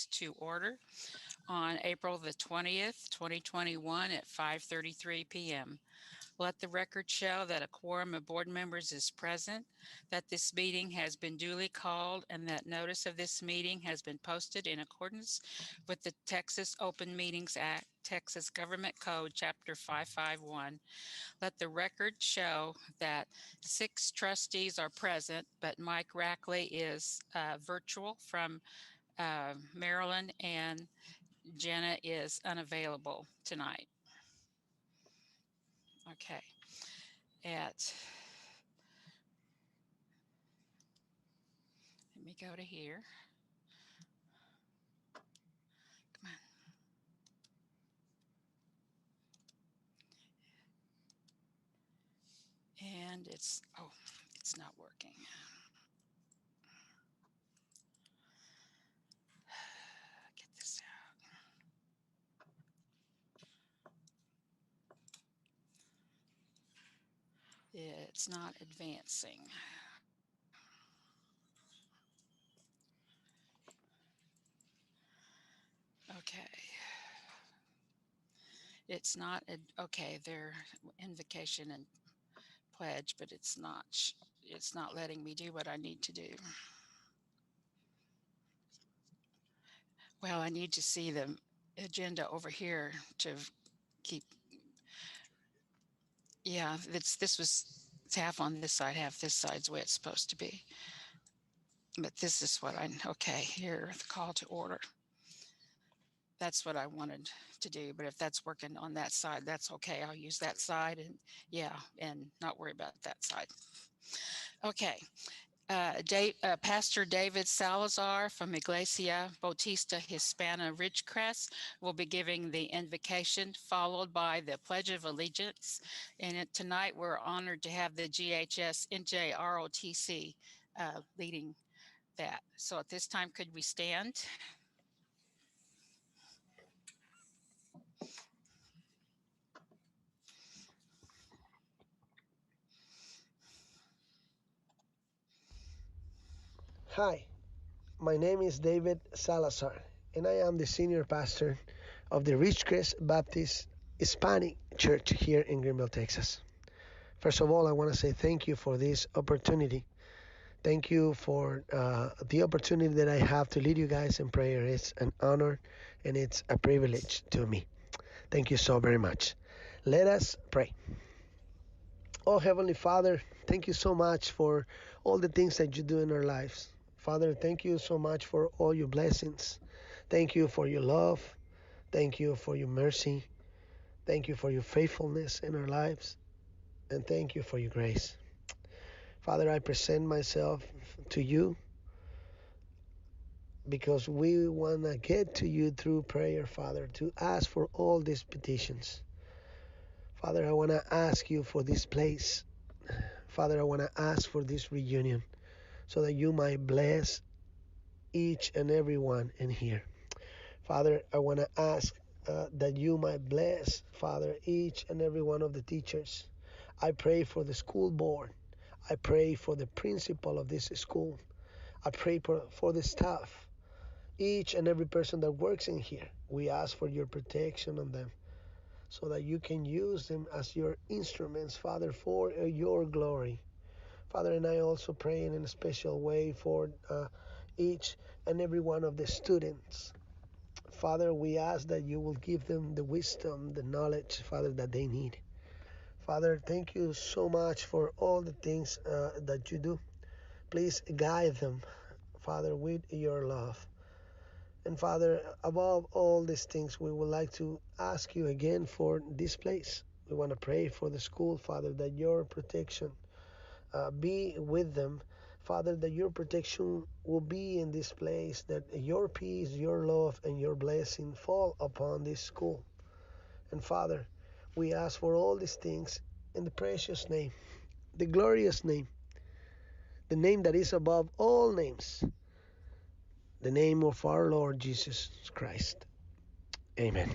meetings to order on April the 20th, 2021 at 5:33 p.m. Let the record show that a quorum of board members is present, that this meeting has been duly called, and that notice of this meeting has been posted in accordance with the Texas Open Meetings Act, Texas Government Code, Chapter 551. Let the record show that 6 trustees are present, but Mike Rackley is virtual from Maryland, and Jenna is unavailable tonight. Okay. Let me go to here. Come on. And it's not working. Get this out. It's not advancing. Okay. It's not, okay, their invocation and pledge, but it's not letting me do what I need to do. Well, I need to see the agenda over here to keep, yeah, it's half on this side, half this side's the way it's supposed to be. But this is what okay, here, the call to order. That's what I wanted to do, but if that's working on that side, that's okay. I'll use that side and not worry about that side. Okay. Pastor David Salazar from Iglesia Bautista Hispana Ridgecrest will be giving the invocation, followed by the Pledge of Allegiance. And tonight we're honored to have the GHS NJROTC leading that. So at this time, could we stand? Hi, my name is David Salazar, and I am the senior pastor of the Ridgecrest Baptist Hispanic Church here in Greenville, Texas. First of all, I want to say thank you for this opportunity. Thank you for the opportunity that I have to lead you guys in prayer. It's an honor and it's a privilege to me. Thank you so very much. Let us pray. Oh, Heavenly Father, thank you so much for all the things that you do in our lives. Father, thank you so much for all your blessings. Thank you for your love. Thank you for your mercy. Thank you for your faithfulness in our lives. And thank you for your grace. Father, I present myself to you because we want to get to you through prayer, Father, to ask for all these petitions. Father, I want to ask you for this place. Father, I want to ask for this reunion so that you might bless each and every one in here. Father, I want to ask that you might bless, Father, each and every one of the teachers. I pray for the school board. I pray for the principal of this school. I pray for the staff, each and every person that works in here. We ask for your protection on them so that you can use them as your instruments, Father, for your glory. Father, and I also pray in a special way for each and every one of the students. Father, we ask that you will give them the wisdom, the knowledge, Father, that they need. Father, thank you so much for all the things that you do. Please guide them, Father, with your love. And Father, above all these things, we would like to ask you again for this place. We want to pray for the school, Father, that your protection be with them. Father, that your protection will be in this place, that your peace, your love, and your blessing fall upon this school. And Father, we ask for all these things in the precious name, the glorious name, the name that is above all names, the name of our Lord Jesus Christ. Amen.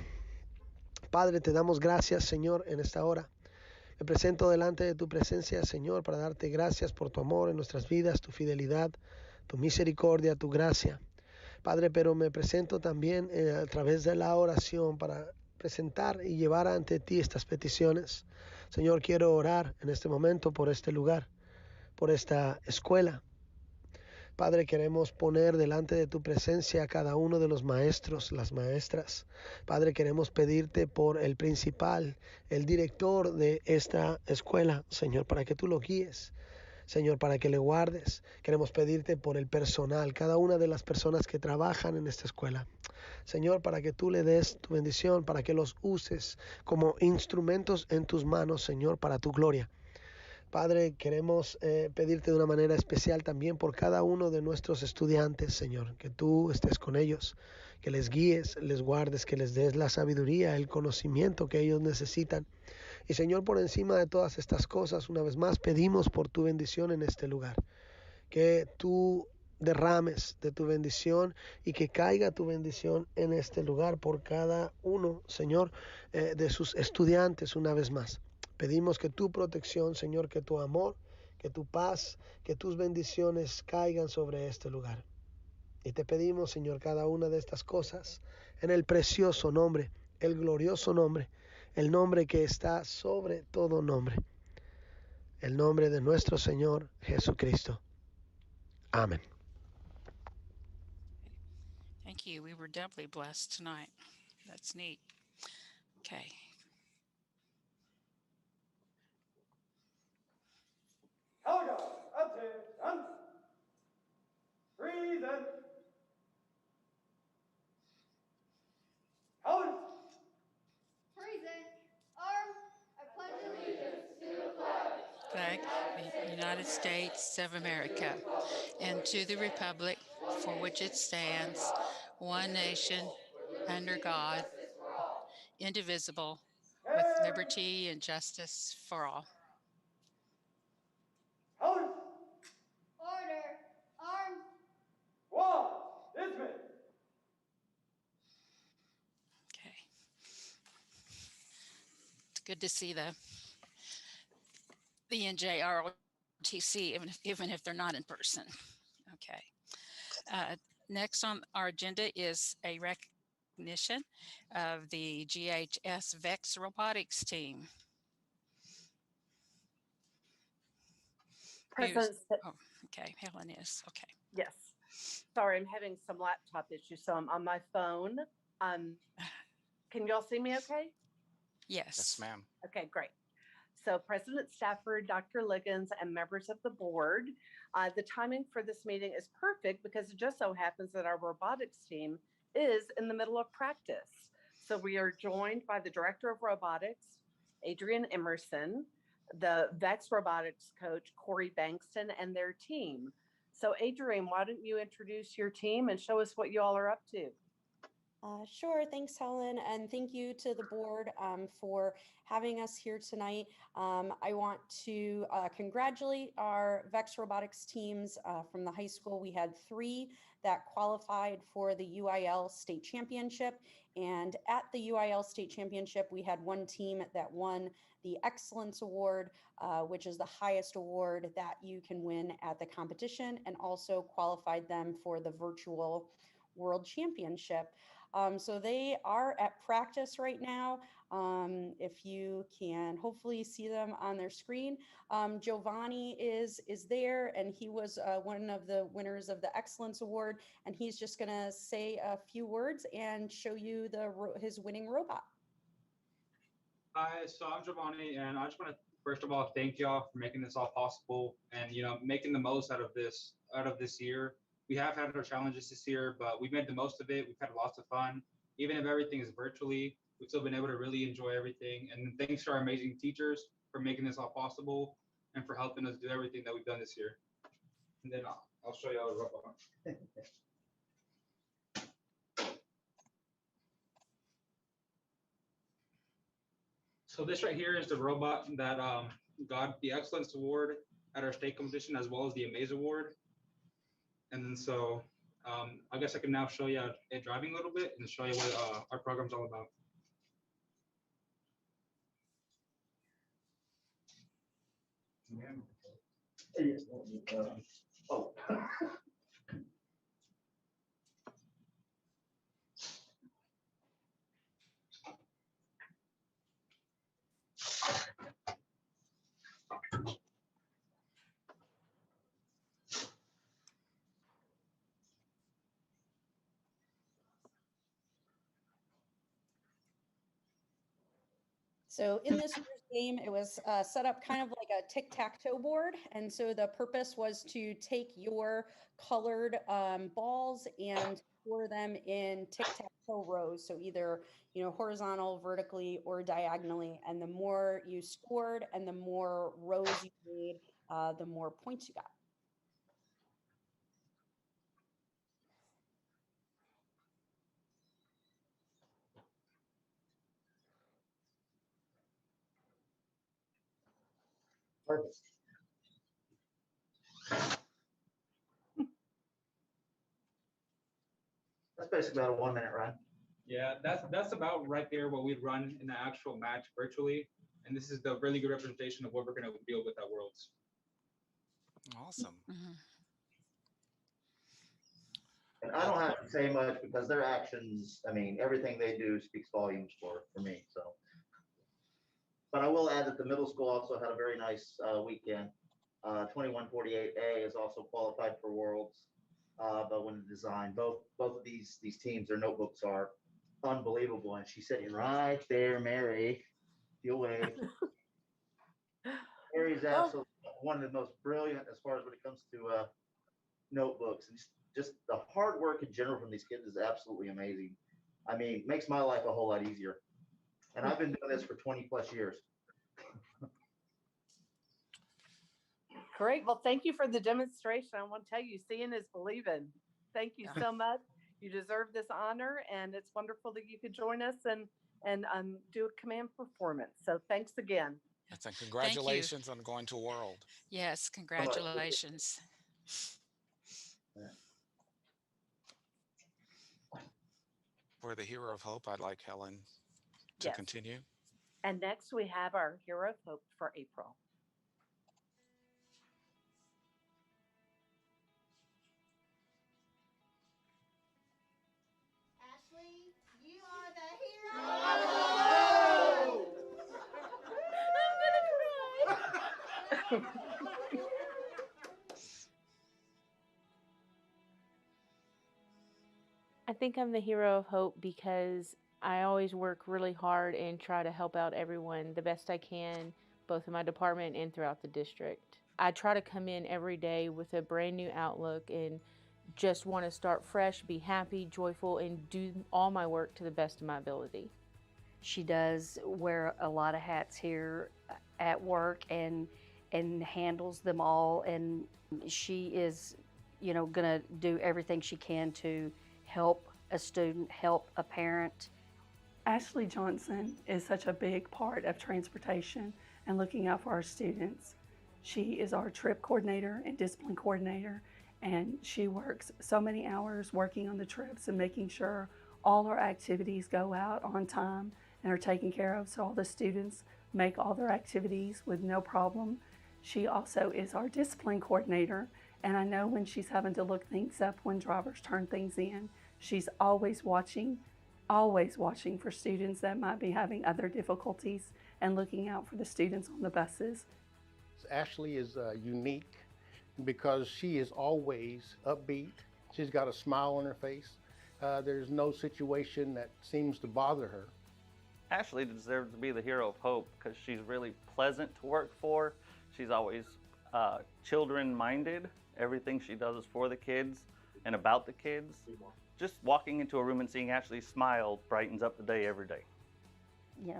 Padre, te damos gracias, Señor, en esta hora. Me presento delante de tu presencia, Señor, para darte gracias por tu amor en nuestras vidas, tu fidelidad, tu misericordia, tu gracia. Padre, pero me presento también a través de la oración para presentar y llevar ante ti estas peticiones. Señor, quiero orar en este momento por este lugar, por esta escuela. Padre, queremos poner delante de tu presencia a cada uno de los maestros, las maestras. Padre, queremos pedirte por el principal, el director de esta escuela, Señor, para que tú lo guíes. Señor, para que le guardes. Queremos pedirte por el personal, cada una de las personas que trabajan en esta escuela. Señor, para que tú le des tu bendición, para que los uses como instrumentos en tus manos, Señor, para tu gloria. Padre, queremos pedirte de una manera especial también por cada uno de nuestros estudiantes, Señor, que tú estés con ellos, que les guíes, les guardes, que les des la sabiduría, el conocimiento que ellos necesitan. Y Señor, por encima de todas estas cosas, una vez más pedimos por tu bendición en este lugar, que tú derrames de tu bendición y que caiga tu bendición en este lugar por cada uno, Señor, de sus estudiantes una vez más. Pedimos que tu protección, Señor, que tu amor, que tu paz, que tus bendiciones caigan sobre este lugar. Y te pedimos, Señor, cada una de estas cosas en el precioso nombre, el glorioso nombre, el nombre que está sobre todo nombre, el nombre de nuestro Señor Jesucristo. Amén. Thank you. We were doubly blessed tonight. That's neat. Okay. Helga, attention. Breathe in. Helen. Present. Arms. I pledge allegiance to the Flag of the United States of America and to the republic for which it stands, one nation, under God, indivisible, with liberty and justice for all. Helen. order. Arms. One. Dismiss. Okay. It's good to see the NJROTC, even if they're not in person. Okay. Next on our agenda is a recognition of the GHS VEX robotics team. President, Oh, okay, Helen is, okay. yes. Sorry, I'm having some laptop issues, so I'm on my phone. Can y'all see me okay? Yes. Yes, ma'am. Okay, great. So President Stafford, Dr. Liggins, and members of the board, the timing for this meeting is perfect because it just so happens that our robotics team is in the middle of practice. So we are joined by the Director of Robotics, Adrian Emerson, the VEX robotics coach, Corey Bankston, and their team. So Adrian, why don't you introduce your team and show us what you all are up to? Sure. Thanks, Helen. And thank you to the board for having us here tonight. I want to congratulate our VEX robotics teams from the high school. We had 3 that qualified for the UIL state championship. And at the UIL state championship, we had 1 team that won the Excellence Award, which is the highest award that you can win at the competition, and also qualified them for the virtual World Championship. So they are at practice right now. If you can hopefully see them on their screen. Giovanni is there, and he was one of the winners of the Excellence Award, and he's just gonna say a few words and show you his winning robot. Hi, so I'm Giovanni, and I just want to first of all thank y'all for making this all possible and making the most out of this year. We have had our challenges this year, but we've made the most of it. We've had lots of fun. Even if everything is virtually, we've still been able to really enjoy everything. And thanks to our amazing teachers for making this all possible and for helping us do everything that we've done this year. And then I'll show you all the robot. So this right here is the robot that got the Excellence Award at our state competition, as well as the Amaze Award. And then so I guess I can now show you it driving a little bit and show you what our program's all about. So in this year's game, it was set up kind of like a tic-tac-toe board. And so the purpose was to take your colored balls and score them in tic-tac-toe rows. So either, horizontal, vertically, or diagonally. And the more you scored and the more rows you made, the more points you got. Perfect. That's basically about a 1 minute run. Yeah, that's about right there what we'd run in the actual match virtually. And this is the really good representation of what we're going to deal with at Worlds. Awesome. Mhm. And I don't have to say much because their actions, I mean, everything they do speaks volumes for me. So, but I will add that the middle school also had a very nice weekend. 2148A is also qualified for Worlds. But when the design, both of these teams, their notebooks are unbelievable. And she's sitting right there, Mary. You'll wave. Mary's absolutely one of the most brilliant as far as when it comes to notebooks, and just the hard work in general from these kids is absolutely amazing. I mean, makes my life a whole lot easier. And I've been doing this for 20 plus years. Great. Well, thank you for the demonstration. I want to tell you, seeing is believing. Thank you so much. You deserve this honor, and it's wonderful that you could join us and do a command performance. So thanks again. Yes, and congratulations on going to World. Yes, congratulations. For the Hero of Hope, I'd like Helen to continue. And next we have our Hero of Hope for April. Ashley, you are the hero of hope. I'm gonna cry. I think I'm the hero of hope because I always work really hard and try to help out everyone the best I can, both in my department and throughout the district. I try to come in every day with a brand new outlook and just want to start fresh, be happy, joyful, and do all my work to the best of my ability. She does wear a lot of hats here at work and handles them all, and she is, gonna do everything she can to help a student, help a parent. Ashley Johnson is such a big part of transportation and looking out for our students. She is our trip coordinator and discipline coordinator, and she works so many hours working on the trips and making sure all our activities go out on time and are taken care of, so all the students make all their activities with no problem. She also is our discipline coordinator, and I know when she's having to look things up when drivers turn things in, she's always watching for students that might be having other difficulties and looking out for the students on the buses. Ashley is unique because she is always upbeat. She's got a smile on her face. There's no situation that seems to bother her. Ashley deserves to be the hero of hope because she's really pleasant to work for. She's always children-minded. Everything she does is for the kids and about the kids. Just walking into a room and seeing Ashley smile brightens up the day every day.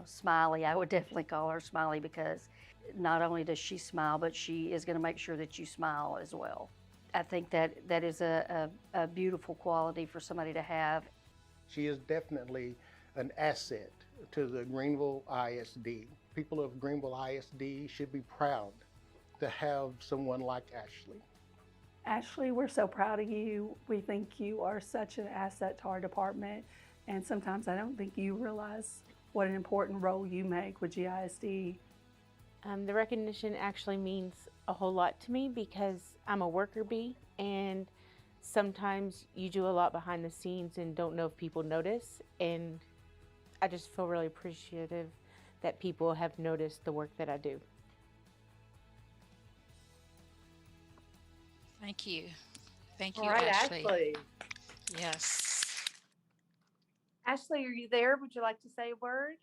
Smiley, I would definitely call her Smiley because not only does she smile, but she is going to make sure that you smile as well. I think that is a beautiful quality for somebody to have. She is definitely an asset to the Greenville ISD. People of Greenville ISD should be proud to have someone like Ashley. Ashley, we're so proud of you. We think you are such an asset to our department, and sometimes I don't think you realize what an important role you make with GISD. The recognition actually means a whole lot to me because I'm a worker bee, and sometimes you do a lot behind the scenes and don't know if people notice, and I just feel really appreciative that people have noticed the work that I do. Thank you. Thank you, All right, Ashley. Yes. Ashley, are you there? Would you like to say a word?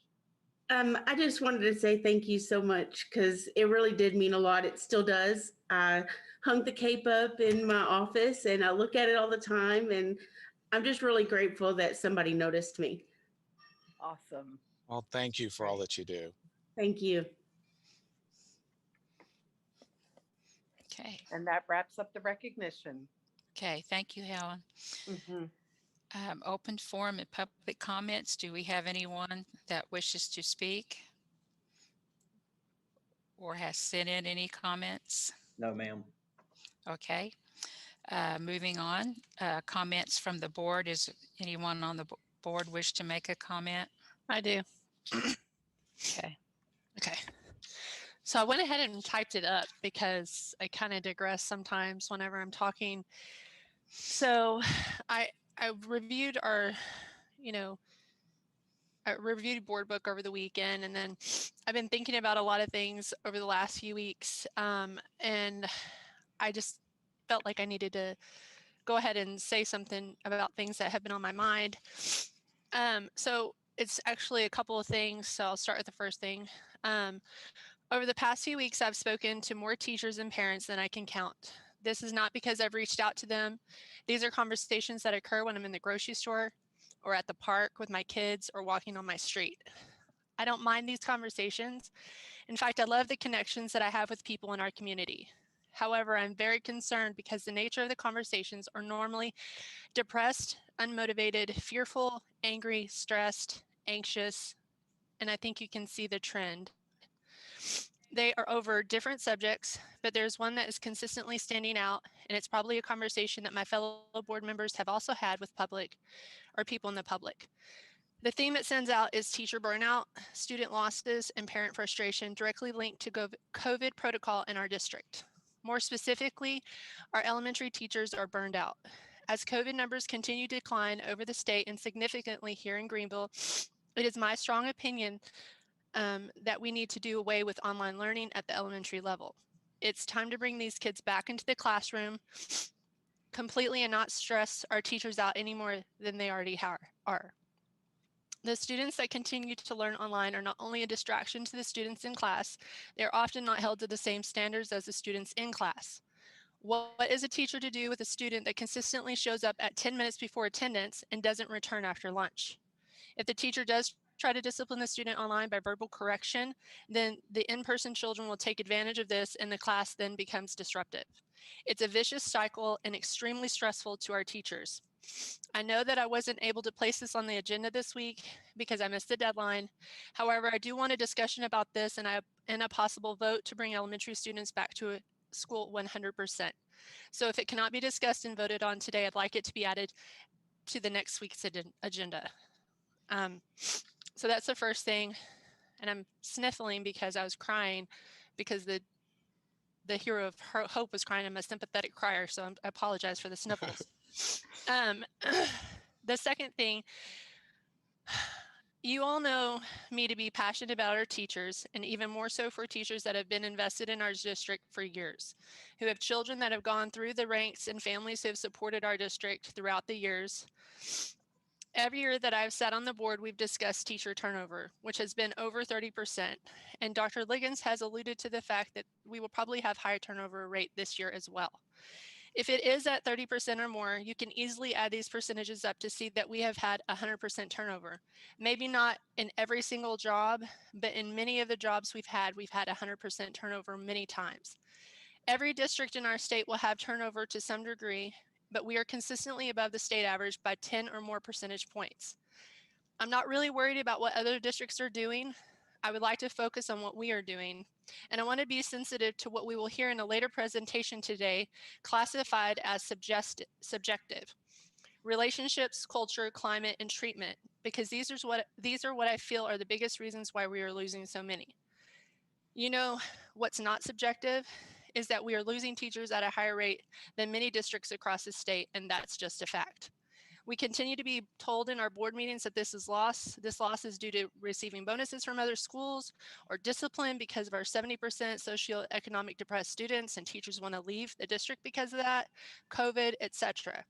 I just wanted to say thank you so much because it really did mean a lot. It still does. I hung the cape up in my office and I look at it all the time, and I'm just really grateful that somebody noticed me. Awesome. Well, thank you for all that you do. Thank you. Okay. And that wraps up the recognition. Okay. Thank you, Helen. Mm-hmm. Open forum and public comments. Do we have anyone that wishes to speak or has sent in any comments? No, ma'am. Okay. Moving on, comments from the board. Is anyone on the board wish to make a comment? I do. Okay. Okay. So I went ahead and typed it up because I kind of digress sometimes whenever I'm talking. So I reviewed our, I reviewed board book over the weekend, and then I've been thinking about a lot of things over the last few weeks. And I just felt like I needed to go ahead and say something about things that have been on my mind. So it's actually a couple of things. So I'll start with the first thing. Over the past few weeks, I've spoken to more teachers and parents than I can count. This is not because I've reached out to them. These are conversations that occur when I'm in the grocery store or at the park with my kids or walking on my street. I don't mind these conversations. In fact, I love the connections that I have with people in our community. However, I'm very concerned because the nature of the conversations are normally depressed, unmotivated, fearful, angry, stressed, anxious, and I think you can see the trend. They are over different subjects, but there's one that is consistently standing out, and it's probably a conversation that my fellow board members have also had with public or people in the public. The theme that stands out is teacher burnout, student losses, and parent frustration directly linked to COVID protocol in our district. More specifically, our elementary teachers are burned out. As COVID numbers continue to decline over the state and significantly here in Greenville, it is my strong opinion that we need to do away with online learning at the elementary level. It's time to bring these kids back into the classroom completely and not stress our teachers out any more than they already are. The students that continue to learn online are not only a distraction to the students in class, they are often not held to the same standards as the students in class. What is a teacher to do with a student that consistently shows up at 10 minutes before attendance and doesn't return after lunch? If the teacher does try to discipline the student online by verbal correction, then the in-person children will take advantage of this and the class then becomes disruptive. It's a vicious cycle and extremely stressful to our teachers. I know that I wasn't able to place this on the agenda this week because I missed the deadline. However, I do want a discussion about this and a possible vote to bring elementary students back to school 100%. So if it cannot be discussed and voted on today, I'd like it to be added to the next week's agenda. So that's the first thing. And I'm sniffling because I was crying because the hero of hope was crying. I'm a sympathetic crier, so I apologize for the sniffles. The second thing, you all know me to be passionate about our teachers, and even more so for teachers that have been invested in our district for years, who have children that have gone through the ranks and families who have supported our district throughout the years. Every year that I've sat on the board, we've discussed teacher turnover, which has been over 30%. And Dr. Liggins has alluded to the fact that we will probably have higher turnover rate this year as well. If it is at 30% or more, you can easily add these percentages up to see that we have had 100% turnover. Maybe not in every single job, but in many of the jobs we've had 100% turnover many times. Every district in our state will have turnover to some degree, but we are consistently above the state average by 10 or more percentage points. I'm not really worried about what other districts are doing. I would like to focus on what we are doing. And I want to be sensitive to what we will hear in a later presentation today, classified as subjective. Relationships, culture, climate, and treatment, because these are what I feel are the biggest reasons why we are losing so many. You know, what's not subjective is that we are losing teachers at a higher rate than many districts across the state, and that's just a fact. We continue to be told in our board meetings that this is loss. This loss is due to receiving bonuses from other schools or discipline because of our 70% socioeconomic depressed students and teachers want to leave the district because of that, COVID, etc.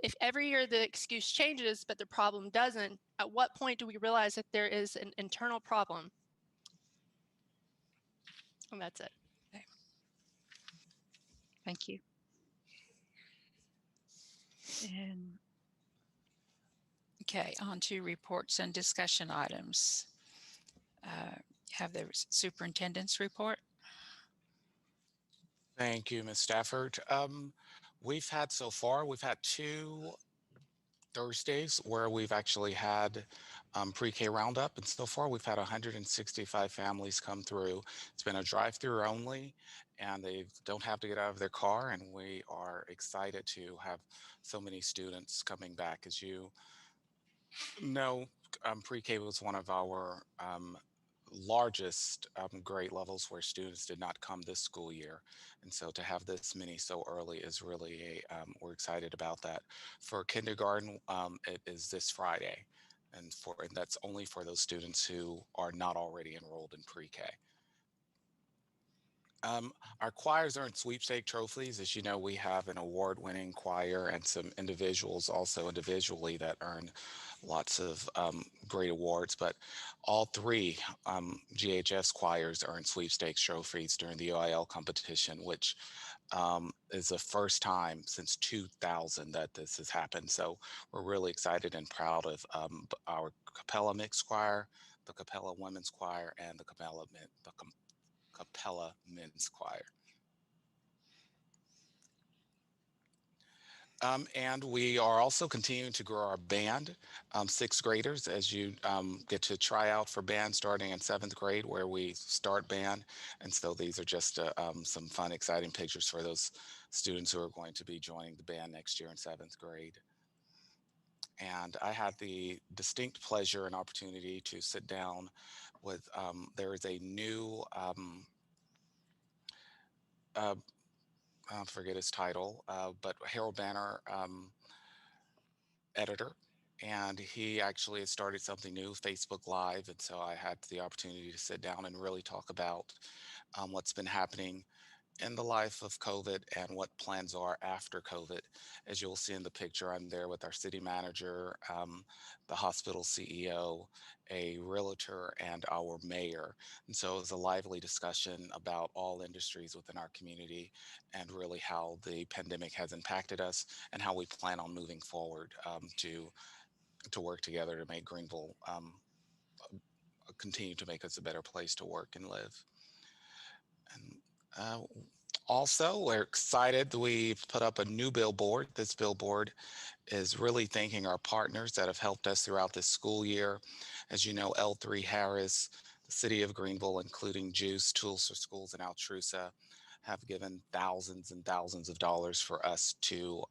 If every year the excuse changes, but the problem doesn't, at what point do we realize that there is an internal problem? And that's it. Thank you. And okay, on to reports and discussion items. Have the superintendent's report. Thank you, Ms. Stafford. We've had so far, we've had 2 Thursdays where we've actually had pre-K roundup, and so far we've had 165 families come through. It's been a drive-through only, and they don't have to get out of their car, and we are excited to have so many students coming back. As you know, pre-K was one of our largest grade levels where students did not come this school year. And so to have this many so early is really we're excited about that. For kindergarten, it is this Friday. And that's only for those students who are not already enrolled in pre-K. Our choirs earn sweepstake trophies. As you know, we have an award-winning choir and some individuals also individually that earn lots of great awards, but all 3 GHS choirs earn sweepstakes trophies during the UIL competition, which is the first time since 2000 that this has happened. So we're really excited and proud of our Capella Mixed Choir, the Capella Women's Choir, and the Capella Men's Choir. And we are also continuing to grow our band, 6th graders, as you get to try out for band starting in 7th grade, where we start band. And so these are just some fun, exciting pictures for those students who are going to be joining the band next year in 7th grade. And I had the distinct pleasure and opportunity to sit down with, there is a new, I forget his title, but Harold Banner editor, and he actually has started something new, Facebook Live, and so I had the opportunity to sit down and really talk about what's been happening in the life of COVID and what plans are after COVID. As you'll see in the picture, I'm there with our city manager, the hospital CEO, a realtor, and our mayor. And so it was a lively discussion about all industries within our community and really how the pandemic has impacted us and how we plan on moving forward to work together to make Greenville continue to make us a better place to work and live. And also, we're excited that we've put up a new billboard. This billboard is really thanking our partners that have helped us throughout this school year. As you know, L3 Harris, the city of Greenville, including Juice, Tools for Schools, and Altrusa, have given thousands and thousands of dollars for us to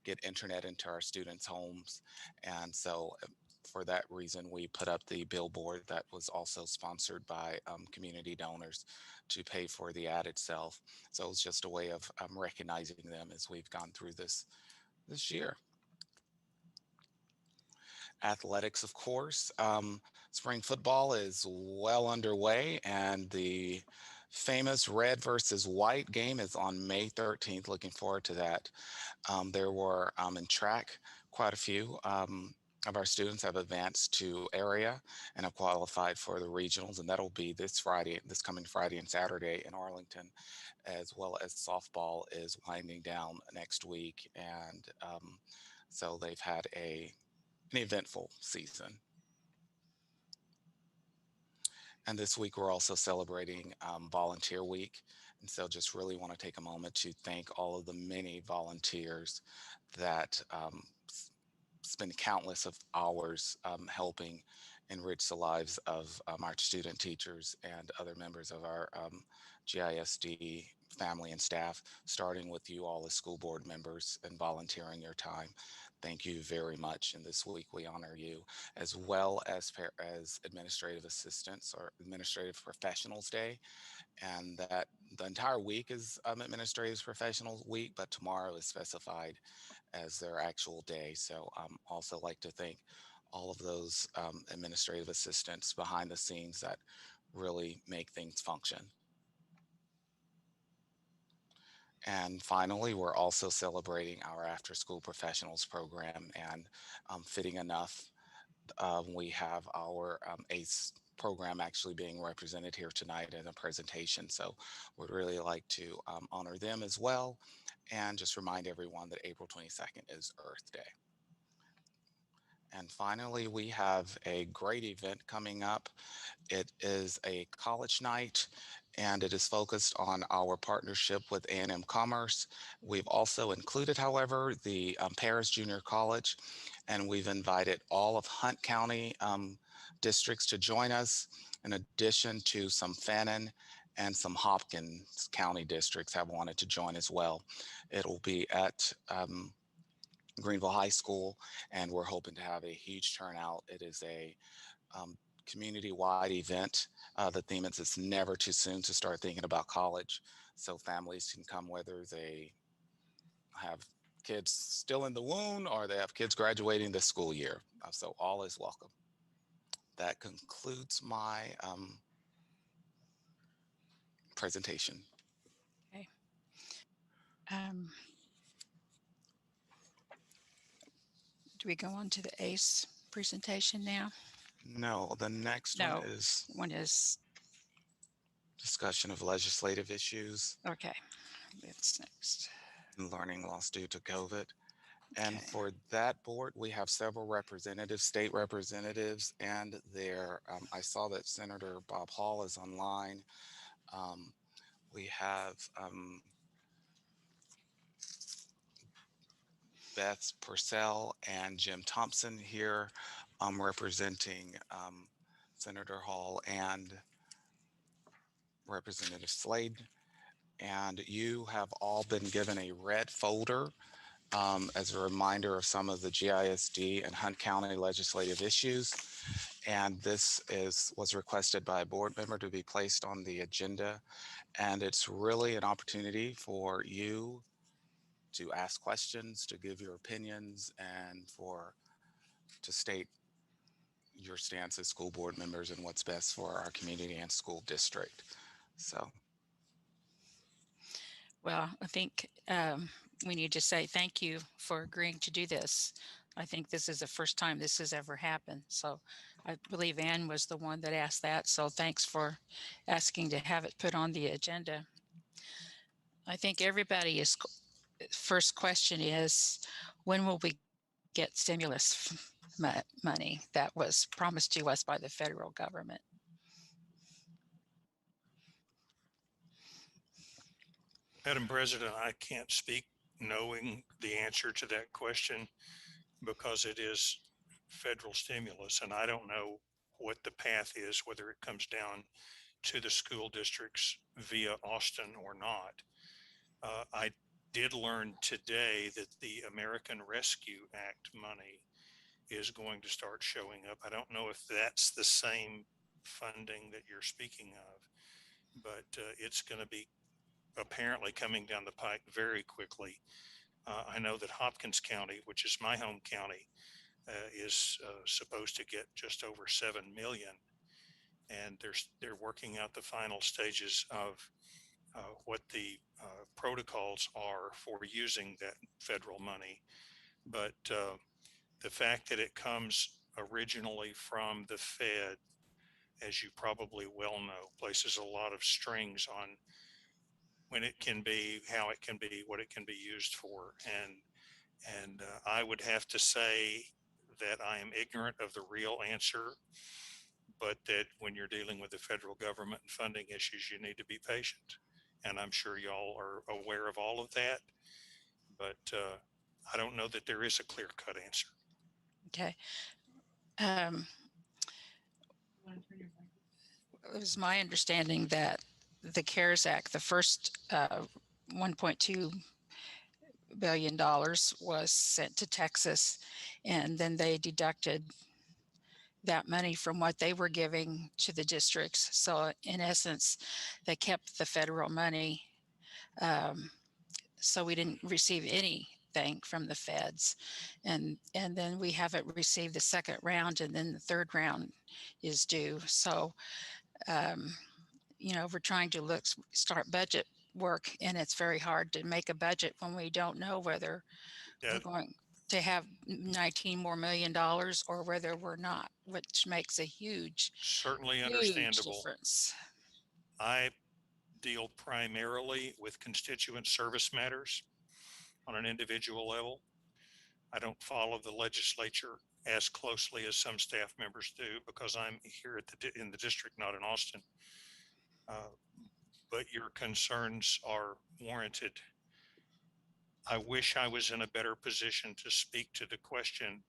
get internet into our students' homes. And so for that reason, we put up the billboard that was also sponsored by community donors to pay for the ad itself. So it's just a way of recognizing them as we've gone through this year. Athletics, of course. Spring football is well underway, and the famous red versus white game is on May 13th. Looking forward to that. There were in track quite a few of our students have advanced to area and have qualified for the regionals, and that'll be this coming Friday and Saturday in Arlington, as well as softball is winding down next week. And so they've had an eventful season. And this week we're also celebrating Volunteer Week. And so just really want to take a moment to thank all of the many volunteers that spend countless of hours helping enrich the lives of our student teachers and other members of our GISD family and staff, starting with you all as school board members and volunteering your time. Thank you very much. And this week we honor you, as well as administrative assistants or administrative professionals day. And that the entire week is administrative professionals week, but tomorrow is specified as their actual day. So also like to thank all of those administrative assistants behind the scenes that really make things function. And finally, we're also celebrating our after-school professionals program, and fitting enough, we have our ACE program actually being represented here tonight in a presentation. So we'd really like to honor them as well, and just remind everyone that April 22nd is Earth Day. And finally, we have a great event coming up. It is a college night, and it is focused on our partnership with A&M Commerce. We've also included, however, the Paris Junior College, and we've invited all of Hunt County districts to join us, in addition to some Fannin and some Hopkins County districts have wanted to join as well. It'll be at Greenville High School, and we're hoping to have a huge turnout. It is a community-wide event. The theme is it's never too soon to start thinking about college. So families can come whether they have kids still in the womb or they have kids graduating this school year. So all is welcome. That concludes my presentation. Okay. Do we go on to the ACE presentation now? No, the next one is discussion of legislative issues. Okay, that's next. Learning loss due to COVID. And for that board, we have several representatives, state representatives, and there, I saw that Senator Bob Hall is online. We have Beth Purcell and Jim Thompson here representing Senator Hall and Representative Slade. And you have all been given a red folder as a reminder of some of the GISD and Hunt County legislative issues. And this was requested by a board member to be placed on the agenda. And it's really an opportunity for you to ask questions, to give your opinions, and to state your stance as school board members and what's best for our community and school district. So. Well, I think we need to say thank you for agreeing to do this. I think this is the first time this has ever happened. So I believe Ann was the one that asked that. So thanks for asking to have it put on the agenda. I think everybody's first question is, when will we get stimulus money that was promised to us by the federal government? Madam President, I can't speak knowing the answer to that question because it is federal stimulus, and I don't know what the path is, whether it comes down to the school districts via Austin or not. I did learn today that the American Rescue Act money is going to start showing up. I don't know if that's the same funding that you're speaking of, but it's going to be apparently coming down the pike very quickly. I know that Hopkins County, which is my home county, is supposed to get just over 7 million, and they're working out the final stages of what the protocols are for using that federal money. But the fact that it comes originally from the Fed, as you probably well know, places a lot of strings on when it can be, how it can be, what it can be used for. And I would have to say that I am ignorant of the real answer, but that when you're dealing with the federal government and funding issues, you need to be patient. And I'm sure y'all are aware of all of that, but I don't know that there is a clear-cut answer. Okay. It was my understanding that the CARES Act, the first $1.2 billion was sent to Texas, and then they deducted that money from what they were giving to the districts. So in essence, they kept the federal money. So we didn't receive anything from the feds. And then we haven't received the second round, and then the third round is due. So, we're trying to start budget work, and it's very hard to make a budget when we don't know whether we're That going to have 19 more million dollars or whether we're not, which makes a certainly huge understandable. difference. I deal primarily with constituent service matters on an individual level. I don't follow the legislature as closely as some staff members do because I'm here at in the district, not in Austin. But your concerns are warranted. I wish I was in a better position to speak to the question,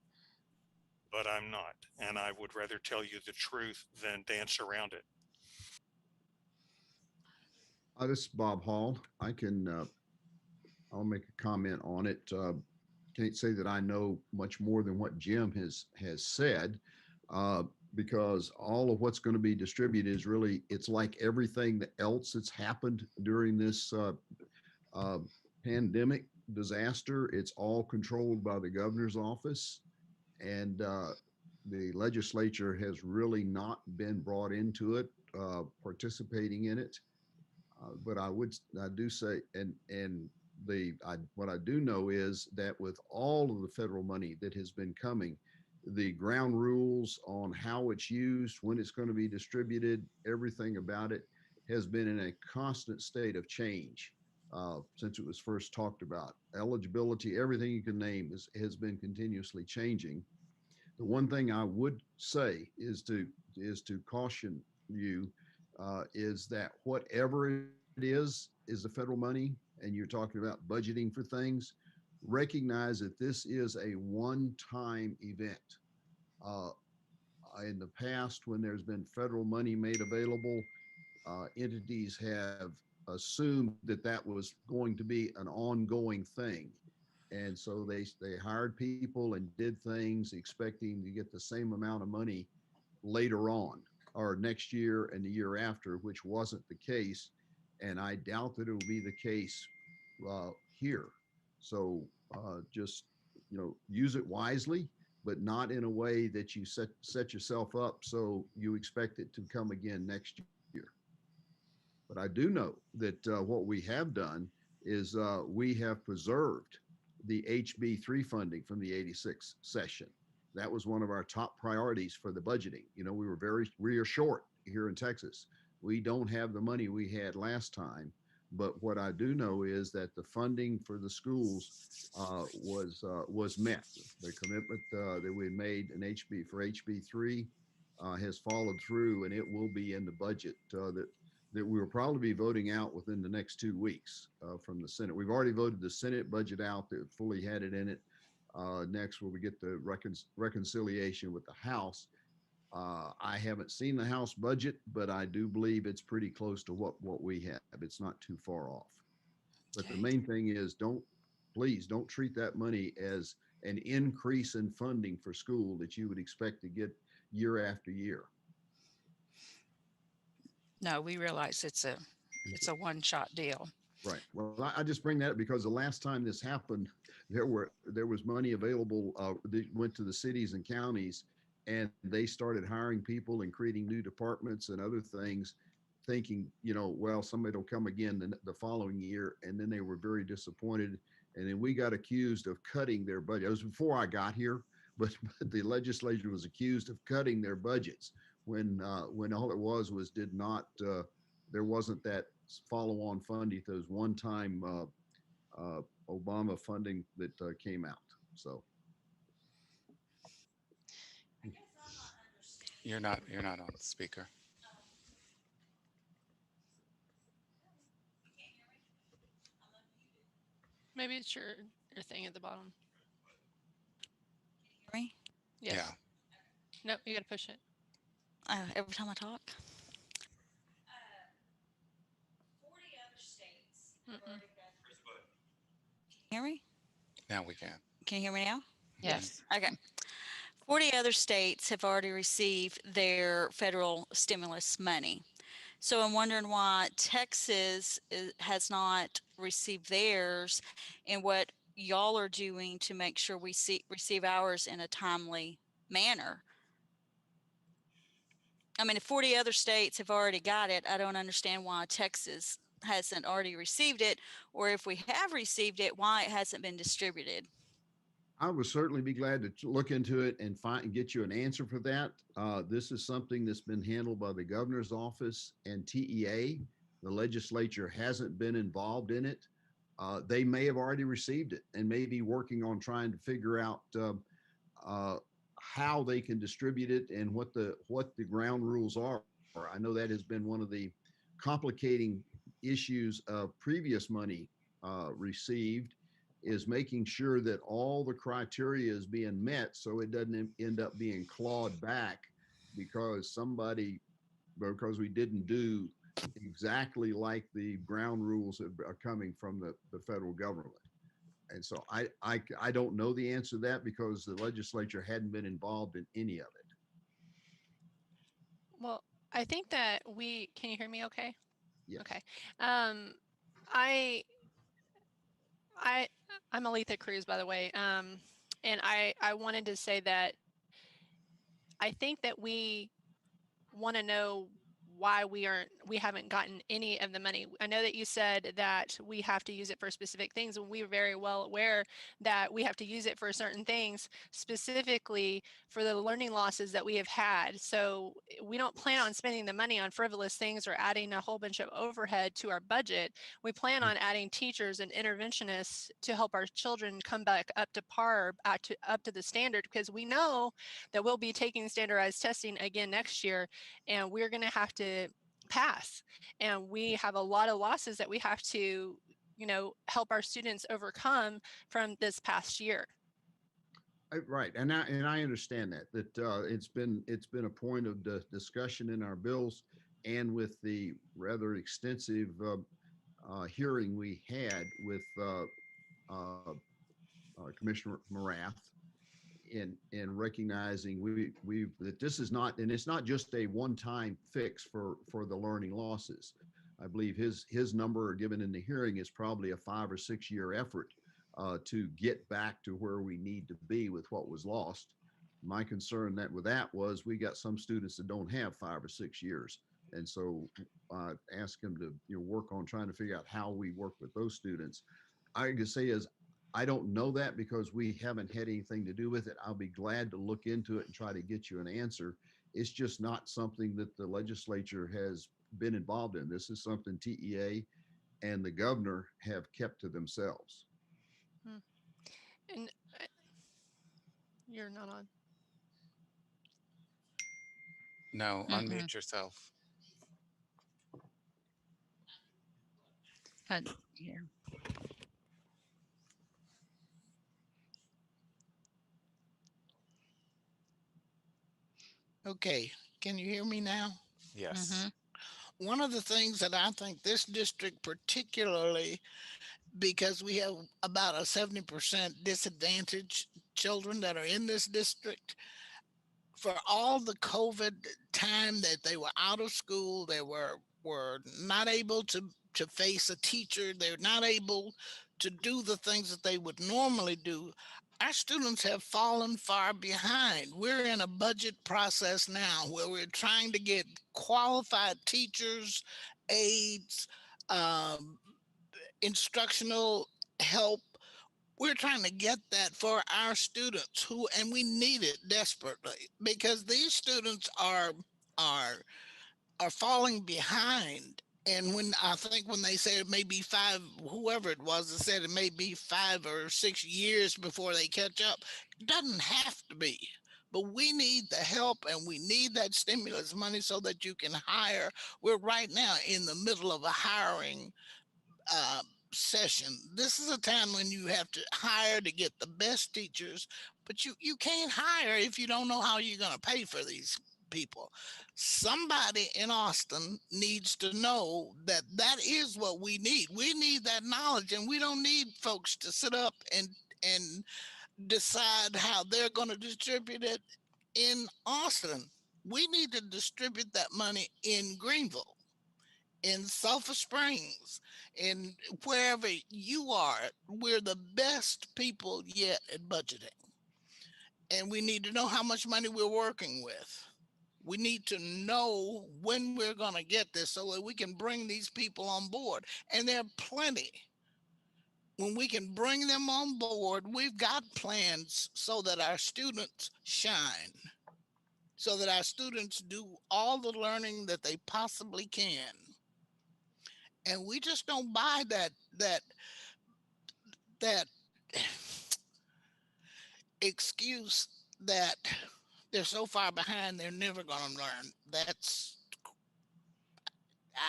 but I'm not. And I would rather tell you the truth than dance around it. This is Bob Hall. I'll make a comment on it. Can't say that I know much more than what Jim has said, uh, because all of what's going to be distributed is really, it's like everything else that's happened during this uh, pandemic disaster. It's all controlled by the governor's office, and the legislature has really not been brought into it, participating in it. But I do say, what I do know is that with all of the federal money that has been coming, the ground rules on how it's used, when it's going to be distributed, everything about it has been in a constant state of change since it was first talked about. Eligibility, everything you can name has been continuously changing. The one thing I would say is to caution you, is that whatever it is the federal money, and you're talking about budgeting for things, recognize that this is a one-time event. Uh, in the past, when there's been federal money made available, entities have assumed that that was going to be an ongoing thing. And so they hired people and did things expecting to get the same amount of money later on, or next year and the year after, which wasn't the case. And I doubt that it will be the case here. So just, use it wisely, but not in a way that you set yourself up so you expect it to come again next year. But I do know that what we have done is we have preserved the HB3 funding from the 86 session. That was one of our top priorities for the budgeting. We are short here in Texas. We don't have the money we had last time. But what I do know is that the funding for the schools was met. The commitment that we made in HB3 has followed through, and it will be in the budget that we will probably be voting out within the next 2 weeks from the Senate. We've already voted the Senate budget out that fully had it in it. Next, will we get the reconciliation with the House. I haven't seen the House budget, but I do believe it's pretty close to what we have. It's not too far off. But the main thing is, please don't treat that money as an increase in funding for school that you would expect to get year after year. No, we realize it's a one-shot deal. Right. Well, I just bring that up because the last time this happened, there was money available that went to the cities and counties, and they started hiring people and creating new departments and other things, thinking, well, somebody will come again the following year, and then they were very disappointed. And then we got accused of cutting their budget. It was before I got here, but the legislature was accused of cutting their budgets when all it was did not. There wasn't that follow-on funding. Those one-time Obama funding that came out. So You're not on speaker. Maybe it's your thing at the bottom. Me? Yes. Yeah. No, you gotta push it. Every time I talk. 40 other states. Mm-mm. Hear me? Now we can. Can you hear me now? Yes. Okay. 40 other states have already received their federal stimulus money. So I'm wondering why Texas has not received theirs, and what y'all are doing to make sure we receive ours in a timely manner. I mean, if 40 other states have already got it, I don't understand why Texas hasn't already received it, or if we have received it, why it hasn't been distributed. I would certainly be glad to look into it and find and get you an answer for that. This is something that's been handled by the governor's office and TEA. The legislature hasn't been involved in it. They may have already received it and may be working on trying to figure out how they can distribute it and what the ground rules are. I know that has been one of the complicating issues of previous money received, is making sure that all the criteria is being met so it doesn't end up being clawed back because we didn't do exactly like the ground rules that are coming from the federal government. And so I don't know the answer to that because the legislature hadn't been involved in any of it. Well, I think that can you hear me okay? Yes. Okay. I'm Aletha Cruz, by the way. And I wanted to say that I think that we want to know why we haven't gotten any of the money. I know that you said that we have to use it for specific things, and we're very well aware that we have to use it for certain things, specifically for the learning losses that we have had. So we don't plan on spending the money on frivolous things or adding a whole bunch of overhead to our budget. We plan on adding teachers and interventionists to help our children come back up to par, up to the standard, because we know that we'll be taking standardized testing again next year, and we're going to have to pass. And we have a lot of losses that we have to, help our students overcome from this past year. Right, and I understand that it's been a point of discussion in our bills, and with the rather extensive hearing we had with Commissioner Morath in recognizing that this is not, and it's not just a one-time fix for the learning losses. I believe his number given in the hearing is probably a 5 or 6 year effort to get back to where we need to be with what was lost. My concern with that was we got some students that don't have 5 or 6 years, and so ask them to work on trying to figure out how we work with those students. I can say is I don't know that because we haven't had anything to do with it. I'll be glad to look into it and try to get you an answer. It's just not something that the legislature has been involved in. This is something TEA and the governor have kept to themselves. And you're not on. No, unmute yourself. Here. Okay, can you hear me now? Yes. One of the things that I think this district particularly, because we have about a 70% disadvantaged children that are in this district, for all the COVID time that they were out of school, they were not able to face a teacher, they're not able to do the things that they would normally do. Our students have fallen far behind. We're in a budget process now where we're trying to get qualified teachers, aides, instructional help. We're trying to get that for our students and we need it desperately because these students are falling behind. And when they say it may be 5, whoever it was that said it may be 5 or 6 years before they catch up, it doesn't have to be. But we need the help and we need that stimulus money so that you can hire. We're right now in the middle of a hiring session. This is a time when you have to hire to get the best teachers, but you can't hire if you don't know how you're going to pay for these people. Somebody in Austin needs to know that that is what we need. We need that knowledge, and we don't need folks to sit up and decide how they're going to distribute it in Austin. We need to distribute that money in Greenville, in Sulphur Springs, in wherever you are. We're the best people yet at budgeting. And we need to know how much money we're working with. We need to know when we're going to get this so that we can bring these people on board. And there are plenty. When we can bring them on board, we've got plans so that our students shine, so that our students do all the learning that they possibly can. And we just don't buy that excuse that they're so far behind they're never going to learn.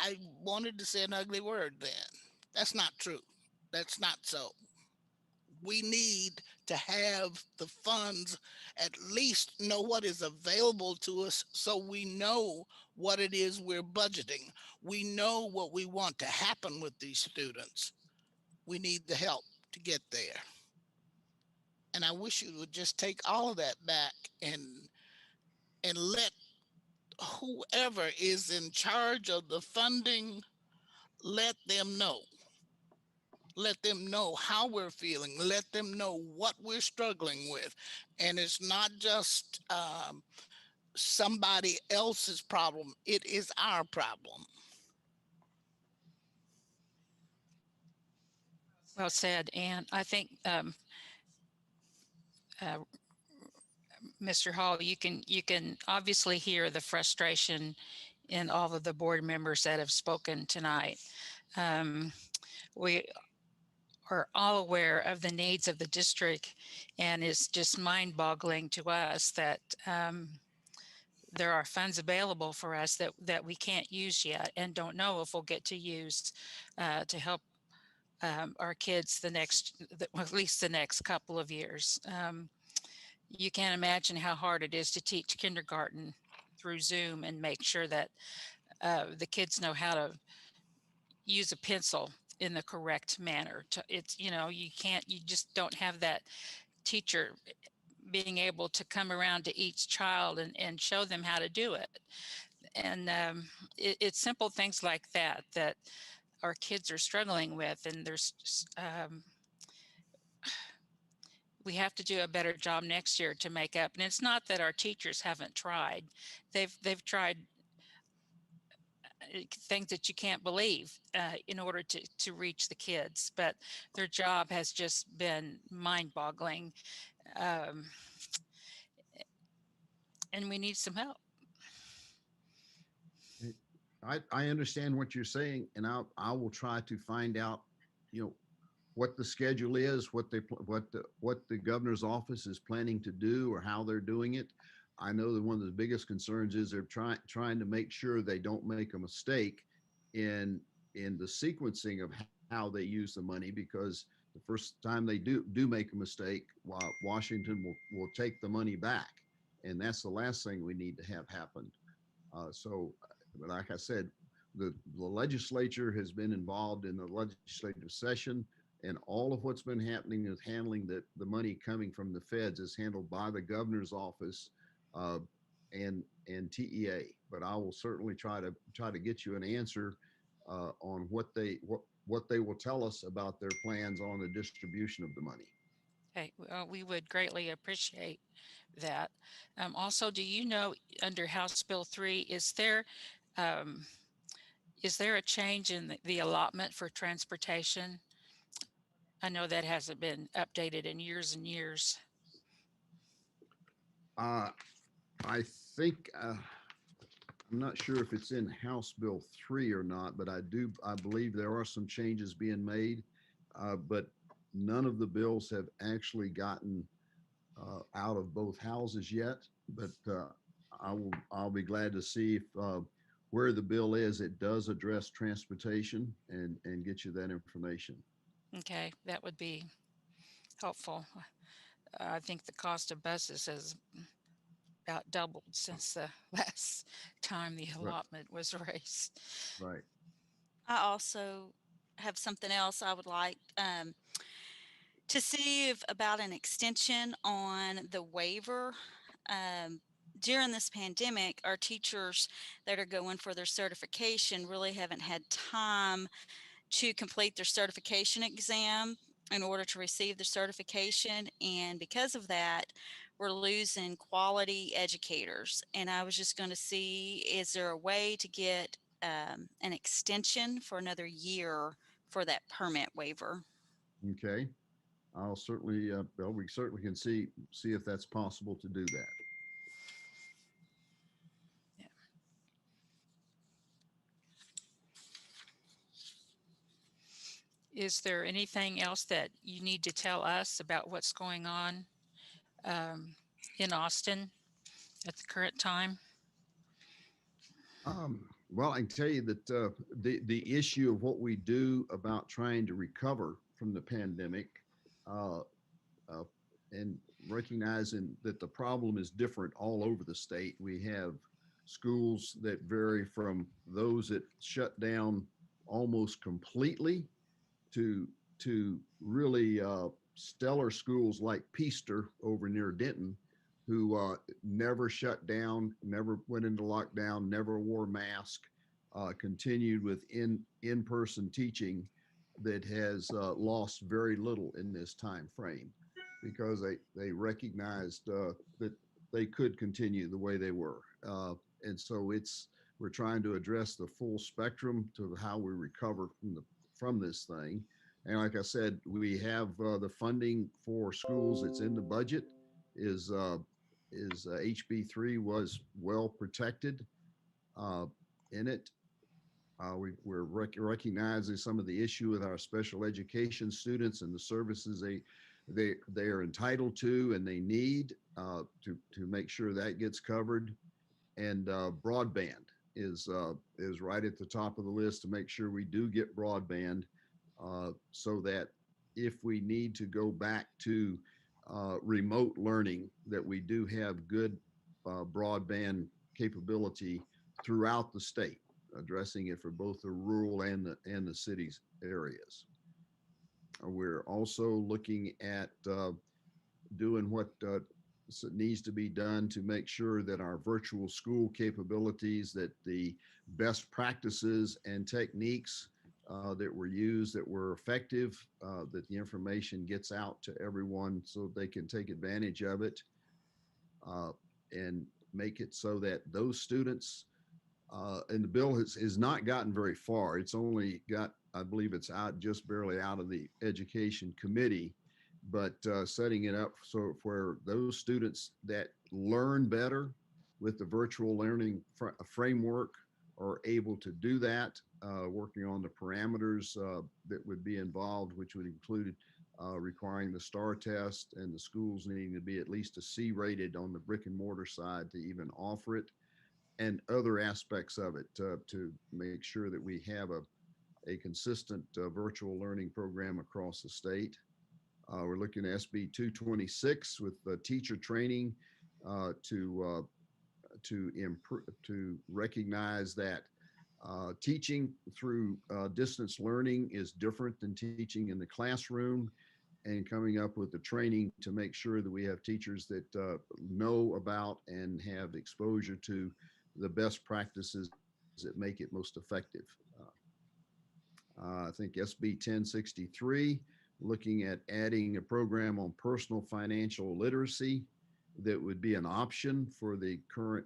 I wanted to say an ugly word then. That's not true. That's not so. We need to have the funds, at least know what is available to us so we know what it is we're budgeting. We know what we want to happen with these students. We need the help to get there. And I wish you would just take all of that back and let whoever is in charge of the funding, let them know. Let them know how we're feeling. Let them know what we're struggling with. And it's not just somebody else's problem, it is our problem. Well said. And I think, uh, Mr. Hall, you can obviously hear the frustration in all of the board members that have spoken tonight. Um, we are all aware of the needs of the district, and it's just mind-boggling to us that there are funds available for us that we can't use yet and don't know if we'll get to use to help our kids well, at least the next couple of years. You can't imagine how hard it is to teach kindergarten through Zoom and make sure that the kids know how to use a pencil in the correct manner. It's, you just don't have that teacher being able to come around to each child and show them how to do it. And it's simple things like that our kids are struggling with. And we have to do a better job next year to make up. And it's not that our teachers haven't tried. They've tried things that you can't believe in order to reach the kids, but their job has just been mind-boggling. Um, and we need some help. I understand what you're saying, and I will try to find out, what the schedule is, what the governor's office is planning to do, or how they're doing it. I know that one of the biggest concerns is they're trying to make sure they don't make a mistake in the sequencing of how they use the money, because the first time they do make a mistake, Washington will take the money back, and that's the last thing we need to have happen. But like I said, the legislature has been involved in the legislative session, and all of what's been happening is handling the money coming from the feds is handled by the governor's office and TEA. But I will certainly try to get you an answer on what they will tell us about their plans on the distribution of the money. Okay, well, we would greatly appreciate that. Also, do you know, under House Bill 3, is there a change in the allotment for transportation? I know that hasn't been updated in years and years. I think I'm not sure if it's in House Bill 3 or not, but I believe there are some changes being made, but none of the bills have actually gotten out of both houses yet. But I'll be glad to see if where the bill is, it does address transportation and get you that information. Okay, that would be helpful. I think the cost of buses has about doubled since the last time the allotment was raised. Right. I also have something else I would like to see about an extension on the waiver. During this pandemic, our teachers that are going for their certification really haven't had time to complete their certification exam in order to receive the certification. And because of that, we're losing quality educators. And I was just going to see, is there a way to get an extension for another year for that permit waiver? Okay. I'll certainly, well, we certainly can see if that's possible to do that. Is there anything else that you need to tell us about what's going on in Austin at the current time? Well, I can tell you that the issue of what we do about trying to recover from the pandemic and recognizing that the problem is different all over the state. We have schools that vary from those that shut down almost completely to really stellar schools like Peaster over near Denton, who never shut down, never went into lockdown, never wore mask, continued with in-person teaching that has lost very little in this time frame because they recognized that they could continue the way they were. And so we're trying to address the full spectrum to how we recover from this thing. And like I said, we have the funding for schools. It's in the budget. Is HB3 was well protected in it. We're recognizing some of the issue with our special education students and the services they are entitled to and they need to make sure that gets covered. And broadband is right at the top of the list to make sure we do get broadband so that if we need to go back to remote learning, that we do have good broadband capability throughout the state, addressing it for both the rural and the cities areas. We're also looking at doing what needs to be done to make sure that our virtual school capabilities, that the best practices and techniques that were used, that were effective, that the information gets out to everyone so they can take advantage of it and make it so that those students, and the bill has not gotten very far. It's only got, I believe it's out just barely out of the education committee, but setting it up so for those students that learn better with the virtual learning framework are able to do that, working on the parameters that would be involved, which would include requiring the STAR test and the schools needing to be at least a C rated on the brick and mortar side to even offer it, and other aspects of it to make sure that we have a consistent virtual learning program across the state. We're looking at SB 226 with teacher training to recognize that teaching through distance learning is different than teaching in the classroom, and coming up with the training to make sure that we have teachers that know about and have exposure to the best practices that make it most effective. I think SB 1063, looking at adding a program on personal financial literacy that would be an option for the current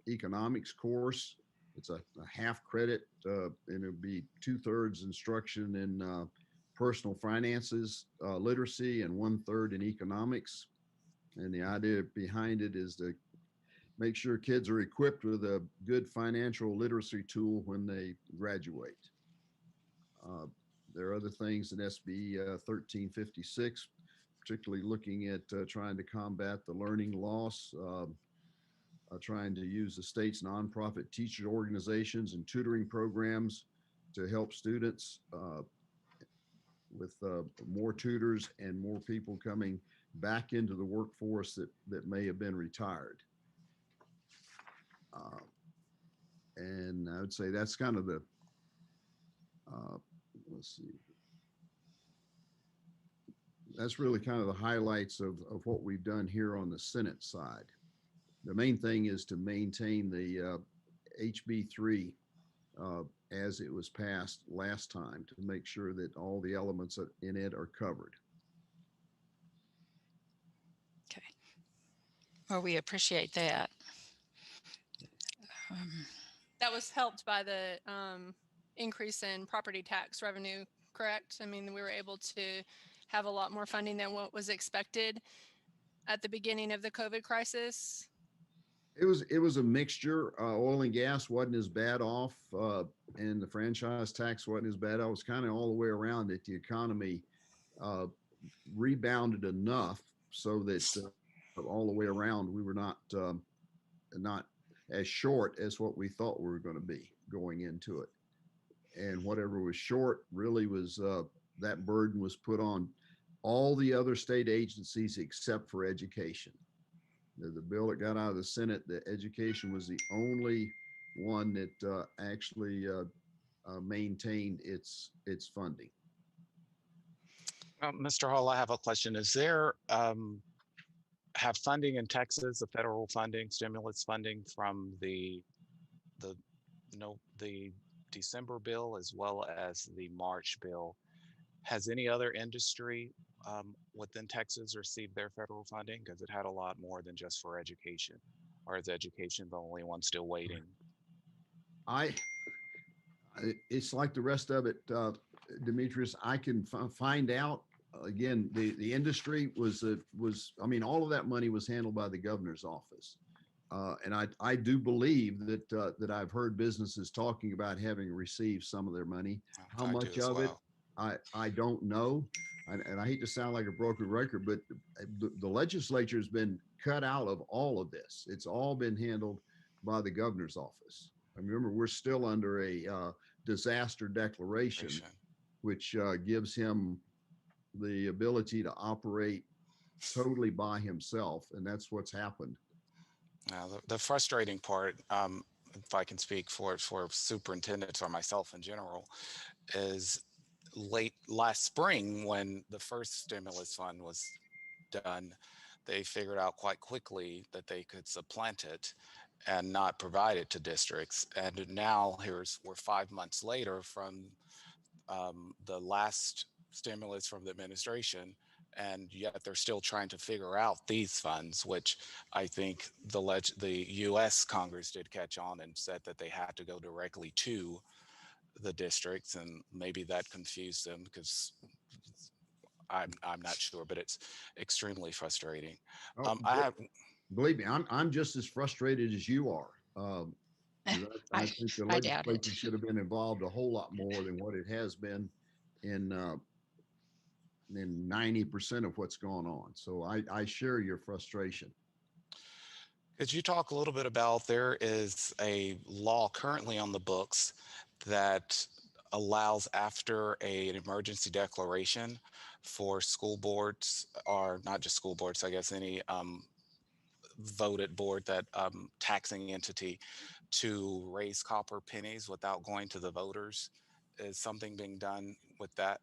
economics course. It's a half credit and it would be 2/3 instruction in personal finances literacy and 1/3 in economics. And the idea behind it is to make sure kids are equipped with a good financial literacy tool when they graduate. There are other things in SB 1356, particularly looking at trying to combat the learning loss, trying to use the state's nonprofit teacher organizations and tutoring programs to help students with more tutors and more people coming back into the workforce that may have been retired. And I would say that's kind of the, let's see, that's really kind of the highlights of what we've done here on the Senate side. The main thing is to maintain the HB3 as it was passed last time, to make sure that all the elements in it are covered. Okay. Well, we appreciate that. Um, That was helped by the increase in property tax revenue, correct? I mean, we were able to have a lot more funding than what was expected at the beginning of the COVID crisis. It was a mixture. Oil and gas wasn't as bad off, and the franchise tax wasn't as bad. I was kind of all the way around that the economy uh, rebounded enough so that all the way around we were not as short as what we thought we were going to be going into it. And whatever was short really was that burden was put on all the other state agencies except for education. The bill that got out of the Senate, the education was the only one that actually maintained its funding. Mr. Hall, I have a question. Is there have funding in Texas, the federal funding, stimulus funding from the the December bill as well as the March bill? Has any other industry within Texas received their federal funding? Because it had a lot more than just for education. Or is education the only one still waiting? It's like the rest of it, Demetrius. I can find out. Again, the industry was I mean, all of that money was handled by the governor's office. And I do believe that I've heard businesses talking about having received some of their money. How much of it, I don't know. And I hate to sound like a broken record, but the legislature has been cut out of all of this. It's all been handled by the governor's office. I remember we're still under a disaster declaration, which gives him the ability to operate totally by himself. And that's what's happened. The frustrating part, if I can speak for superintendents or myself in general, is late last spring when the first stimulus fund was done, they figured out quite quickly that they could supplant it and not provide it to districts. And now we're 5 months later from the last stimulus from the administration, and yet they're still trying to figure out these funds, which I think the U.S. Congress did catch on and said that they had to go directly to the districts, and maybe that confused them because I'm not sure, but it's extremely frustrating. Believe me, I'm just as frustrated as you are. I think the legislature should have been involved a whole lot more than what it has been in 90% of what's going on. So I share your frustration. Could you talk a little bit about, there is a law currently on the books that allows after an emergency declaration for school boards, or not just school boards, I guess any voted board, that taxing entity, to raise copper pennies without going to the voters. Is something being done with that?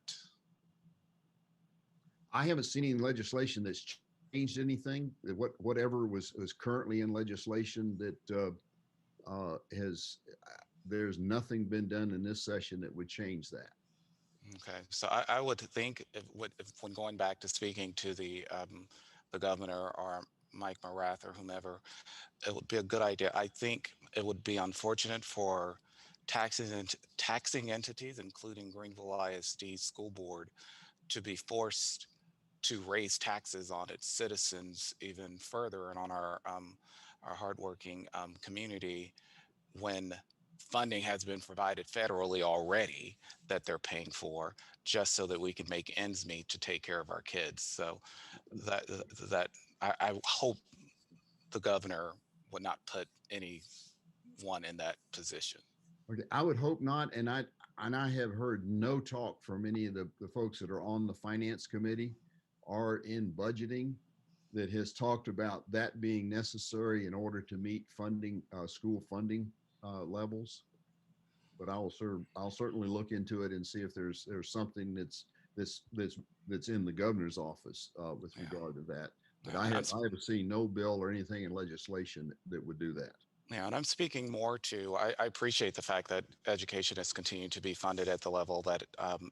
I haven't seen any legislation that's changed anything. Whatever was currently in legislation that there's nothing been done in this session that would change that. Okay, so I would think if when going back to speaking to the governor or Mike Morath or whomever, it would be a good idea. I think it would be unfortunate for taxing entities, including Greenville ISD School Board, to be forced to raise taxes on its citizens even further and on our hardworking community, when funding has been provided federally already that they're paying for, just so that we can make ends meet to take care of our kids. So that I hope the governor would not put anyone in that position. Okay, I would hope not. And I have heard no talk from any of the folks that are on the finance committee or in budgeting that has talked about that being necessary in order to meet funding, school funding levels. But I'll certainly look into it and see if there's something that's in the governor's office with regard to that. But I have seen no bill or anything in legislation that would do that. Yeah, and I'm speaking more to, I appreciate the fact that education has continued to be funded at the level that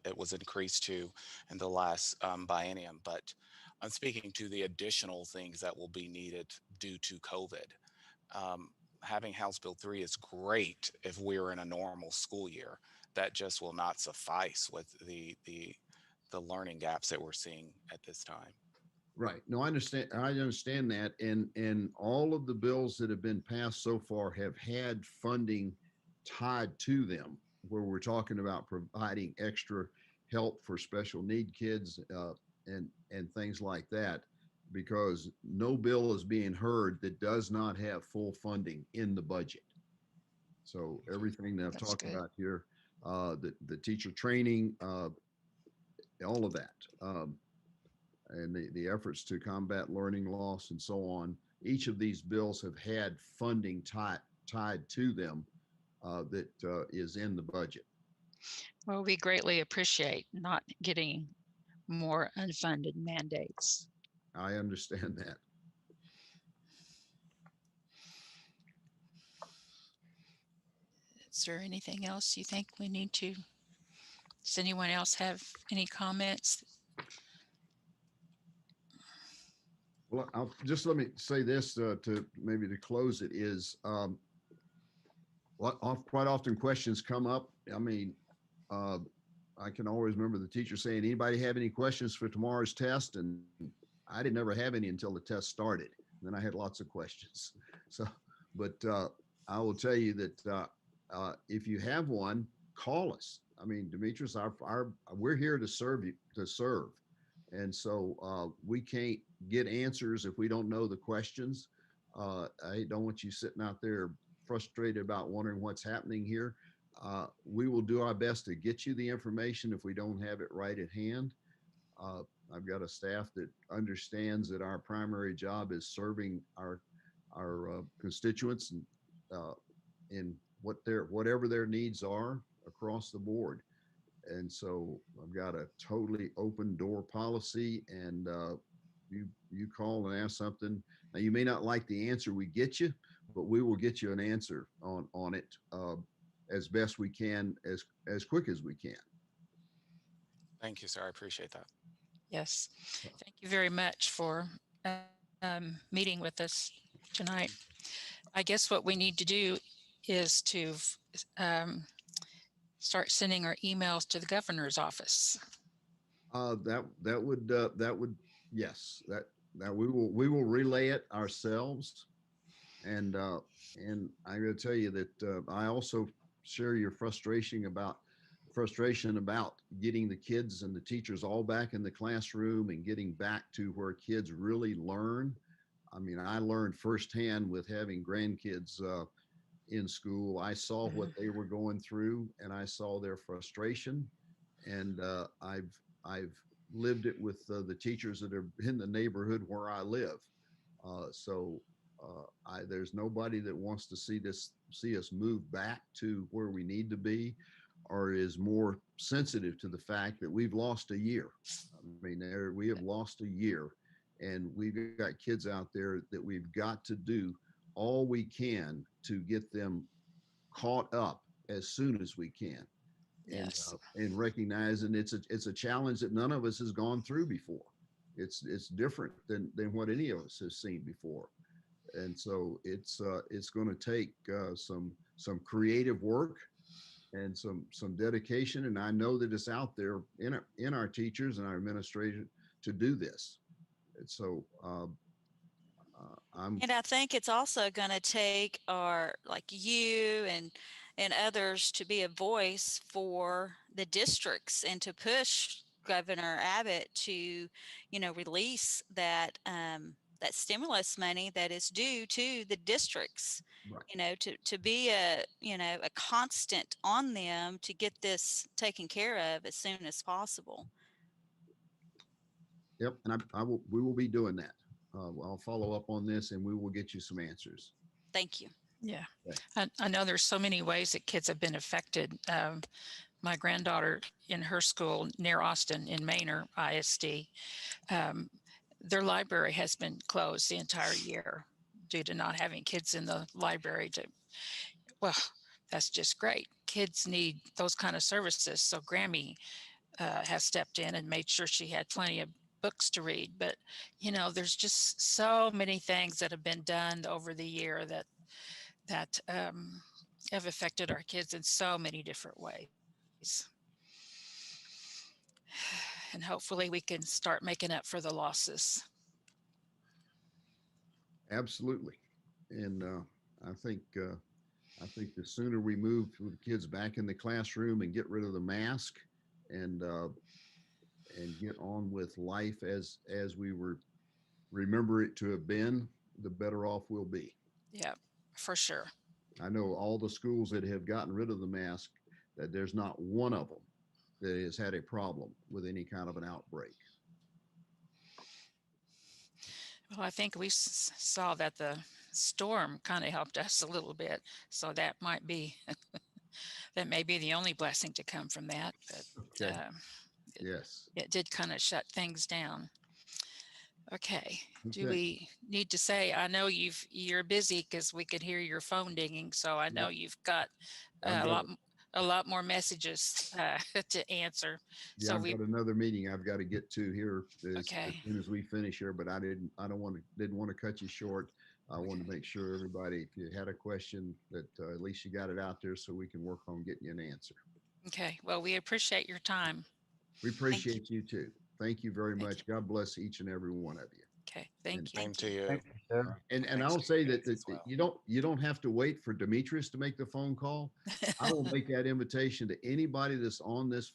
it was increased to in the last biennium, but I'm speaking to the additional things that will be needed due to COVID. Having House Bill 3 is great if we're in a normal school year. That just will not suffice with the learning gaps that we're seeing at this time. Right. No, I understand. I understand that. And all of the bills that have been passed so far have had funding tied to them, where we're talking about providing extra help for special need kids and things like that, because no bill is being heard that does not have full funding in the budget. So everything that I've That's talked good. about here, the teacher training, all of that. And the efforts to combat learning loss and so on. Each of these bills have had funding tied to them that is in the budget. Well, we greatly appreciate not getting more unfunded mandates. I understand that. Is there anything else you think we need to? Does anyone else have any comments? Well, just let me say this to maybe to close it is quite often questions come up. I mean, I can always remember the teacher saying, anybody have any questions for tomorrow's test? And I didn't ever have any until the test started. And then I had lots of questions. So, but I will tell you that if you have one, call us. I mean, Demetrius, we're here to serve you, to serve. And so we can't get answers if we don't know the questions. I don't want you sitting out there frustrated about wondering what's happening here. We will do our best to get you the information if we don't have it right at hand. I've got a staff that understands that our primary job is serving our constituents in whatever their needs are across the board. And so I've got a totally open door policy, and you call and ask something. Now, you may not like the answer we get you, but we will get you an answer on it as best we can, as quick as we can. Thank you, sir. I appreciate that. Yes. Thank you very much for meeting with us tonight. I guess what we need to do is to start sending our emails to the governor's office. That would yes, that we will relay it ourselves. And I'm going to tell you that I also share your frustration about getting the kids and the teachers all back in the classroom and getting back to where kids really learn. I mean, I learned firsthand with having grandkids in school. I saw what they were going through, and I saw their frustration. And I've lived it with the teachers that are in the neighborhood where I live. There's nobody that wants to see us move back to where we need to be, or is more sensitive to the fact that we've lost a year. I mean, we have lost a year, and we've got kids out there that we've got to do all we can to get them caught up as soon as we can. Yes. And recognizing it's a challenge that none of us has gone through before. It's different than what any of us has seen before. And so it's going to take some creative work and some dedication. And I know that it's out there in our teachers and our administration to do this. And so and I think it's also going to take like you and others to be a voice for the districts and to push Governor Abbott to, release that that stimulus money that is due to the districts. Right. To be a constant on them to get this taken care of as soon as possible. Yep, and we will be doing that. I'll follow up on this, and we will get you some answers. Thank you. Yeah, I know there's so many ways that kids have been affected. My granddaughter in her school near Austin in Manor ISD, their library has been closed the entire year due to not having kids in the library. Well, that's just great. Kids need those kind of services. So Grammy has stepped in and made sure she had plenty of books to read, but there's just so many things that have been done over the year that have affected our kids in so many different ways. And hopefully we can start making up for the losses. Absolutely. And I think the sooner we move the kids back in the classroom and get rid of the mask and get on with life as we remember it to have been, the better off we'll be. Yeah, for sure. I know all the schools that have gotten rid of the mask, that there's not one of them that has had a problem with any kind of an outbreak. Well, I think we saw that the storm kind of helped us a little bit, so that might be that may be the only blessing to come from that. But Okay. Yes. it did kind of shut things down. Okay. Do Okay. we need to say? I know you're busy because we could hear your phone dinging, so I know you've got a lot more messages to answer. Yeah, So I've got another meeting I've got to get to here as soon as we finish here, but didn't want to cut you short. I wanted to make sure everybody, if you had a question, that at least you got it out there so we can work on getting you an answer. Okay. Well, we appreciate your time. We appreciate you too. Thank you very much. God bless each and every one of you. Okay. Thank you. Same to you. Thank you, sir. And I'll say that you don't have to wait for Demetrius to make the phone call. I will make that invitation to anybody that's on this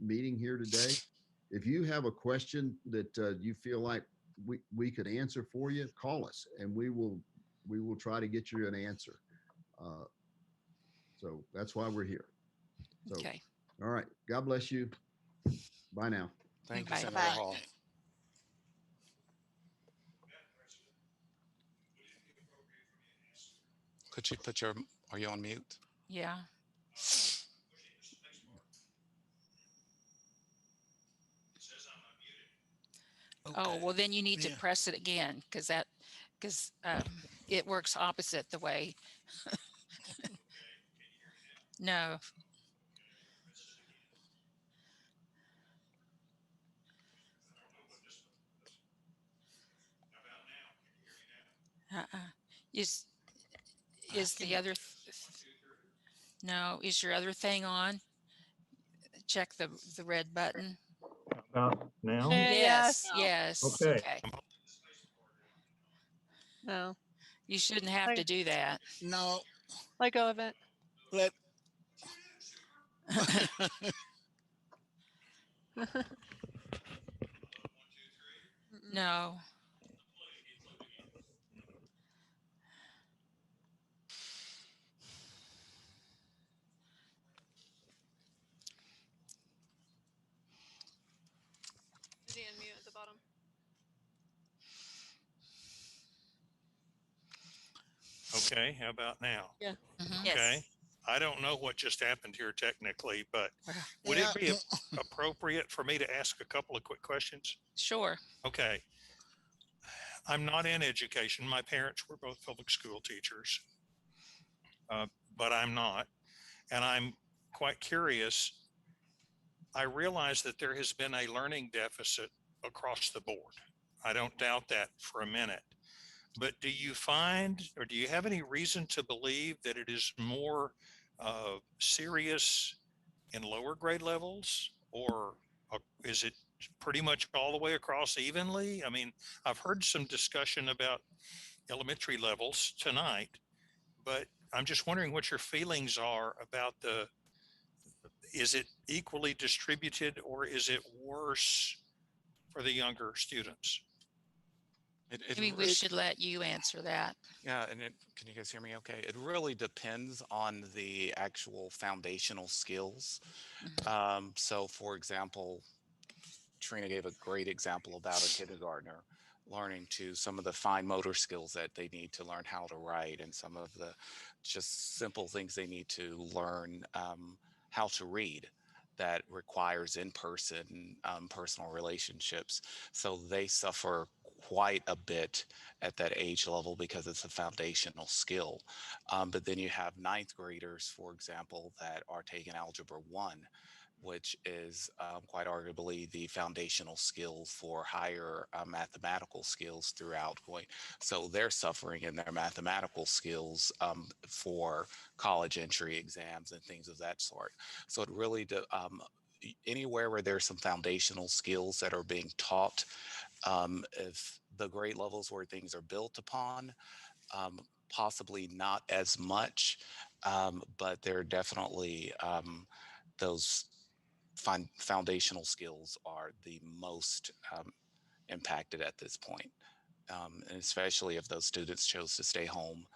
meeting here today. If you have a question that you feel like we could answer for you, call us and we will try to get you an answer. So that's why we're here. So, okay. All right. God bless you. Bye now. Thank Bye. you, Senator Hall. Could you are you on mute? Yeah. Okay. Oh, well, then you need to Yeah. press it again because it works opposite the way. No. Is the other no, is your other thing on? Check the red button. About now? Yes. Yes. Okay. No. You shouldn't have to do that. No, Let go of it. let. No. Is he unmute at the bottom? Okay, how about now? Yeah. Okay. I don't know what just happened here technically, but would it be appropriate for me to ask a couple of quick questions? Sure. Okay. I'm not in education. My parents were both public school teachers, but I'm not. And I'm quite curious. I realize that there has been a learning deficit across the board. I don't doubt that for a minute. But do you find, or do you have any reason to believe that it is more serious in lower grade levels, or is it pretty much all the way across evenly? I mean, I've heard some discussion about elementary levels tonight, but I'm just wondering what your feelings are about is it equally distributed or is it worse for the younger students? Maybe we should let you answer that. Yeah, and can you guys hear me okay? It really depends on the actual foundational skills. So for example, Trina gave a great example about a kindergartner learning to some of the fine motor skills that they need to learn how to write and some of the just simple things they need to learn how to read that requires in-person personal relationships. So they suffer quite a bit at that age level because it's a foundational skill. But then you have ninth graders, for example, that are taking Algebra 1 which is quite arguably the foundational skill for higher mathematical skills throughout going. So they're suffering in their mathematical skills for college entry exams and things of that sort. So it really, anywhere where there's some foundational skills that are being taught, if the grade levels where things are built upon, possibly not as much, but there are definitely those foundational skills are the most impacted at this point. And especially if those students chose to stay home,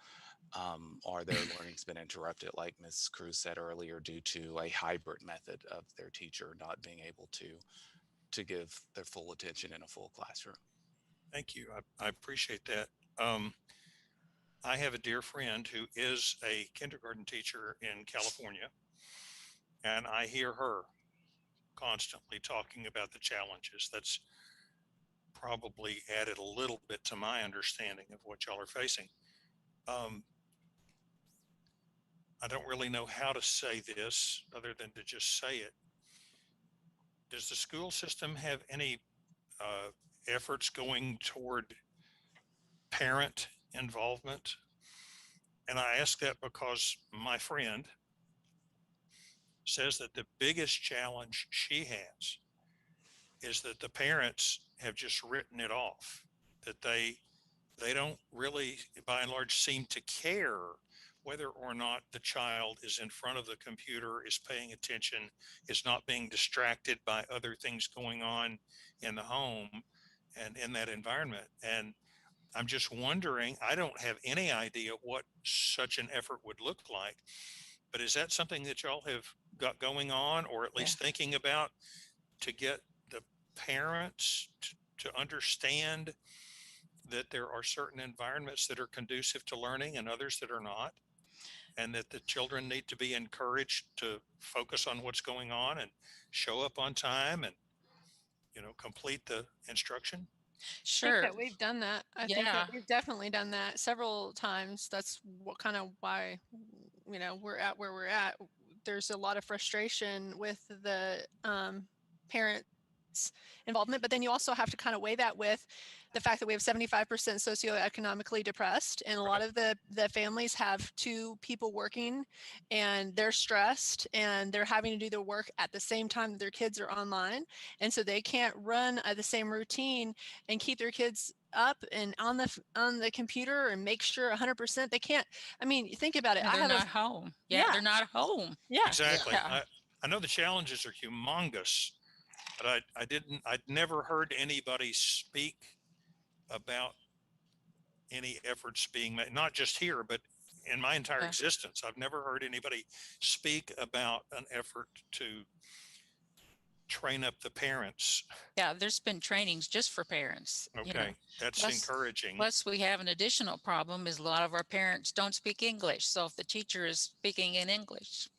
or their learning's been interrupted, like Ms. Cruz said earlier, due to a hybrid method of their teacher not being able to give their full attention in a full classroom. Thank you. I appreciate that. I have a dear friend who is a kindergarten teacher in California, and I hear her constantly talking about the challenges. That's probably added a little bit to my understanding of what y'all are facing. I don't really know how to say this other than to just say it. Does the school system have any efforts going toward parent involvement? And I ask that because my friend says that the biggest challenge she has is that the parents have just written it off, that they don't really, by and large, seem to care whether or not the child is in front of the computer, is paying attention, is not being distracted by other things going on in the home and in that environment. And I'm just wondering, I don't have any idea what such an effort would look like, but is that something that y'all have got going on, or at least thinking about, to get the parents to understand that there are certain environments that are conducive to learning and others that are not, and that the children need to be encouraged to focus on what's going on and show up on time and, complete the instruction? I think Sure. that we've done that. I think Yeah. that we've definitely done that several times. That's what kind of why, we're at where we're at. There's a lot of frustration with the parents' involvement, but then you also have to kind of weigh that with the fact that we have 75% socioeconomically depressed, and a lot of the families have two people working, and they're stressed, and they're having to do their work at the same time that their kids are online, and so they can't run the same routine and keep their kids up and on the computer and make sure 100% they can't. I mean, think about it. And I they're have not home. Yeah, they're not home. Yeah. Exactly. Yeah. I know the challenges are humongous, but I'd never heard anybody speak about any efforts being made, not just here, but in my entire existence. I've never heard anybody speak about an effort to train up the parents. Yeah, there's been trainings just for parents. Okay, that's encouraging. Plus, we have an additional problem is a lot of our parents don't speak English. So if the teacher is speaking in English,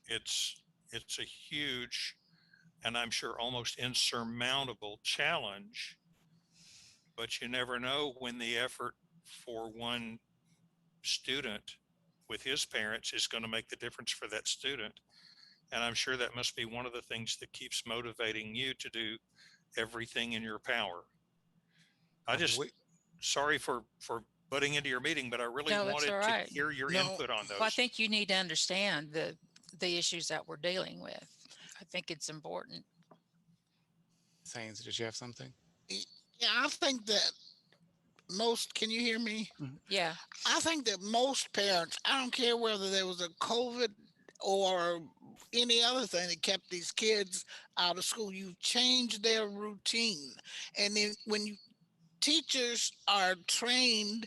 it's a huge, and I'm sure almost insurmountable challenge, but you never know when the effort for one student with his parents is going to make the difference for that student. And I'm sure that must be one of the things that keeps motivating you to do everything in your power. Sorry for butting into your meeting, but I really wanted to hear your input on those. Well, I think you need to understand the issues that we're dealing with. I think it's important. Sains, did you have something? Yeah, I think that can you hear me? Yeah. I think that most parents, I don't care whether there was a COVID or any other thing that kept these kids out of school, you change their routine. And then when teachers are trained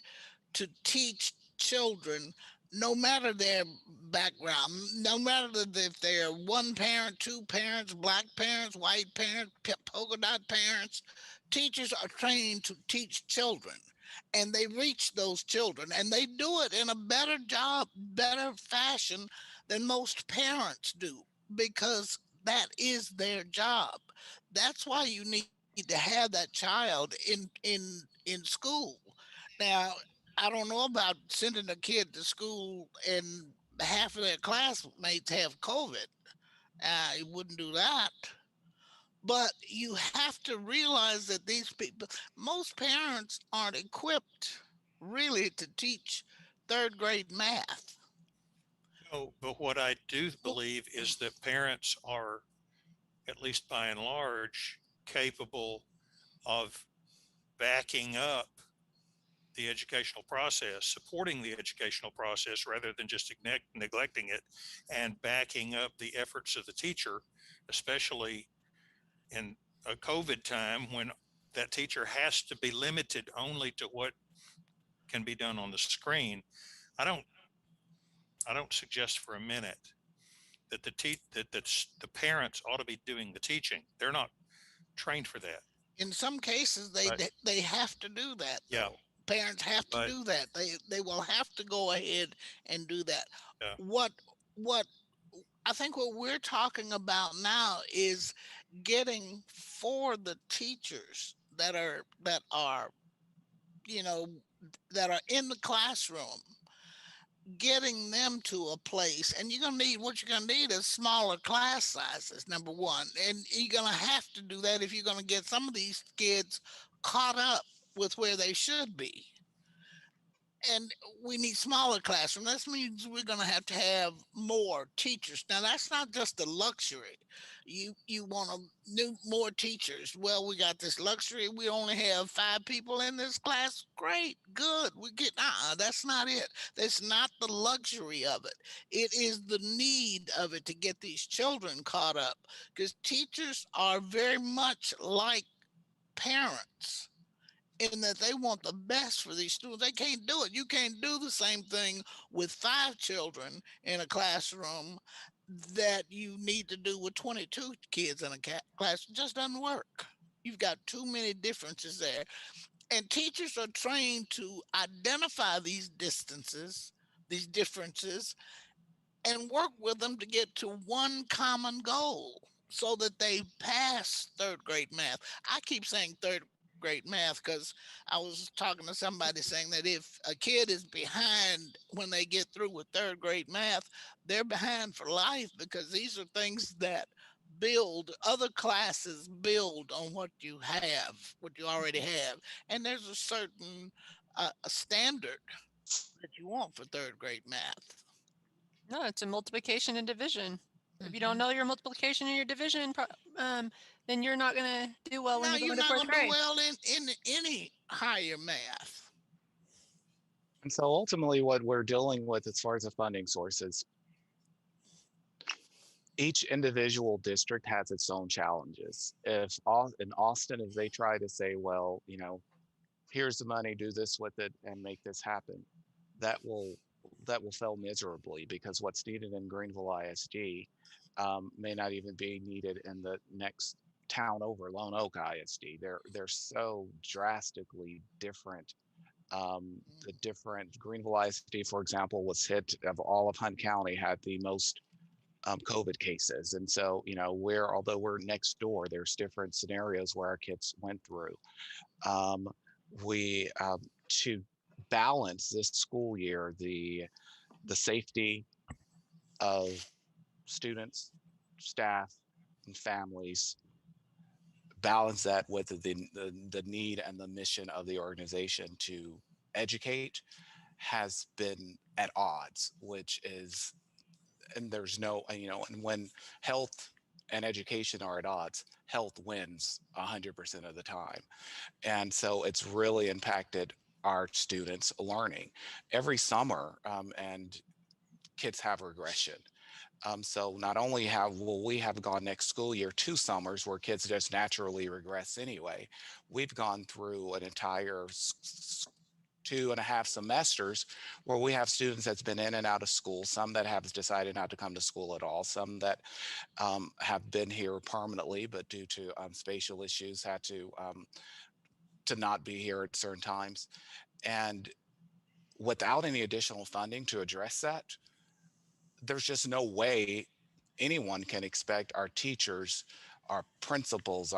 to teach children, no matter their background, no matter if they're one parent, two parents, black parents, white parents, polka dot parents, teachers are trained to teach children, and they reach those children, and they do it in a better fashion than most parents do, because that is their job. That's why you need to have that child in school. Now, I don't know about sending a kid to school and half of their classmates have COVID. You wouldn't do that. But you have to realize that these people, most parents aren't equipped really to teach third grade math. No, but what I do believe is that parents are, at least by and large, capable of backing up the educational process, supporting the educational process rather than just neglecting it, and backing up the efforts of the teacher, especially in a COVID time when that teacher has to be limited only to what can be done on the screen. I don't I don't suggest for a minute that the parents ought to be doing the teaching. They're not trained for that. In some cases, But they have to do that yeah, though. Parents have to but do that. They will have to go ahead and do that. yeah, What what I think what we're talking about now is getting for the teachers that are you know that are in the classroom, getting them to a place, and you're going to need what you're going to need is smaller class sizes, number one, and you're going to have to do that if you're going to get some of these kids caught up with where they should be. And we need smaller classrooms. That means we're going to have more teachers. Now that's not just a luxury. You want to new more teachers. Well, we got this luxury. We only have 5 people in this class. Great, good. We get that's not it. That's not the luxury of it. It is the need of it to get these children caught up, because teachers are very much like parents in that they want the best for these students. They can't do it. You can't do the same thing with 5 children in a classroom that you need to do with 22 kids in a class. It just doesn't work. You've got too many differences there. And teachers are trained to identify these distances, these differences, and work with them to get to one common goal so that they pass third grade math. I keep saying third grade math because I was talking to somebody saying that if a kid is behind when they get through with third grade math, they're behind for life, because these are things that build other classes build on what you already have, and there's a certain a standard that you want for third grade math. No, it's a multiplication and division. If you don't Mhm. know your multiplication and your division, then you're not gonna do well when Now you go you're into not fourth going to do grade. well in any higher math. And so ultimately, what we're dealing with as far as the funding sources, each individual district has its own challenges. If in Austin, if they try to say, well, here's the money, do this with it, and make this happen, that will that will fail miserably, because what's needed in Greenville ISD may not even be needed in the next town over, Lone Oak ISD. They're so drastically different. The different Greenville ISD, for example, was hit of all of Hunt County, had the most COVID cases. And so, although we're next door, there's different scenarios where our kids went through. We To balance this school year, the safety of students, staff, and families, balance that with the need and the mission of the organization to educate, has been at odds, which is, and there's no, and when health and education are at odds, health wins 100% of the time. And so it's really impacted our students' learning every summer, and kids have regression. So not only will we have gone next school year 2 summers where kids just naturally regress anyway, we've gone through an entire 2.5 semesters where we have students that's been in and out of school, some that have decided not to come to school at all, some that have been here permanently, but due to spatial issues had to not be here at certain times. And without any additional funding to address that, there's just no way anyone can expect our teachers, our principals,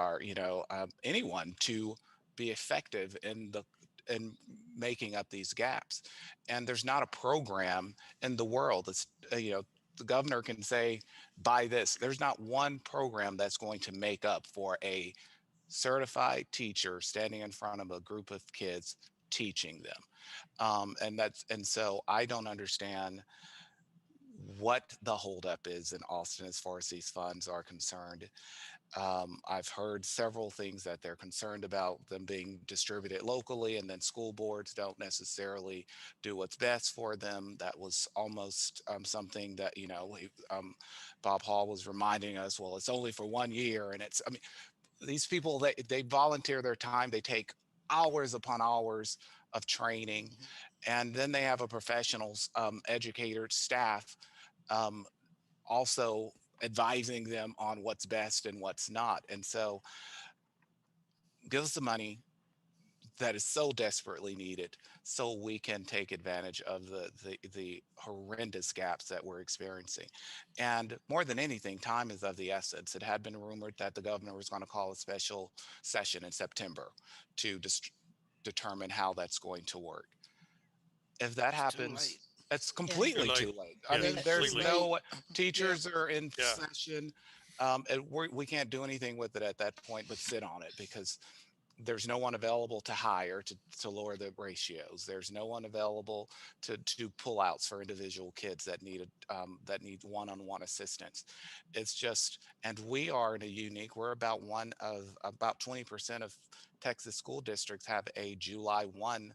anyone to be effective in making up these gaps. And there's not a program in the world that's the governor can say, buy this. There's not one program that's going to make up for a certified teacher standing in front of a group of kids teaching them. And so I don't understand what the holdup is in Austin as far as these funds are concerned. I've heard several things that they're concerned about them being distributed locally, and then school boards don't necessarily do what's best for them. That was almost something that, Bob Hall was reminding us, well, it's only for 1 year. And I mean, these people, they volunteer their time, they take hours upon hours of training, and then they have a professional educator staff um, also advising them on what's best and what's not. And so give us the money that is so desperately needed so we can take advantage of the horrendous gaps that we're experiencing. And more than anything, time is of the essence. It had been rumored that the governor was going to call a special session in September to determine how that's going to work. If that happens, it's completely too late. I mean, there's no teachers are in session. And we can't do anything with it at that point but sit on it, because there's no one available to hire to lower the ratios. There's no one available to do pullouts for individual kids that need one-on-one assistance. It's just, and we are in a unique, we're about 20% of Texas school districts have a July 1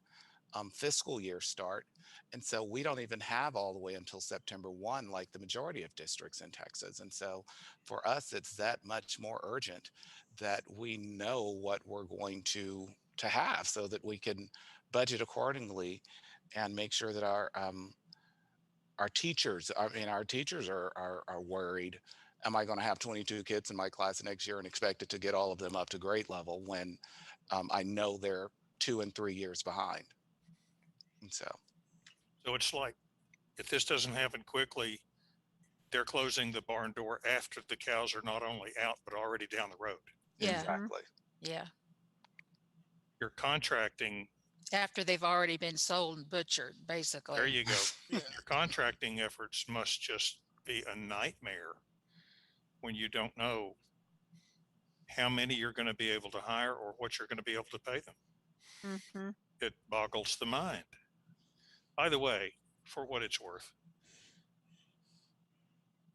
fiscal year start. And so we don't even have all the way until September 1, like the majority of districts in Texas. And so for us, it's that much more urgent that we know what we're going to have so that we can budget accordingly and make sure that our teachers, our teachers are worried. Am I going to have 22 kids in my class next year and expect it to get all of them up to grade level when I know they're 2 and 3 years behind? And so it's like, if this doesn't happen quickly, they're closing the barn door after the cows are not only out, but already down the road. Yeah. Exactly. Yeah. You're contracting. After they've already been sold and butchered, basically. There you go. Your contracting efforts must just be a nightmare when you don't know how many you're going to be able to hire or what you're going to be able to pay them. Mm-hmm. It boggles the mind. By the way, for what it's worth,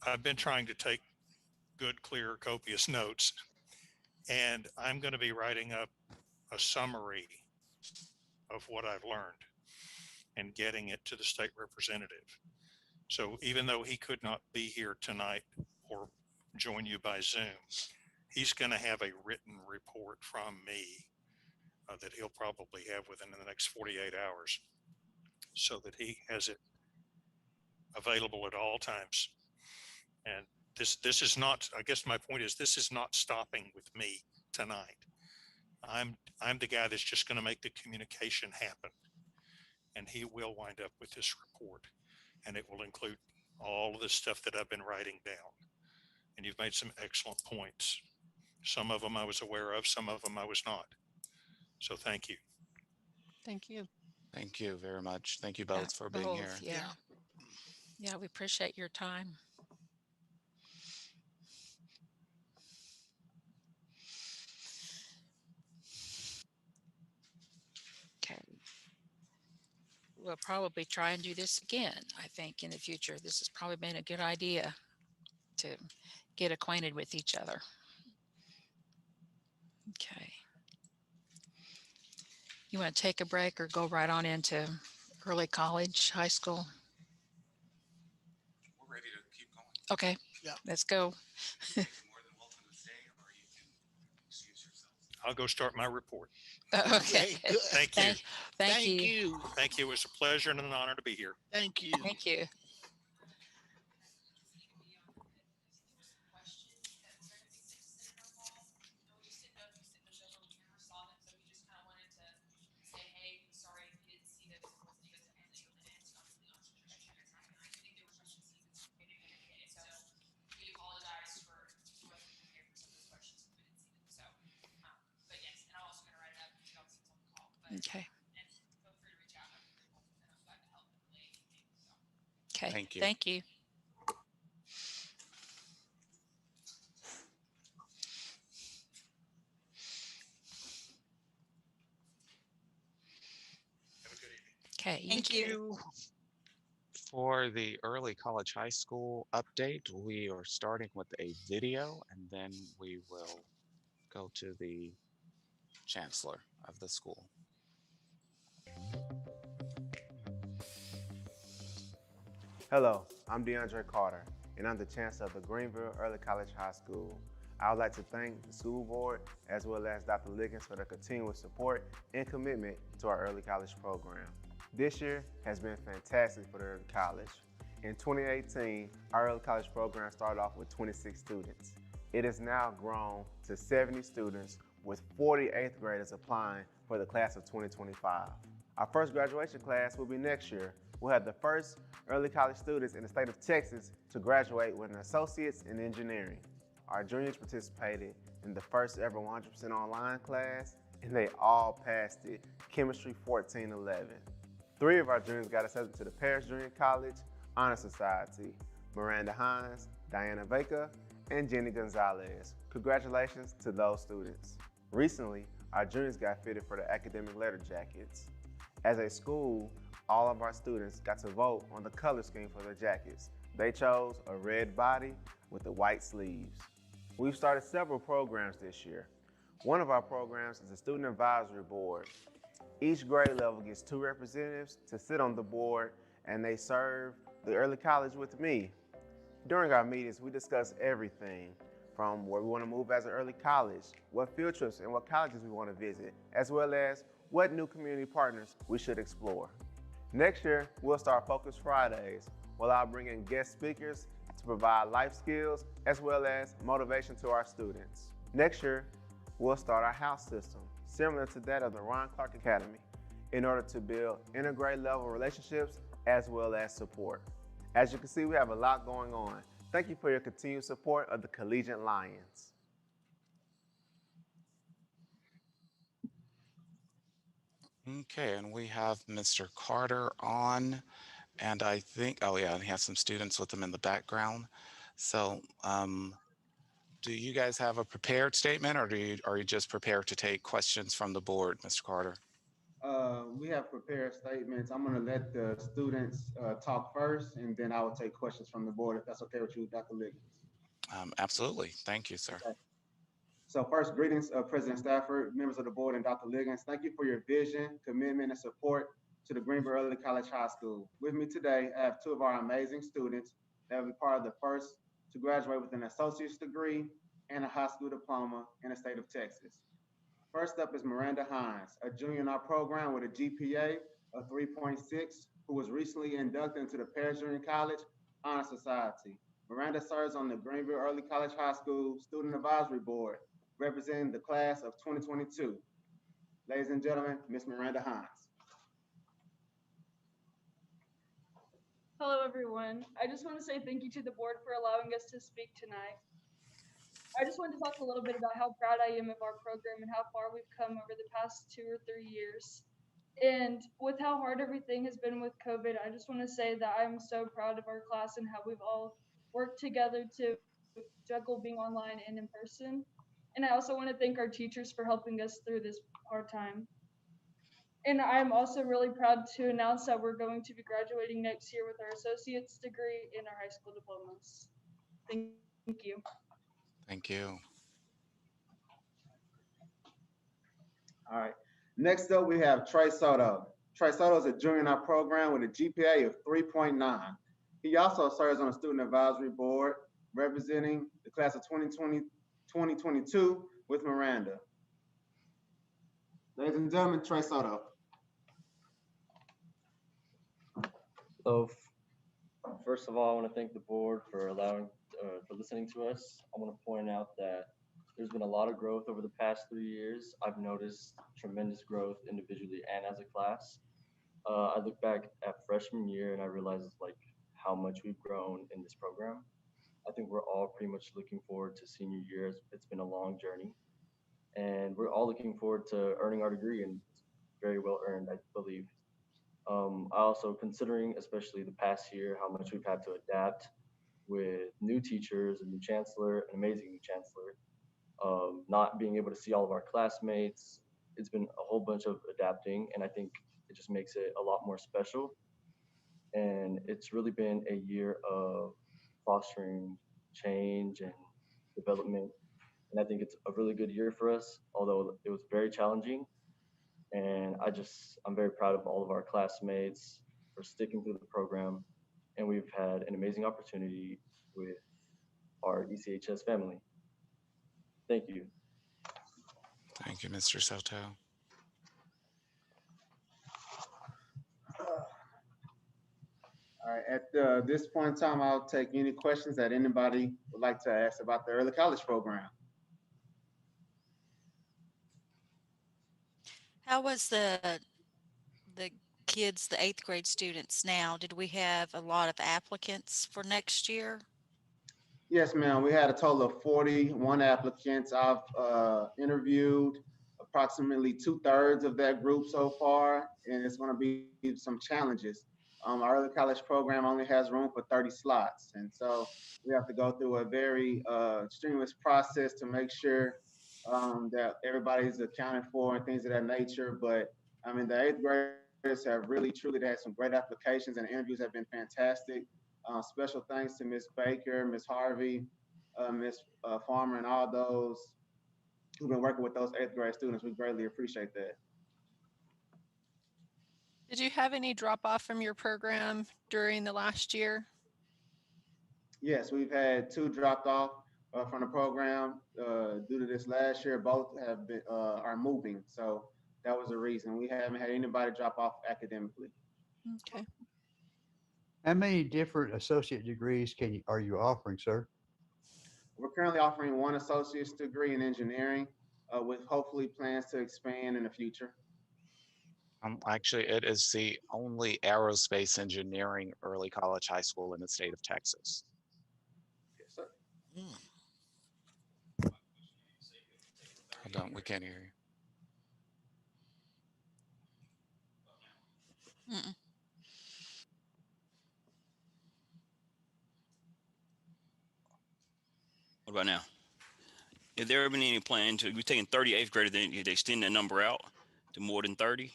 I've been trying to take good, clear, copious notes, and I'm going to be writing up a summary of what I've learned and getting it to the state representative. So even though he could not be here tonight or join you by Zoom, he's going to have a written report from me that he'll probably have within the next 48 hours, so that he has it available at all times. And this is not, I guess my point is, this is not stopping with me tonight. I'm the guy that's just going to make the communication happen, and he will wind up with this report, and it will include all of the stuff that I've been writing down. And you've made some excellent points. Some of them I was aware of, some of them I was not. So thank you. Thank you. Thank you very much. Thank you both for being here. Yeah. Yeah, we appreciate your time. Okay. We'll probably try and do this again, I think, in the future. This has probably been a good idea to get acquainted with each other. Okay. You want to take a break or go right on into early college, high school? We're ready to keep going. Okay. Yeah. Let's go. You're more than welcome to stay, or you can excuse yourself. I'll go start my report. Okay. Good. Thank you. Thank you. Thank you. It was a pleasure and an honor to be here. Thank you. Thank you. Okay. Okay. Thank you. Thank you. Okay. Thank you. For the early college high school update, we are starting with a video and then we will go to the chancellor of the school. Hello, I'm DeAndre Carter, and I'm the chancellor of the Greenville Early College High School. I would like to thank the school board as well as Dr. Liggins for their continuous support and commitment to our early college program. This year has been fantastic for the early college. In 2018, our early college program started off with 26 students. It has now grown to 70 students with 40 8th graders applying for the class of 2025. Our first graduation class will be next year. We'll have the first early college students in the state of Texas to graduate with an associate's in engineering. Our juniors participated in the first ever 100% online class, and they all passed it, Chemistry 1411. 3 of our juniors got accepted to the Paris Junior College Honor Society, Miranda Hines, Diana Vega, and Jenny Gonzalez. Congratulations to those students. Recently, our juniors got fitted for the academic letter jackets. As a school, all of our students got to vote on the color scheme for their jackets. They chose a red body with the white sleeves. We've started several programs this year. One of our programs is the Student Advisory Board. Each grade level gets 2 representatives to sit on the board, and they serve the early college with me. During our meetings, we discuss everything from where we want to move as an early college, what field trips and what colleges we want to visit, as well as what new community partners we should explore. Next year, we'll start Focus Fridays, where I'll bring in guest speakers to provide life skills as well as motivation to our students. Next year, we'll start our house system, similar to that of the Ron Clark Academy, in order to build intergrade level relationships as well as support. As you can see, we have a lot going on. Thank you for your continued support of the Collegiate Lions. Okay, and we have Mr. Carter on, and I think, oh yeah, and he has some students with him in the background. So, do you guys have a prepared statement, or are you just prepared to take questions from the board, Mr. Carter? We have prepared statements. I'm going to let the students talk first, and then I will take questions from the board, if that's okay with you, Dr. Liggins. Absolutely. Thank you, sir. Okay. So first, greetings, President Stafford, members of the board, and Dr. Liggins. Thank you for your vision, commitment, and support to the Greenville Early College High School. With me today, I have 2 of our amazing students that will be part of the first to graduate with an associate's degree and a high school diploma in the state of Texas. First up is Miranda Hines, a junior in our program with a GPA of 3.6, who was recently inducted into the Paris Junior College Honor Society. Miranda serves on the Greenville Early College High School Student Advisory Board, representing the class of 2022. Ladies and gentlemen, Ms. Miranda Hines. Hello, everyone. I just want to say thank you to the board for allowing us to speak tonight. I just wanted to talk a little bit about how proud I am of our program and how far we've come over the past 2 or 3 years. And with how hard everything has been with COVID, I just want to say that I'm so proud of our class and how we've all worked together to juggle being online and in person. And I also want to thank our teachers for helping us through this hard time. And I'm also really proud to announce that we're going to be graduating next year with our associate's degree and our high school diplomas. Thank you. Thank you. All right. Next up, we have Trey Soto. Trey Soto is a junior in our program with a GPA of 3.9. He also serves on the Student Advisory Board, representing the class of 2022 with Miranda. Ladies and gentlemen, Trey Soto. So, first of all, I want to thank the board for for listening to us. I want to point out that there's been a lot of growth over the past 3 years. I've noticed tremendous growth individually and as a class. I look back at freshman year and I realize like how much we've grown in this program. I think we're all pretty much looking forward to senior year. It's been a long journey, and we're all looking forward to earning our degree, and it's very well earned, I believe. I also considering, especially the past year, how much we've had to adapt with new teachers, a new chancellor, an amazing new chancellor, not being able to see all of our classmates. It's been a whole bunch of adapting, and I think it just makes it a lot more special. And it's really been a year of fostering change and development. And I think it's a really good year for us, although it was very challenging. And I'm very proud of all of our classmates for sticking through the program. And we've had an amazing opportunity with our ECHS family. Thank you. Thank you, Mr. Soto. All right, at this point in time, I'll take any questions that anybody would like to ask about the early college program. How was the kids, the 8th grade students now? Did we have a lot of applicants for next year? Yes, ma'am. We had a total of 41 applicants. I've interviewed approximately 2/3 of that group so far, and it's going to be some challenges. Our early college program only has room for 30 slots, and so we have to go through a very strenuous process to make sure that everybody's accounted for and things of that nature. But I mean, the 8th graders have really, truly had some great applications, and the interviews have been fantastic. Special thanks to Miss Baker, Miss Harvey, Miss Farmer, and all those who've been working with those 8th grade students. We greatly appreciate that. Did you have any drop off from your program during the last year? Yes, we've had 2 dropped off from the program due to this last year. Both have been are moving, so that was the reason. We haven't had anybody drop off academically. Okay. How many different associate degrees are you offering, sir? We're currently offering 1 associate's degree in engineering, with hopefully plans to expand in the future. Actually, it is the only aerospace engineering early college high school in the state of Texas. Yes, sir. Hold on, we can't hear you. Mm-mm. What about now? Have there ever been any plan to be taking 38th graders, then they extend that number out to more than 30?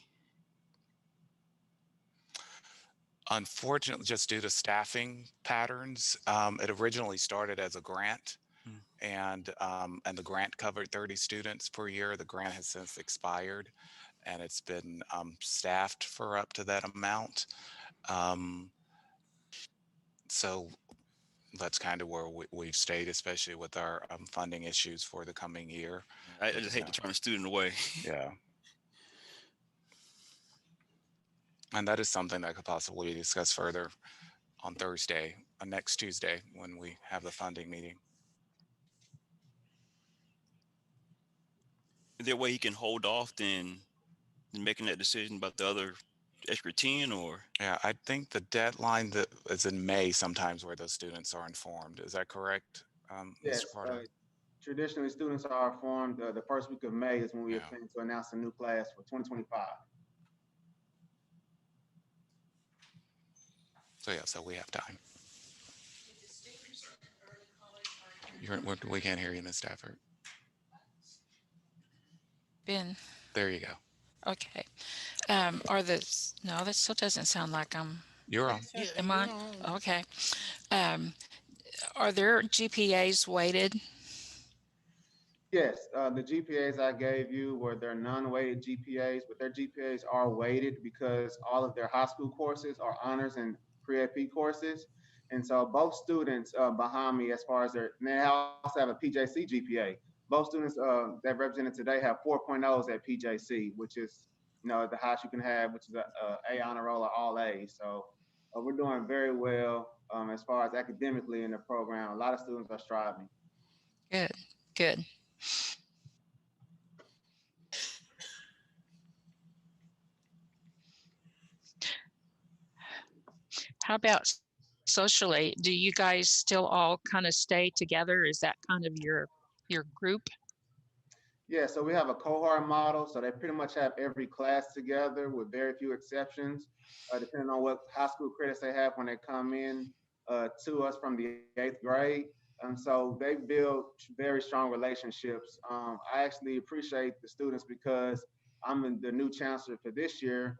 Unfortunately, just due to staffing patterns, it originally started as a grant, and the grant covered 30 students per year. The grant has since expired, and it's been staffed for up to that amount. So that's kind of where we've stayed, especially with our funding issues for the coming year. I just hate to turn a student away. Yeah. And that is something that could possibly be discussed further on Thursday, next Tuesday, when we have the funding meeting. Is there a way he can hold off then making that decision about the other extra 10 or? Yeah, I think the deadline that is in May sometimes where those students are informed. Is that correct, Yes. Mr. Carter? Traditionally, students are informed the first week of May is when we plan to announce a new class for 2025. So yeah, so we have time. We can't hear you, Ms. Stafford. Ben. There you go. Okay. No, that still doesn't sound like I'm. You're on. Am I? Okay. Are their GPAs weighted? Yes, the GPAs I gave you were their non-weighted GPAs, but their GPAs are weighted because all of their high school courses are honors and pre-AP courses. And so both students behind me, as far as they also have a PJC GPA. Both students that represented today have 4.0s at PJC, which is, the highest you can have, which is a honor roll or all A. So we're doing very well as far as academically in the program. A lot of students are striving. Good, good. How about socially? Do you guys still all kind of stay together? Is that kind of your group? Yeah, so we have a cohort model. So they pretty much have every class together with very few exceptions, depending on what high school credits they have when they come in to us from the 8th grade. So they build very strong relationships. I actually appreciate the students because I'm the new chancellor for this year.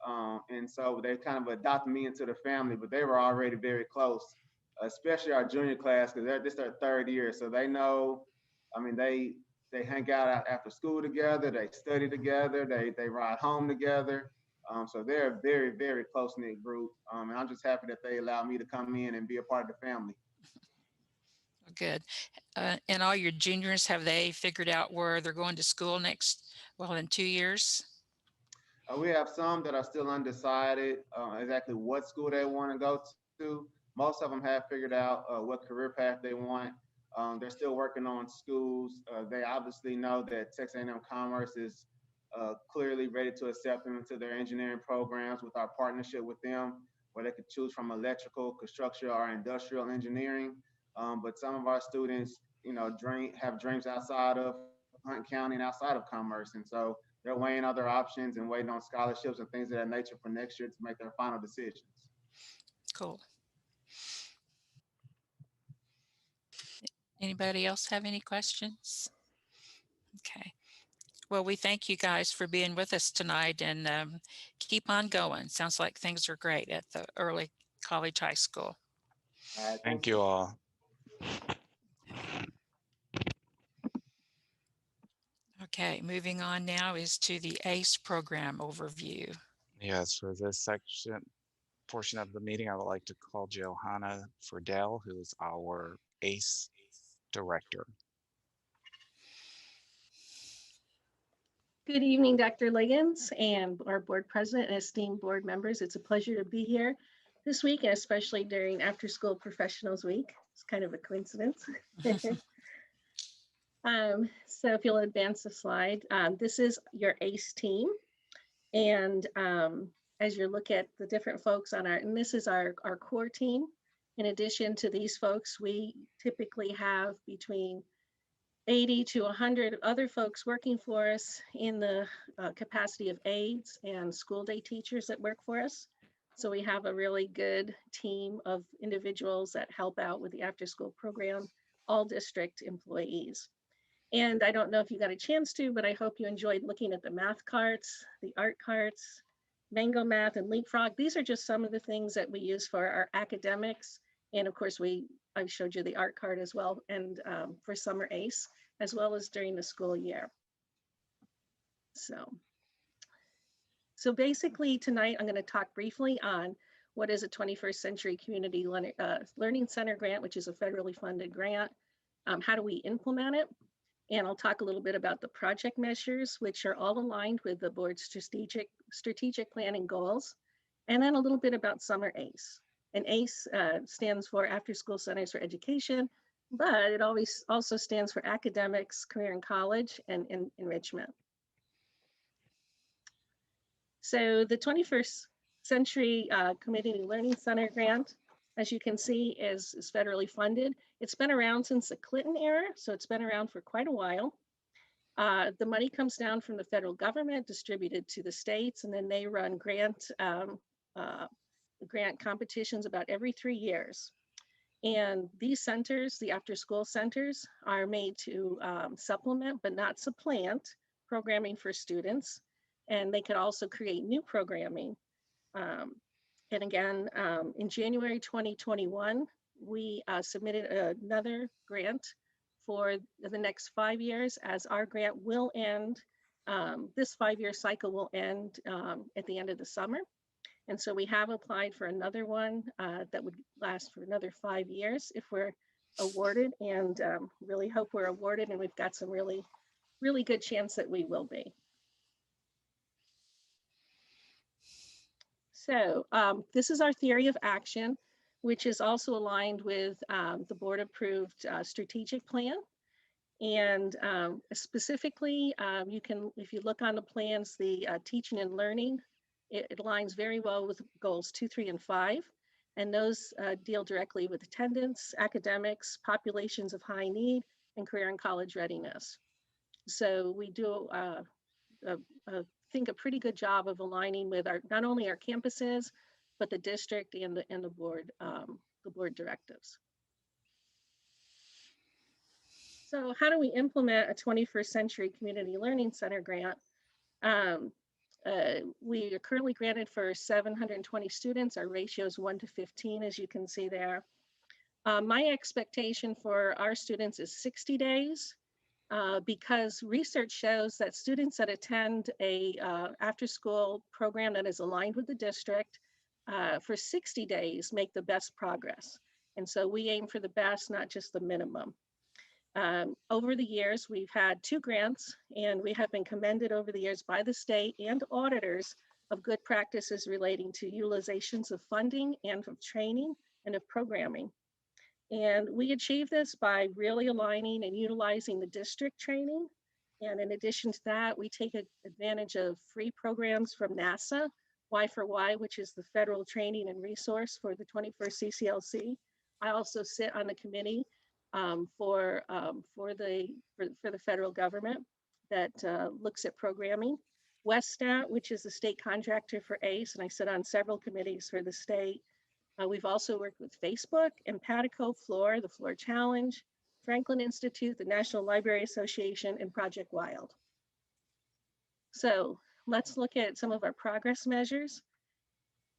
And so they kind of adopted me into the family, but they were already very close, especially our junior class, because this is their third year. So they know, I mean, they hang out after school together, they study together, they ride home together. So they're a very, very close-knit group. And I'm just happy that they allowed me to come in and be a part of the family. Good. And all your juniors, have they figured out where they're going to school in 2 years? We have some that are still undecided exactly what school they want to go to. Most of them have figured out what career path they want. They're still working on schools. They obviously know that Texas A&M Commerce is clearly ready to accept them into their engineering programs with our partnership with them, where they could choose from electrical, construction, or industrial engineering. But some of our students, have dreams outside of Hunt County and outside of Commerce. And so they're weighing other options and waiting on scholarships and things of that nature for next year to make their final decisions. Cool. Anybody else have any questions? Okay. Well, we thank you guys for being with us tonight, and keep on going. Sounds like things are great at the Early College High School. Thank you all. Okay, moving on now is to the ACE program overview. Yes, for this portion of the meeting, I would like to call Johanna Friedel, who is our ACE director. Good evening, Dr. Liggins and our board president and esteemed board members. It's a pleasure to be here this week, and especially during After School Professionals Week. It's kind of a coincidence. So if you'll advance the slide, this is your ACE team. And as you look at the different folks on and this is our core team. In addition to these folks, we typically have between 80 to 100 other folks working for us in the capacity of aides and school day teachers that work for us. So we have a really good team of individuals that help out with the after school program, all district employees. And I don't know if you got a chance to, but I hope you enjoyed looking at the math carts, the art carts, Mango Math and Leapfrog. These are just some of the things that we use for our academics. And of course, I showed you the art card as well, and for summer ACE, as well as during the school year. So basically tonight, I'm going to talk briefly on what is a 21st Century Community Learning Center grant, which is a federally funded grant. How do we implement it? And I'll talk a little bit about the project measures, which are all aligned with the board's strategic planning goals. And then a little bit about summer ACE. And ACE stands for After School Centers for Education, but it always also stands for Academics, Career and College, and Enrichment. So the 21st Century Community Learning Center grant, as you can see, is federally funded. It's been around since the Clinton era, so it's been around for quite a while. The money comes down from the federal government, distributed to the states, and then they run grant competitions about every 3 years. And these centers, the after school centers, are made to supplement but not supplant programming for students. And they could also create new programming. And again, in January 2021, we submitted another grant for the next 5 years, as our grant will end. This 5-year cycle will end at the end of the summer. And so we have applied for another one that would last for another 5 years if we're awarded, and really hope we're awarded, and we've got some really, really good chance that we will be. So this is our theory of action, which is also aligned with the board approved strategic plan. And specifically, you can, if you look on the plans, the teaching and learning, it aligns very well with goals 2, 3, and 5. And those deal directly with attendance, academics, populations of high need, and career and college readiness. So we do think a pretty good job of aligning with our, not only our campuses, but the district and the board directives. So how do we implement a 21st Century Community Learning Center grant? We are currently granted for 720 students. Our ratio is 1 to 15, as you can see there. My expectation for our students is 60 days because research shows that students that attend a after-school program that is aligned with the district for 60 days make the best progress. And so we aim for the best, not just the minimum. Over the years, we've had 2 grants, and we have been commended over the years by the state and auditors of good practices relating to utilizations of funding and of training and of programming. And we achieve this by really aligning and utilizing the district training. And in addition to that, we take advantage of free programs from NASA, Y4Y, which is the federal training and resource for the 21st CCLC. I also sit on the committee for the federal government that looks at programming. WestStat, which is the state contractor for ACE, and I sit on several committees for the state. We've also worked with Facebook, Empatico, Floor, the Floor Challenge, Franklin Institute, the National Library Association, and Project Wild. So let's look at some of our progress measures.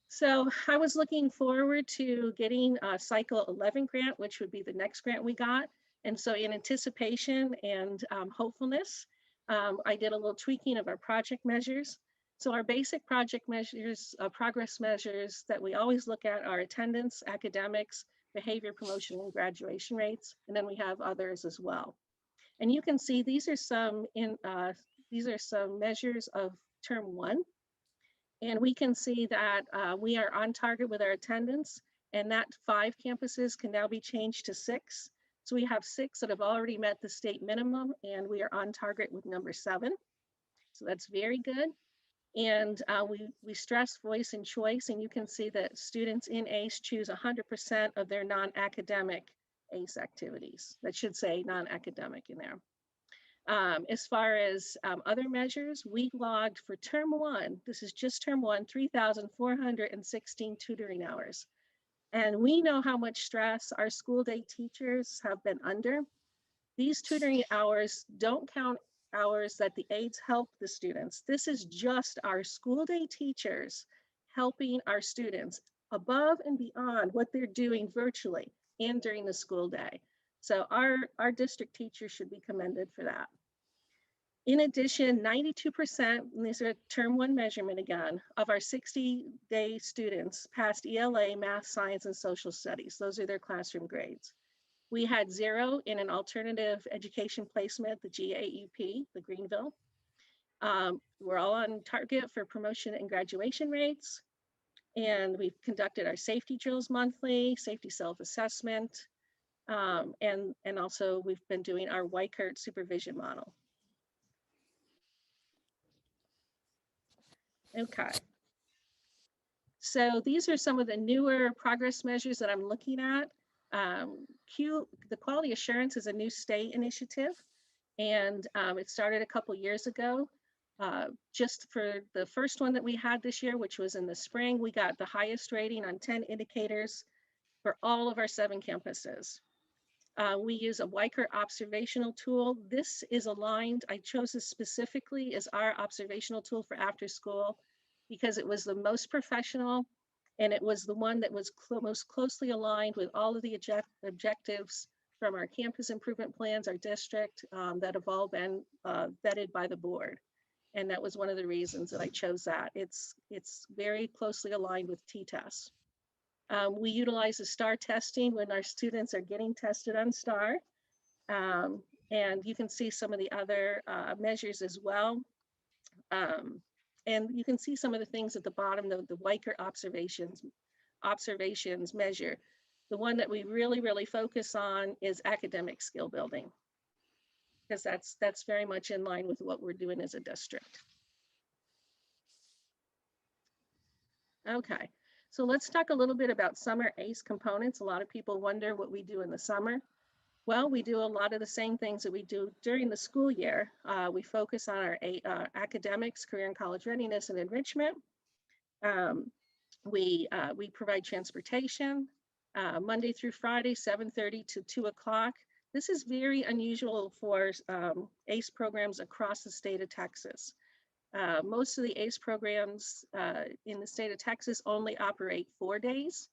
So I was looking forward to getting a Cycle 11 grant, which would be the next grant we got. And so in anticipation and hopefulness, I did a little tweaking of our project measures. So our basic project measures, progress measures that we always look at are attendance, academics, behavior promotion, and graduation rates. And then we have others as well. And you can see these are some measures of term 1. And we can see that we are on target with our attendance, and that 5 campuses can now be changed to 6. So we have 6 that have already met the state minimum, and we are on target with number 7. So that's very good. And we stress voice and choice, and you can see that students in ACE choose 100% of their non-academic ACE activities. That should say non-academic in there. As far as other measures, we logged for term 1, this is just term 1, 3,416 tutoring hours. And we know how much stress our school day teachers have been under. These tutoring hours don't count hours that the aides help the students. This is just our school day teachers helping our students above and beyond what they're doing virtually and during the school day. So our district teachers should be commended for that. In addition, 92%, and these are term 1 measurement again, of our 60-day students passed ELA, math, science, and social studies. Those are their classroom grades. We had 0 in an alternative education placement, the GAUP, the Greenville. We're all on target for promotion and graduation rates. And we've conducted our safety drills monthly, safety self-assessment, and also we've been doing our Weichert supervision model. Okay. So these are some of the newer progress measures that I'm looking at. The quality assurance is a new state initiative, and it started a couple years ago. Just for the first one that we had this year, which was in the spring, we got the highest rating on 10 indicators for all of our 7 campuses. We use a Weichert observational tool. This is aligned. I chose this specifically as our observational tool for after school because it was the most professional, and it was the one that was most closely aligned with all of the objectives from our campus improvement plans, our district, that have all been vetted by the board. And that was one of the reasons that I chose that. It's very closely aligned with T-tests. We utilize the STAR testing when our students are getting tested on STAR. And you can see some of the other measures as well. And you can see some of the things at the bottom, the Weichert observations measure. The one that we really focus on is academic skill building, because that's very much in line with what we're doing as a district. Okay, so let's talk a little bit about summer ACE components. A lot of people wonder what we do in the summer. Well, we do a lot of the same things that we do during the school year. We focus on our academics, career and college readiness, and enrichment. We provide transportation Monday through Friday, 7:30 to 2 o'clock. This is very unusual for ACE programs across the state of Texas. Most of the ACE programs in the state of Texas only operate 4 days.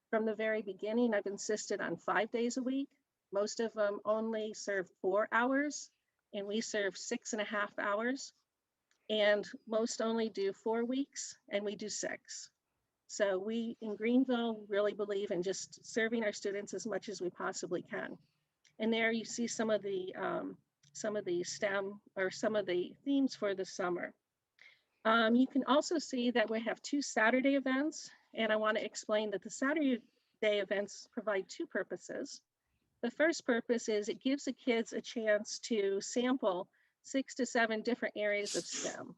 From the very beginning, I've insisted on 5 days a week. Most of them only serve 4 hours, and we serve 6.5 hours. And most only do 4 weeks, and we do 6. So we in Greenville really believe in just serving our students as much as we possibly can. And there you see some of the STEM or some of the themes for the summer. You can also see that we have 2 Saturday events, and I want to explain that the Saturday events provide 2 purposes. The first purpose is it gives the kids a chance to sample 6 to 7 different areas of STEM.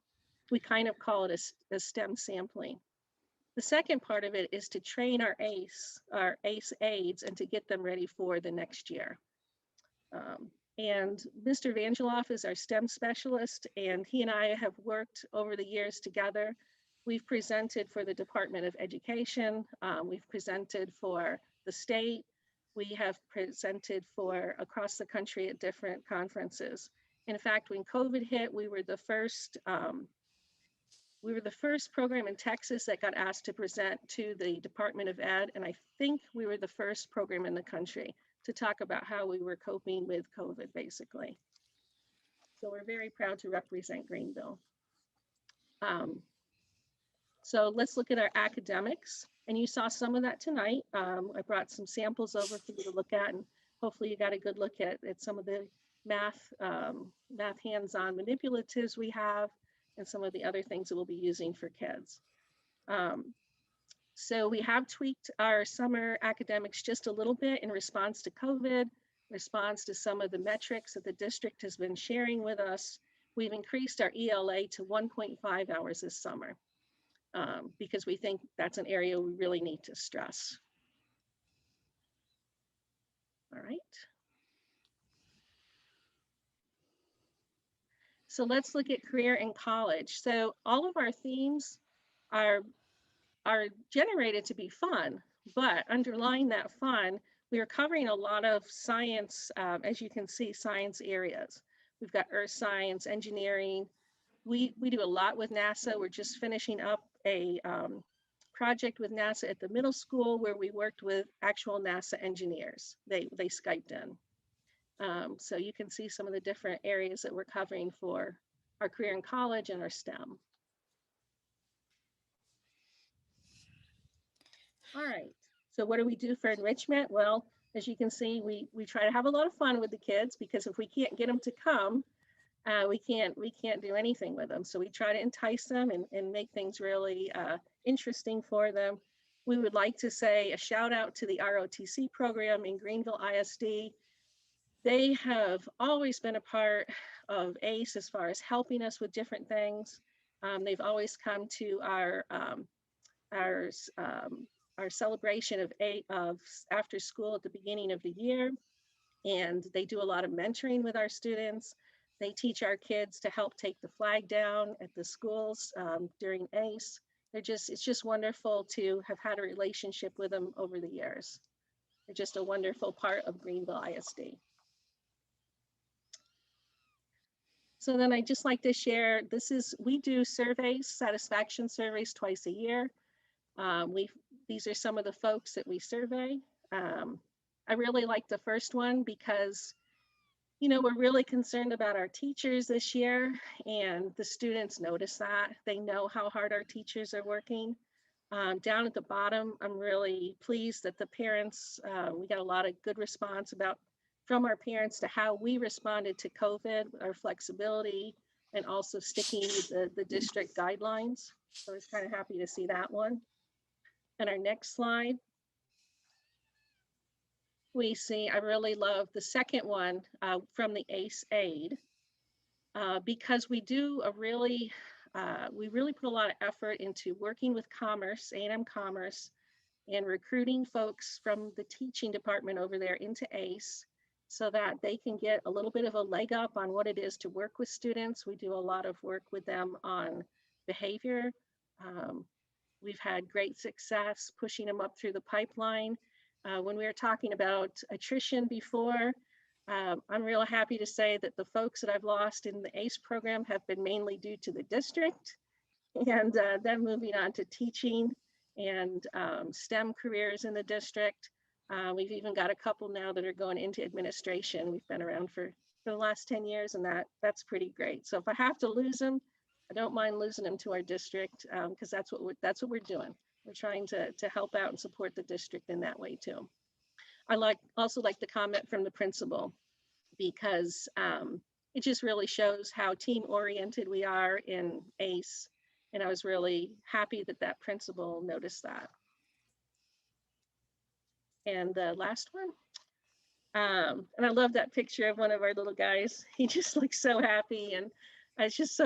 We kind of call it a STEM sampling. The second part of it is to train our ACE aides and to get them ready for the next year. And Mr. Vangeloff is our STEM specialist, and he and I have worked over the years together. We've presented for the Department of Education. We've presented for the state. We have presented for across the country at different conferences. In fact, when COVID hit, we were the first program in Texas that got asked to present to the Department of Ed, and I think we were the first program in the country to talk about how we were coping with COVID, basically. So we're very proud to represent Greenville. So let's look at our academics, and you saw some of that tonight. I brought some samples over for you to look at, and hopefully you got a good look at some of the math hands-on manipulatives we have, and some of the other things that we'll be using for kids. So we have tweaked our summer academics just a little bit in response to COVID, response to some of the metrics that the district has been sharing with us. We've increased our ELA to 1.5 hours this summer because we think that's an area we really need to stress. All right. So let's look at career and college. So all of our themes are generated to be fun, but underlying that fun, we are covering a lot of science, as you can see, science areas. We've got earth science, engineering. We do a lot with NASA. We're just finishing up a project with NASA at the middle school where we worked with actual NASA engineers. They Skyped in. So you can see some of the different areas that we're covering for our career in college and our STEM. All right, so what do we do for enrichment? Well, as you can see, we try to have a lot of fun with the kids because if we can't get them to come, we can't do anything with them. So we try to entice them and make things really interesting for them. We would like to say a shout out to the ROTC program in Greenville ISD. They have always been a part of ACE as far as helping us with different things. They've always come to our celebration of after school at the beginning of the year, and they do a lot of mentoring with our students. They teach our kids to help take the flag down at the schools during ACE. It's just wonderful to have had a relationship with them over the years. They're just a wonderful part of Greenville ISD. So then I just like to share, we do surveys, satisfaction surveys twice a year. These are some of the folks that we survey. I really like the first one because, you know, we're really concerned about our teachers this year, and the students notice that. They know how hard our teachers are working. Down at the bottom, I'm really pleased that the parents, we got a lot of good response from our parents to how we responded to COVID, our flexibility, and also sticking with the district guidelines. So I was kind of happy to see that one. And our next slide, we see, I really love the second one from the ACE aid because we really put a lot of effort into working with Commerce, A&M Commerce, and recruiting folks from the teaching department over there into ACE so that they can get a little bit of a leg up on what it is to work with students. We do a lot of work with them on behavior. We've had great success pushing them up through the pipeline. When we were talking about attrition before, I'm real happy to say that the folks that I've lost in the ACE program have been mainly due to the district and them moving on to teaching and STEM careers in the district. We've even got a couple now that are going into administration. We've been around for the last 10 years, and that's pretty great. So if I have to lose them, I don't mind losing them to our district, because that's what we're doing. We're trying to help out and support the district in that way too. I also like the comment from the principal, because it just really shows how team oriented we are in ACE. And I was really happy that that principal noticed that. And the last one, and I love that picture of one of our little guys. He just looks so happy, and I just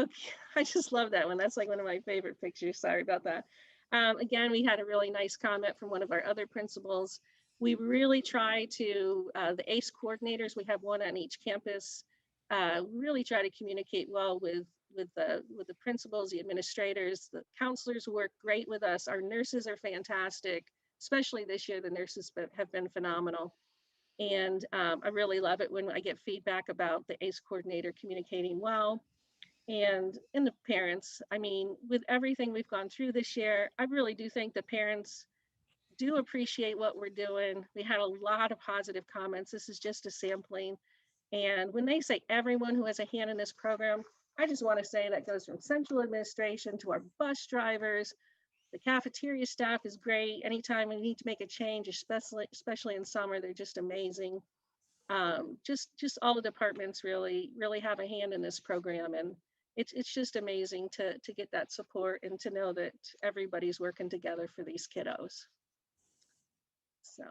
love that one. That's like one of my favorite pictures. Sorry about that. Again, we had a really nice comment from one of our other principals. We really try to, the ACE coordinators, we have one on each campus, really try to communicate well with the principals, the administrators. The counselors work great with us. Our nurses are fantastic, especially this year. The nurses have been phenomenal. And I really love it when I get feedback about the ACE coordinator communicating well. And the parents, I mean, with everything we've gone through this year, I really do think the parents do appreciate what we're doing. We had a lot of positive comments. This is just a sampling. And when they say everyone who has a hand in this program, I just want to say that goes from central administration to our bus drivers. The cafeteria staff is great. Anytime we need to make a change, especially in summer, they're just amazing. Just all the departments really have a hand in this program, and it's just amazing to get that support and to know that everybody's working together for these kiddos. So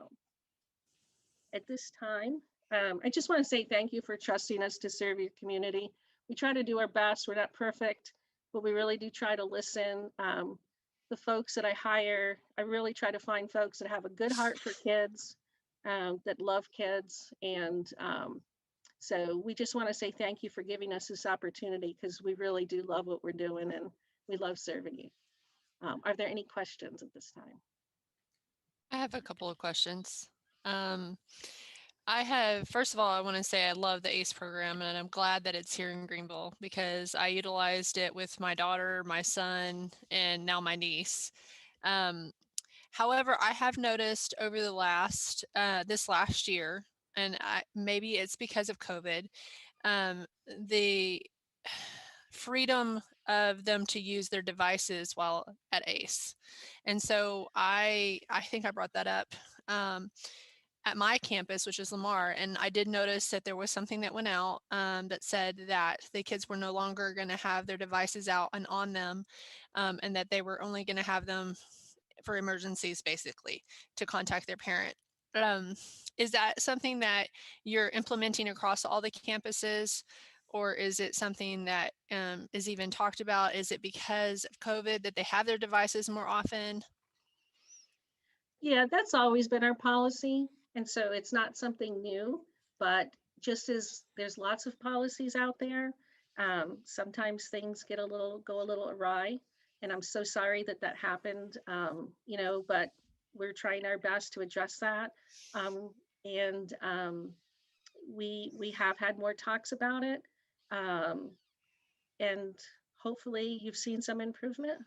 at this time, I just want to say thank you for trusting us to serve your community. We try to do our best. We're not perfect, but we really do try to listen. The folks that I hire, I really try to find folks that have a good heart for kids, that love kids. And so we just want to say thank you for giving us this opportunity, because we really do love what we're doing and we love serving you. Are there any questions at this time? I have a couple of questions. First of all, I want to say I love the ACE program, and I'm glad that it's here in Greenville, because I utilized it with my daughter, my son, and now my niece. However, I have noticed over the this last year, and maybe it's because of COVID, the freedom of them to use their devices while at ACE. And so I think I brought that up at my campus, which is Lamar, and I did notice that there was something that went out that said that the kids were no longer going to have their devices out and on them, and that they were only going to have them for emergencies, basically, to contact their parent. Is that something that you're implementing across all the campuses, or is it something that is even talked about? Is it because of COVID that they have their devices more often? Yeah, that's always been our policy. And so it's not something new, but just as there's lots of policies out there, sometimes things go a little awry. And I'm so sorry that that happened, but we're trying our best to address that. We have had more talks about it. And hopefully you've seen some improvement.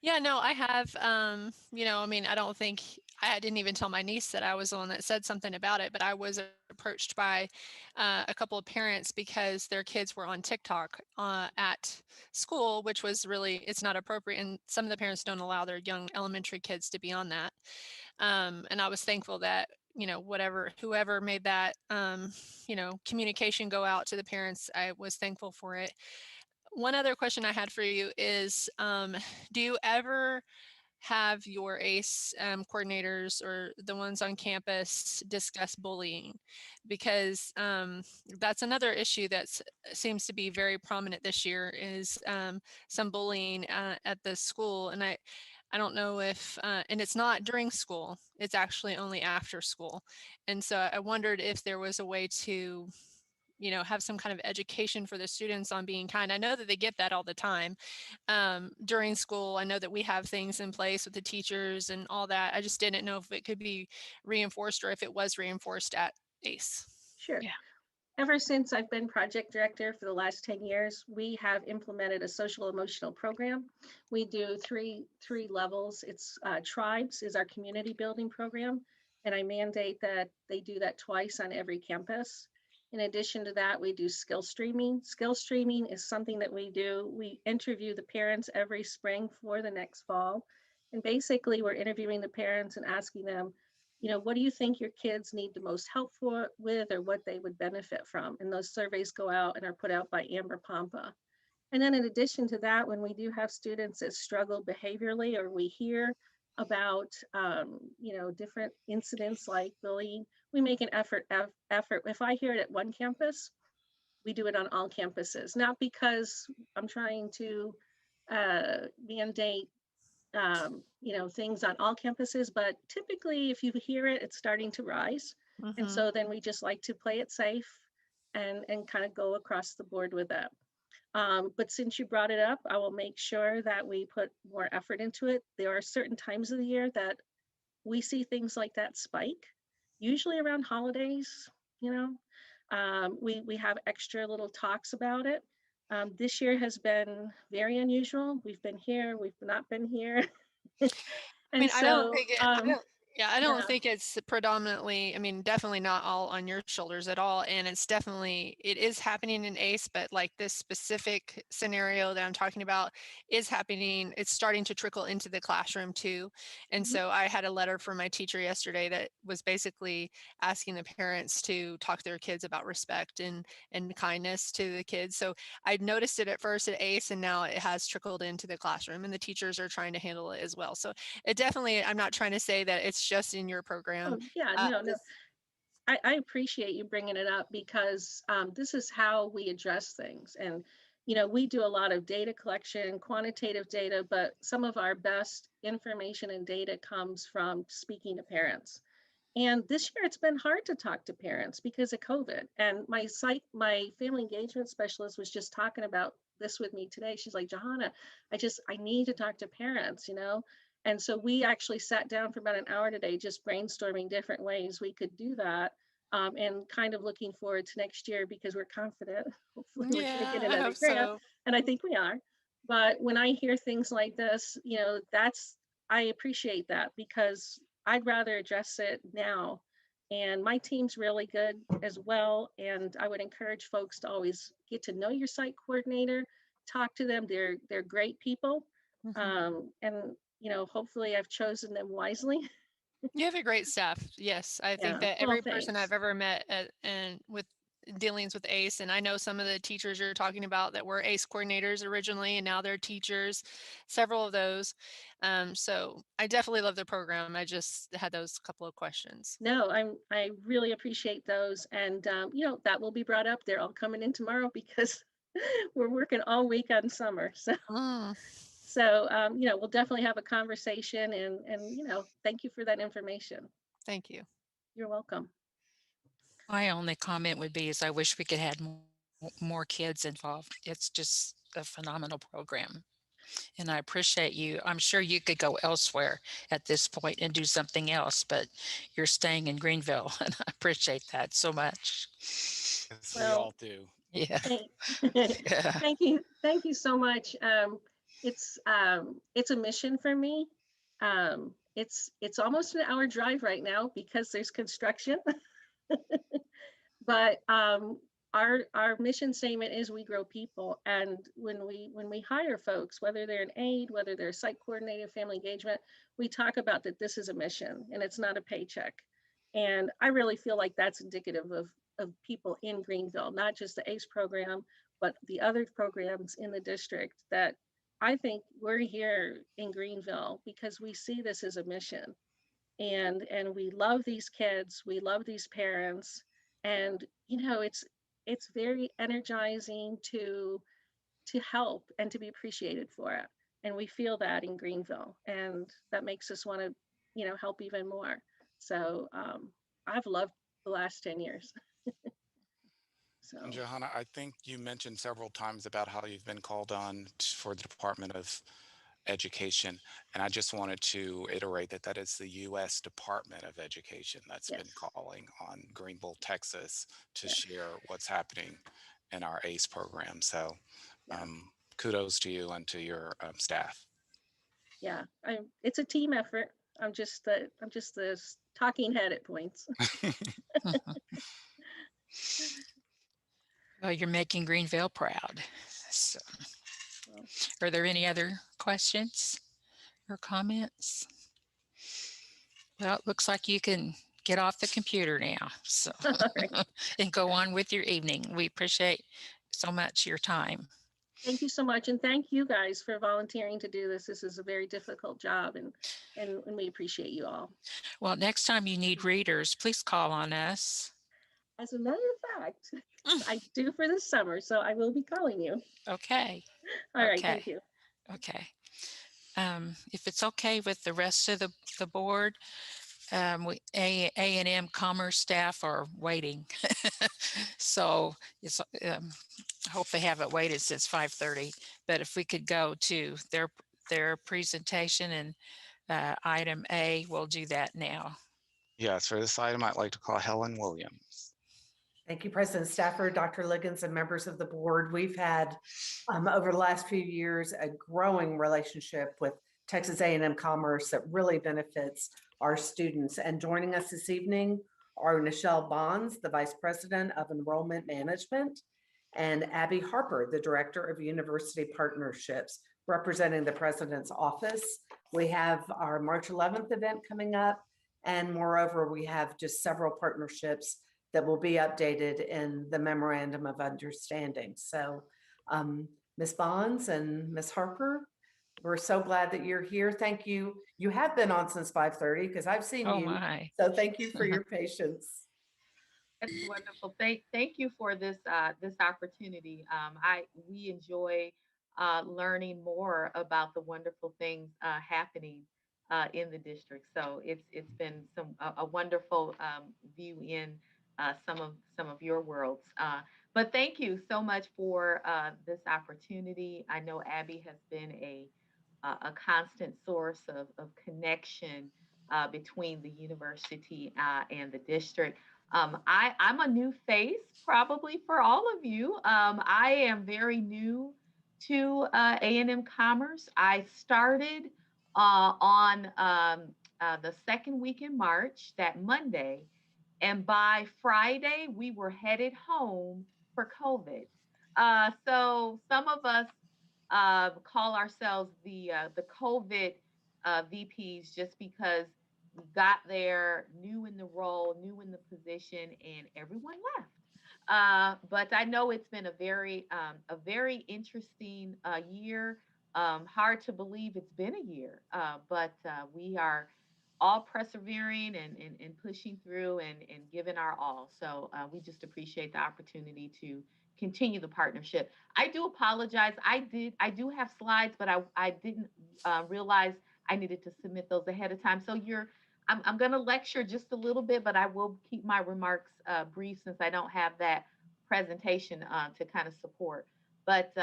Yeah, no, I have. I don't think I didn't even tell my niece that I was the one that said something about it, but I was approached by a couple of parents because their kids were on TikTok at school, which was really, it's not appropriate. And some of the parents don't allow their young elementary kids to be on that. And I was thankful that, whoever made that, communication go out to the parents, I was thankful for it. One other question I had for you is, do you ever have your ACE coordinators or the ones on campus discuss bullying? Because that's another issue that seems to be very prominent this year, is some bullying at the school. And I don't know if, and it's not during school, it's actually only after school. And so I wondered if there was a way to have some kind of education for the students on being kind. I know that they get that all the time during school. I know that we have things in place with the teachers and all that. I just didn't know if it could be reinforced or if it was reinforced at ACE. Sure. Yeah. Ever since I've been project director for the last 10 years, we have implemented a social emotional program. We do three levels. It's Tribes is our community building program, and I mandate that they do that twice on every campus. In addition to that, we do skill streaming. Skill streaming is something that we do. We interview the parents every spring for the next fall. And basically, we're interviewing the parents and asking them, what do you think your kids need the most help with, or what they would benefit from? And those surveys go out and are put out by Amber Pampa. And then in addition to that, when we do have students that struggle behaviorally, or we hear about, different incidents like bullying, we make an effort. If I hear it at one campus, we do it on all campuses, not because I'm trying to mandate things on all campuses, but typically if you hear it, it's starting to rise. And so then we just like to play it safe and kind of go across the board with that. But since you brought it up, I will make sure that we put more effort into it. There are certain times of the year that we see things like that spike, usually around holidays. We have extra little talks about it. This year has been very unusual. We've been here, we've not been here. I mean, And so, I don't yeah. think it's predominantly, definitely not all on your shoulders at all. And it is happening in ACE, but like this specific scenario that I'm talking about is happening. It's starting to trickle into the classroom too. And so I had a letter from my teacher yesterday that was basically asking the parents to talk to their kids about respect and kindness to the kids. So I noticed it at first at ACE, and now it has trickled into the classroom, and the teachers are trying to handle it as well. So it definitely, I'm not trying to say that it's just in your program. Oh, yeah, no. I appreciate you bringing it up, because this is how we address things. And, we do a lot of data collection, quantitative data, but some of our best information and data comes from speaking to parents. And this year it's been hard to talk to parents because of COVID. And my family engagement specialist was just talking about this with me today. She's like, Johanna, I need to talk to parents, And so we actually sat down for about an hour today, just brainstorming different ways we could do that. And kind of looking forward to next year, because we're confident, hopefully we're going to get I another hope grant. so. And I think we are. But when I hear things like this, I appreciate that, because I'd rather address it now. And my team's really good as well. And I would encourage folks to always get to know your site coordinator, talk to them. They're great people. And hopefully I've chosen them wisely. You have a great staff. Yes. I think Yeah. that Well, every person thanks. I've ever met and with dealings with ACE, and I know some of the teachers you're talking about that were ACE coordinators originally, and now they're teachers, several of those. So I definitely love the program. I just had those couple of questions. No, I really appreciate those. And that will be brought up. They're all coming in tomorrow, because we're working all week on summer. So we'll definitely have a conversation, and thank you for that information. Thank you. You're welcome. My only comment would be is I wish we could have more kids involved. It's just a phenomenal program. And I appreciate you. I'm sure you could go elsewhere at this point and do something else, but you're staying in Greenville, and I appreciate that so much. Yes, we Well, all do. Yeah. yeah. Thank you so much. It's a mission for me. It's almost an hour drive right now because there's construction. But our mission statement is we grow people. And when we hire folks, whether they're an aide, whether they're site coordinator, family engagement, we talk about that this is a mission and it's not a paycheck. And I really feel like that's indicative of people in Greenville, not just the ACE program, but the other programs in the district, that I think we're here in Greenville because we see this as a mission. And we love these kids, we love these parents. And it's very energizing to help and to be appreciated for it. And we feel that in Greenville, and that makes us want to help even more. So I've loved the last 10 years. So And Johanna, I think you mentioned several times about how you've been called on for the Department of education. And I just wanted to iterate that that is the U.S. Department of Education that's been calling on Greenville, Texas to share what's happening in our ACE program. So kudos to you and to your staff. Yeah, it's a team effort. I'm just the talking head at points. Well, you're making Greenville proud. So, are there any other questions or comments? Well, it looks like you can get off the computer now, so and go on with your evening. We appreciate so much your time. Thank you so much, and thank you guys for volunteering to do this. This is a very difficult job, and we appreciate you all. Well, next time you need readers, please call on us. As a matter of fact, I do for this summer, so I will be calling you. Okay. All right, thank you. Okay. If it's okay with the rest of the board, A&M Commerce staff are waiting. So it's, I hope they haven't waited since 5:30, but if we could go to their presentation and item A, we'll do that now. Yes, for this item, I'd like to call Helen Williams. Thank you, President Stafford, Dr. Liggins, and members of the board. We've had, over the last few years, a growing relationship with Texas A&M Commerce that really benefits our students. And joining us this evening are Nichelle Bonds, the Vice President of Enrollment Management, and Abby Harper, the Director of University Partnerships, representing the President's Office. We have our March 11th event coming up, and moreover, we have just several partnerships that will be updated in the Memorandum of Understanding. So Ms. Bonds and Ms. Harper, we're so glad that you're here. Thank you. You have been on since 5:30 because I've seen you. My. So thank you for your patience. That's wonderful. Thank you for this this opportunity. We enjoy learning more about the wonderful things happening in the district. So it's been a wonderful view in some of your worlds. But thank you so much for this opportunity. I know Abby has been a constant source of connection between the university and the district. I'm a new face probably for all of you. I am very new to A&M Commerce. I started on the second week in March, that Monday, and by Friday we were headed home for COVID. So some of us call ourselves the COVID VPs just because we got there, new in the role, new in the position, and everyone left. But I know it's been a very interesting year. Hard to believe it's been a year, but we are all persevering and pushing through and giving our all. So we just appreciate the opportunity to continue the partnership. I do apologize. I do have slides, but I didn't realize I needed to submit those ahead of time. So I'm going to lecture just a little bit, but I will keep my remarks brief since I don't have that presentation to kind of support. But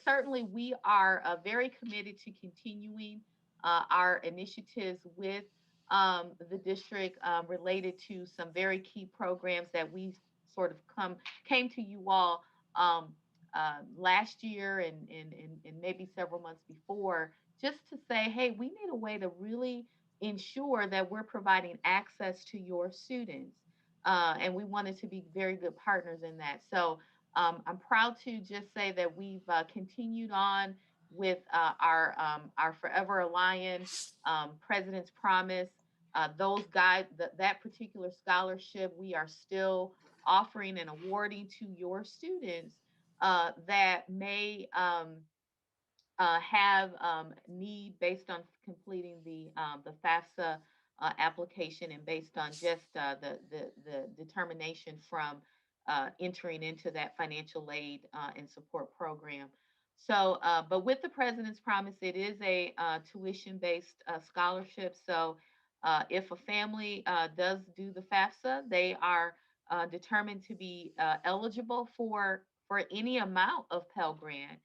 certainly we are very committed to continuing our initiatives with the district related to some very key programs that we sort of came to you all last year and maybe several months before, just to say, hey, we need a way to really ensure that we're providing access to your students. And we wanted to be very good partners in that. So I'm proud to just say that we've continued on with our Forever Alliance, President's Promise, that particular scholarship we are still offering and awarding to your students that may have need based on completing the FAFSA application and based on just the determination from entering into that financial aid and support program. So, but with the President's Promise, it is a tuition-based scholarship. So if a family does do the FAFSA, they are determined to be eligible for any amount of Pell Grant.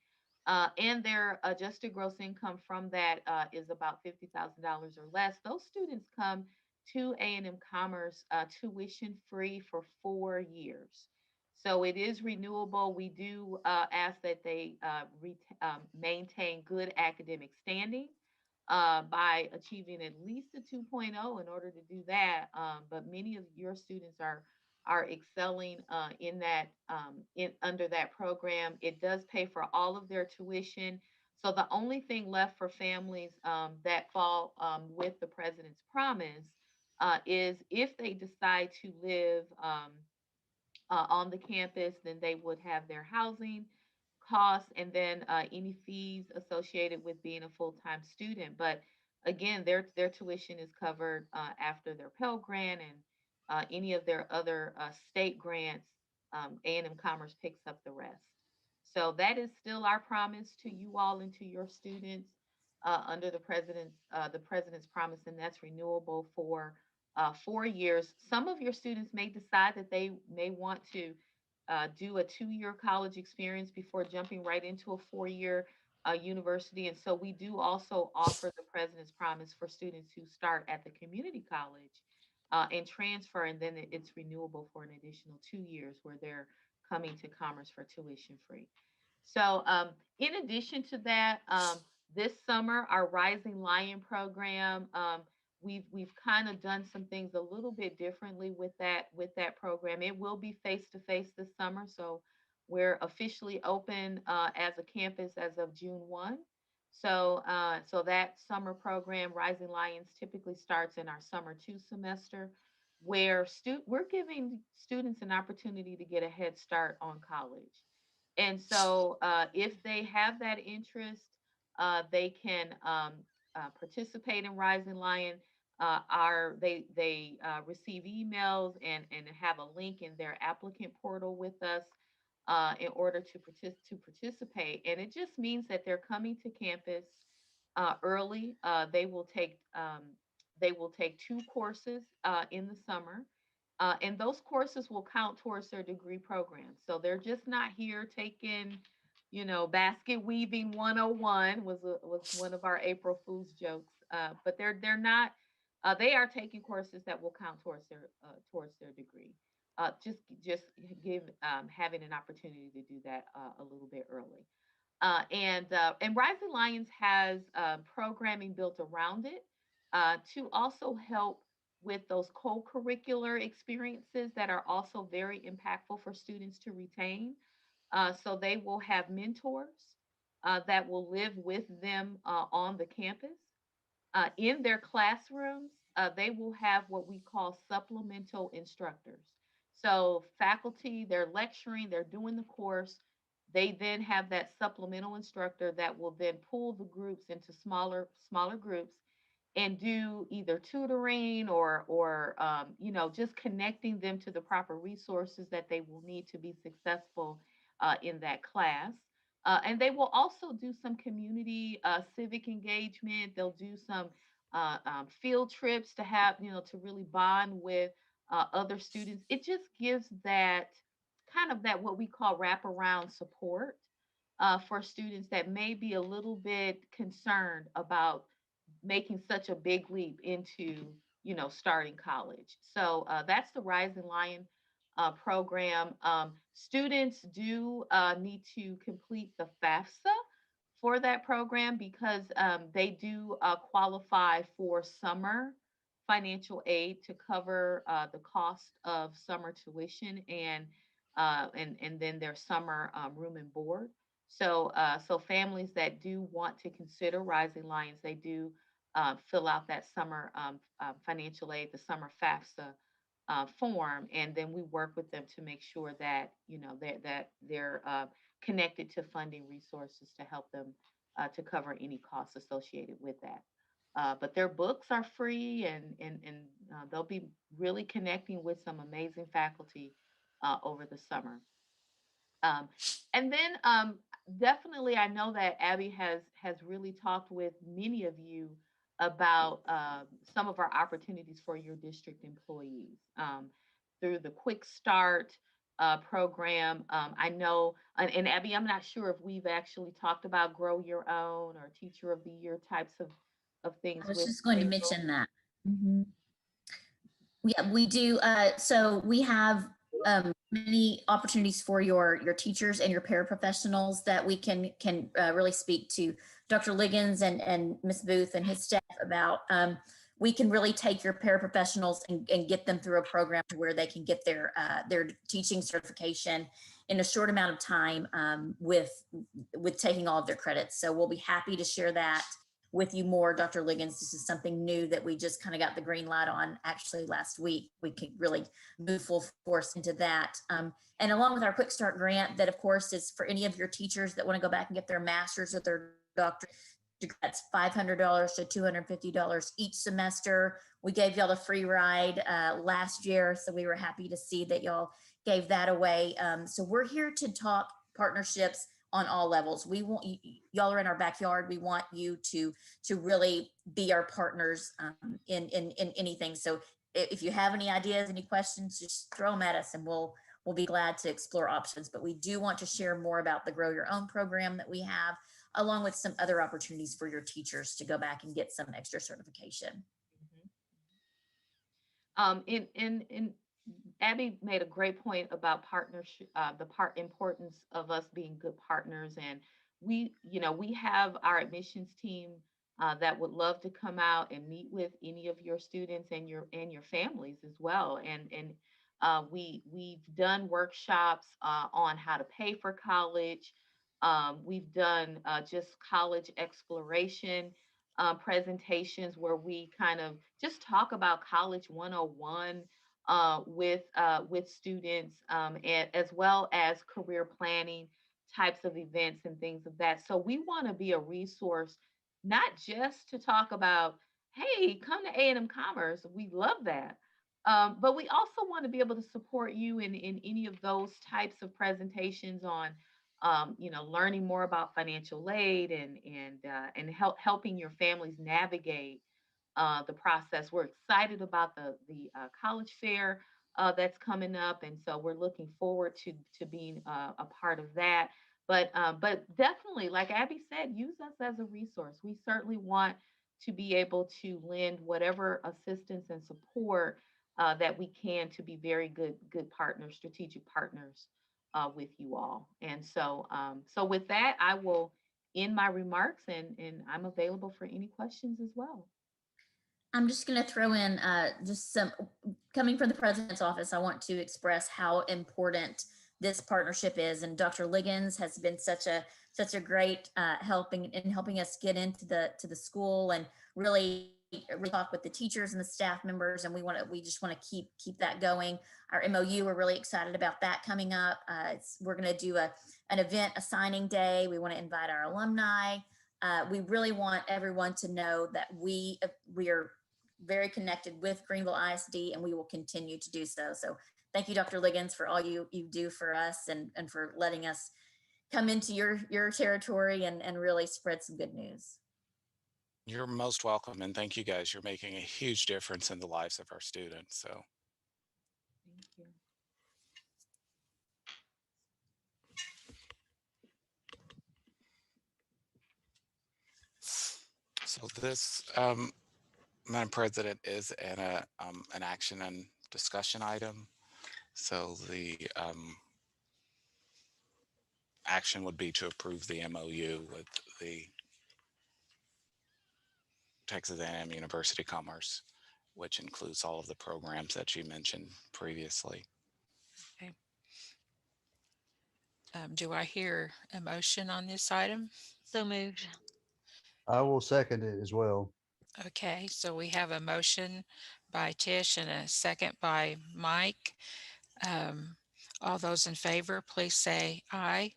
and their adjusted gross income from that is about $50,000 or less. Those students come to A&M Commerce tuition free for 4 years. So it is renewable. We do ask that they maintain good academic standing by achieving at least a 2.0 in order to do that. But many of your students are excelling in that in under that program. It does pay for all of their tuition. So the only thing left for families that fall with the President's Promise is if they decide to live on the campus, then they would have their housing costs and then any fees associated with being a full-time student. But again, their tuition is covered after their Pell Grant and any of their other state grants. A&M Commerce picks up the rest. So that is still our promise to you all and to your students under the President's Promise, and that's renewable for 4 years. Some of your students may decide that they may want to do a 2-year college experience before jumping right into a 4-year university. And so we do also offer the President's Promise for students who start at the community college and transfer, and then it's renewable for an additional 2 years where they're coming to Commerce for tuition free. So, in addition to that, this summer, our Rising Lion program, we've kind of done some things a little bit differently with that program. It will be face to face this summer, so we're officially open as a campus as of June 1. So that summer program, Rising Lions, typically starts in our summer 2 semester, where we're giving students an opportunity to get a head start on college. And so, if they have that interest, they can participate in Rising Lion. They receive emails and have a link in their applicant portal with us in order to participate. And it just means that they're coming to campus early. They will take 2 courses in the summer. And those courses will count towards their degree program. So they're just not here taking, basket weaving 101 was one of our April Fool's jokes. But they're not. They are taking courses that will count towards their degree. Just give having an opportunity to do that a little bit early. And Rising Lions has programming built around it to also help with those co-curricular experiences that are also very impactful for students to retain. So they will have mentors that will live with them on the campus. In their classrooms, they will have what we call supplemental instructors. So faculty, they're lecturing, they're doing the course. They then have that supplemental instructor that will then pull the groups into smaller groups and do either tutoring or just connecting them to the proper resources that they will need to be successful in that class. And they will also do some community civic engagement. They'll do some field trips to have, to really bond with other students. It just gives that kind of that what we call wraparound support for students that may be a little bit concerned about making such a big leap into starting college. So that's the Rising Lion program. Students do need to complete the FAFSA for that program because they do qualify for summer financial aid to cover the cost of summer tuition and then their summer room and board. So families that do want to consider Rising Lions, they do fill out that summer financial aid, the summer FAFSA form, and then we work with them to make sure that they're connected to funding resources to help them to cover any costs associated with that. But their books are free, and they'll be really connecting with some amazing faculty over the summer. Um, and then definitely, I know that Abby has really talked with many of you about some of our opportunities for your district employees through the Quick Start, program. I know, and Abby, I'm not sure if we've actually talked about Grow Your Own or Teacher of the Year types of things I was with just going to Greenville. mention that. Yeah, we do. So we have many opportunities for your teachers and your paraprofessionals that we can really speak to Dr. Liggins and Ms. Booth and his staff about. We can really take your paraprofessionals and get them through a program to where they can get their teaching certification in a short amount of time with taking all of their credits. So we'll be happy to share that with you more, Dr. Liggins. This is something new that we just kind of got the green light on actually last week. We could really move full force into that. And along with our Quick Start grant, that of course is for any of your teachers that want to go back and get their master's or their doctorate degree. That's $500 to $250 each semester. We gave y'all a free ride last year, so we were happy to see that y'all gave that away. So we're here to talk partnerships on all levels. We want y'all are in our backyard. We want you to really be our partners in anything. So if you have any ideas, any questions, just throw them at us and we'll be glad to explore options. But we do want to share more about the Grow Your Own program that we have, along with some other opportunities for your teachers to go back and get some extra certification. In Abby made a great point about partnership, importance of us being good partners. And we have our admissions team that would love to come out and meet with any of your students and your families as well. And we've done workshops on how to pay for college. We've done just college exploration presentations where we kind of just talk about college 101 with students, and as well as career planning types of events and things of that. So we want to be a resource, not just to talk about, hey, come to A&M Commerce. We love that. But we also want to be able to support you in any of those types of presentations on, learning more about financial aid and helping your families navigate the process. We're excited about the college fair that's coming up, and so we're looking forward to being a part of that. But definitely, like Abby said, use us as a resource. We certainly want to be able to lend whatever assistance and support that we can to be very good partners, strategic partners with you all. And so with that, I will end my remarks, and I'm available for any questions as well. I'm just going to throw in just some, coming from the president's office, I want to express how important this partnership is. And Dr. Liggins has been such a great helping us get into the school and really talk with the teachers and the staff members. And we just want to keep that going. Our MOU, we're really excited about that coming up. We're going to do an event, a signing day. We want to invite our alumni. We really want everyone to know that we are very connected with Greenville ISD, and we will continue to do so. So thank you, Dr. Liggins, for all you do for us and for letting us come into your territory and really spread some good news. You're most welcome, and thank you guys. You're making a huge difference in the lives of our students. So thank you. So this, Madam President, is an action and discussion item. So the action would be to approve the MOU with the Texas A&M University Commerce, which includes all of the programs that you mentioned previously. Okay. Do I hear a motion on this item? So moved. I will second it as well. Okay, so we have a motion by Tish and a second by Mike. All those in favor, please say aye.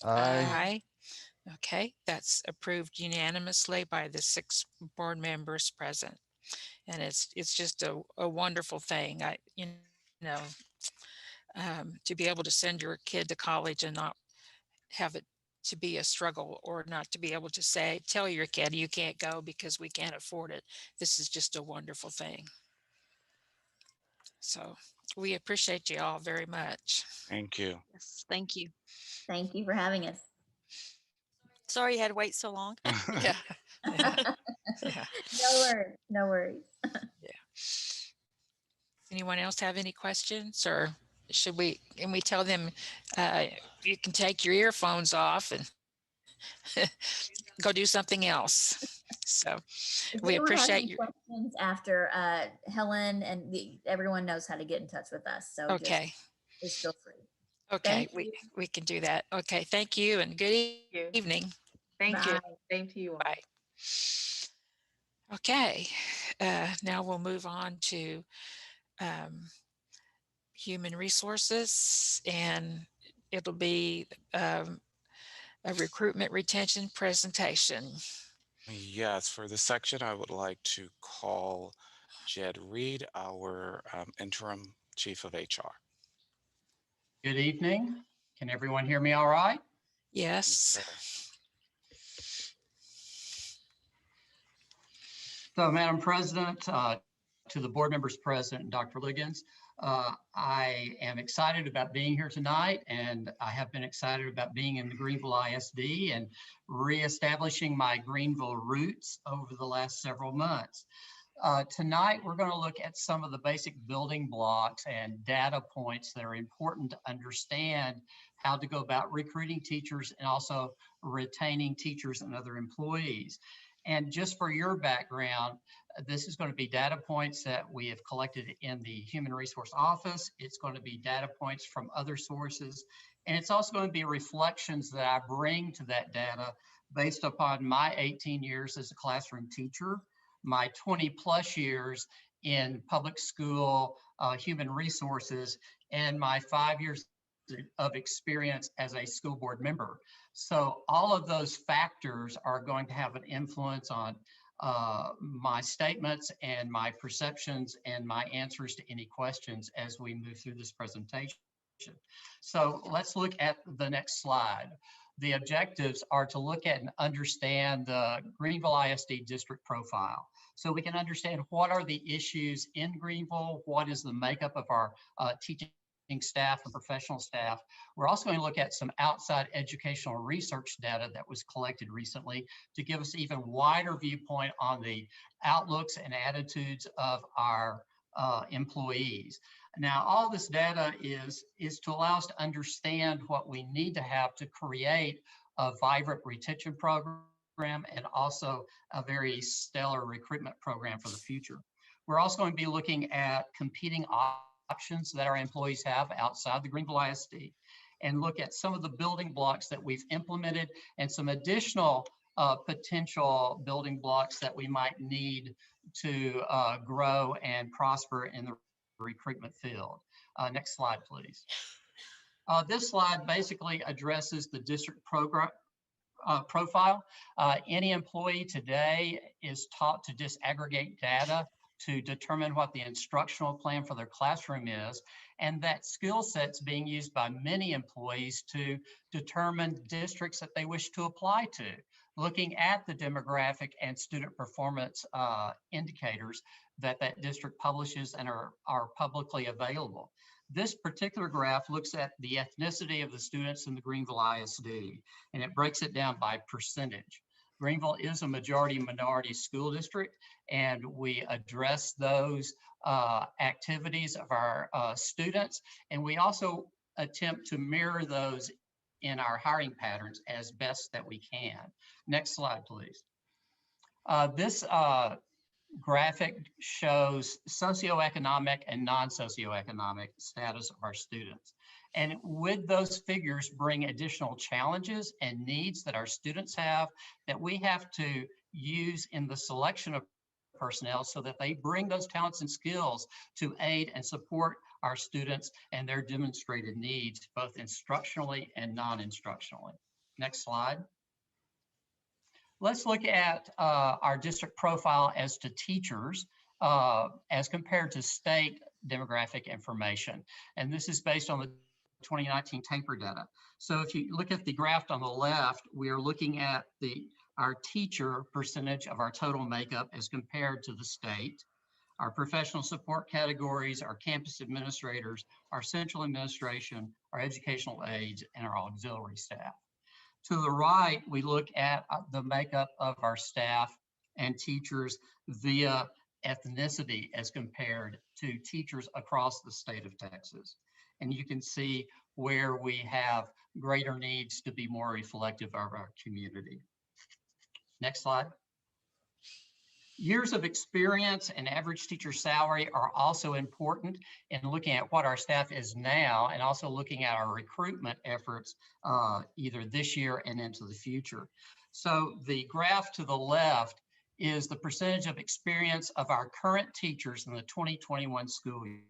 Aye. Okay, that's approved unanimously by the 6 board members present. And it's just a wonderful thing. To be able to send your kid to college and not have it to be a struggle, or not to be able to tell your kid you can't go because we can't afford it. This is just a wonderful thing. So we appreciate you all very much. Thank you. Yes, thank you. Thank you for having us. Sorry you had to wait so long. Yeah. Yeah. Yeah. No worries. No worries. Anyone else have any questions, or can we tell them you can take your earphones off and go do something else? So If we anyone has appreciate any you. questions after, Helen and everyone knows how to get in touch with us. So Okay. just feel free. Okay. Thank you. We can do that. Okay. Thank you and good you. evening. Thank you. Bye. Same to you all. Bye. Okay. Now we'll move on to human resources, and it'll be a recruitment retention presentation. Yes, for this section, I would like to call Jed Reed, our interim chief of HR. Good evening. Can everyone hear me all right? Yes. So, Madam President, to the board members present, Dr. Liggins, I am excited about being here tonight, and I have been excited about being in the Greenville ISD and reestablishing my Greenville roots over the last several months. Tonight, we're going to look at some of the basic building blocks and data points that are important to understand how to go about recruiting teachers and also retaining teachers and other employees. And just for your background, this is going to be data points that we have collected in the Human Resource Office. It's going to be data points from other sources. And it's also going to be reflections that I bring to that data based upon my 18 years as a classroom teacher, my 20 plus years in public school human resources, and my 5 years of experience as a school board member. So all of those factors are going to have an influence on my statements and my perceptions and my answers to any questions as we move through this presentation. So let's look at the next slide. The objectives are to look at and understand the Greenville ISD district profile. So we can understand what are the issues in Greenville, what is the makeup of our teaching staff and professional staff. We're also going to look at some outside educational research data that was collected recently to give us even wider viewpoint on the outlooks and attitudes of our employees. Now, all this data is to allow us to understand what we need to have to create a vibrant retention program and also a very stellar recruitment program for the future. We're also going to be looking at competing options that our employees have outside the Greenville ISD and look at some of the building blocks that we've implemented and some additional potential building blocks that we might need to grow and prosper in the recruitment field. Next slide, please. This slide basically addresses the district program profile. Any employee today is taught to disaggregate data to determine what the instructional plan for their classroom is. And that skill set's being used by many employees to determine districts that they wish to apply to, looking at the demographic and student performance indicators that district publishes and are publicly available. This particular graph looks at the ethnicity of the students in the Greenville ISD, and it breaks it down by percentage. Greenville is a majority minority school district, and we address those activities of our students, and we also attempt to mirror those in our hiring patterns as best that we can. Next slide, please. This graphic shows socioeconomic and non-socioeconomic status of our students. And with those figures bring additional challenges and needs that our students have that we have to use in the selection of personnel so that they bring those talents and skills to aid and support our students and their demonstrated needs, both instructionally and non-instructionally. Next slide. Let's look at our district profile as to teachers as compared to state demographic information. And this is based on the 2019 taper data. So if you look at the graph on the left, we are looking at our teacher percentage of our total makeup as compared to the state. our professional support categories, our campus administrators, our central administration, our educational aides, and our auxiliary staff. To the right, we look at the makeup of our staff and teachers via ethnicity as compared to teachers across the state of Texas. And you can see where we have greater needs to be more reflective of our community. Next slide. Years of experience and average teacher salary are also important in looking at what our staff is now and also looking at our recruitment efforts either this year and into the future. So the graph to the left is the percentage of experience of our current teachers in the 2021 school year.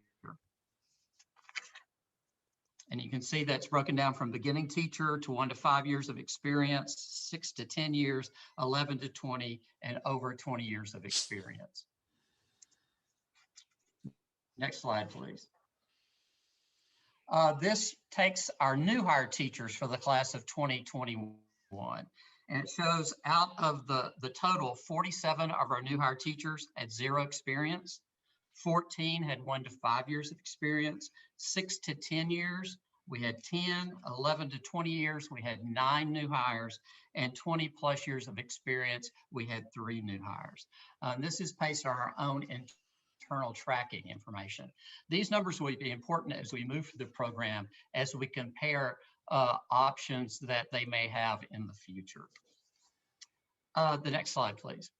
And you can see that's broken down from beginning teacher to 1 to 5 years of experience, 6 to 10 years, 11 to 20, and over 20 years of experience. Next slide, please. This takes our new hire teachers for the class of 2021. And it shows out of the total, 47 of our new hire teachers had 0 experience. 14 had 1 to 5 years of experience, 6 to 10 years, we had 10, 11 to 20 years, we had 9 new hires, and 20 plus years of experience, we had 3 new hires. This is based on our own internal tracking information. These numbers will be important as we move through the program, as we compare options that they may have in the future. The next slide, please.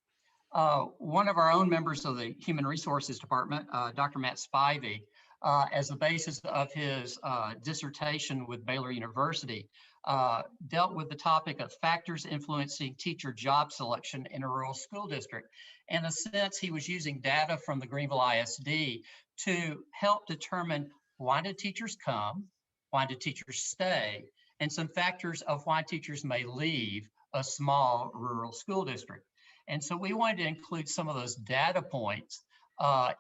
One of our own members of the Human Resources Department, Dr. Matt Spivey, as the basis of his dissertation with Baylor University, dealt with the topic of factors influencing teacher job selection in a rural school district. In a sense, he was using data from the Greenville ISD to help determine why did teachers come, why did teachers stay, and some factors of why teachers may leave a small rural school district. And so we wanted to include some of those data points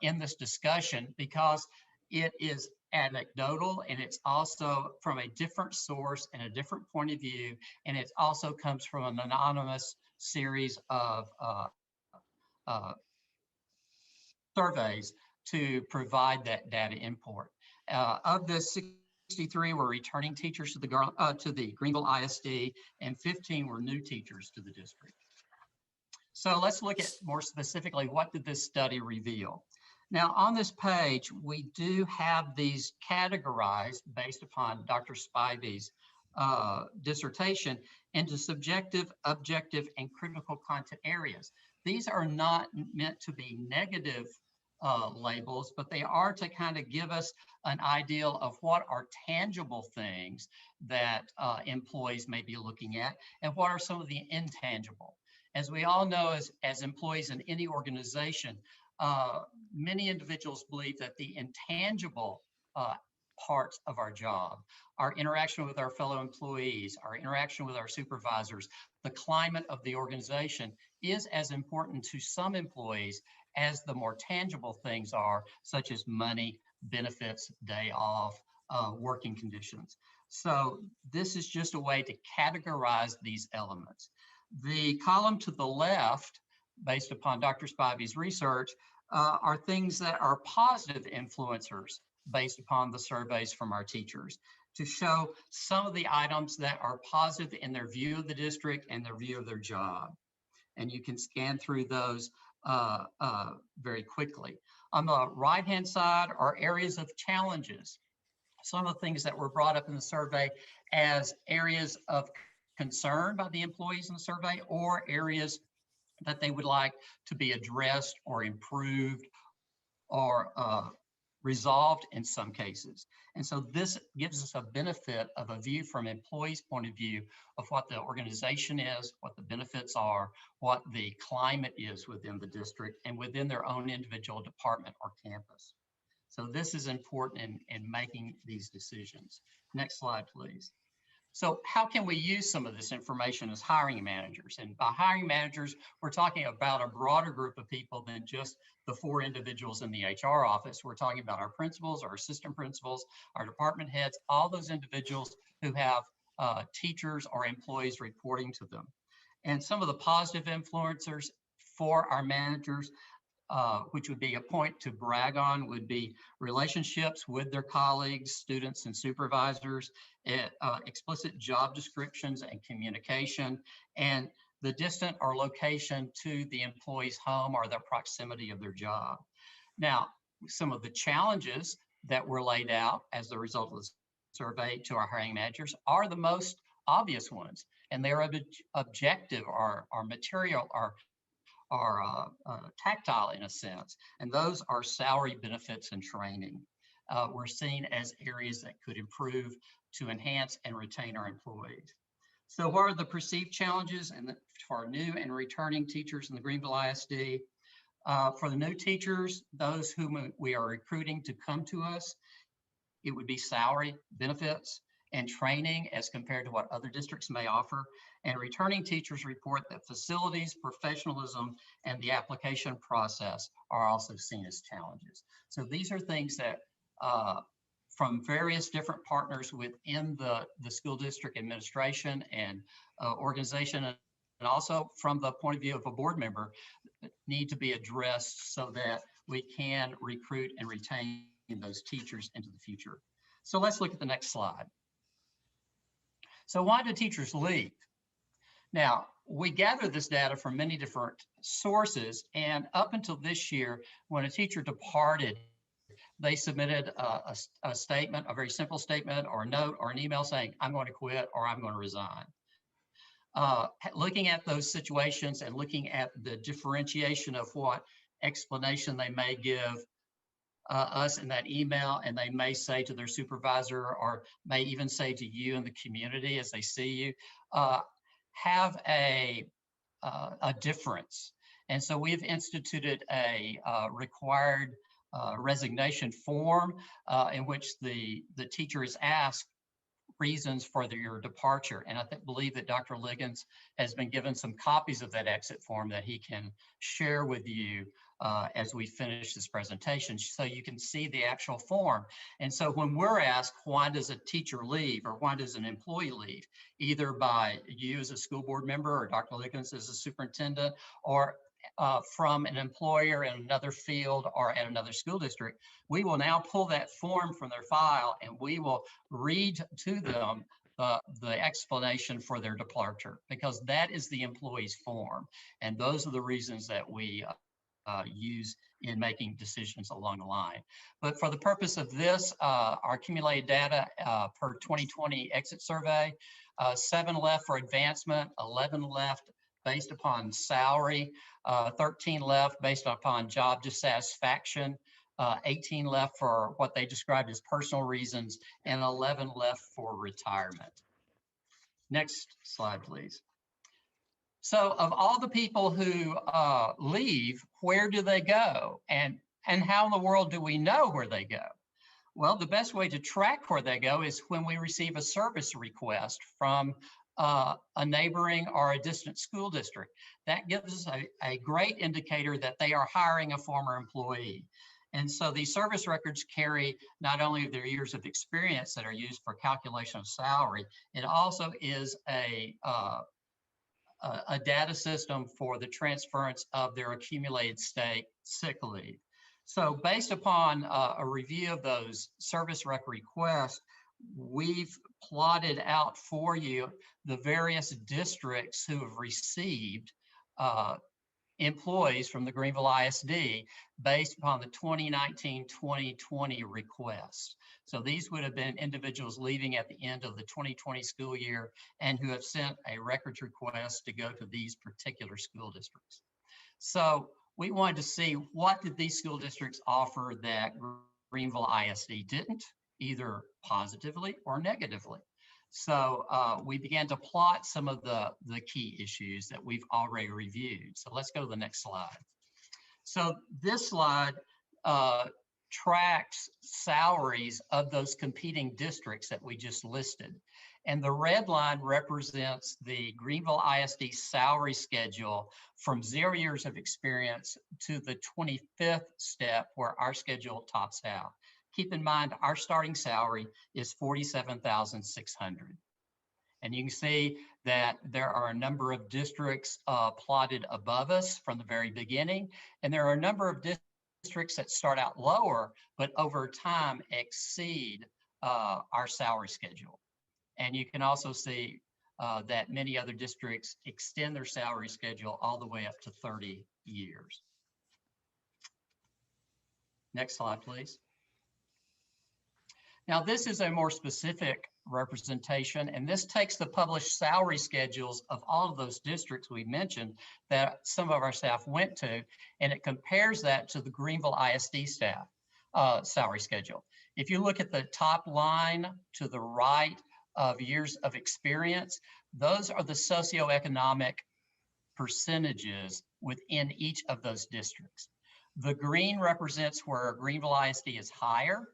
in this discussion because it is anecdotal and it's also from a different source and a different point of view. And it also comes from an anonymous series of surveys to provide that data import. Of the 63 were returning teachers to the Greenville ISD, and 15 were new teachers to the district. So let's look at more specifically, what did this study reveal? Now on this page, we do have these categorized based upon Dr. Spivey's dissertation into subjective, objective, and critical content areas. These are not meant to be negative labels, but they are to kind of give us an idea of what are tangible things that employees may be looking at and what are some of the intangible. As we all know, as employees in any organization, many individuals believe that the intangible parts of our job, our interaction with our fellow employees, our interaction with our supervisors, the climate of the organization is as important to some employees as the more tangible things are, such as money, benefits, day off, working conditions. So this is just a way to categorize these elements. The column to the left, based upon Dr. Spivey's research, are things that are positive influencers based upon the surveys from our teachers to show some of the items that are positive in their view of the district and their view of their job. And you can scan through those very quickly. On the right-hand side are areas of challenges. Some of the things that were brought up in the survey as areas of concern by the employees in the survey, or areas that they would like to be addressed or improved or resolved in some cases. And so this gives us a benefit of a view from employees' point of view of what the organization is, what the benefits are, what the climate is within the district and within their own individual department or campus. So this is important in making these decisions. Next slide, please. So how can we use some of this information as hiring managers? And by hiring managers, we're talking about a broader group of people than just the 4 individuals in the HR office. We're talking about our principals, our assistant principals, our department heads, all those individuals who have teachers or employees reporting to them. And some of the positive influencers for our managers which would be a point to brag on, would be relationships with their colleagues, students, and supervisors, explicit job descriptions and communication, and the distant or location to the employee's home or the proximity of their job. Now, some of the challenges that were laid out as a result of the survey to our hiring managers are the most obvious ones, and they're objective or material or tactile in a sense, and those are salary, benefits, and training. We're seen as areas that could improve to enhance and retain our employees. So what are the perceived challenges for new and returning teachers in the Greenville ISD? For the new teachers, those whom we are recruiting to come to us, it would be salary, benefits, and training as compared to what other districts may offer. And returning teachers report that facilities, professionalism, and the application process are also seen as challenges. So these are things that from various different partners within the school district administration and organization, and also from the point of view of a board member, need to be addressed so that we can recruit and retain those teachers into the future. So let's look at the next slide. So why do teachers leave? Now, we gather this data from many different sources, and up until this year, when a teacher departed, they submitted a statement, a very simple statement or a note or an email saying, I'm going to quit or I'm going to resign. Looking at those situations and looking at the differentiation of what explanation they may give us in that email, and they may say to their supervisor or may even say to you in the community as they see you, have a difference. And so we've instituted a required resignation form in which the teacher is asked reasons for your departure. And I believe that Dr. Liggins has been given some copies of that exit form that he can share with you as we finish this presentation, so you can see the actual form. And so when we're asked, why does a teacher leave or why does an employee leave, either by you as a school board member or Dr. Liggins as a superintendent, or from an employer in another field or at another school district, we will now pull that form from their file and we will read to them the explanation for their departure, because that is the employee's form. And those are the reasons that we use in making decisions along the line. But for the purpose of this, our accumulated data per 2020 exit survey, 7 left for advancement, 11 left based upon salary, 13 left based upon job dissatisfaction, 18 left for what they described as personal reasons, and 11 left for retirement. Next slide, please. So of all the people who leave, where do they go? And how in the world do we know where they go? Well, the best way to track where they go is when we receive a service request from a neighboring or a distant school district. That gives us a great indicator that they are hiring a former employee. And so these service records carry not only their years of experience that are used for calculation of salary, it also is a data system for the transference of their accumulated state sick leave. So based upon a review of those service rec requests, we've plotted out for you the various districts who have received employees from the Greenville ISD based upon the 2019-2020 requests. So these would have been individuals leaving at the end of the 2020 school year and who have sent a records request to go to these particular school districts. So we wanted to see what did these school districts offer that Greenville ISD didn't, either positively or negatively. So we began to plot some of the key issues that we've already reviewed. So let's go to the next slide. So this slide tracks salaries of those competing districts that we just listed. And the red line represents the Greenville ISD salary schedule from 0 years of experience to the 25th step where our schedule tops out. Keep in mind, our starting salary is $47,600. And you can see that there are a number of districts plotted above us from the very beginning, and there are a number of districts that start out lower, but over time exceed our salary schedule. And you can also see that many other districts extend their salary schedule all the way up to 30 years. Next slide, please. Now, this is a more specific representation, and this takes the published salary schedules of all of those districts we mentioned that some of our staff went to, and it compares that to the Greenville ISD staff salary schedule. If you look at the top line to the right of years of experience, those are the socioeconomic percentages within each of those districts. The green represents where Greenville ISD is higher.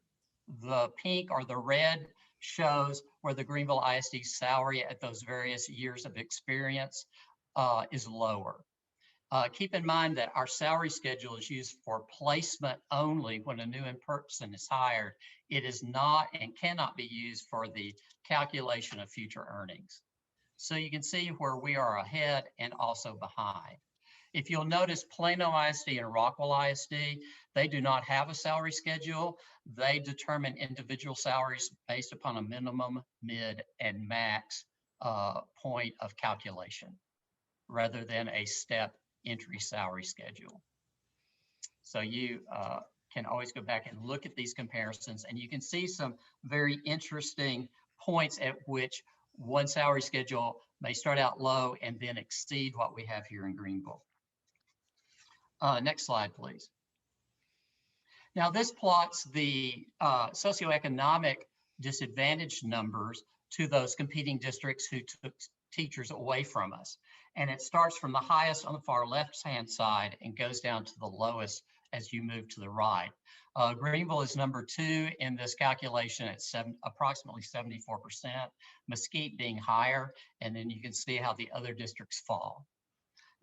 The pink or the red shows where the Greenville ISD salary at those various years of experience is lower. Keep in mind that our salary schedule is used for placement only when a new person is hired. It is not and cannot be used for the calculation of future earnings. So you can see where we are ahead and also behind. If you'll notice, Plano ISD and Rockwell ISD, they do not have a salary schedule. They determine individual salaries based upon a minimum, mid, and max point of calculation, rather than a step entry salary schedule. So you can always go back and look at these comparisons, and you can see some very interesting points at which one salary schedule may start out low and then exceed what we have here in Greenville. Next slide, please. Now, this plots the socioeconomic disadvantaged numbers to those competing districts who took teachers away from us. And it starts from the highest on the far left-hand side and goes down to the lowest as you move to the right. Greenville is number 2 in this calculation at approximately 74%, Mesquite being higher, and then you can see how the other districts fall.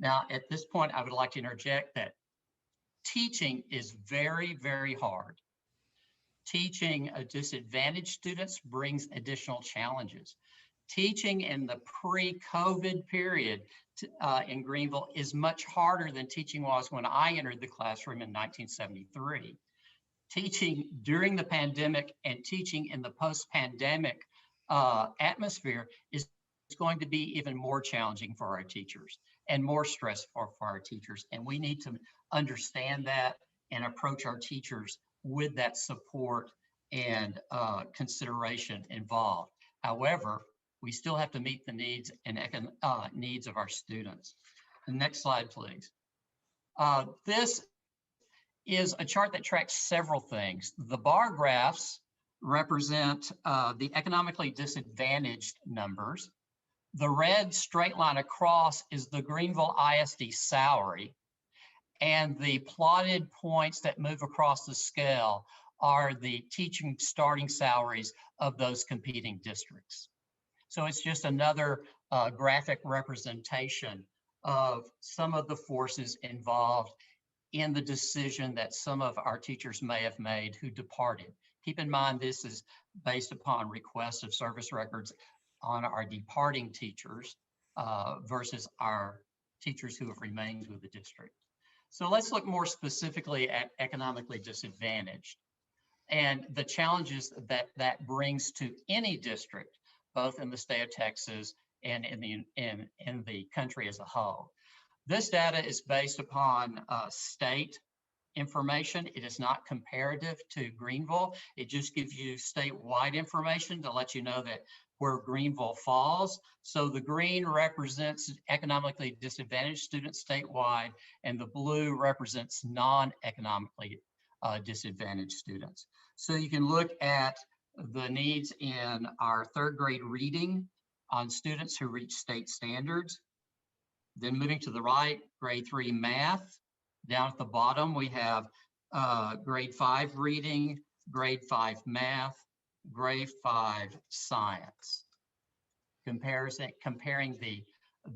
Now, at this point, I would like to interject that teaching is very, very hard. Teaching disadvantaged students brings additional challenges. Teaching in the pre-COVID period in Greenville is much harder than teaching was when I entered the classroom in 1973. Teaching during the pandemic and teaching in the post-pandemic atmosphere is going to be even more challenging for our teachers and more stressful for our teachers. And we need to understand that and approach our teachers with that support and consideration involved. However, we still have to meet the needs and needs of our students. The next slide, please. This is a chart that tracks several things. The bar graphs represent the economically disadvantaged numbers. The red straight line across is the Greenville ISD salary, and the plotted points that move across the scale are the teaching starting salaries of those competing districts. So it's just another graphic representation of some of the forces involved in the decision that some of our teachers may have made who departed. Keep in mind, this is based upon requests of service records on our departing teachers versus our teachers who have remained with the district. So let's look more specifically at economically disadvantaged and the challenges that that brings to any district, both in the state of Texas and in the country as a whole. This data is based upon state information. It is not comparative to Greenville. It just gives you statewide information to let you know that where Greenville falls. So the green represents economically disadvantaged students statewide, and the blue represents non-economically disadvantaged students. So you can look at the needs in our 3rd grade reading on students who reach state standards. Then moving to the right, grade 3 math. Down at the bottom, we have grade 5 reading, grade 5 math, grade 5 science. Comparing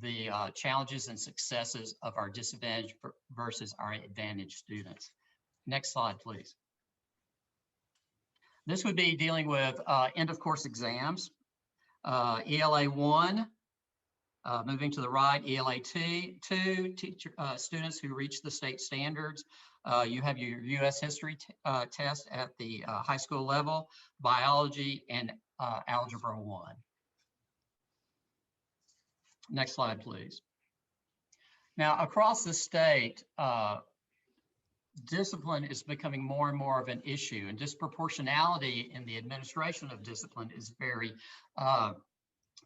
the challenges and successes of our disadvantaged versus our advantaged students. Next slide, please. This would be dealing with end of course exams. ELA 1 Moving to the right, ELA2, teacher students who reach the state standards. You have your U.S. history test at the high school level, biology, and algebra 1. Next slide, please. Now, across the state, discipline is becoming more and more of an issue, and disproportionality in the administration of discipline is very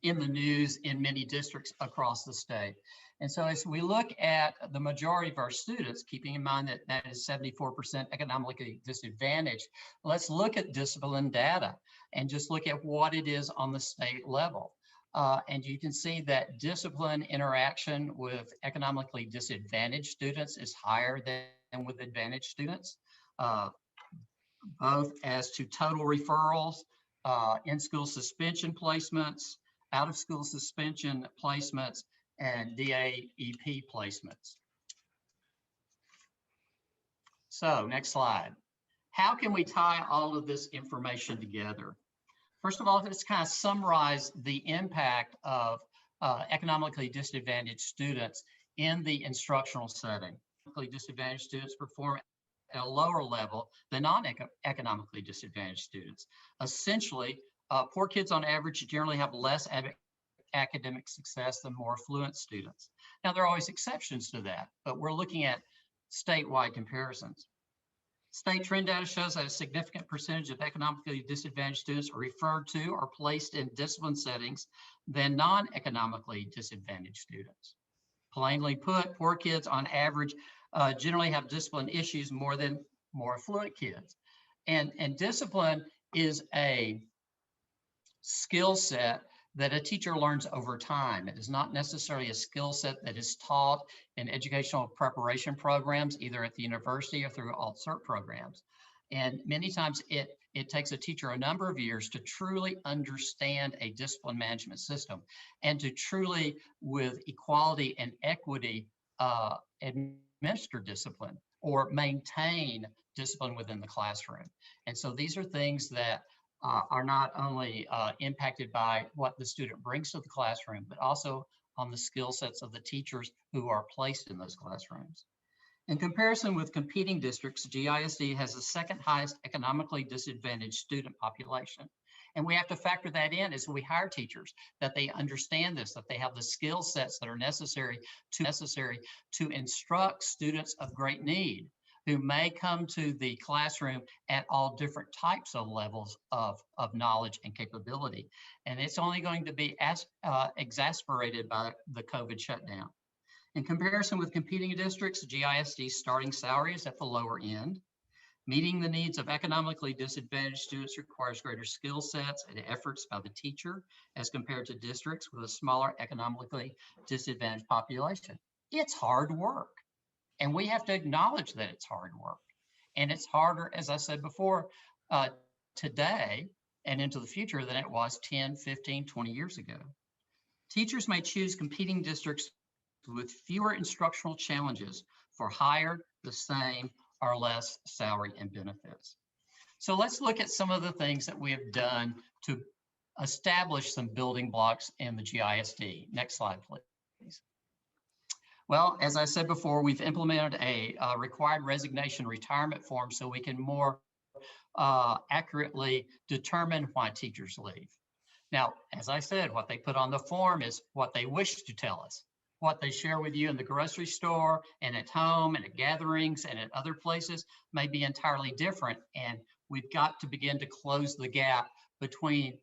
in the news in many districts across the state. And so as we look at the majority of our students, keeping in mind that that is 74% economically disadvantaged, let's look at discipline data and just look at what it is on the state level. And you can see that discipline interaction with economically disadvantaged students is higher than with advantaged students, both as to total referrals, in-school suspension placements, out-of-school suspension placements, and DAEP placements. So next slide. How can we tie all of this information together? First of all, let's kind of summarize the impact of economically disadvantaged students in the instructional setting. Economically disadvantaged students perform at a lower level than non-economically disadvantaged students. Essentially, poor kids on average generally have less academic success than more affluent students. Now, there are always exceptions to that, but we're looking at statewide comparisons. State trend data shows that a significant percentage of economically disadvantaged students are referred to or placed in discipline settings than non-economically disadvantaged students. Plainly put, poor kids on average generally have discipline issues more than more affluent kids. And discipline is a skill set that a teacher learns over time. It is not necessarily a skill set that is taught in educational preparation programs, either at the university or through alt-cert programs. And many times it takes a teacher a number of years to truly understand a discipline management system and to truly, with equality and equity, administer discipline or maintain discipline within the classroom. And so these are things that are not only impacted by what the student brings to the classroom, but also on the skill sets of the teachers who are placed in those classrooms. In comparison with competing districts, GISD has the second highest economically disadvantaged student population. And we have to factor that in as we hire teachers, that they understand this, that they have the skill sets that are necessary to instruct students of great need, who may come to the classroom at all different types of levels of knowledge and capability. And it's only going to be exacerbated by the COVID shutdown. In comparison with competing districts, GISD's starting salary is at the lower end. Meeting the needs of economically disadvantaged students requires greater skill sets and efforts by the teacher as compared to districts with a smaller economically disadvantaged population. It's hard work. And we have to acknowledge that it's hard work. And it's harder, as I said before, today and into the future than it was 10, 15, 20 years ago. Teachers may choose competing districts with fewer instructional challenges for higher, the same, or less salary and benefits. So let's look at some of the things that we have done to establish some building blocks in the GISD. Next slide, please. Well, as I said before, we've implemented a required resignation retirement form so we can more accurately determine why teachers leave. Now, as I said, what they put on the form is what they wish to tell us. What they share with you in the grocery store and at home and at gatherings and at other places may be entirely different. And we've got to begin to close the gap between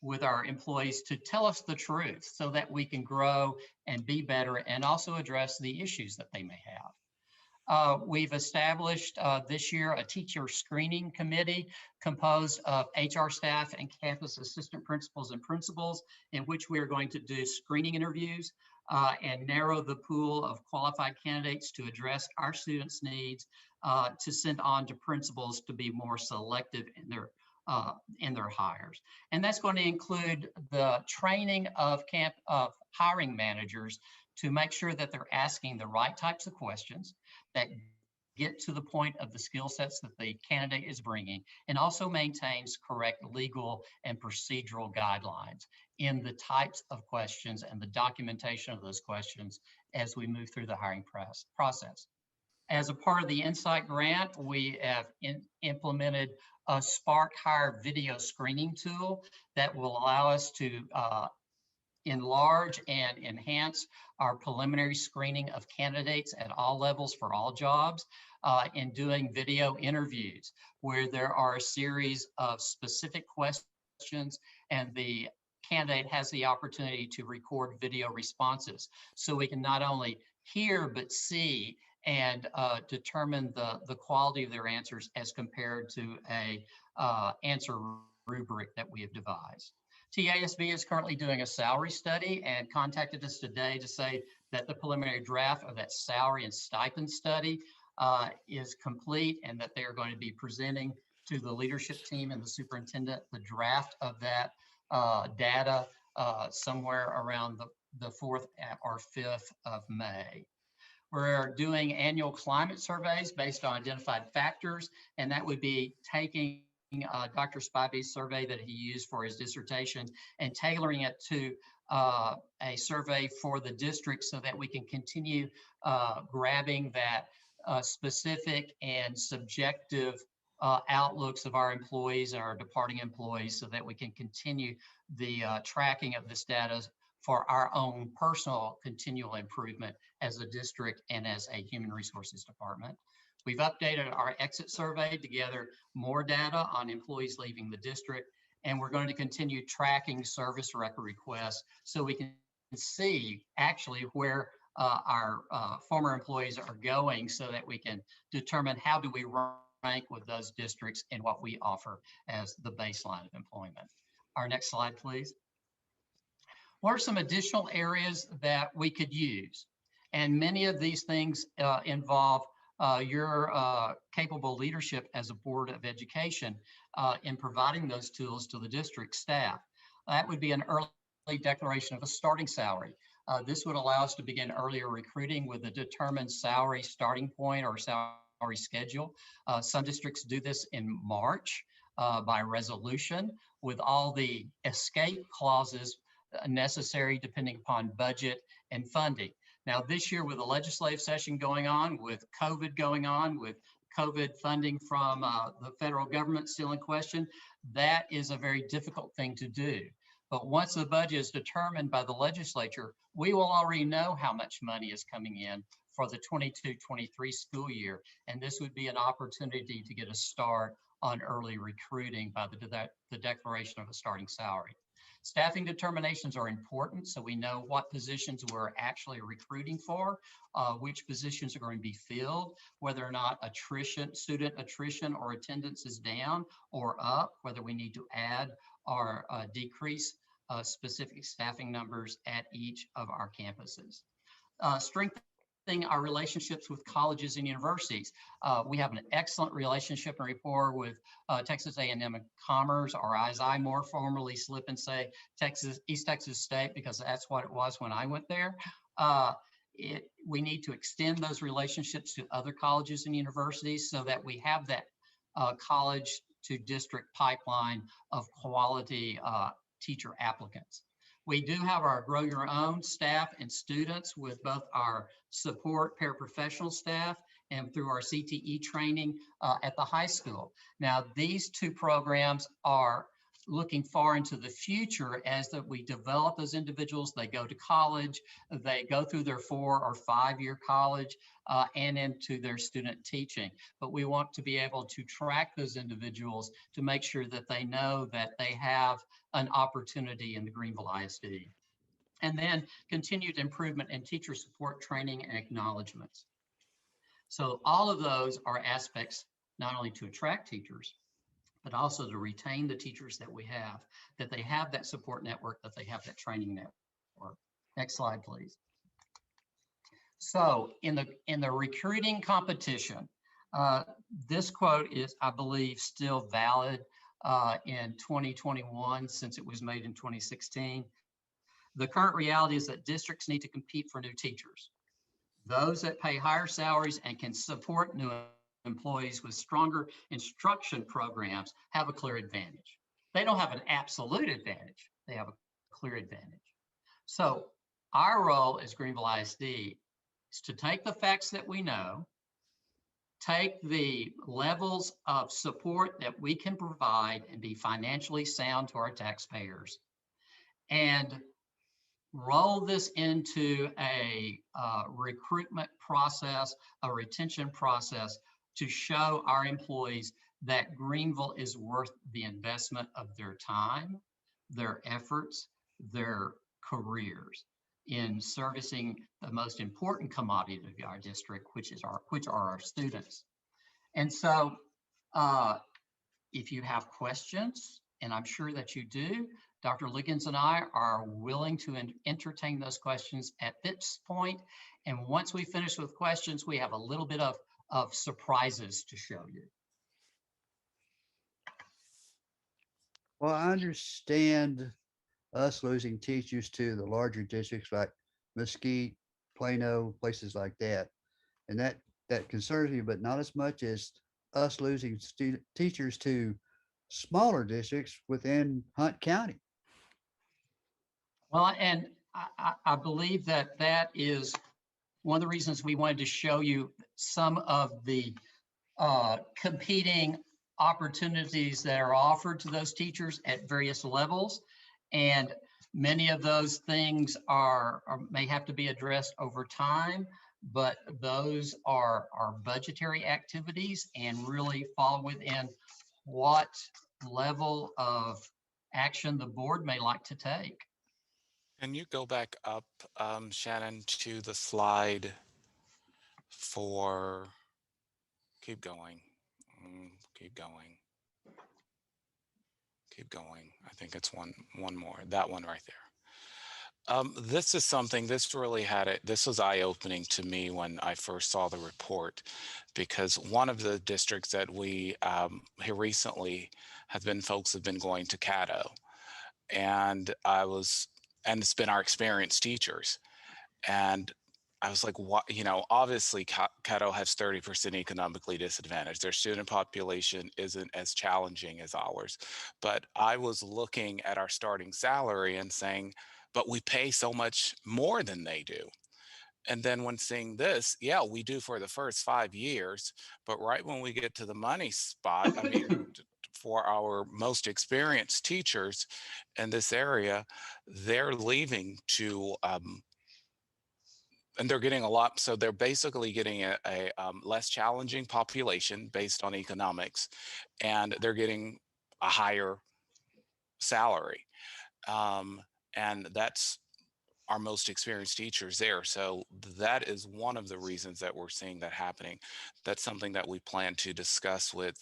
with our employees to tell us the truth so that we can grow and be better and also address the issues that they may have. We've established this year a teacher screening committee composed of HR staff and campus assistant principals and principals, in which we are going to do screening interviews and narrow the pool of qualified candidates to address our students' needs to send on to principals to be more selective in their hires. And that's going to include the training of hiring managers to make sure that they're asking the right types of questions that get to the point of the skill sets that the candidate is bringing, and also maintains correct legal and procedural guidelines in the types of questions and the documentation of those questions as we move through the hiring process. As a part of the Insight Grant, we have implemented a Spark Hire video screening tool that will allow us to enlarge and enhance our preliminary screening of candidates at all levels for all jobs in doing video interviews, where there are a series of specific questions and the candidate has the opportunity to record video responses. So we can not only hear, but see and determine the quality of their answers as compared to a answer rubric that we have devised. TASB is currently doing a salary study and contacted us today to say that the preliminary draft of that salary and stipend study is complete and that they are going to be presenting to the leadership team and the superintendent the draft of that data somewhere around the 4th or 5th of May. We're doing annual climate surveys based on identified factors, and that would be taking Dr. Spivey's survey that he used for his dissertation and tailoring it to a survey for the district so that we can continue grabbing that specific and subjective outlooks of our employees and our departing employees so that we can continue the tracking of this data for our own personal continual improvement as a district and as a human resources department. We've updated our exit survey to gather more data on employees leaving the district, and we're going to continue tracking service record requests so we can see actually where our former employees are going so that we can determine how do we rank with those districts and what we offer as the baseline of employment. Our next slide, please. What are some additional areas that we could use? And many of these things involve your capable leadership as a Board of Education in providing those tools to the district staff. That would be an early declaration of a starting salary. This would allow us to begin earlier recruiting with a determined salary starting point or salary schedule. Some districts do this in March by resolution with all the escape clauses necessary depending upon budget and funding. Now this year with the legislative session going on, with COVID going on, with COVID funding from the federal government still in question, that is a very difficult thing to do. But once the budget is determined by the legislature, we will already know how much money is coming in for the 22-23 school year. And this would be an opportunity to get a start on early recruiting by the declaration of a starting salary. Staffing determinations are important so we know what positions we're actually recruiting for, which positions are going to be filled, whether or not student attrition or attendance is down or up, whether we need to add or decrease specific staffing numbers at each of our campuses. Strengthening our relationships with colleges and universities. We have an excellent relationship and rapport with Texas A&M and Commerce, or as I more formally slip and say, East Texas State, because that's what it was when I went there. We need to extend those relationships to other colleges and universities so that we have that college to district pipeline of quality teacher applicants. We do have our Grow Your Own staff and students with both our support paraprofessional staff and through our CTE training at the high school. Now, these two programs are looking far into the future as that we develop those individuals. They go to college, they go through their 4 or 5 year college and into their student teaching. But we want to be able to track those individuals to make sure that they know that they have an opportunity in the Greenville ISD. And then continued improvement in teacher support training and acknowledgements. So all of those are aspects not only to attract teachers, but also to retain the teachers that we have, that they have that support network, that they have that training network. Next slide, please. So in the recruiting competition, this quote is, I believe, still valid in 2021 since it was made in 2016. The current reality is that districts need to compete for new teachers. Those that pay higher salaries and can support new employees with stronger instruction programs have a clear advantage. They don't have an absolute advantage. They have a clear advantage. So our role as Greenville ISD is to take the facts that we know, take the levels of support that we can provide and be financially sound to our taxpayers, and roll this into a recruitment process, a retention process to show our employees that Greenville is worth the investment of their time, their efforts, their careers in servicing the most important commodity of our district, which are our students. And so if you have questions, and I'm sure that you do, Dr. Liggins and I are willing to entertain those questions at this point. And once we finish with questions, we have a little bit of surprises to show you. Well, I understand us losing teachers to the larger districts like Mesquite, Plano, places like that. And that concerns me, but not as much as us losing teachers to smaller districts within Hunt County. Well, and I believe that that is one of the reasons we wanted to show you some of the competing opportunities that are offered to those teachers at various levels. And many of those things may have to be addressed over time, but those are budgetary activities and really fall within what level of action the board may like to take. Can you go back up, Shannon, to the slide for, keep going, keep going, keep going. I think it's one more, that one right there. This is something, this really this was eye-opening to me when I first saw the report, because one of the districts that we here recently folks have been going to Caddo, and it's been our experienced teachers. And I was like, what, obviously Caddo has 30% economically disadvantaged. Their student population isn't as challenging as ours. But I was looking at our starting salary and saying, but we pay so much more than they do. And then when seeing this, yeah, we do for the first 5 years, but right when we get to the money spot, I mean, for our most experienced teachers in this area, they're leaving to, and they're getting a lot. So they're basically getting a less challenging population based on economics, and they're getting a higher salary. And that's our most experienced teachers there. So that is one of the reasons that we're seeing that happening. That's something that we plan to discuss with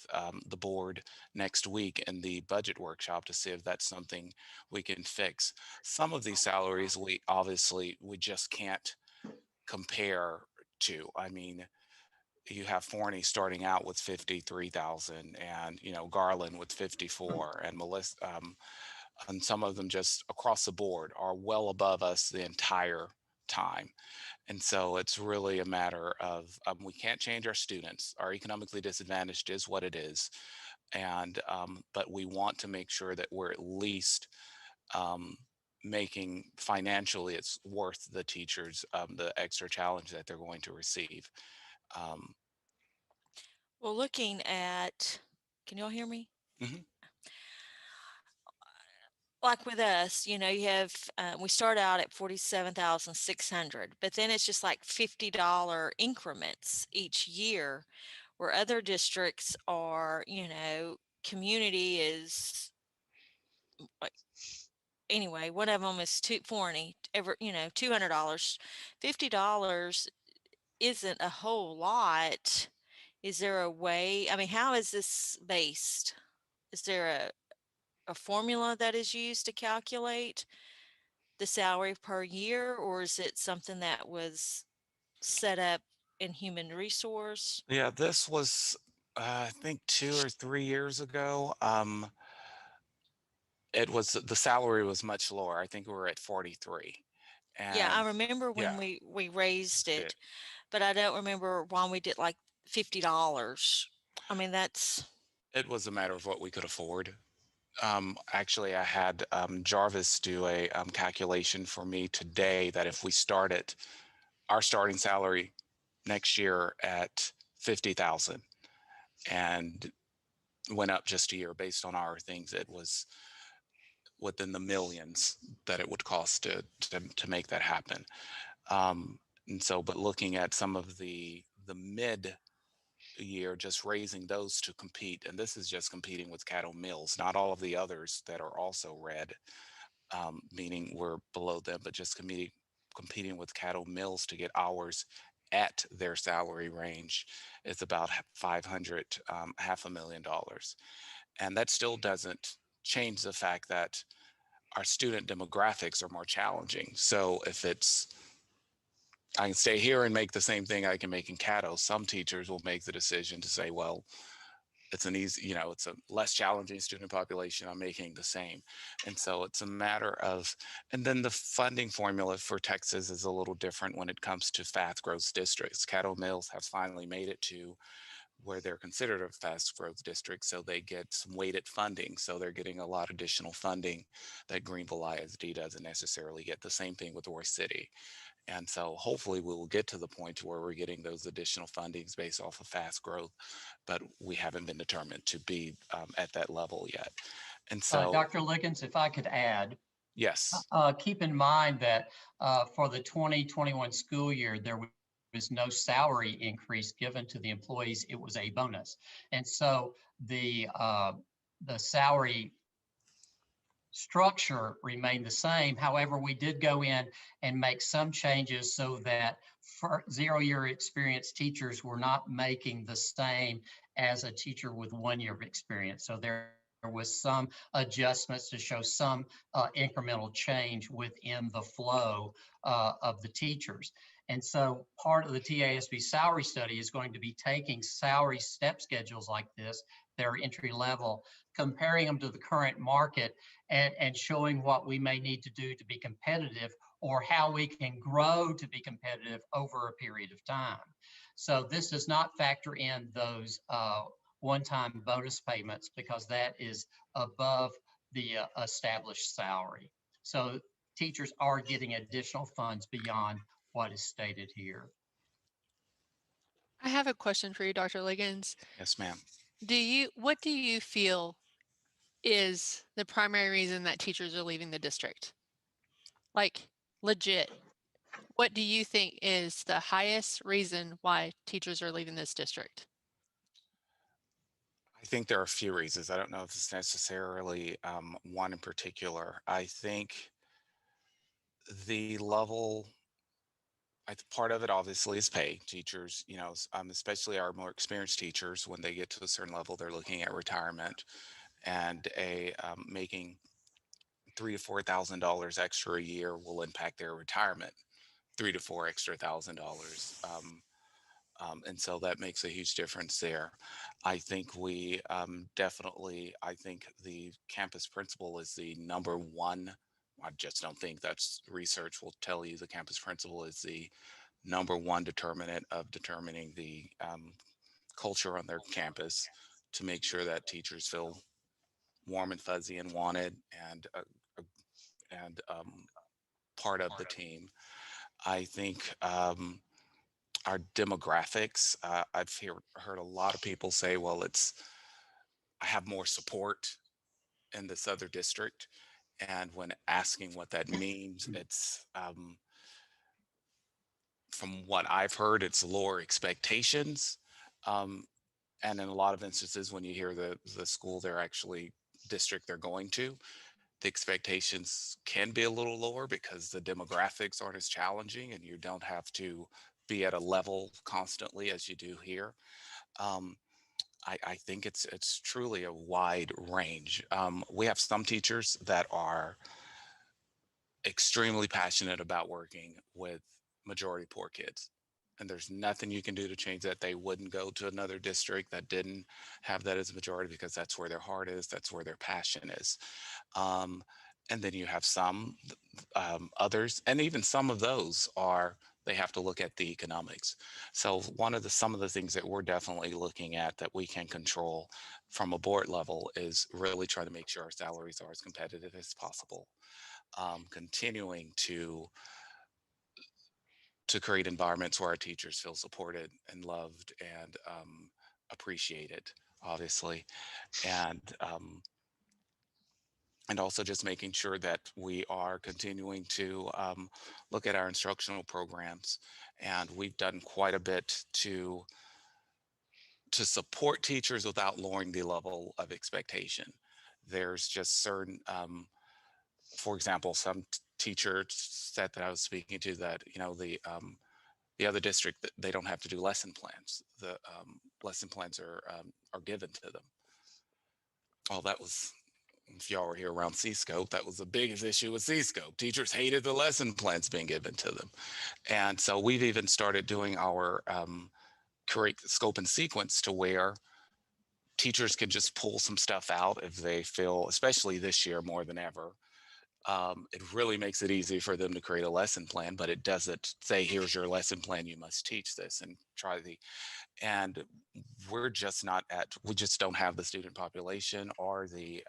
the board next week in the budget workshop to see if that's something we can fix. Some of these salaries, we just can't compare to. I mean, you have Forney starting out with 53,000, and Garland with 54, and Melissa, and some of them just across the board are well above us the entire time. And so it's really a matter of we can't change our students. Our economically disadvantaged is what it is, and but we want to make sure that we're at least making financially it's worth the teachers the extra challenge that they're going to receive. Well, looking at, can you all hear me? Mhm. Like with us, you have, we start out at 47,600, but then it's just like $50 increments each year, where other districts are, community is like, anyway, one of them is $240, $200, $50 isn't a whole lot. Is there a way, I mean, how is this based? Is there a formula that is used to calculate the salary per year, or is it something that was set up in human resource? Yeah, this was I think 2 or 3 years ago. The salary was much lower. I think we were at 43. Yeah, I And remember when yeah, we raised did. it, but I don't remember why we did like $50. I mean, that's, It was a matter of what we could afford. Actually, I had Jarvis do a calculation for me today that if we start at our starting salary next year at 50,000 and went up just a year based on our things, it was within the millions that it would cost to make that happen. And so, but looking at some of the mid year, just raising those to compete, and this is just competing with Caddo Mills, not all of the others that are also red, meaning we're below them, but just competing with Caddo Mills to get ours at their salary range is about 500, $500,000. And that still doesn't change the fact that our student demographics are more challenging. So if I can stay here and make the same thing I can make in Caddo, some teachers will make the decision to say, well, it's an easy, it's a less challenging student population. I'm making the same. And so it's a matter of, and then the funding formula for Texas is a little different when it comes to fast growth districts. Caddo Mills has finally made it to where they're considered a fast growth district, so they get some weighted funding. So they're getting a lot of additional funding that Greenville ISD doesn't necessarily get. The same thing with Royce City. And so hopefully we will get to the point where we're getting those additional fundings based off of fast growth, but we haven't been determined to be at that level yet. And so, Dr. Liggins, if I could add, yes, keep in mind that for the 2021 school year, there was no salary increase given to the employees. It was a bonus. And so the salary structure remained the same. However, we did go in and make some changes so that for 0-year experienced teachers were not making the same as a teacher with 1 year of experience. So there was some adjustments to show some incremental change within the flow of the teachers. And so part of the TASB salary study is going to be taking salary step schedules like this, that are entry level, comparing them to the current market and showing what we may need to do to be competitive or how we can grow to be competitive over a period of time. So this does not factor in those one-time bonus payments because that is above the established salary. So teachers are getting additional funds beyond what is stated here. I have a question for you, Dr. Liggins. yes, ma'am. What do you feel is the primary reason that teachers are leaving the district? Like, legit, what do you think is the highest reason why teachers are leaving this district? I think there are a few reasons. I don't know if it's necessarily one in particular. I think the level, part of it obviously is pay. Teachers, especially our more experienced teachers, when they get to a certain level, they're looking at retirement and making $3,000 to $4,000 extra a year will impact their retirement. $3,000 to $4,000 extra. And so that makes a huge difference there. I think we definitely, I think the campus principal is the number one. I just don't think that's research will tell you the campus principal is the number one determinant of determining the culture on their campus to make sure that teachers feel warm and fuzzy and wanted and part of the team. I think our demographics, I've heard a lot of people say, well, I have more support in this other district. And when asking what that means, it's from what I've heard, it's lower expectations. And in a lot of instances, when you hear the school district they're going to, the expectations can be a little lower because the demographics aren't as challenging and you don't have to be at a level constantly as you do here. I think it's truly a wide range. We have some teachers that are extremely passionate about working with majority poor kids. And there's nothing you can do to change that. They wouldn't go to another district that didn't have that as a majority because that's where their heart is, that's where their passion is. And then you have some others, and even some of those are they have to look at the economics. So some of the things that we're definitely looking at that we can control from a board level is really trying to make sure our salaries are as competitive as possible. Continuing to create environments where our teachers feel supported and loved and appreciated, obviously, and also just making sure that we are continuing to look at our instructional programs. And we've done quite a bit to support teachers without lowering the level of expectation. There's just certain, for example, some teachers said that I was speaking to that, the other district, they don't have to do lesson plans. The lesson plans are given to them. Well, that was, if y'all were here around C-Scope, that was the biggest issue with C-Scope. Teachers hated the lesson plans being given to them. And so we've even started doing our scope and sequence to where teachers can just pull some stuff out if they feel, especially this year more than ever. It really makes it easy for them to create a lesson plan, but it doesn't say, here's your lesson plan, you must teach this and and we just don't have the student population or the,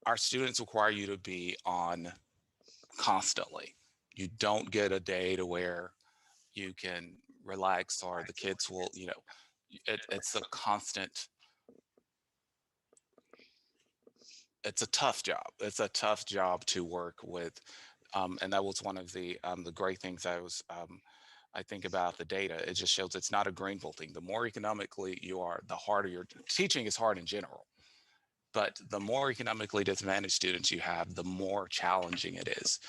our students require you to be on constantly. You don't get a day to where you can relax or the kids will, it's a constant, it's a tough job. It's a tough job to work with. And that was one of the great things I think about the data. It just shows it's not a Greenville thing. The more economically you are, the harder teaching is hard in general. But the more economically disadvantaged students you have, the more challenging it is.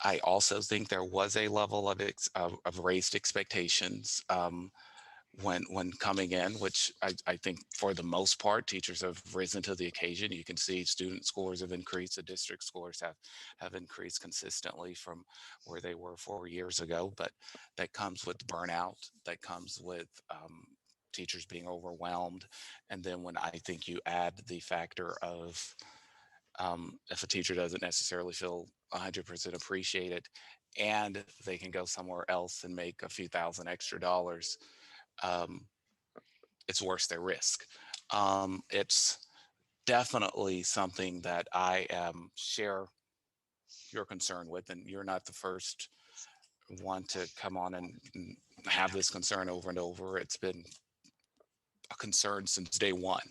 I also think there was a level of raised expectations when coming in, which I think for the most part, teachers have risen to the occasion. You can see student scores have increased, the district scores have increased consistently from where they were 4 years ago, but that comes with burnout, that comes with teachers being overwhelmed. And then when I think you add the factor of if a teacher doesn't necessarily feel 100% appreciated and they can go somewhere else and make a few thousand extra dollars, it's worth their risk. It's definitely something that I share your concern with, and you're not the first one to come on and have this concern over and over. It's been a concern since day one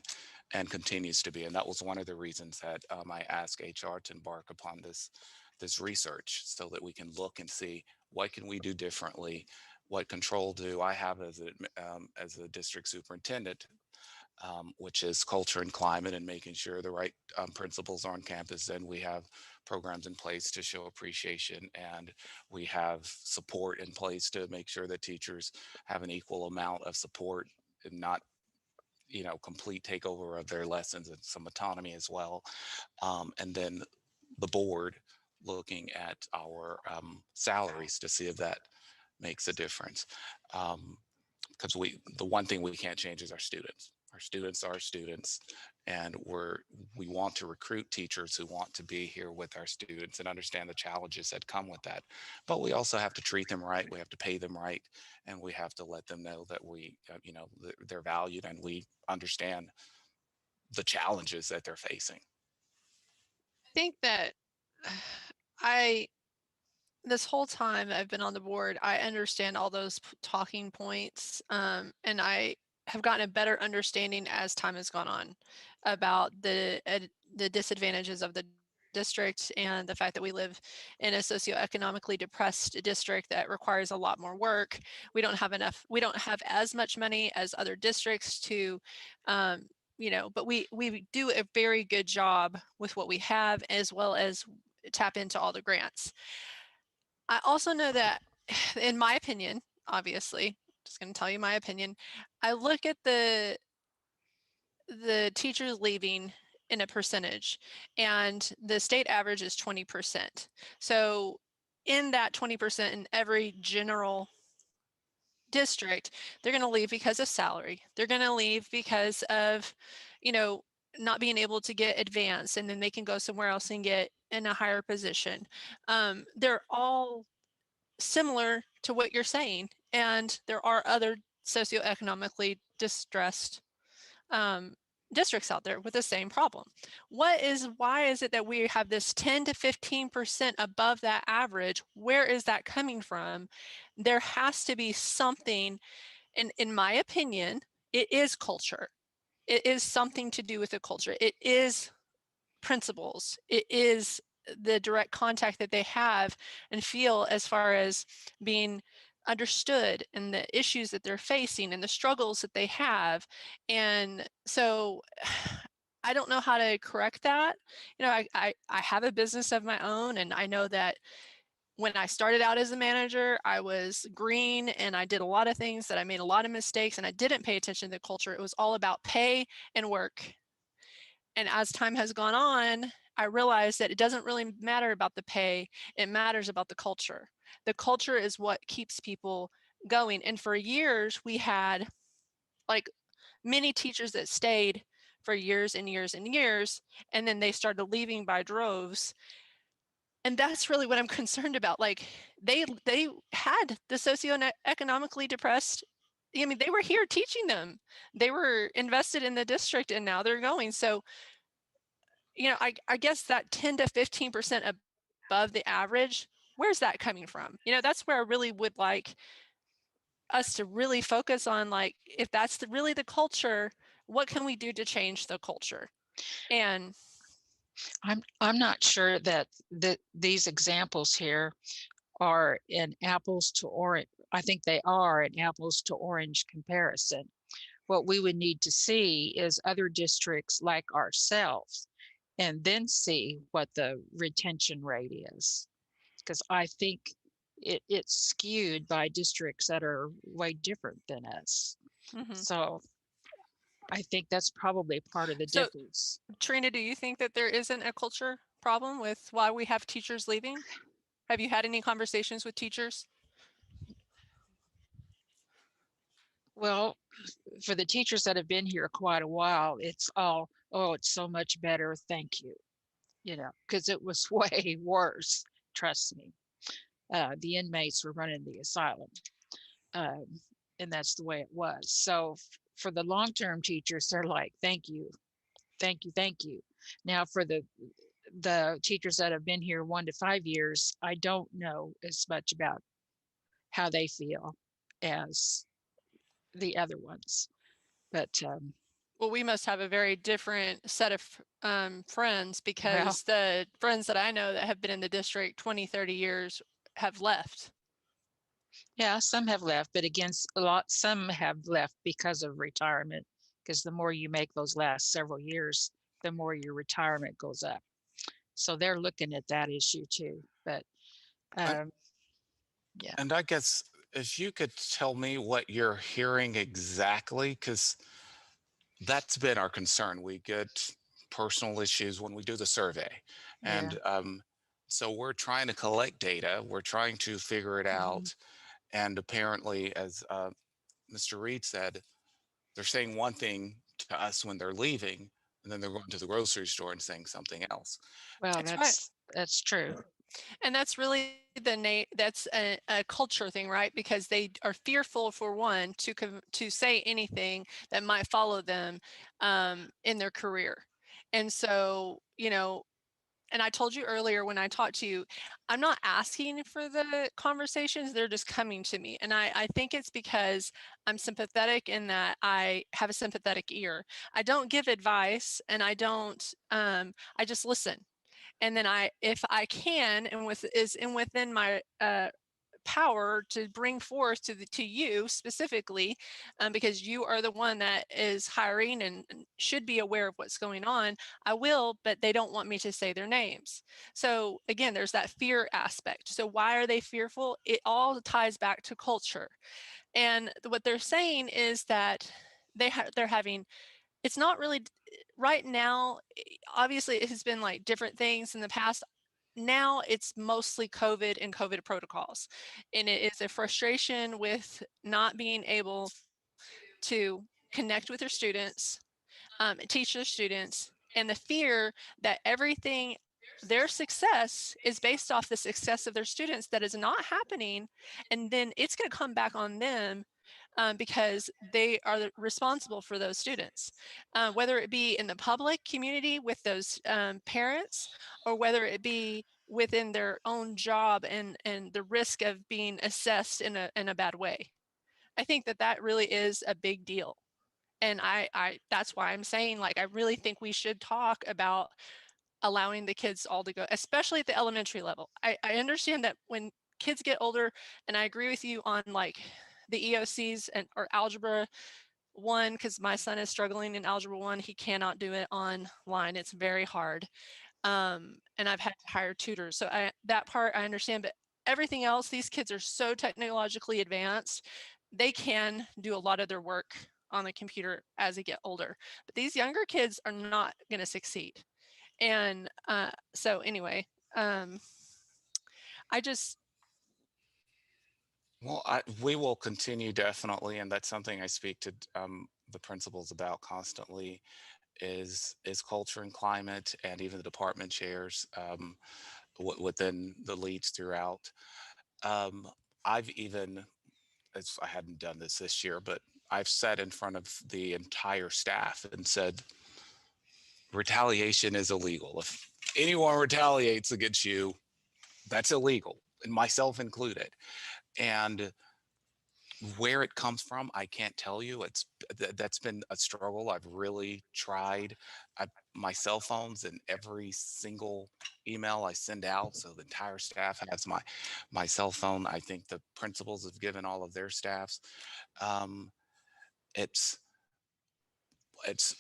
and continues to be. And that was one of the reasons that I asked HR to embark upon this research so that we can look and see what can we do differently, what control do I have as a district superintendent, which is culture and climate and making sure the right principals are on campus, and we have programs in place to show appreciation, and we have support in place to make sure that teachers have an equal amount of support and not complete takeover of their lessons and some autonomy as well. And then the board looking at our salaries to see if that makes a difference. Because the one thing we can't change is our students. Our students are students, and we want to recruit teachers who want to be here with our students and understand the challenges that come with that. But we also have to treat them right. We have to pay them right, and we have to let them know that they're valued and we understand the challenges that they're facing. I think that this whole time I've been on the board, I understand all those talking points, and I have gotten a better understanding as time has gone on about the disadvantages of the district and the fact that we live in a socioeconomically depressed district that requires a lot more work. We don't have as much money as other districts to, but we do a very good job with what we have, as well as tap into all the grants. I also know that, in my opinion, obviously, just going to tell you my opinion, I look at the teachers leaving in a percentage, and the state average is 20%. So in that 20%, in every general district, they're going to leave because of salary. They're going to leave because of, not being able to get advanced, and then they can go somewhere else and get in a higher position. They're all similar to what you're saying, and there are other socioeconomically distressed districts out there with the same problem. Why is it that we have this 10 to 15% above that average? Where is that coming from? There has to be something, and in my opinion, it is culture. It is something to do with the culture. It is principles. It is the direct contact that they have and feel as far as being understood and the issues that they're facing and the struggles that they have. And so I don't know how to correct that. You know, I have a business of my own, and I know that when I started out as a manager, I was green and I did a lot of things that I made a lot of mistakes and I didn't pay attention to the culture. It was all about pay and work. And as time has gone on, I realized that it doesn't really matter about the pay, it matters about the culture. The culture is what keeps people going. And for years, we had like many teachers that stayed for years and years and years, and then they started leaving by droves. And that's really what I'm concerned about. Like they had the socioeconomically depressed. I mean, they were here teaching them. They were invested in the district, and now they're going. So you know, I guess that 10 to 15% above the average, where's that coming from? You know, that's where I really would like us to really focus on, like, if that's really the culture, what can we do to change the culture? And I'm not sure that these examples here are an apples to orange. I think they are an apples to orange comparison. What we would need to see is other districts like ourselves, and then see what the retention rate is. Because I think it's skewed by districts that are way different than us. So I think that's probably part of the so, difference. Trina, do you think that there isn't a culture problem with why we have teachers leaving? Have you had any conversations with teachers? Well, for the teachers that have been here quite a while, it's all, oh, it's so much better, thank you. You know, because it was way worse, trust me. The inmates were running the asylum, and that's the way it was. So for the long-term teachers, they're like, thank you, thank you, thank you. Now for the teachers that have been here 1 to 5 years, I don't know as much about how they feel as the other ones. But well, we must have a very different set of friends, because the friends that I know that have been in the district 20, 30 years have left. Yeah, some have left, but again, some have left because of retirement, because the more you make those last several years, the more your retirement goes up. So they're looking at that issue too. But yeah. And I guess if you could tell me what you're hearing exactly, because that's been our concern. We get personal issues when we do the survey. And so we're trying to collect data, we're trying to figure it out. And apparently, as Mr. Reed said, they're saying one thing to us when they're leaving, and then they're going to the grocery store and saying something else. Well, that's true. And that's really that's a culture thing, right? Because they are fearful, for one, to say anything that might follow them in their career. And so, you know, and I told you earlier when I talked to you, I'm not asking for the conversations, they're just coming to me. And I think it's because I'm sympathetic in that I have a sympathetic ear. I don't give advice, and I don't, I just listen. And then if I can, and within my power to bring forth to you specifically, because you are the one that is hiring and should be aware of what's going on, I will, but they don't want me to say their names. So again, there's that fear aspect. So why are they fearful? It all ties back to culture. And what they're saying is that they're having, it's not really right now. Obviously it has been like different things in the past. Now it's mostly COVID and COVID protocols. And it is a frustration with not being able to connect with their students, teach their students, and the fear that everything their success is based off the success of their students that is not happening. And then it's going to come back on them because they are responsible for those students, whether it be in the public community with those parents, or whether it be within their own job and the risk of being assessed in a bad way. I think that that really is a big deal. And I that's why I'm saying, like, I really think we should talk about allowing the kids all to go, especially at the elementary level. I understand that when kids get older, and I agree with you on like the EOCs and or algebra 1, because my son is struggling in algebra 1. He cannot do it online. It's very hard. And I've had to hire tutors. So that part I understand, but everything else, these kids are so technologically advanced, they can do a lot of their work on the computer as they get older. But these younger kids are not going to succeed. And so anyway, I just, Well, we will continue definitely, and that's something I speak to the principals about constantly, is culture and climate, and even the department chairs within the leads throughout. I've even, I hadn't done this year, but I've sat in front of the entire staff and said, retaliation is illegal. If anyone retaliates against you, that's illegal, and myself included. And where it comes from, I can't tell you. That's been a struggle. I've really tried. My cell phone's in every single email I send out, so the entire staff has my cell phone. I think the principals have given all of their staffs. It's it's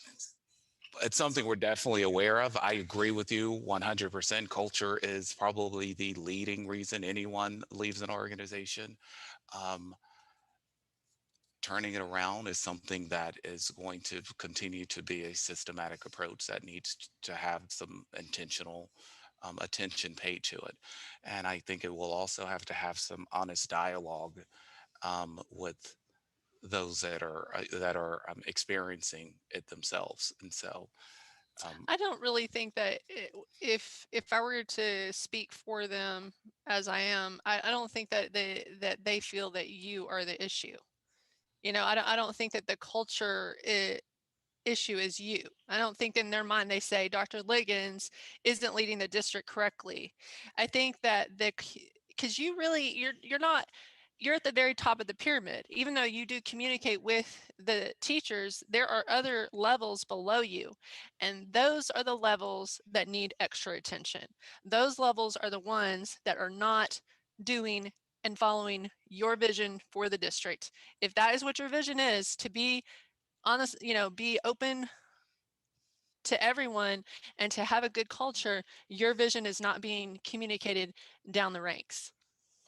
it's something we're definitely aware of. I agree with you 100%. Culture is probably the leading reason anyone leaves an organization. Um, Turning it around is something that is going to continue to be a systematic approach that needs to have some intentional attention paid to it. And I think it will also have to have some honest dialogue with those that are experiencing it themselves. And so I don't really think that if I were to speak for them as I am, I don't think that they feel that you are the issue. You know, I don't think that the culture issue is you. I don't think in their mind they say Dr. Liggins isn't leading the district correctly. I think that because you're at the very top of the pyramid. Even though you do communicate with the teachers, there are other levels below you, and those are the levels that need extra attention. Those levels are the ones that are not doing and following your vision for the district. If that is what your vision is, to be honest, be open to everyone and to have a good culture, your vision is not being communicated down the ranks.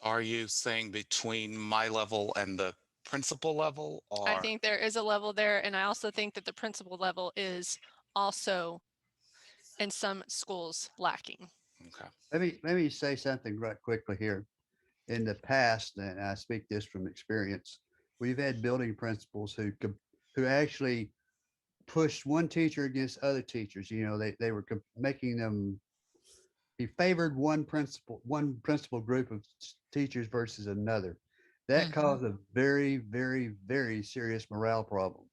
are you saying between my level and the principal level, I or? think there is a level there, and I also think that the principal level is also in some schools lacking. Okay. Let me say something right quickly here. In the past, and I speak this from experience, we've had building principals who actually pushed one teacher against other teachers. You know, they were making them, he favored one principal group of teachers versus another. That caused a very, very, very serious morale problem.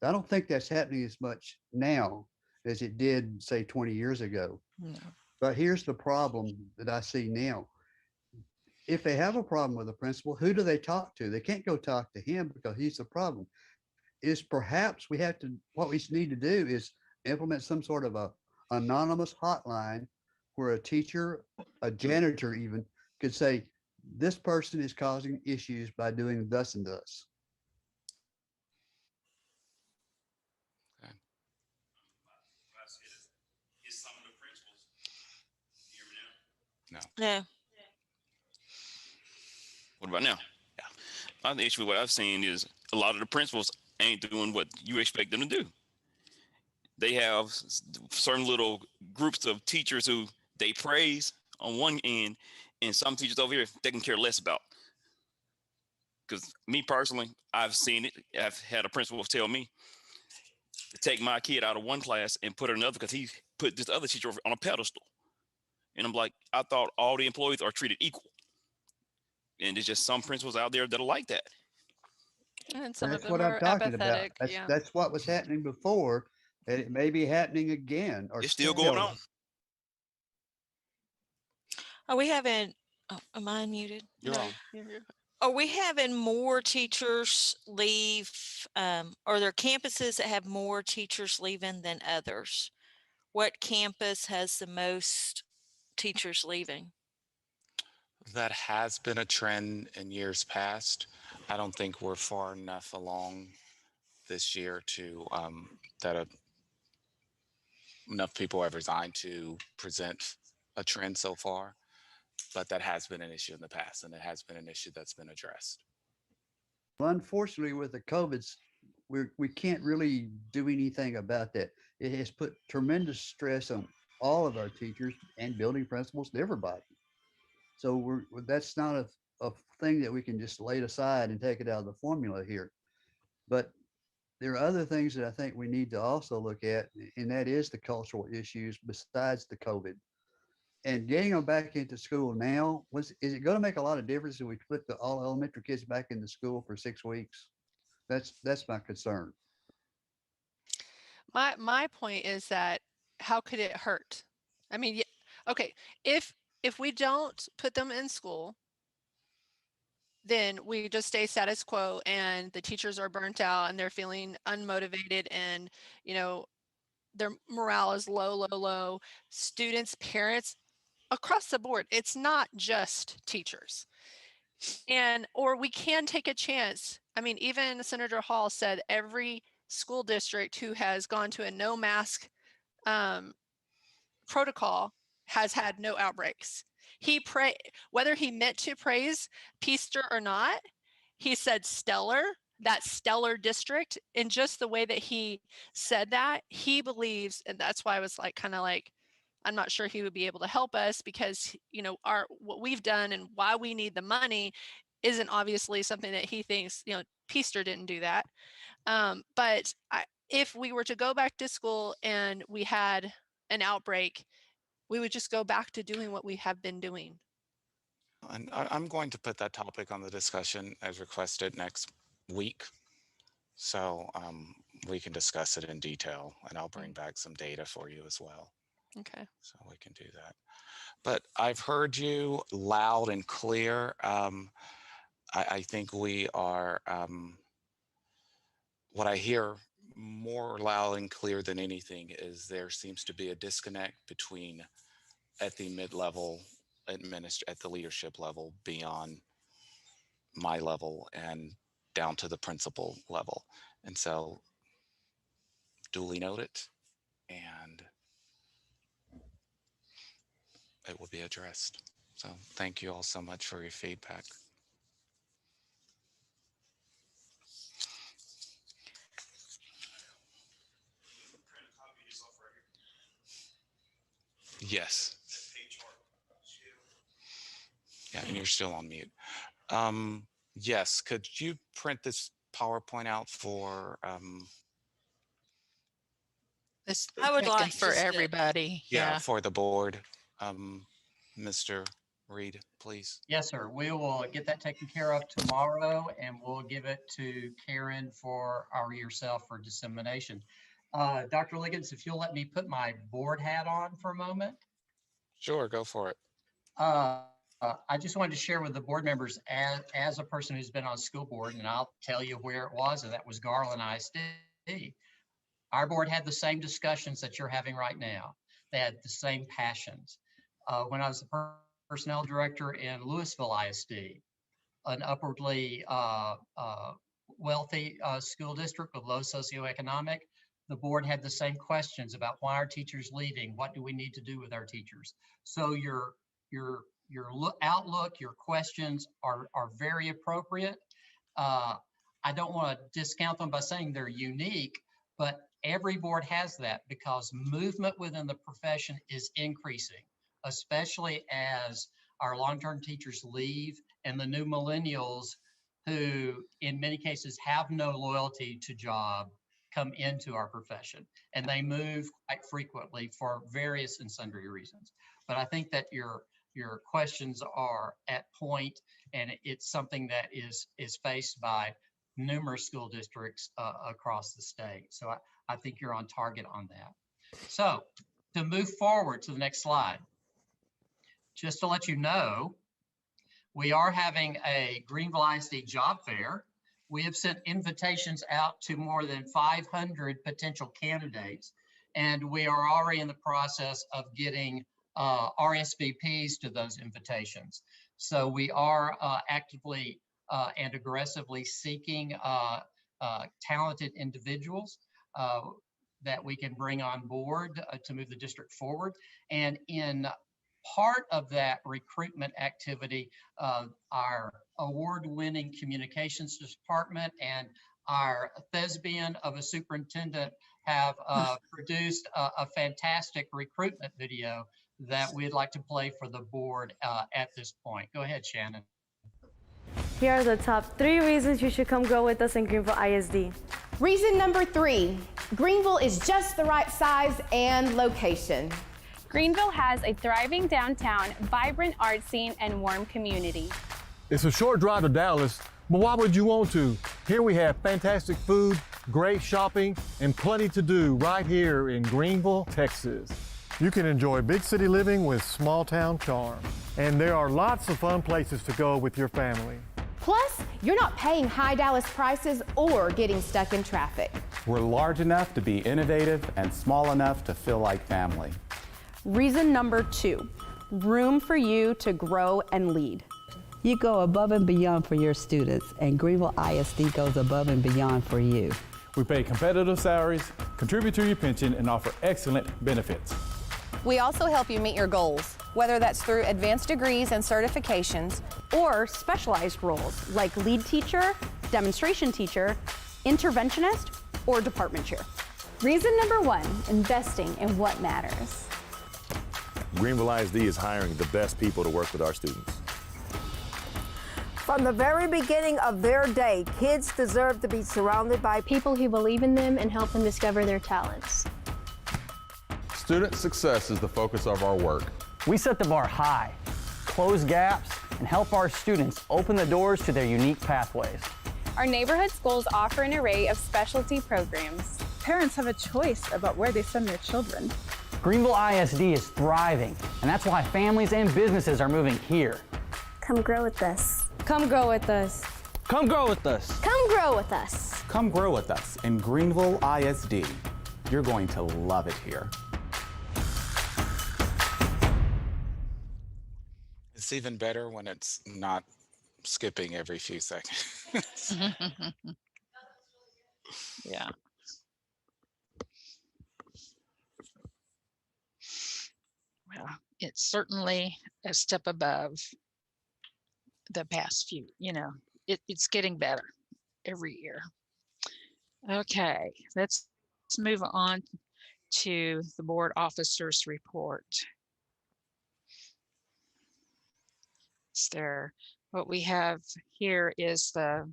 I don't think that's happening as much now as it did, say, 20 years ago. No. But here's the problem that I see now. If they have a problem with a principal, who do they talk to? They can't go talk to him because he's the problem. Is perhaps what we need to do is implement some sort of a anonymous hotline where a teacher, a janitor even, could say, this person is causing issues by doing thus and thus. No. No. What about now? Yeah. The issue with what I've seen is a lot of the principals ain't doing what you expect them to do. They have certain little groups of teachers who they praise on one end, and some teachers over here they can care less about. Because me personally, I've seen it. I've had a principal tell me to take my kid out of one class and put her in another because he put this other teacher on a pedestal. And I'm like, I thought all the employees are treated equal. And there's just some principals out there that are like that. And some of That's them what I'm are talking about. apathetic. That's Yeah. that's what was happening before, and it may be happening again. Or It's still going on. Are we having, oh, am I unmuted? You're on. Are we having more teachers leave? Are there campuses that have more teachers leaving than others? What campus has the most teachers leaving? That has been a trend in years past. I don't think we're far enough along this year to that enough people have resigned to present a trend so far, but that has been an issue in the past, and it has been an issue that's been addressed. Well, unfortunately, with the COVIDs, we can't really do anything about that. It has put tremendous stress on all of our teachers and building principals and everybody. So that's not a thing that we can just lay it aside and take it out of the formula here. But there are other things that I think we need to also look at, and that is the cultural issues besides the COVID. And getting them back into school now, is it going to make a lot of difference if we put all elementary kids back into school for 6 weeks? That's my concern. My point is that how could it hurt? I mean, okay, if we don't put them in school, then we just stay status quo and the teachers are burnt out and they're feeling unmotivated and, their morale is low. Students, parents, across the board, it's not just teachers. Or we can take a chance. I mean, even Senator Hall said every school district who has gone to a no mask protocol has had no outbreaks. Whether he meant to praise Peaster or not, he said stellar, that stellar district. And just the way that he said that, he believes, and that's why I was like, kind of like, I'm not sure he would be able to help us because, what we've done and why we need the money isn't obviously something that he thinks, Peaster didn't do that. But if we were to go back to school and we had an outbreak, we would just go back to doing what we have been doing. And I'm going to put that topic on the discussion as requested next week. So we can discuss it in detail, and I'll bring back some data for you as well. Okay. So we can do that. But I've heard you loud and clear. I think we are, what I hear more loud and clear than anything is there seems to be a disconnect between at the mid-level at the leadership level beyond my level and down to the principal level. And so duly noted, and it will be addressed. So thank you all so much for your feedback. Yes. Yeah, and you're still on mute. Yes, could you print this PowerPoint out for This I would like for just to- everybody. Yeah. for the board? Mr. Reed, please. Yes, sir. We will get that taken care of tomorrow, and we'll give it to Karen or yourself for dissemination. Dr. Liggins, if you'll let me put my board hat on for a moment. Sure, go for it. I just wanted to share with the board members as a person who's been on school board, and I'll tell you where it was, and that was Garland ISD. Our board had the same discussions that you're having right now. They had the same passions. When I was the personnel director in Louisville ISD, an upwardly wealthy school district with low socioeconomic, the board had the same questions about why are teachers leaving? What do we need to do with our teachers? So your outlook, your questions are very appropriate. I don't want to discount them by saying they're unique, but every board has that because movement within the profession is increasing, especially as our long-term teachers leave and the new millennials who in many cases have no loyalty to job come into our profession, and they move quite frequently for various and sundry reasons. But I think that your questions are at point, and it's something that is faced by numerous school districts across the state. So I think you're on target on that. So to move forward to the next slide, just to let you know, we are having a Greenville ISD job fair. We have sent invitations out to more than 500 potential candidates, and we are already in the process of getting RSVPs to those invitations. So we are actively and aggressively seeking talented individuals that we can bring on board to move the district forward. And in part of that recruitment activity, our award-winning communications department and our thespian of a superintendent have produced a fantastic recruitment video that we'd like to play for the board at this point. Go ahead, Shannon. Here are the top 3 reasons you should come grow with us in Greenville ISD. Reason number 3, Greenville is just the right size and location. Greenville has a thriving downtown, vibrant art scene, and warm community. It's a short drive to Dallas, but why would you want to? Here we have fantastic food, great shopping, and plenty to do right here in Greenville, Texas. You can enjoy big city living with small town charm. And there are lots of fun places to go with your family. Plus, you're not paying high Dallas prices or getting stuck in traffic. We're large enough to be innovative and small enough to feel like family. Reason number 2, room for you to grow and lead. You go above and beyond for your students, and Greenville ISD goes above and beyond for you. We pay competitive salaries, contribute to your pension, and offer excellent benefits. We also help you meet your goals, whether that's through advanced degrees and certifications or specialized roles like lead teacher, demonstration teacher, interventionist, or department chair. Reason number 1, investing in what matters. Greenville ISD is hiring the best people to work with our students. From the very beginning of their day, kids deserve to be surrounded by people who believe in them and help them discover their talents. Student success is the focus of our work. We set the bar high, close gaps, and help our students open the doors to their unique pathways. Our neighborhood schools offer an array of specialty programs. Parents have a choice about where they send their children. Greenville ISD is thriving, and that's why families and businesses are moving here. Come grow with us. Come grow with us. Come grow with us. Come grow with us. Come grow with us in Greenville ISD. You're going to love it here. It's even better when it's not skipping every few seconds. Yeah. Well, it's certainly a step above the past few, it's getting better every year. Okay, let's move on to the board officers report. What we have here is the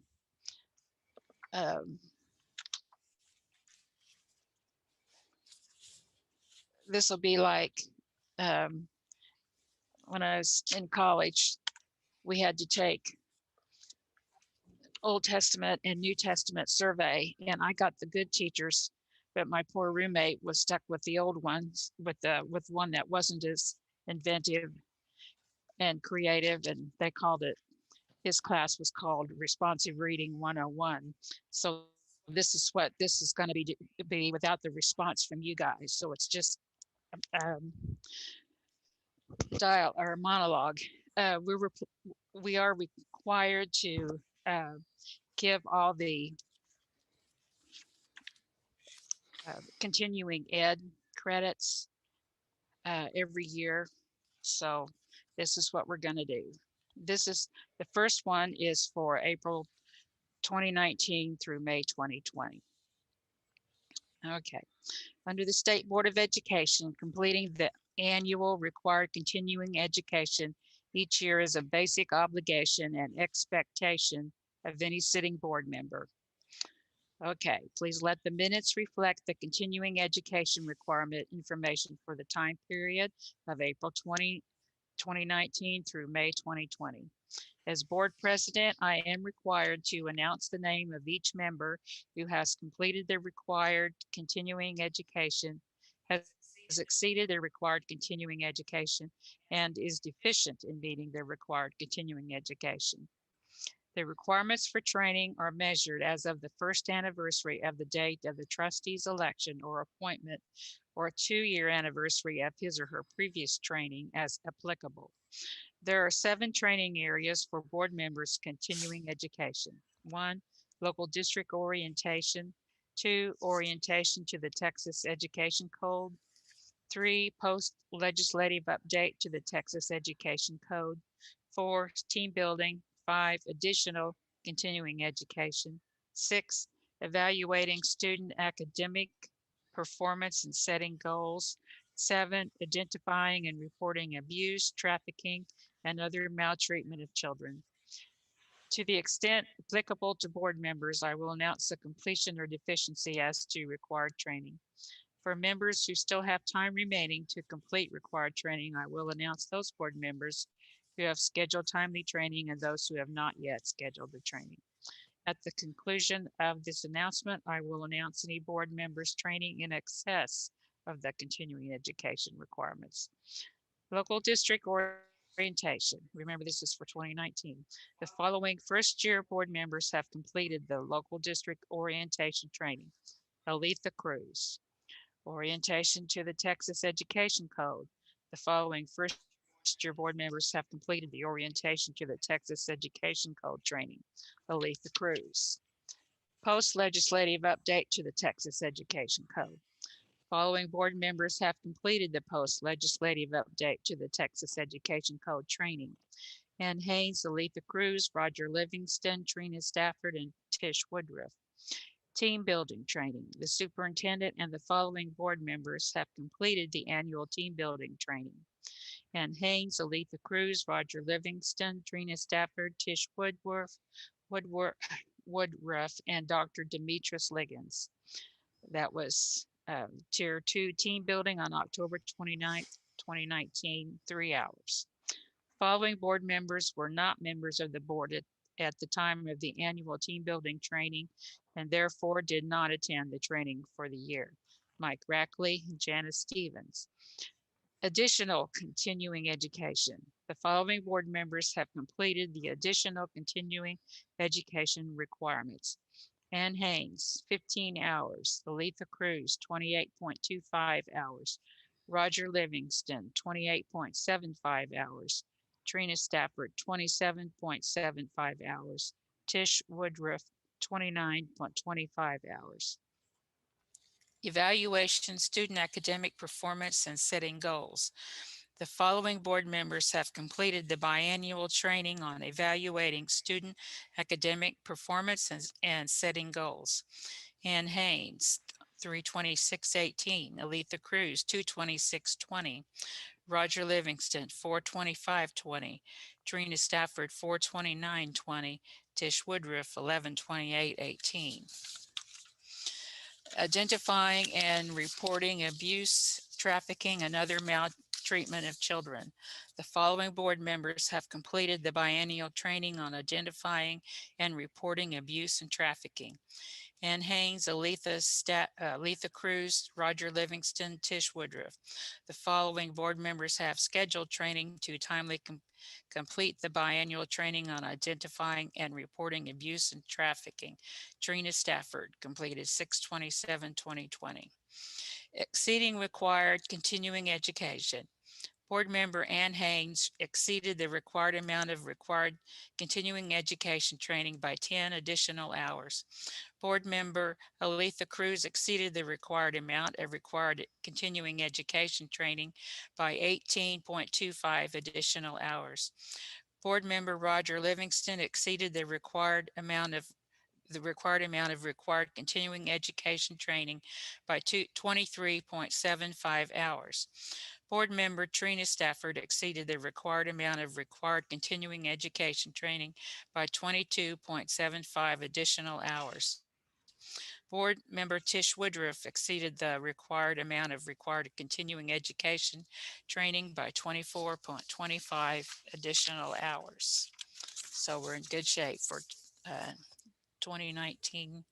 this will be like when I was in college, we had to take Old Testament and New Testament survey, and I got the good teachers, but my poor roommate was stuck with the old ones, with one that wasn't as inventive and creative, and they called it, his class was called Responsive Reading 101. So this is what this is going to be without the response from you guys. So it's just style or monologue. We are required to give all the continuing ed credits every year. So this is what we're going to do. This is the first one is for April 2019 through May 2020. Okay. Under the State Board of Education, completing the annual required continuing education each year is a basic obligation and expectation of any sitting board member. Okay, please let the minutes reflect the continuing education requirement information for the time period of April 2019 through May 2020. As board president, I am required to announce the name of each member who has completed their required continuing education, has exceeded their required continuing education, and is deficient in meeting their required continuing education. The requirements for training are measured as of the first anniversary of the date of the trustee's election or appointment, or a 2-year anniversary of his or her previous training as applicable. There are 7 training areas for board members' continuing education. 1, local district orientation. 2, orientation to the Texas Education Code. 3, post-legislative update to the Texas Education Code. 4, team building. 5, additional continuing education. 6, evaluating student academic performance and setting goals. 7, identifying and reporting abuse, trafficking, and other maltreatment of children. To the extent applicable to board members, I will announce the completion or deficiency as to required training. For members who still have time remaining to complete required training, I will announce those board members who have scheduled timely training and those who have not yet scheduled the training. At the conclusion of this announcement, I will announce any board members training in excess of the continuing education requirements. Local district orientation. Remember, this is for 2019. The following first-year board members have completed the local district orientation training. Aletha Cruz. Orientation to the Texas Education Code. The following first-year board members have completed the orientation to the Texas Education Code training. Aletha Cruz. Post-legislative update to the Texas Education Code. Following board members have completed the post-legislative update to the Texas Education Code training. Ann Haynes, Aletha Cruz, Roger Livingston, Trina Stafford, and Tish Woodruff. Team building training. The superintendent and the following board members have completed the annual team building training. Ann Haynes, Aletha Cruz, Roger Livingston, Trina Stafford, Tish Woodruff, and Dr. Demetrius Liggins. That was Tier 2 team building on October 29th, 2019, 3 hours. Following board members were not members of the board at the time of the annual team building training and therefore did not attend the training for the year. Mike Rackley and Janice Stevens. Additional continuing education. The following board members have completed the additional continuing education requirements. Ann Haynes, 15 hours. Aletha Cruz, 28.25 hours. Roger Livingston, 28.75 hours. Trina Stafford, 27.75 hours. Tish Woodruff, 29.25 hours. Evaluation, student academic performance, and setting goals. The following board members have completed the biannual training on evaluating student academic performance and setting goals. Ann Haynes, 326.18. Aletha Cruz, 226.20. Roger Livingston, 425.20. Trina Stafford, 429.20. Tish Woodruff, 1128.18. Identifying and reporting abuse, trafficking, and other maltreatment of children. The following board members have completed the biennial training on identifying and reporting abuse and trafficking. Ann Haynes, Aletha Cruz, Roger Livingston, Tish Woodruff. The following board members have scheduled training to timely complete the biannual training on identifying and reporting abuse and trafficking. Trina Stafford completed 6/27/2020. Exceeding required continuing education. Board member Ann Haynes exceeded the required amount of required continuing education training by 10 additional hours. Board member Aletha Cruz exceeded the required amount of required continuing education training by 18.25 additional hours. Board member Roger Livingston exceeded the required amount of required continuing education training by 23.75 hours. Board member Trina Stafford exceeded the required amount of required continuing education training by 22.75 additional hours. Board member Tish Woodruff exceeded the required amount of required continuing education training by 24.25 additional hours. So we're in good shape for 2019,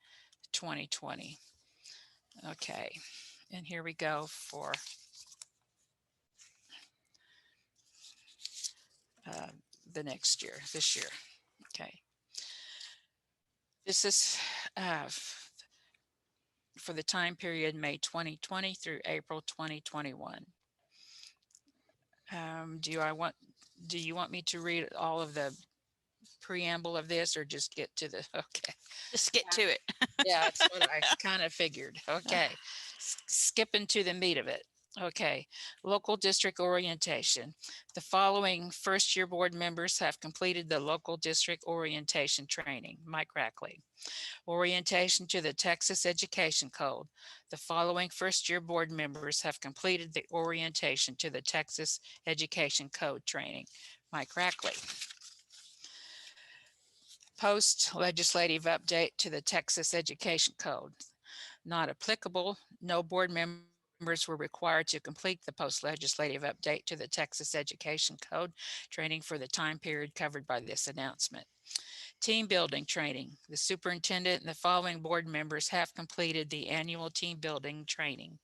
2020. Okay, and here we go for the next year, this year. Okay. This is for the time period May 2020 through April 2021. Do you want me to read all of the preamble of this or just get to the, okay. Just get to it. Yeah, that's what I kind of figured. Okay, skipping to the meat of it. Okay, local district orientation. The following first-year board members have completed the local district orientation training. Mike Rackley. Orientation to the Texas Education Code. The following first-year board members have completed the orientation to the Texas Education Code training. Mike Rackley. Post-legislative update to the Texas Education Code. Not applicable. No board members were required to complete the post-legislative update to the Texas Education Code training for the time period covered by this announcement. Team building training. The superintendent and the following board members have completed the annual team building training.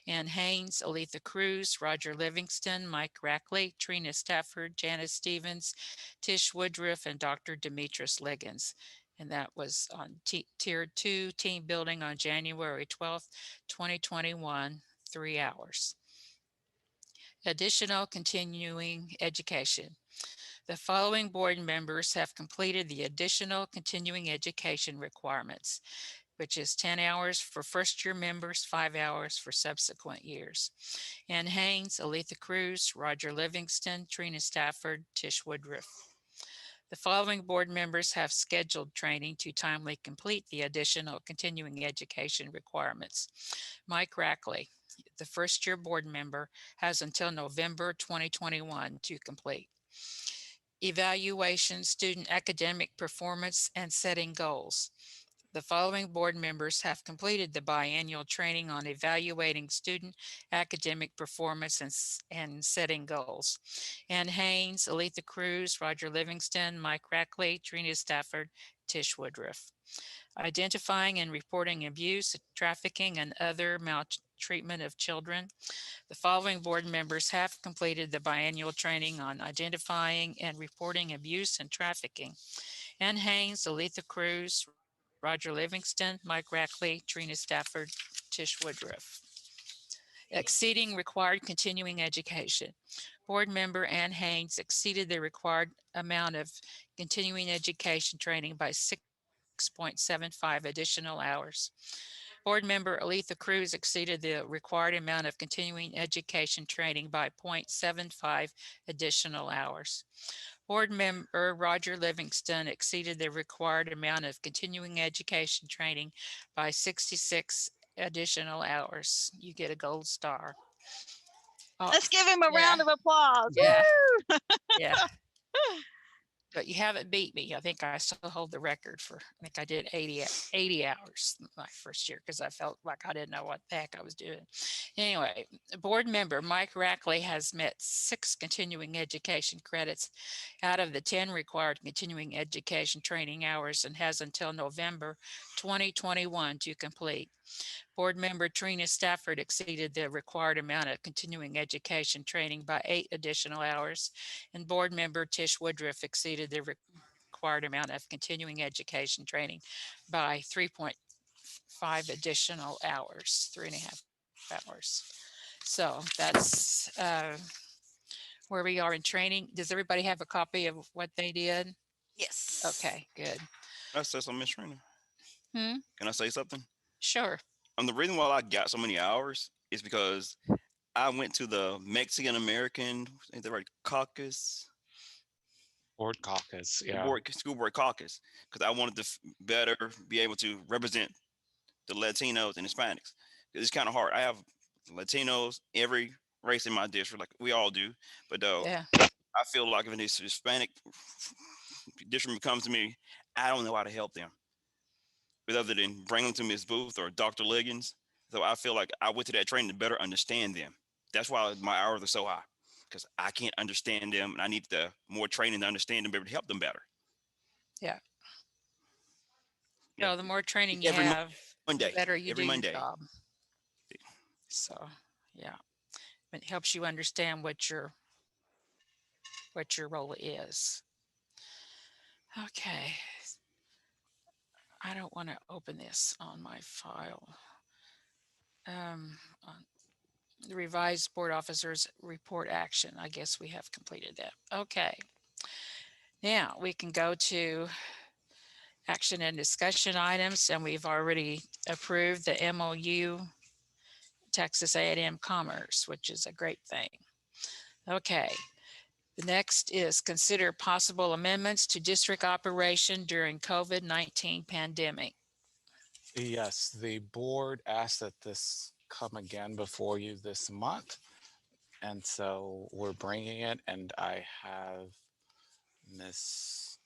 Ann Haynes, Aletha Cruz, Roger Livingston, Mike Rackley, Trina Stafford, Janice Stevens, Tish Woodruff, and Dr. Demetrius Liggins. And that was on Tier 2 team building on January 12th, 2021, 3 hours. Additional continuing education. The following board members have completed the additional continuing education requirements, which is 10 hours for first-year members, 5 hours for subsequent years. Ann Haynes, Aletha Cruz, Roger Livingston, Trina Stafford, Tish Woodruff. The following board members have scheduled training to timely complete the additional continuing education requirements. Mike Rackley, the first-year board member, has until November 2021 to complete. Evaluation, student academic performance, and setting goals. The following board members have completed the biannual training on evaluating student academic performance and setting goals. Ann Haynes, Aletha Cruz, Roger Livingston, Mike Rackley, Trina Stafford, Tish Woodruff. Identifying and reporting abuse, trafficking, and other maltreatment of children. The following board members have completed the biannual training on identifying and reporting abuse and trafficking. Ann Haynes, Aletha Cruz, Roger Livingston, Mike Rackley, Trina Stafford, Tish Woodruff. Exceeding required continuing education. Board member Ann Haynes exceeded the required amount of continuing education training by 6.75 additional hours. Board member Aletha Cruz exceeded the required amount of continuing education training by 0.75 additional hours. Board member Roger Livingston exceeded the required amount of continuing education training by 66 additional hours. You get a gold star. Oh, Let's give him a round of applause. Yeah. Woo! Yeah. But you haven't beat me. I think I still hold the record for, I think I did 80 hours my first year because I felt like I didn't know what the heck I was doing. Anyway, board member Mike Rackley has met 6 continuing education credits out of the 10 required continuing education training hours and has until November 2021 to complete. Board member Trina Stafford exceeded the required amount of continuing education training by 8 additional hours, and board member Tish Woodruff exceeded the required amount of continuing education training by 3.5 additional hours, 3.5 hours. So that's where we are in training. Does everybody have a copy of what they did? Yes. Okay, good. Can I say something, Ms. Trina? Hmm? Can I say something? Sure. The reason why I got so many hours is because I went to the Mexican American, is that right, caucus? Board caucus, The yeah. school board caucus, because I wanted to better be able to represent the Latinos and Hispanics. It's kind of hard. I have Latinos, every race in my district, like we all do, but Yeah. I feel like if this Hispanic district comes to me, I don't know how to help them. rather than bring them to Ms. Booth or Dr. Liggins. So I feel like I went to that training to better understand them. That's why my hours are so high, because I can't understand them, and I need the more training to understand them, be able to help them better. Yeah. Yeah. So the more training you Every have, Monday, the better you every do your Monday. job. So, yeah, it helps you understand what your role is. Okay. I don't want to open this on my file. On the revised board officers report action. I guess we have completed that. Okay. Now we can go to action and discussion items, and we've already approved the MOU Texas A&M Commerce, which is a great thing. Okay. The next is consider possible amendments to district operation during COVID-19 pandemic. Yes, the board asked that this come again before you this month. And so we're bringing it, and I have Miss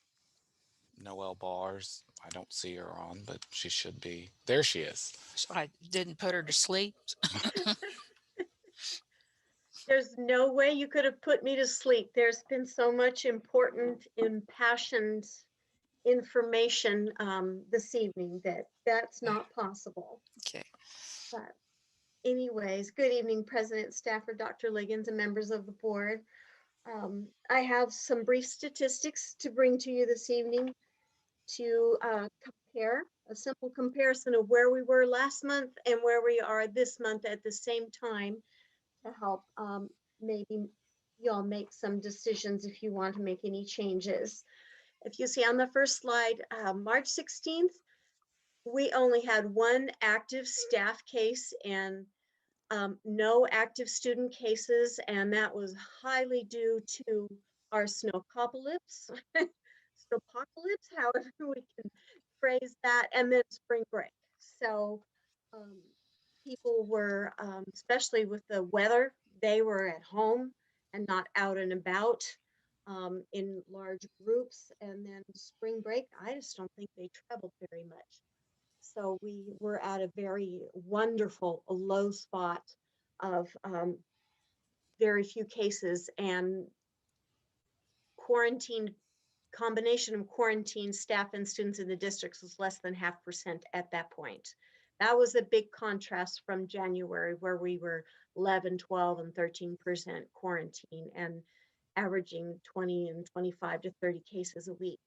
Noelle Bars. I don't see her on, but she should be. There she is. I didn't put her to sleep. There's no way you could have put me to sleep. There's been so much important, impassioned information this evening that's not possible. Okay. But anyways, good evening, President Stafford, Dr. Liggins, and members of the board. I have some brief statistics to bring to you this evening to compare, a simple comparison of where we were last month and where we are this month at the same time, to help maybe y'all make some decisions if you want to make any changes. If you see on the first slide, March 16th, we only had one active staff case and no active student cases, and that was highly due to our snowpocalypse, snowpocalypse, however we can phrase that, and then spring break. So people were, especially with the weather, they were at home and not out and about in large groups. And then spring break, I just don't think they traveled very much. So we were at a very wonderful low spot of very few cases, and combination of quarantine staff and students in the districts was less than 0.5% at that point. That was a big contrast from January, where we were 11, 12, and 13% quarantine and averaging 20 and 25 to 30 cases a week.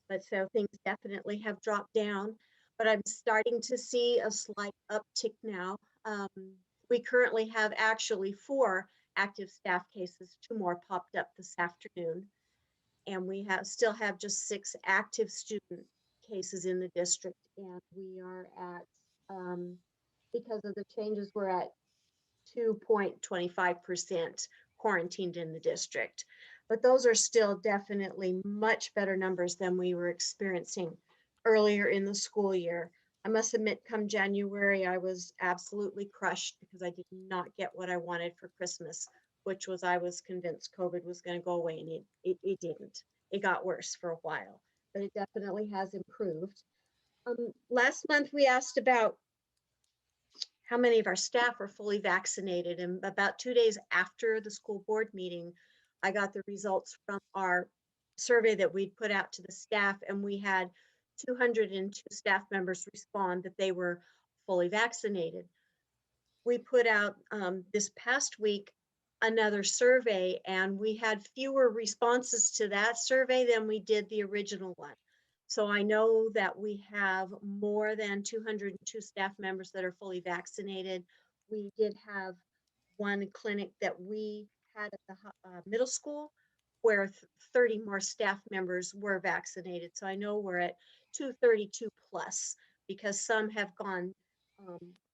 But so things definitely have dropped down, but I'm starting to see a slight uptick now. We currently have actually 4 active staff cases, 2 more popped up this afternoon. And we still have just 6 active student cases in the district. And we are at, because of the changes, we're at 2.25% quarantined in the district. But those are still definitely much better numbers than we were experiencing earlier in the school year. I must admit, come January, I was absolutely crushed because I did not get what I wanted for Christmas, which was, I was convinced COVID was going to go away, and it didn't. It got worse for a while, but it definitely has improved. Last month, we asked about how many of our staff are fully vaccinated, and about 2 days after the school board meeting, I got the results from our survey that we'd put out to the staff, and we had 202 staff members respond that they were fully vaccinated. We put out this past week another survey, and we had fewer responses to that survey than we did the original one. So I know that we have more than 202 staff members that are fully vaccinated. We did have one clinic that we had at the middle school where 30 more staff members were vaccinated. So I know we're at 232 plus, because some have gone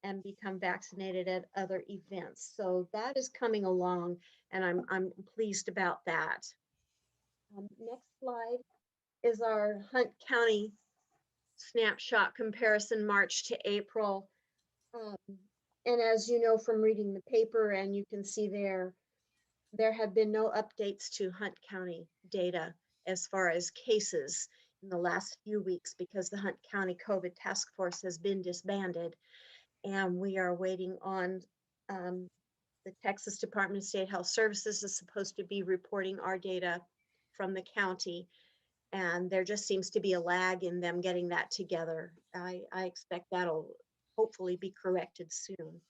and become vaccinated at other events. So that is coming along, and I'm pleased about that. Next slide is our Hunt County snapshot comparison, March to April. And as you know from reading the paper, and you can see there have been no updates to Hunt County data as far as cases in the last few weeks because the Hunt County COVID Task Force has been disbanded, and we are waiting on the Texas Department of State Health Services is supposed to be reporting our data from the county, and there just seems to be a lag in them getting that together. I expect that'll hopefully be corrected soon.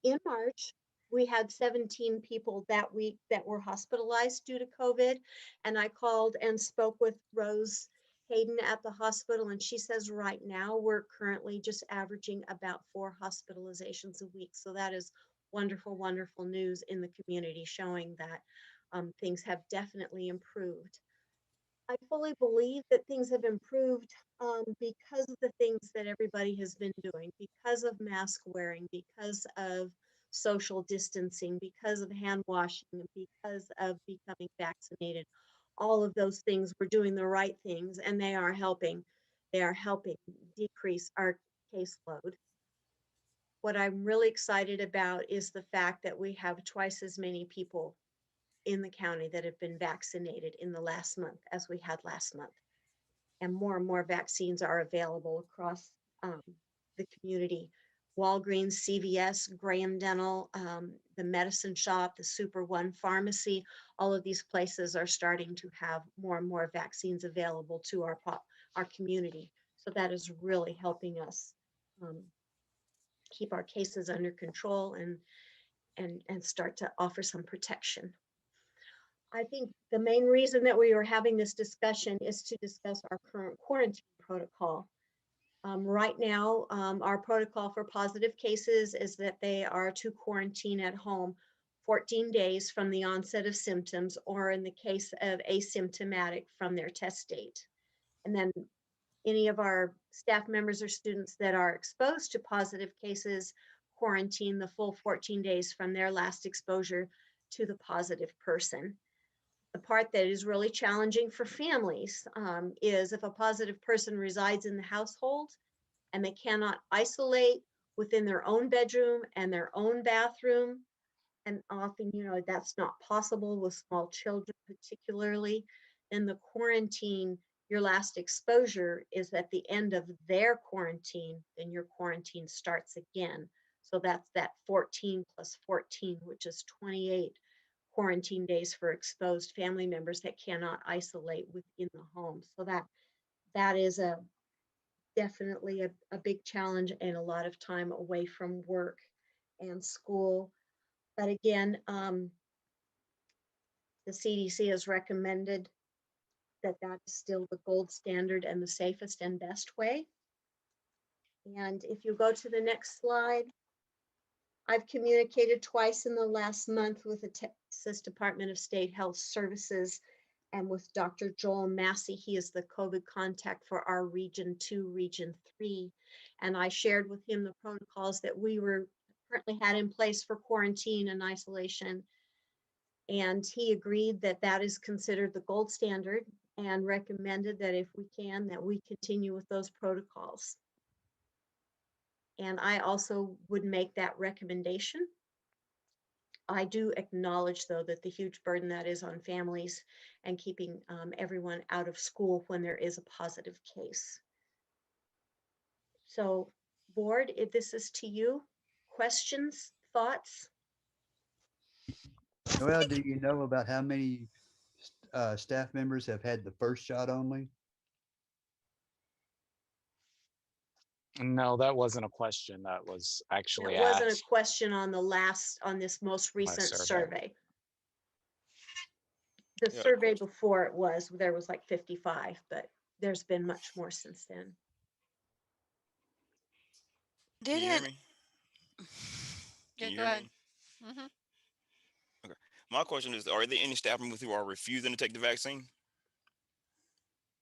In March, we had 17 people that week that were hospitalized due to COVID, and I called and spoke with Rose Hayden at the hospital, and she says right now we're currently just averaging about 4 hospitalizations a week. So that is wonderful, wonderful news in the community, showing that things have definitely improved. I fully believe that things have improved because of the things that everybody has been doing, because of mask wearing, because of social distancing, because of hand washing, and because of becoming vaccinated. All of those things, we're doing the right things, and they are helping. They are helping decrease our caseload. What I'm really excited about is the fact that we have twice as many people in the county that have been vaccinated in the last month as we had last month. And more vaccines are available across the community. Walgreens, CVS, Graham Dental, the Medicine Shop, the Super One Pharmacy, all of these places are starting to have more and more vaccines available to our community. So that is really helping us keep our cases under control and start to offer some protection. I think the main reason that we are having this discussion is to discuss our current quarantine protocol. Right now, our protocol for positive cases is that they are to quarantine at home 14 days from the onset of symptoms, or in the case of asymptomatic, from their test date. And then any of our staff members or students that are exposed to positive cases quarantine the full 14 days from their last exposure to the positive person. The part that is really challenging for families is if a positive person resides in the household and they cannot isolate within their own bedroom and their own bathroom, and often, that's not possible with small children particularly, then the quarantine, your last exposure is at the end of their quarantine, then your quarantine starts again. So that's that 14 plus 14, which is 28 quarantine days for exposed family members that cannot isolate within the home. So that is definitely a big challenge and a lot of time away from work and school. But again, the CDC has recommended that is still the gold standard and the safest and best way. And if you go to the next slide, I've communicated twice in the last month with the Texas Department of State Health Services and with Dr. Joel Massey. He is the COVID contact for our Region 2, Region 3. And I shared with him the protocols that we currently had in place for quarantine and isolation. And he agreed that that is considered the gold standard and recommended that if we can, that we continue with those protocols. And I also would make that recommendation. I do acknowledge, though, that the huge burden that is on families and keeping everyone out of school when there is a positive case. So, board, if this is to you, questions, thoughts? Well, do you know about how many staff members have had the first shot only? No, that wasn't a question. That was actually It wasn't a asked question on this most recent survey. The survey before there was like 55, but there's been much more since then. Can you hear me? Yeah, go ahead. Mm-hmm. Okay. My question is, are there any staff members who are refusing to take the vaccine?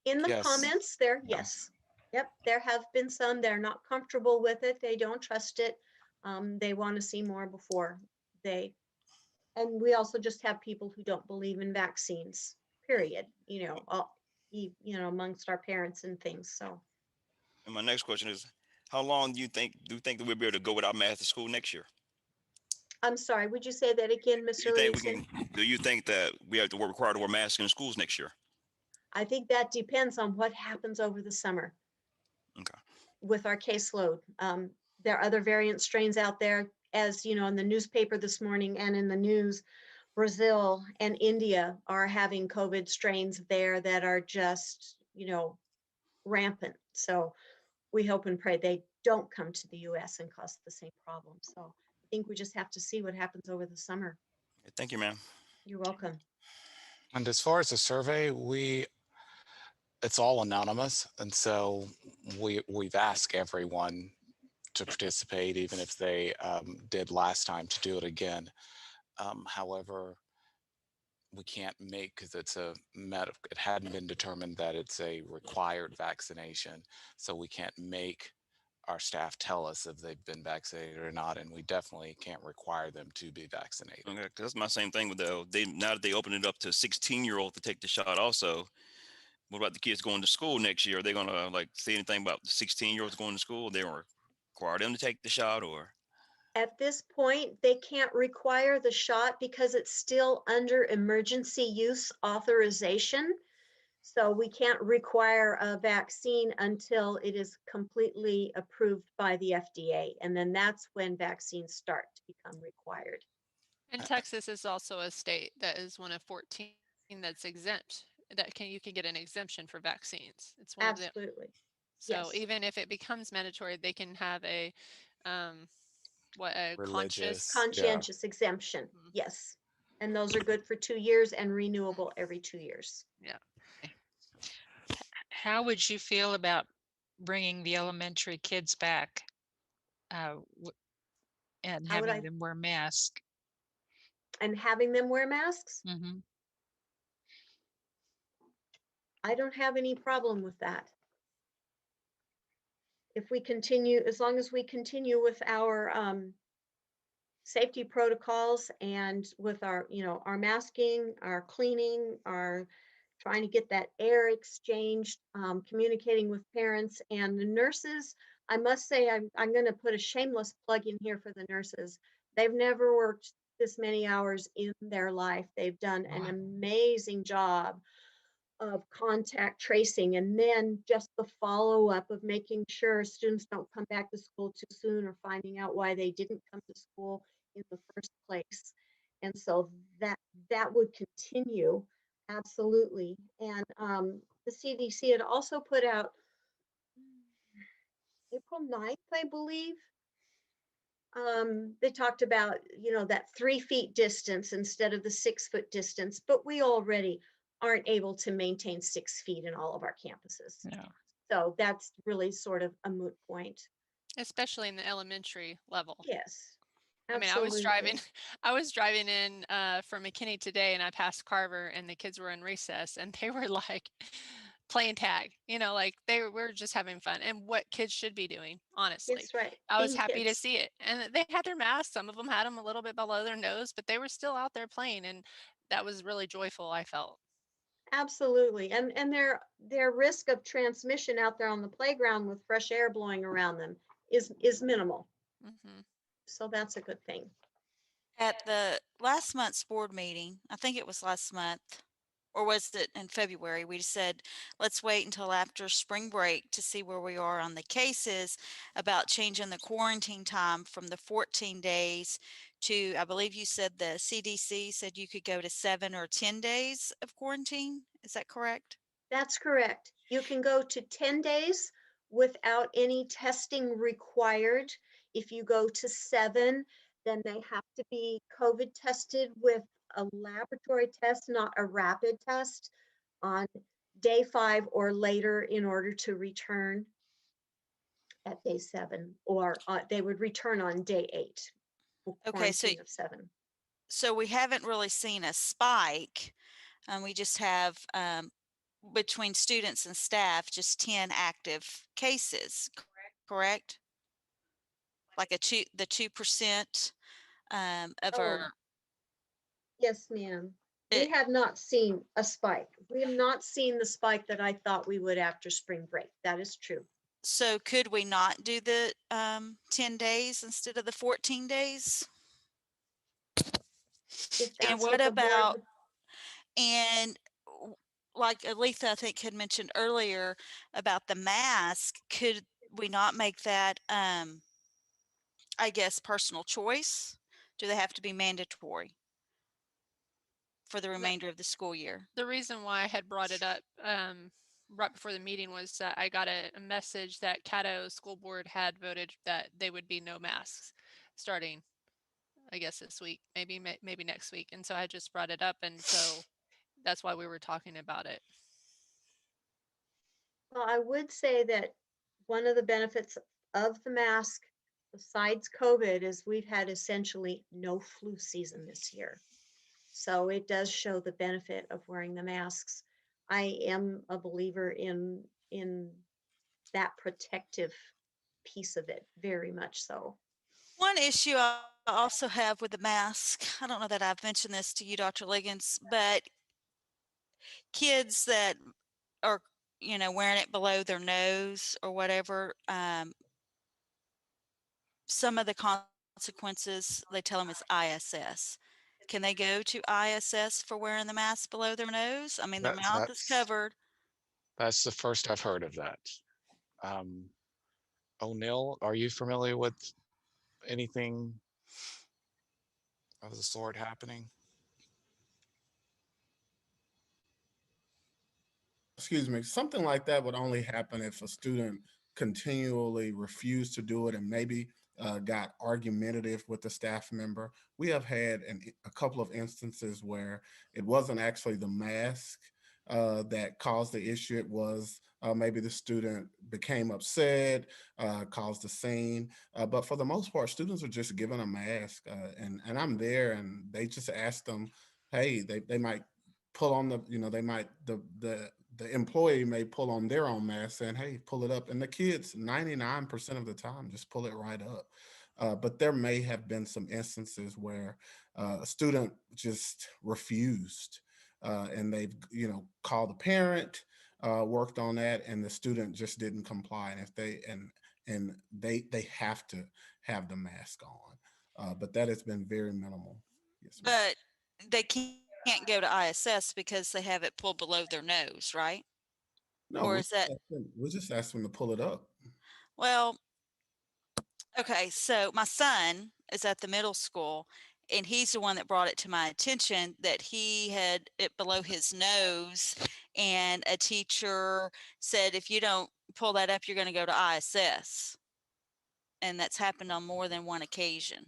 In the comments there, yes. Yep, there have been some. They're not comfortable with it. They don't trust it. They want to see more before they. And we also just have people who don't believe in vaccines, period. Amongst our parents and things. So. And my next question is, how long do you think that we'll be able to go without masks to school next year? I'm sorry, would you say that again, Mr. Livingston? Do you think that we have to require to wear masks in schools next year? I think that depends on what happens over the summer. Okay. With our caseload. There are other variant strains out there, as you know, in the newspaper this morning and in the news. Brazil and India are having COVID strains there that are just, rampant. So we hope and pray they don't come to the US and cause the same problem. So I think we just have to see what happens over the summer. Thank you, ma'am. You're welcome. And as far as the survey, it's all anonymous. And so we've asked everyone to participate, even if they did last time, to do it again. However, we can't make, because it hadn't been determined that it's a required vaccination. So we can't make our staff tell us if they've been vaccinated or not, and we definitely can't require them to be vaccinated. Okay, 'cause that's my same thing with now that they open it up to 16-year-old to take the shot also. What about the kids going to school next year? Are they gonna say anything about the 16-year-olds going to school? They were require them to take the shot, or? At this point, they can't require the shot because it's still under emergency use authorization. So we can't require a vaccine until it is completely approved by the FDA. And then that's when vaccines start to become required. And Texas is also a state that is one of 14 that's exempt, you can get an exemption for vaccines. It's one of them. Absolutely. So Yes. even if it becomes mandatory, they can have a Religious, conscientious exemption. Yes. And those are good for 2 years and renewable every 2 years. Yeah. How would you feel about bringing the elementary kids back and How would having I- them wear masks? And having them wear masks? Mm-hmm. I don't have any problem with that. If we continue, as long as we continue with our safety protocols and with our, our masking, our cleaning, our trying to get that air exchanged, communicating with parents and the nurses. I must say, I'm going to put a shameless plug in here for the nurses. They've never worked this many hours in their life. They've done an amazing job of contact tracing, and then just the follow-up of making sure students don't come back to school too soon or finding out why they didn't come to school in the first place. And so that would continue, absolutely. And the CDC had also put out April 9th, I believe. They talked about, that 3 feet distance instead of the 6 foot distance, but we already aren't able to maintain 6 feet in all of our campuses. No. So that's really sort of a moot point. Especially in the elementary level. Yes. I mean, I was driving in from McKinney today, and I passed Carver, and the kids were in recess, and they were like playing tag, they were just having fun, and what kids should be doing, honestly. That's right. I was Being happy to kids. see it. And they had their masks. Some of them had them a little bit below their nose, but they were still out there playing, and that was really joyful, I felt. Absolutely. And their risk of transmission out there on the playground with fresh air blowing around them is minimal. Mm-hmm. So that's a good thing. At the last month's board meeting, I think it was last month, or was it in February, we said, let's wait until after spring break to see where we are on the cases about changing the quarantine time from the 14 days to, I believe you said the CDC said you could go to 7 or 10 days of quarantine. Is that correct? That's correct. You can go to 10 days without any testing required. If you go to 7, then they have to be COVID tested with a laboratory test, not a rapid test, on day 5 or later in order to return at day 7, or they would return on day 8. Okay, so Quarantine of 7. so we haven't really seen a spike. We just have between students and staff just 10 active cases. Correct? Like the 2% of our. Yes, ma'am. We have not seen a spike. We have not seen the spike that I thought we would after spring break. That is true. So could we not do the 10 days instead of the 14 days? If And that's what the board about, would- and like Aletha, I think, had mentioned earlier about the mask, could we not make that, I guess, personal choice? Do they have to be mandatory for the remainder of the school year? The reason why I had brought it up right before the meeting was that I got a message that Caddo School Board had voted that they would be no masks starting, I guess, this week, maybe next week. And so I just brought it up, and so that's why we were talking about it. Well, I would say that one of the benefits of the mask, besides COVID, is we've had essentially no flu season this year. So it does show the benefit of wearing the masks. I am a believer in that protective piece of it, very much so. One issue I also have with the mask, I don't know that I've mentioned this to you, Dr. Liggins, but kids that are, wearing it below their nose or whatever, some of the consequences, they tell them is ISS. Can they go to ISS for wearing the mask below their nose? I mean, their mouth is covered. That's the first I've heard of that. O'Neill, are you familiar with anything of the sort happening? Excuse me, something like that would only happen if a student continually refused to do it and maybe got argumentative with the staff member. We have had a couple of instances where it wasn't actually the mask that caused the issue. It was maybe the student became upset, caused a scene. But for the most part, students are just given a mask, and I'm there, and they just ask them, hey, they might pull on the employee may pull on their own mask saying, hey, pull it up. And the kids 99% of the time just pull it right up. But there may have been some instances where a student just refused and they've, called the parent, worked on that, and the student just didn't comply. And if they have to have the mask on. But that has been very minimal. Yes, but they can't go to ISS because they have it pulled below their nose, right? no, Or is that, we just asked them to pull it up. well, okay, so my son is at the middle school, and he's the one that brought it to my attention that he had it below his nose, and a teacher said, if you don't pull that up, you're going to go to ISS. And that's happened on more than one occasion.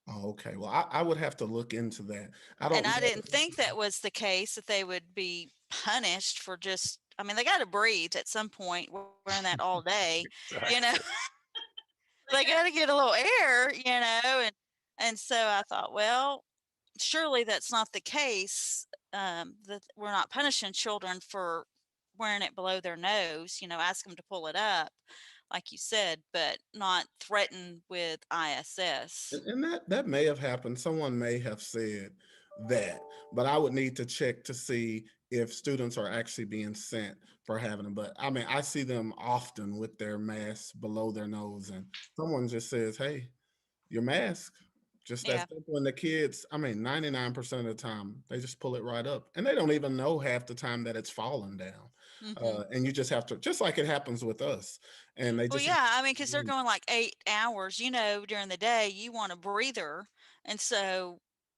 Oh, okay. Well, I would have to look into that. I didn't think that was the case, that they would be punished for just, I mean, they got to breathe at some point, wearing that all day, they got to get a little air, and so I thought, well, surely that's not the case, that we're not punishing children for wearing it below their nose, ask them to pull it up, like you said, but not threaten with ISS. And that may have happened. Someone may have said that, but I would need to check to see if students are actually being sent for having them. But I mean, I see them often with their masks below their nose, and someone just says, hey, your mask. Just that simple. And the kids, I mean, 99% of the time, they just pull it right up. And they don't even know half the time that it's falling down. And you just have to, just like it happens with us. And they just, I mean, because they're going like 8 hours, during the day, you want a breather. And so,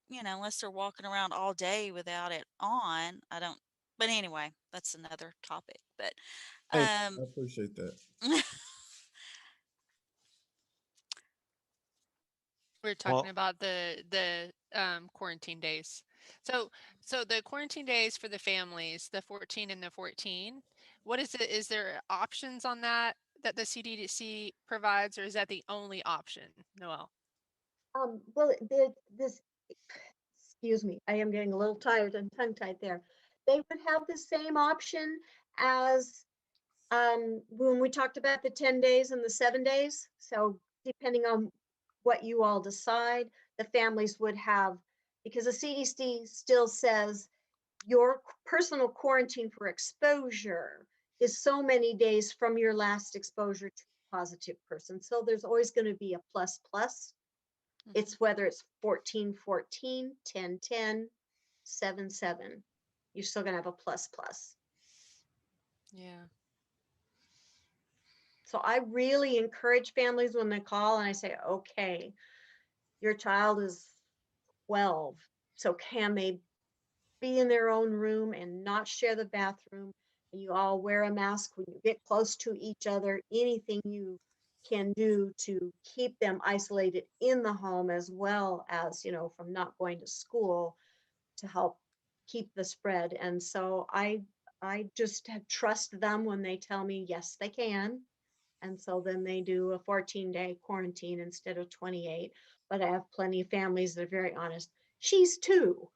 unless they're walking around all day without it on, I don't, but anyway, that's another topic. But I appreciate that. We're talking about the quarantine days. So the quarantine days for the families, the 14 and the 14, what is it? Is there options on that the CDC provides, or is that the only option, Noelle? Well, this, excuse me, I am getting a little tired and tongue-tied there. They would have the same option as when we talked about the 10 days and the 7 days. So depending on what you all decide, the families would have, because the CDC still says your personal quarantine for exposure is so many days from your last exposure to a positive person. So there's always going to be a plus. It's whether it's 14-14, 10-10, 7-7. You're still going to have a plus. Yeah. So I really encourage families when they call and I say, okay, your child is 12. So can they be in their own room and not share the bathroom? And you all wear a mask when you get close to each other. Anything you can do to keep them isolated in the home as well as, from not going to school to help keep the spread. And so I just trust them when they tell me, yes, they can. And so then they do a 14-day quarantine instead of 28. But I have plenty of families that are very honest. She's 2.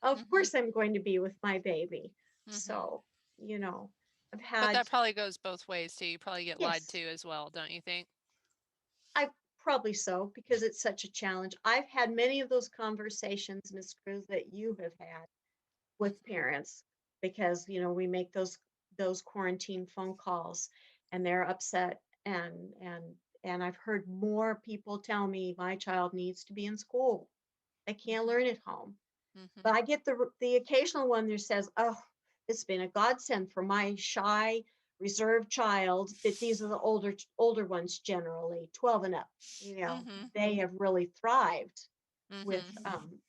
Of course I'm going to be with my baby. So, I've But had, that probably goes both ways too. You probably get lied yes, to as well, don't you think? I probably so, because it's such a challenge. I've had many of those conversations, Ms. Cruz, that you have had with parents, because we make those quarantine phone calls and they're upset, and I've heard more people tell me my child needs to be in school. They can't learn at home. But I get the occasional one that says, oh, it's been a godsend for my shy, reserved child, that these are the older ones, generally 12 and up. They have really thrived with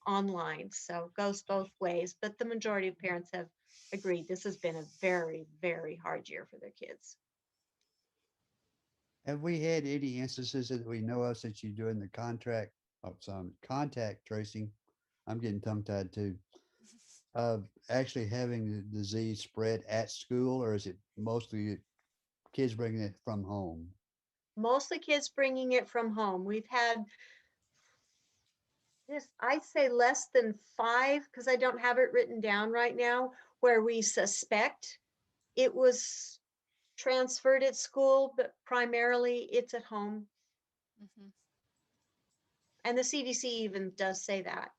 online. So it goes both ways. But the majority of parents have agreed this has been a very, very hard year for their kids. Have we had any instances that we know of since you're doing the some contact tracing? I'm getting tongue tied too. Of actually having the disease spread at school, or is it mostly kids bringing it from home? Mostly kids bringing it from home. We've had this, I'd say less than 5, because I don't have it written down right now, where we suspect it was transferred at school, but primarily it's at home. And the CDC even does say that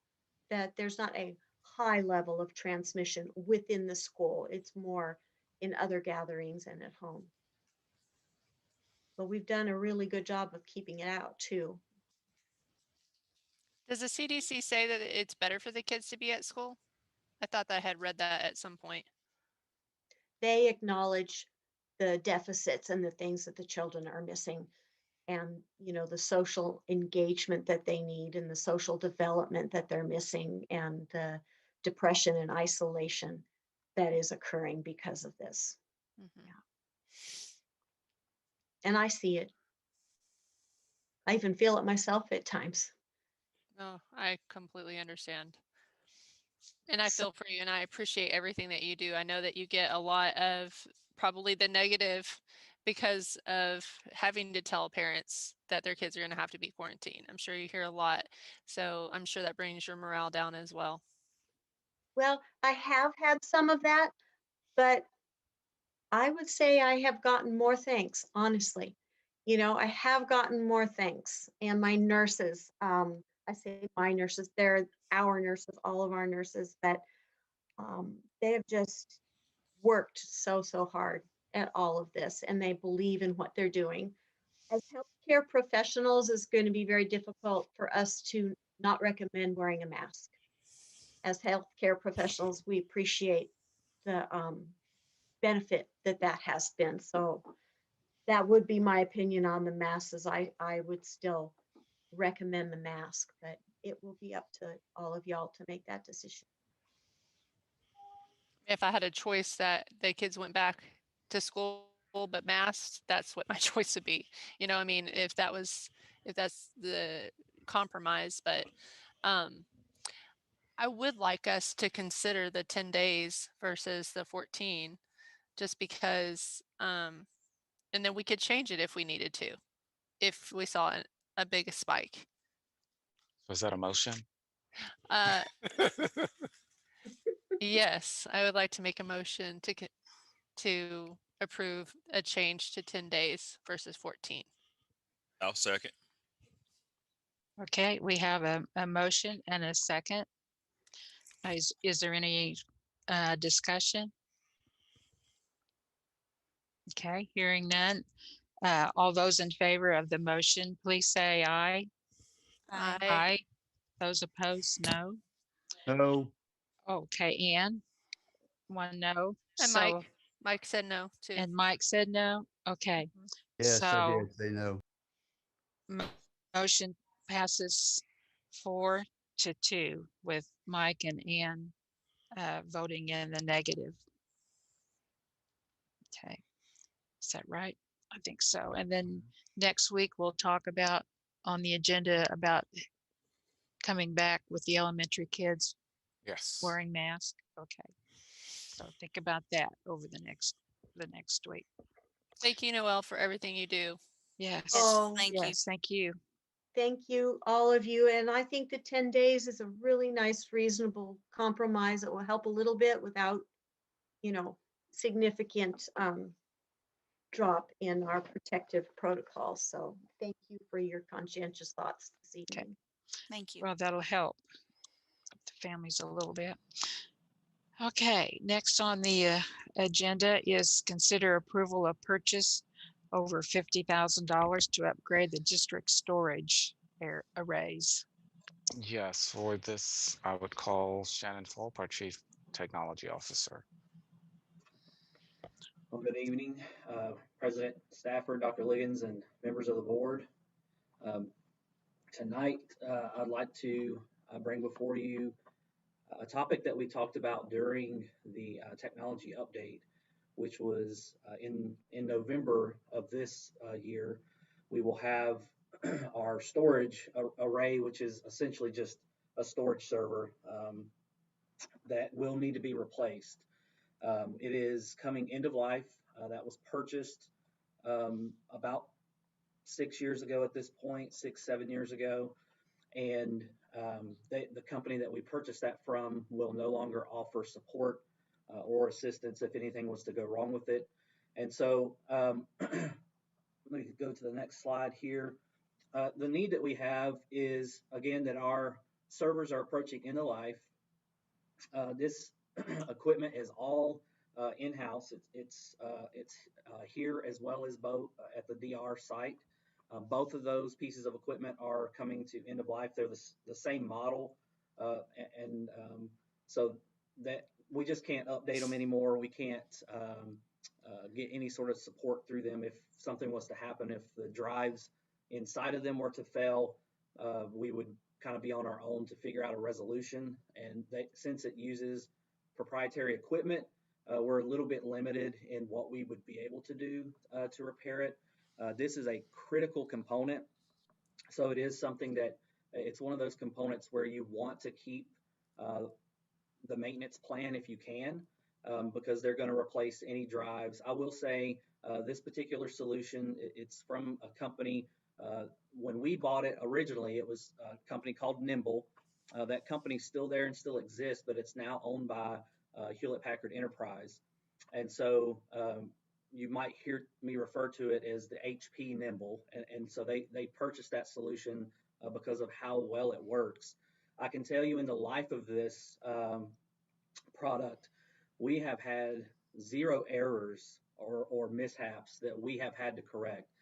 there's not a high level of transmission within the school. It's more in other gatherings and at home. But we've done a really good job of keeping it out too. Does the CDC say that it's better for the kids to be at school? I thought that I had read that at some point. They acknowledge the deficits and the things that the children are missing, and the social engagement that they need and the social development that they're missing, and the depression and isolation that is occurring because of this. Yeah. And I see it. I even feel it myself at times. No, I completely understand. And I feel for you, and I appreciate everything that you do. I know that you get a lot of probably the negative because of having to tell parents that their kids are going to have to be quarantined. I'm sure you hear a lot. So I'm sure that brings your morale down as well. Well, I have had some of that, but I would say I have gotten more thanks, honestly. I have gotten more thanks. And my nurses, I say my nurses, they're our nurses, all of our nurses, that they have just worked so hard at all of this, and they believe in what they're doing. As healthcare professionals, it's going to be very difficult for us to not recommend wearing a mask. As healthcare professionals, we appreciate the benefit that has been. So that would be my opinion on the masks. I would still recommend the mask, but it will be up to all of y'all to make that decision. If I had a choice that the kids went back to school but masked, that's what my choice would be. I mean, if that's the compromise, but I would like us to consider the 10 days versus the 14, just because, and then we could change it if we needed to, if we saw a big spike. Was that a motion? Uh, yes, I would like to make a motion to approve a change to 10 days versus 14. I'll second. Okay, we have a motion and a second. Is there any discussion? Okay, hearing none. All those in favor of the motion, please say aye. Aye. Aye. Those opposed, no. No. Okay, Ann, 1 no. And So Mike? Mike said no too. And Mike said no? Okay. Yes, I So did say no. motion passes 4-2 with Mike and Ann voting in the negative. Okay. Is that right? I think so. And then next week we'll talk about on the agenda about coming back with the elementary kids Yes. wearing masks. Okay. So think about that over the next week. Thank you, Noelle, for everything you do. Yes. Oh, Yes, thank you. thank you, all of you. And I think the 10 days is a really nice, reasonable compromise that will help a little bit without, significant drop in our protective protocols. So thank you for your conscientious thoughts this evening. Thank you. Well, that'll help the families a little bit. Okay, next on the agenda is consider approval of purchase over $50,000 to upgrade the district storage arrays. Yes, for this, I would call Shannon Fulp, our Chief Technology Officer. Well, good evening, President Stafford, Dr. Liggins, and members of the board. Tonight, I'd like to bring before you a topic that we talked about during the technology update, which was in November of this year. We will have our storage array, which is essentially just a storage server that will need to be replaced. It is coming end of life. That was purchased about 6 years ago at this point, 6-7 years ago. And the company that we purchased that from will no longer offer support or assistance if anything was to go wrong with it. And so let me go to the next slide here. The need that we have is, again, that our servers are approaching end of life. This equipment is all in-house. It's here as well as both at the DR site. Both of those pieces of equipment are coming to end of life. They're the same model, so that we just can't update them anymore. We can't get any sort of support through them if something was to happen. If the drives inside of them were to fail, we would kind of be on our own to figure out a resolution. And since it uses proprietary equipment, we're a little bit limited in what we would be able to do to repair it. This is a critical component, so it is something that it's one of those components where you want to keep the maintenance plan if you can, because they're going to replace any drives. I will say this particular solution, it's from a company. When we bought it originally, it was a company called Nimble. That company's still there and still exists, but it's now owned by Hewlett Packard Enterprise. And so you might hear me refer to it as the HP Nimble. And so they purchased that solution because of how well it works. I can tell you in the life of this product, we have had 0 errors or mishaps that we have had to correct.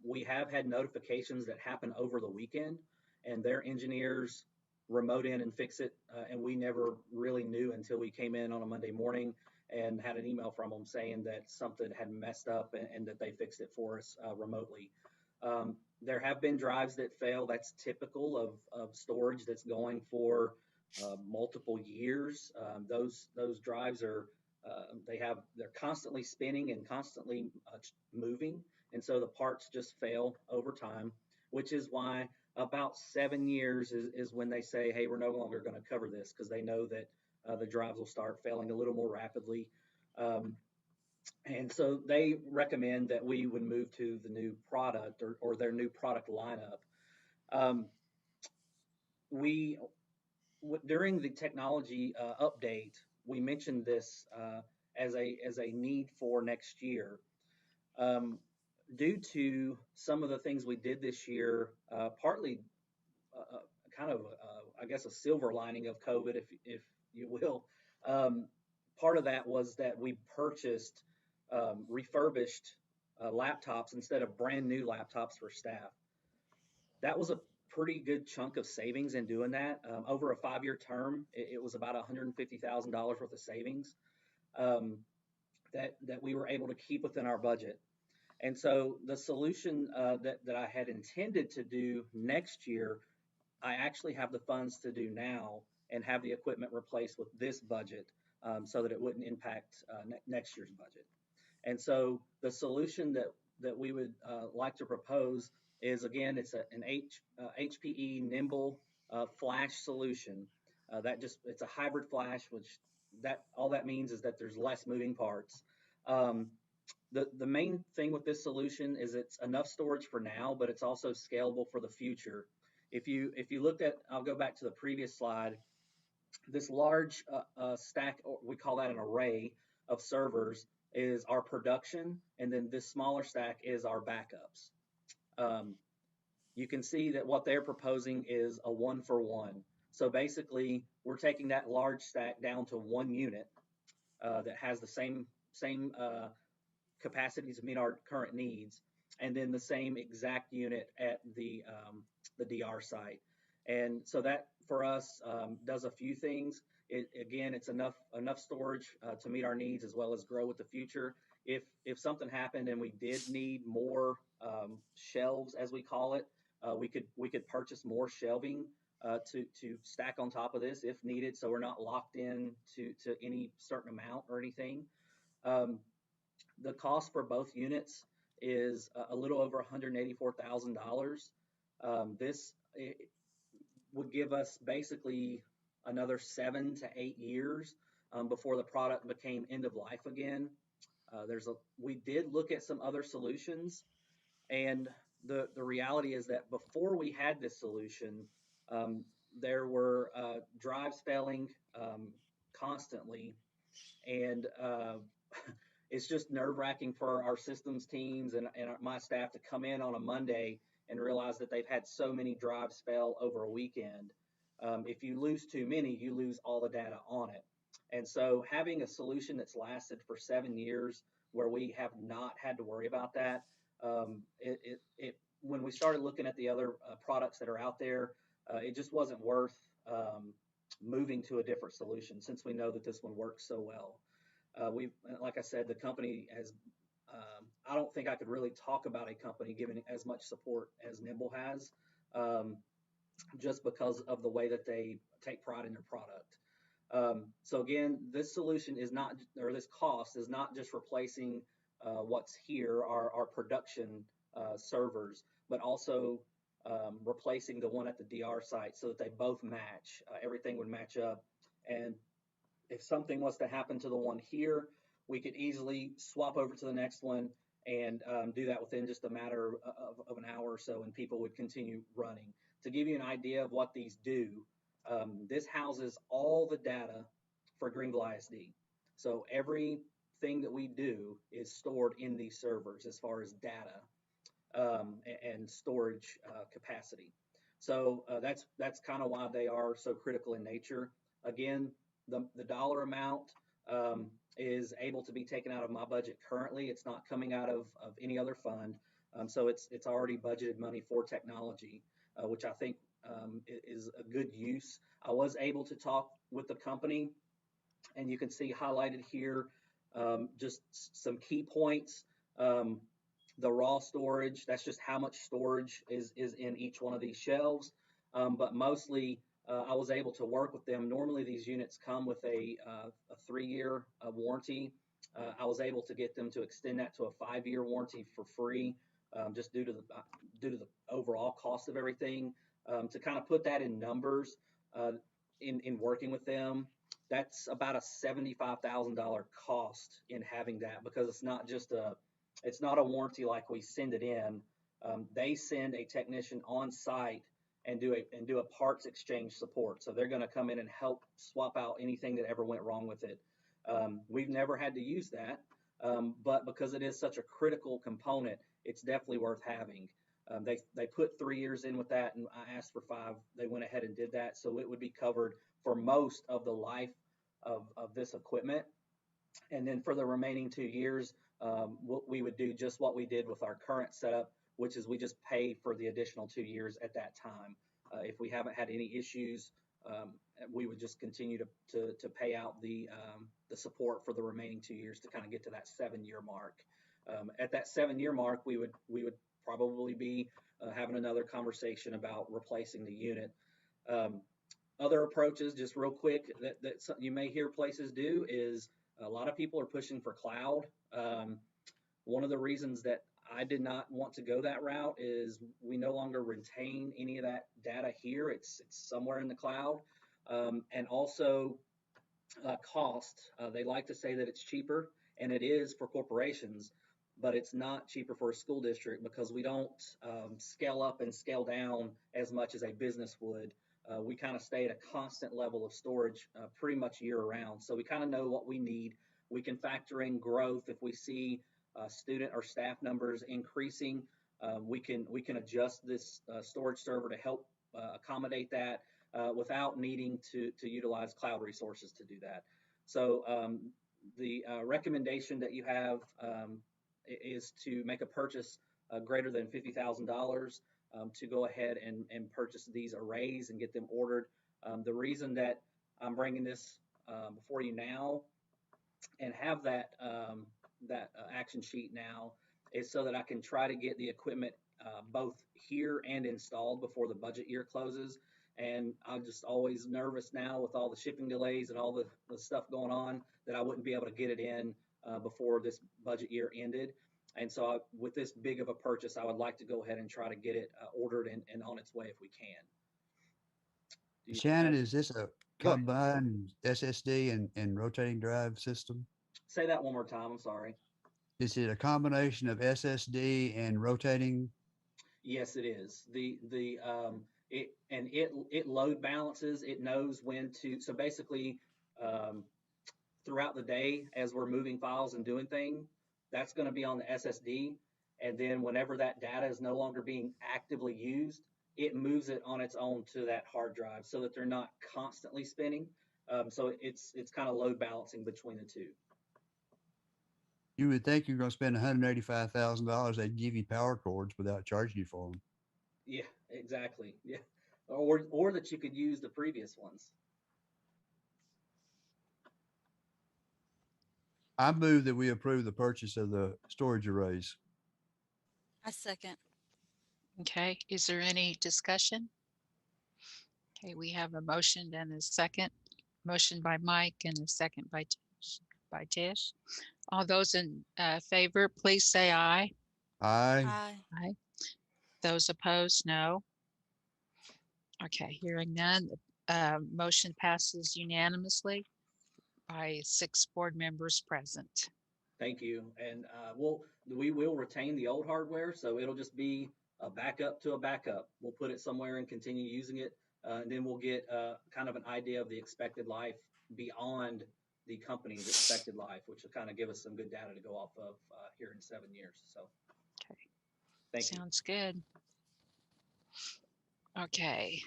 We have had notifications that happen over the weekend, and their engineers remote in and fix it, and we never really knew until we came in on a Monday morning and had an email from them saying that something had messed up and that they fixed it for us remotely. There have been drives that fail. That's typical of storage that's going for multiple years. Those drives are they're constantly spinning and constantly moving, and so the parts just fail over time, which is why about 7 years is when they say, hey, we're no longer going to cover this, because they know that the drives will start failing a little more rapidly. And so they recommend that we would move to the new product or their new product lineup. During the technology update, we mentioned this as a need for next year. Due to some of the things we did this year, partly kind of, I guess, a silver lining of COVID, if you will. Part of that was that we purchased refurbished laptops instead of brand new laptops for staff. That was a pretty good chunk of savings in doing that. Over a 5-year term, it was about $150,000 worth of savings. that we were able to keep within our budget. And so the solution that I had intended to do next year, I actually have the funds to do now and have the equipment replaced with this budget so that it wouldn't impact next year's budget. And so the solution that we would like to propose is, again, it's an HPE Nimble flash solution. It's a hybrid flash, which all that means is that there's less moving parts. The main thing with this solution is it's enough storage for now, but it's also scalable for the future. If you looked at, I'll go back to the previous slide, this large stack, we call that an array of servers, is our production, and then this smaller stack is our backups. You can see that what they're proposing is a 1-for-1. So basically, we're taking that large stack down to one unit that has the same capacity to meet our current needs, and then the same exact unit at the DR site. And so that for us does a few things. Again, it's enough storage to meet our needs as well as grow with the future. If something happened and we did need more shelves, as we call it, we could purchase more shelving to stack on top of this if needed, so we're not locked in to any certain amount or anything. The cost for both units is a little over $184,000. This would give us basically another 7 to 8 years before the product became end of life again. We did look at some other solutions, and the reality is that before we had this solution, there were drives failing constantly, and it's just nerve-wracking for our systems teams and my staff to come in on a Monday and realize that they've had so many drives fail over a weekend. If you lose too many, you lose all the data on it. And so having a solution that's lasted for 7 years where we have not had to worry about that, when we started looking at the other products that are out there, it just wasn't worth moving to a different solution since we know that this one works so well. Like I said, the company has, I don't think I could really talk about a company giving as much support as Nimble has, just because of the way that they take pride in their product. So again, this solution is not, or this cost is not just replacing what's here, our production servers, but also replacing the one at the DR site so that they both match. Everything would match up. And if something was to happen to the one here, we could easily swap over to the next one and do that within just a matter of an hour or so, and people would continue running. To give you an idea of what these do, this houses all the data for Greenville ISD. So everything that we do is stored in these servers as far as data and storage capacity. So that's kind of why they are so critical in nature. Again, the dollar amount is able to be taken out of my budget currently. It's not coming out of any other fund. So it's already budgeted money for technology, which I think is a good use. I was able to talk with the company, and you can see highlighted here just some key points. The raw storage, that's just how much storage is in each one of these shelves. But mostly, I was able to work with them. Normally, these units come with a 3-year warranty. I was able to get them to extend that to a 5-year warranty for free, just due to the overall cost of everything. To kind of put that in numbers, in working with them, that's about a $75,000 cost in having that, because it's not a warranty like we send it in. They send a technician on site and do a parts exchange support. So they're going to come in and help swap out anything that ever went wrong with it. We've never had to use that, but because it is such a critical component, it's definitely worth having. They put 3 years in with that, and I asked for 5. They went ahead and did that, so it would be covered for most of the life of this equipment. And then for the remaining 2 years, we would do just what we did with our current setup, which is we just pay for the additional 2 years at that time. If we haven't had any issues we would just continue to pay out the support for the remaining 2 years to kind of get to that 7-year mark. At that 7-year mark, we would probably be having another conversation about replacing the unit. Other approaches, just real quick, that you may hear places do is a lot of people are pushing for cloud. One of the reasons that I did not want to go that route is we no longer retain any of that data here. It's somewhere in the cloud. And also cost. They like to say that it's cheaper, and it is for corporations, but it's not cheaper for a school district because we don't scale up and scale down as much as a business would. We kind of stay at a constant level of storage pretty much year round. So we kind of know what we need. We can factor in growth if we see student or staff numbers increasing. We can adjust this storage server to help accommodate that without needing to utilize cloud resources to do that. So the recommendation that you have is to make a purchase greater than $50,000 to go ahead and purchase these arrays and get them ordered. The reason that I'm bringing this before you now and have that action sheet now is so that I can try to get the equipment both here and installed before the budget year closes. And I'm just always nervous now with all the shipping delays and all the stuff going on that I wouldn't be able to get it in before this budget year ended. And so with this big of a purchase, I would like to go ahead and try to get it ordered and on its way if we can. Shannon, is this a combined SSD and rotating drive system? Say that one more time. I'm sorry. Is it a combination of SSD and rotating? Yes, it is. It load balances. It knows when to. So basically, throughout the day, as we're moving files and doing things, that's going to be on the SSD. And then whenever that data is no longer being actively used, it moves it on its own to that hard drive so that they're not constantly spinning. So it's kind of load balancing between the two. You would think you're going to spend $185,000. They'd give you power cords without charging you for them. Yeah, exactly. Yeah, or that you could use the previous ones. I move that we approve the purchase of the storage arrays. I second. Okay, is there any discussion? Okay, we have a motion and a second. Motion by Mike and a second by Tish. All those in favor, please say aye. Aye. Aye. Aye. Those opposed, no. Okay, hearing none, motion passes unanimously by 6 board members present. Thank you. And we will retain the old hardware, so it'll just be a backup to a backup. We'll put it somewhere and continue using it, and then we'll get kind of an idea of the expected life beyond the company's expected life, which will kind of give us some good data to go off of here in 7 years. So, okay, thank you. Sounds good. Okay,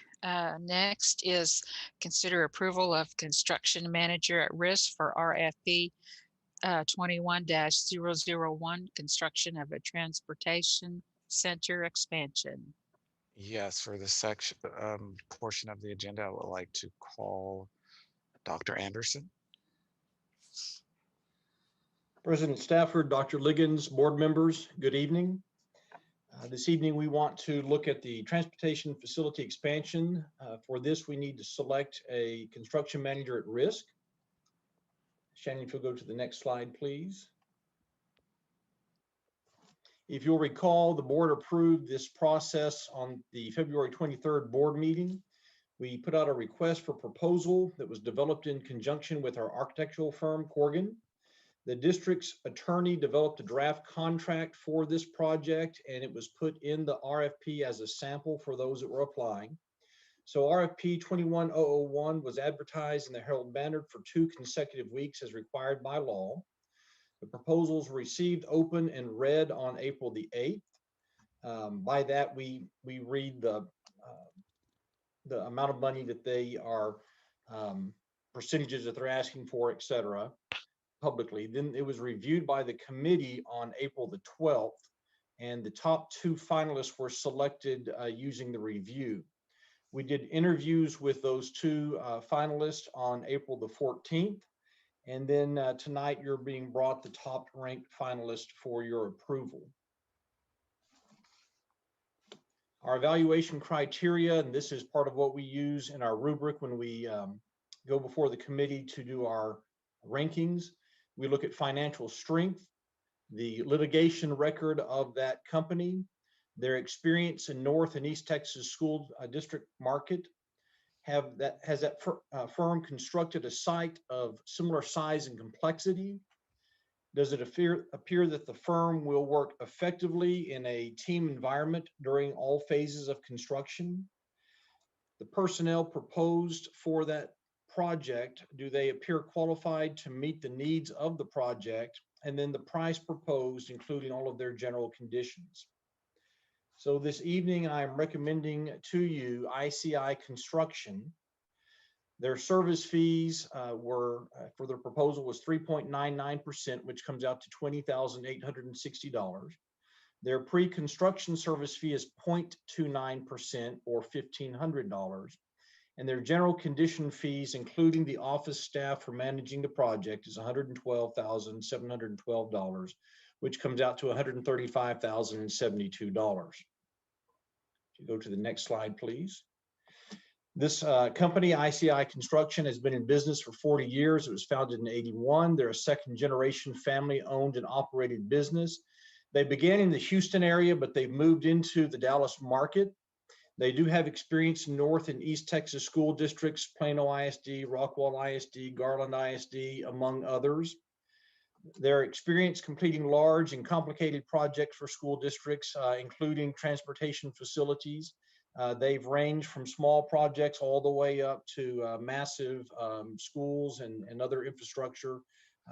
next is consider approval of construction manager at risk for RFP 21-001, construction of a transportation center expansion. Yes, for the section portion of the agenda, I would like to call Dr. Anderson. President Stafford, Dr. Liggins, board members, good evening. This evening, we want to look at the transportation facility expansion. For this, we need to select a construction manager at risk. Shannon, if you'll go to the next slide, please. If you'll recall, the board approved this process on the February 23rd board meeting. We put out a request for proposal that was developed in conjunction with our architectural firm, Corgan. The district's attorney developed a draft contract for this project, and it was put in the RFP as a sample for those that were applying. So RFP 21001 was advertised in the Herald Banner for 2 consecutive weeks as required by law. The proposals were received, open, and read on April the 8th. By that, we read the amount of money that they are, percentages that they're asking for, et cetera, publicly. Then it was reviewed by the committee on April the 12th, and the top 2 finalists were selected using the review. We did interviews with those two finalists on April the 14th. And then tonight you're being brought the top ranked finalist for your approval. Our evaluation criteria, and this is part of what we use in our rubric when we go before the committee to do our rankings. We look at financial strength, the litigation record of that company, their experience in North and East Texas school district market. Has that firm constructed a site of similar size and complexity? Does it appear that the firm will work effectively in a team environment during all phases of construction? The personnel proposed for that project, do they appear qualified to meet the needs of the project? And then the price proposed, including all of their general conditions. So this evening, I'm recommending to you ICI Construction. Their service fees were, for their proposal, was 3.99%, which comes out to $20,860. Their pre-construction service fee is 0.29% or $1,500. And their general condition fees, including the office staff for managing the project, is $112,712, which comes out to $135,072. Go to the next slide, please. This company, ICI Construction, has been in business for 40 years. It was founded in '81. They're a second generation family owned and operated business. They began in the Houston area, but they've moved into the Dallas market. They do have experience in North and East Texas school districts, Plano ISD, Rockwall ISD, Garland ISD, among others. Their experience completing large and complicated projects for school districts, including transportation facilities. They've ranged from small projects all the way up to massive schools and other infrastructure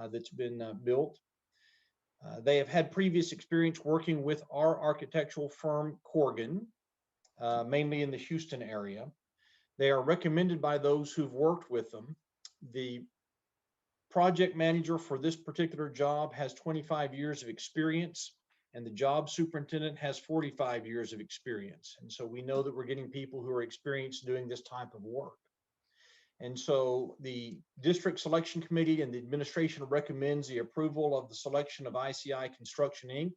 that's been built. They have had previous experience working with our architectural firm, Corgan, mainly in the Houston area. They are recommended by those who've worked with them. The project manager for this particular job has 25 years of experience, and the job superintendent has 45 years of experience. And so we know that we're getting people who are experienced doing this type of work. And so the district selection committee and the administration recommends the approval of the selection of ICI Construction, Inc.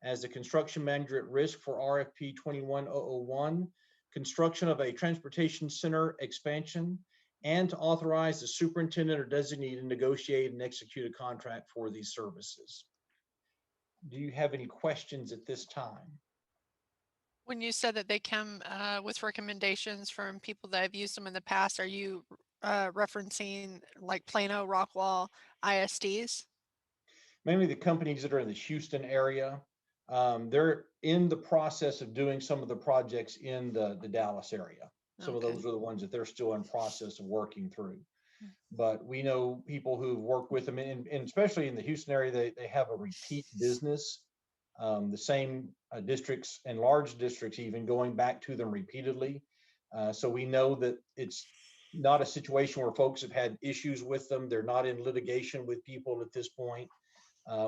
as the construction manager at risk for RFP 21001, construction of a transportation center expansion, and to authorize the superintendent or designee to negotiate and execute a contract for these services. Do you have any questions at this time? When you said that they come with recommendations from people that have used them in the past, are you referencing like Plano, Rockwall, ISDs? Mainly the companies that are in the Houston area. They're in the process of doing some of the projects in the Dallas area. Some of those are the ones that they're still in process of working through. But we know people who've worked with them, and especially in the Houston area, they have a repeat business. The same districts and large districts even going back to them repeatedly. So we know that it's not a situation where folks have had issues with them. They're not in litigation with people at this point,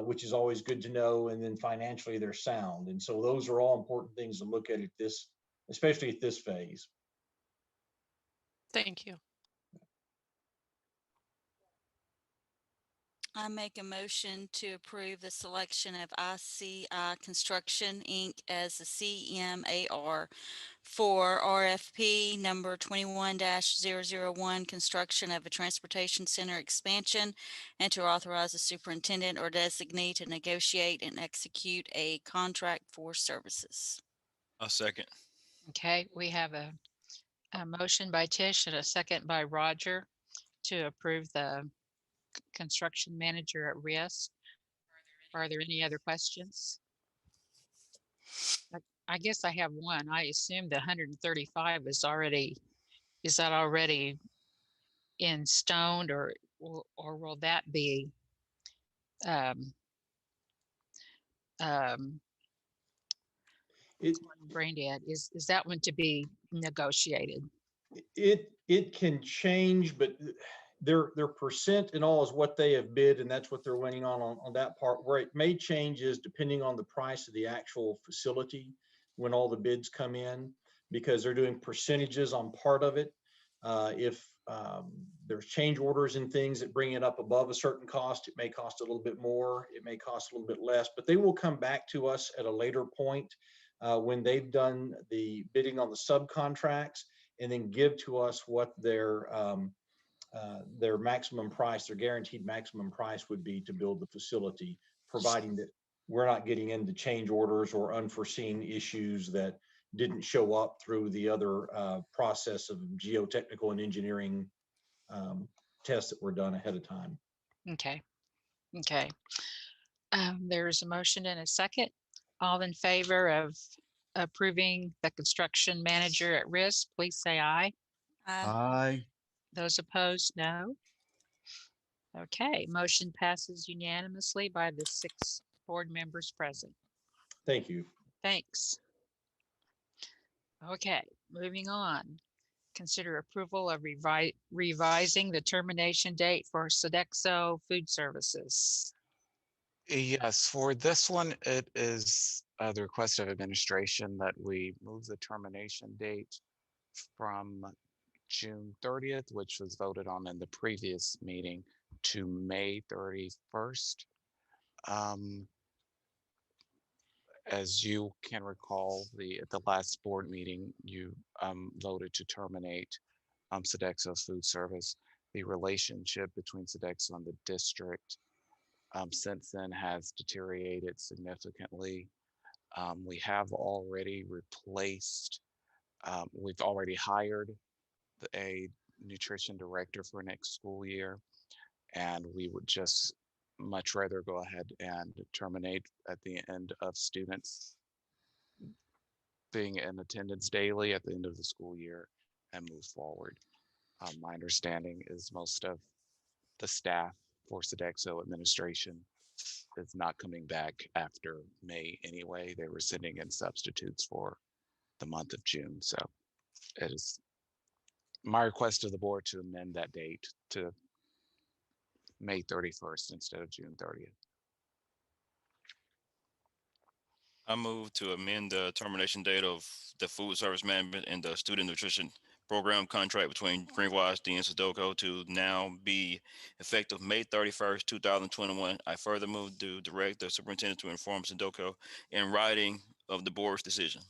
which is always good to know. And then financially they're sound. And so those are all important things to look at this, especially at this phase. Thank you. I make a motion to approve the selection of ICI Construction, Inc. as the CMAR for RFP number 21-001, construction of a transportation center expansion, and to authorize the superintendent or designee to negotiate and execute a contract for services. A second. Okay, we have a motion by Tish and a second by Roger to approve the construction manager at risk. Are there any other questions? I guess I have one. I assume the 135 is that already in stone, or will that be brain dead? Is that one to be negotiated? It can change, but their percent and all is what they have bid, and that's what they're winning on that part. Where it may change is depending on the price of the actual facility when all the bids come in. because they're doing percentages on part of it. If there's change orders and things that bring it up above a certain cost, it may cost a little bit more, it may cost a little bit less, but they will come back to us at a later point when they've done the bidding on the subcontracts, and then give to us what their maximum price, their guaranteed maximum price would be to build the facility, providing that we're not getting into change orders or unforeseen issues that didn't show up through the other process of geotechnical and engineering tests that were done ahead of time. Okay. Okay. There's a motion and a second. All in favor of approving the construction manager at risk, please say aye. Aye. Those opposed, no. Okay, motion passes unanimously by the 6 board members present. Thank you. Thanks. Okay, moving on. Consider approval of revising the termination date for Sodexo Food Services. Yes, for this one, it is the request of administration that we move the termination date from June 30th, which was voted on in the previous meeting, to May 31st. As you can recall, at the last board meeting, you voted to terminate Sodexo's food service. The relationship between Sodexo and the district since then has deteriorated significantly. We have already replaced, we've already hired a nutrition director for next school year, and we would just much rather go ahead and terminate at the end of students being in attendance daily at the end of the school year and move forward. My understanding is most of the staff for Sodexo administration is not coming back after May anyway. They were sending in substitutes for the month of June. So it is my request to the board to amend that date to May 31st instead of June 30th. I move to amend the termination date of the food service management and the student nutrition program contract between Greenville ISD and Sudoku to now be effective May 31st, 2021. I further move to direct the superintendent to inform Sudoku in writing of the board's decision.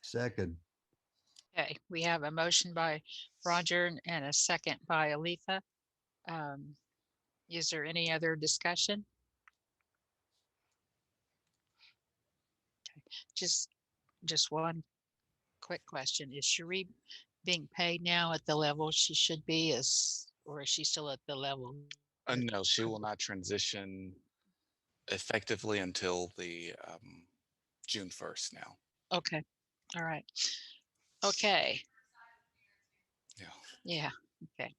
Second. Okay, we have a motion by Roger and a second by Aletha. Is there any other discussion? Okay. Just one quick question. Is Cherie being paid now at the level she should be, or is she still at the level? No, she will not transition effectively until the June 1st now. Okay. All right. Okay. Yeah. Yeah. Okay.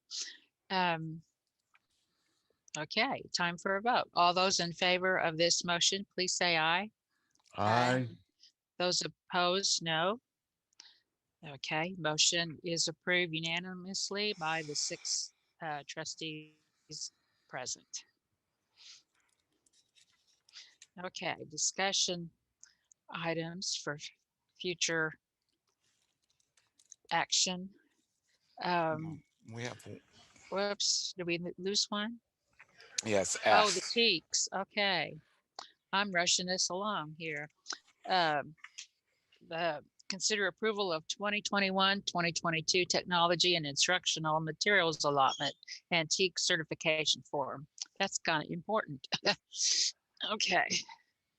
Okay, time for a vote. All those in favor of this motion, please say aye. Aye. Those opposed, no. Okay, motion is approved unanimously by the 6 trustees present. Okay, discussion items for future action. We have, Whoops, did we lose one? yes, Oh, F. the cheeks. Okay. I'm rushing this along here. Consider approval of 2021-2022 technology and instructional materials allotment antique certification form. That's kind of important. Okay.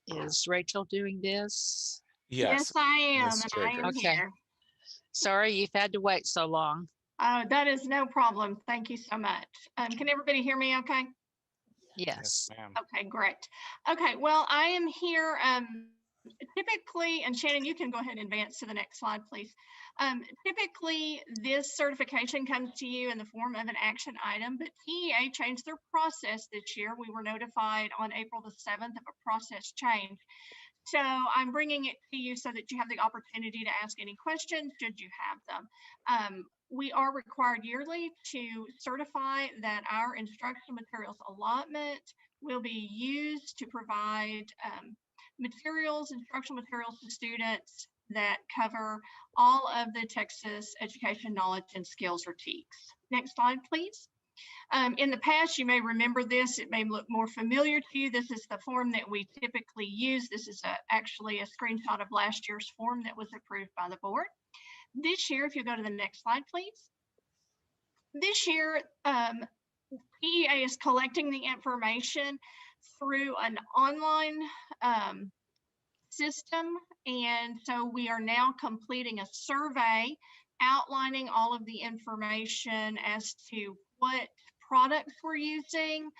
Is Rachel doing this? Yes, I am, Ms. and I am Okay. here. Sorry you've had to wait so long. That is no problem. Thank you so much. Can everybody hear me okay? Yes. ma'am. Okay, great. Okay, well, I am here typically, and Shannon, you can go ahead and advance to the next slide, please. Typically, this certification comes to you in the form of an action item, but TEA changed their process this year. We were notified on April the 7th of a process change. So I'm bringing it to you so that you have the opportunity to ask any questions should you have them. We are required yearly to certify that our instructional materials allotment will be used to provide materials, instructional materials to students that cover all of the Texas Education Knowledge and Skills, or TEKS. Next slide, please. In the past, you may remember this. It may look more familiar to you. This is the form that we typically use. This is actually a screenshot of last year's form that was approved by the board. This year, if you go to the next slide, please. This year, PEA is collecting the information through an online system. And so we are now completing a survey outlining all of the information as to what products we're using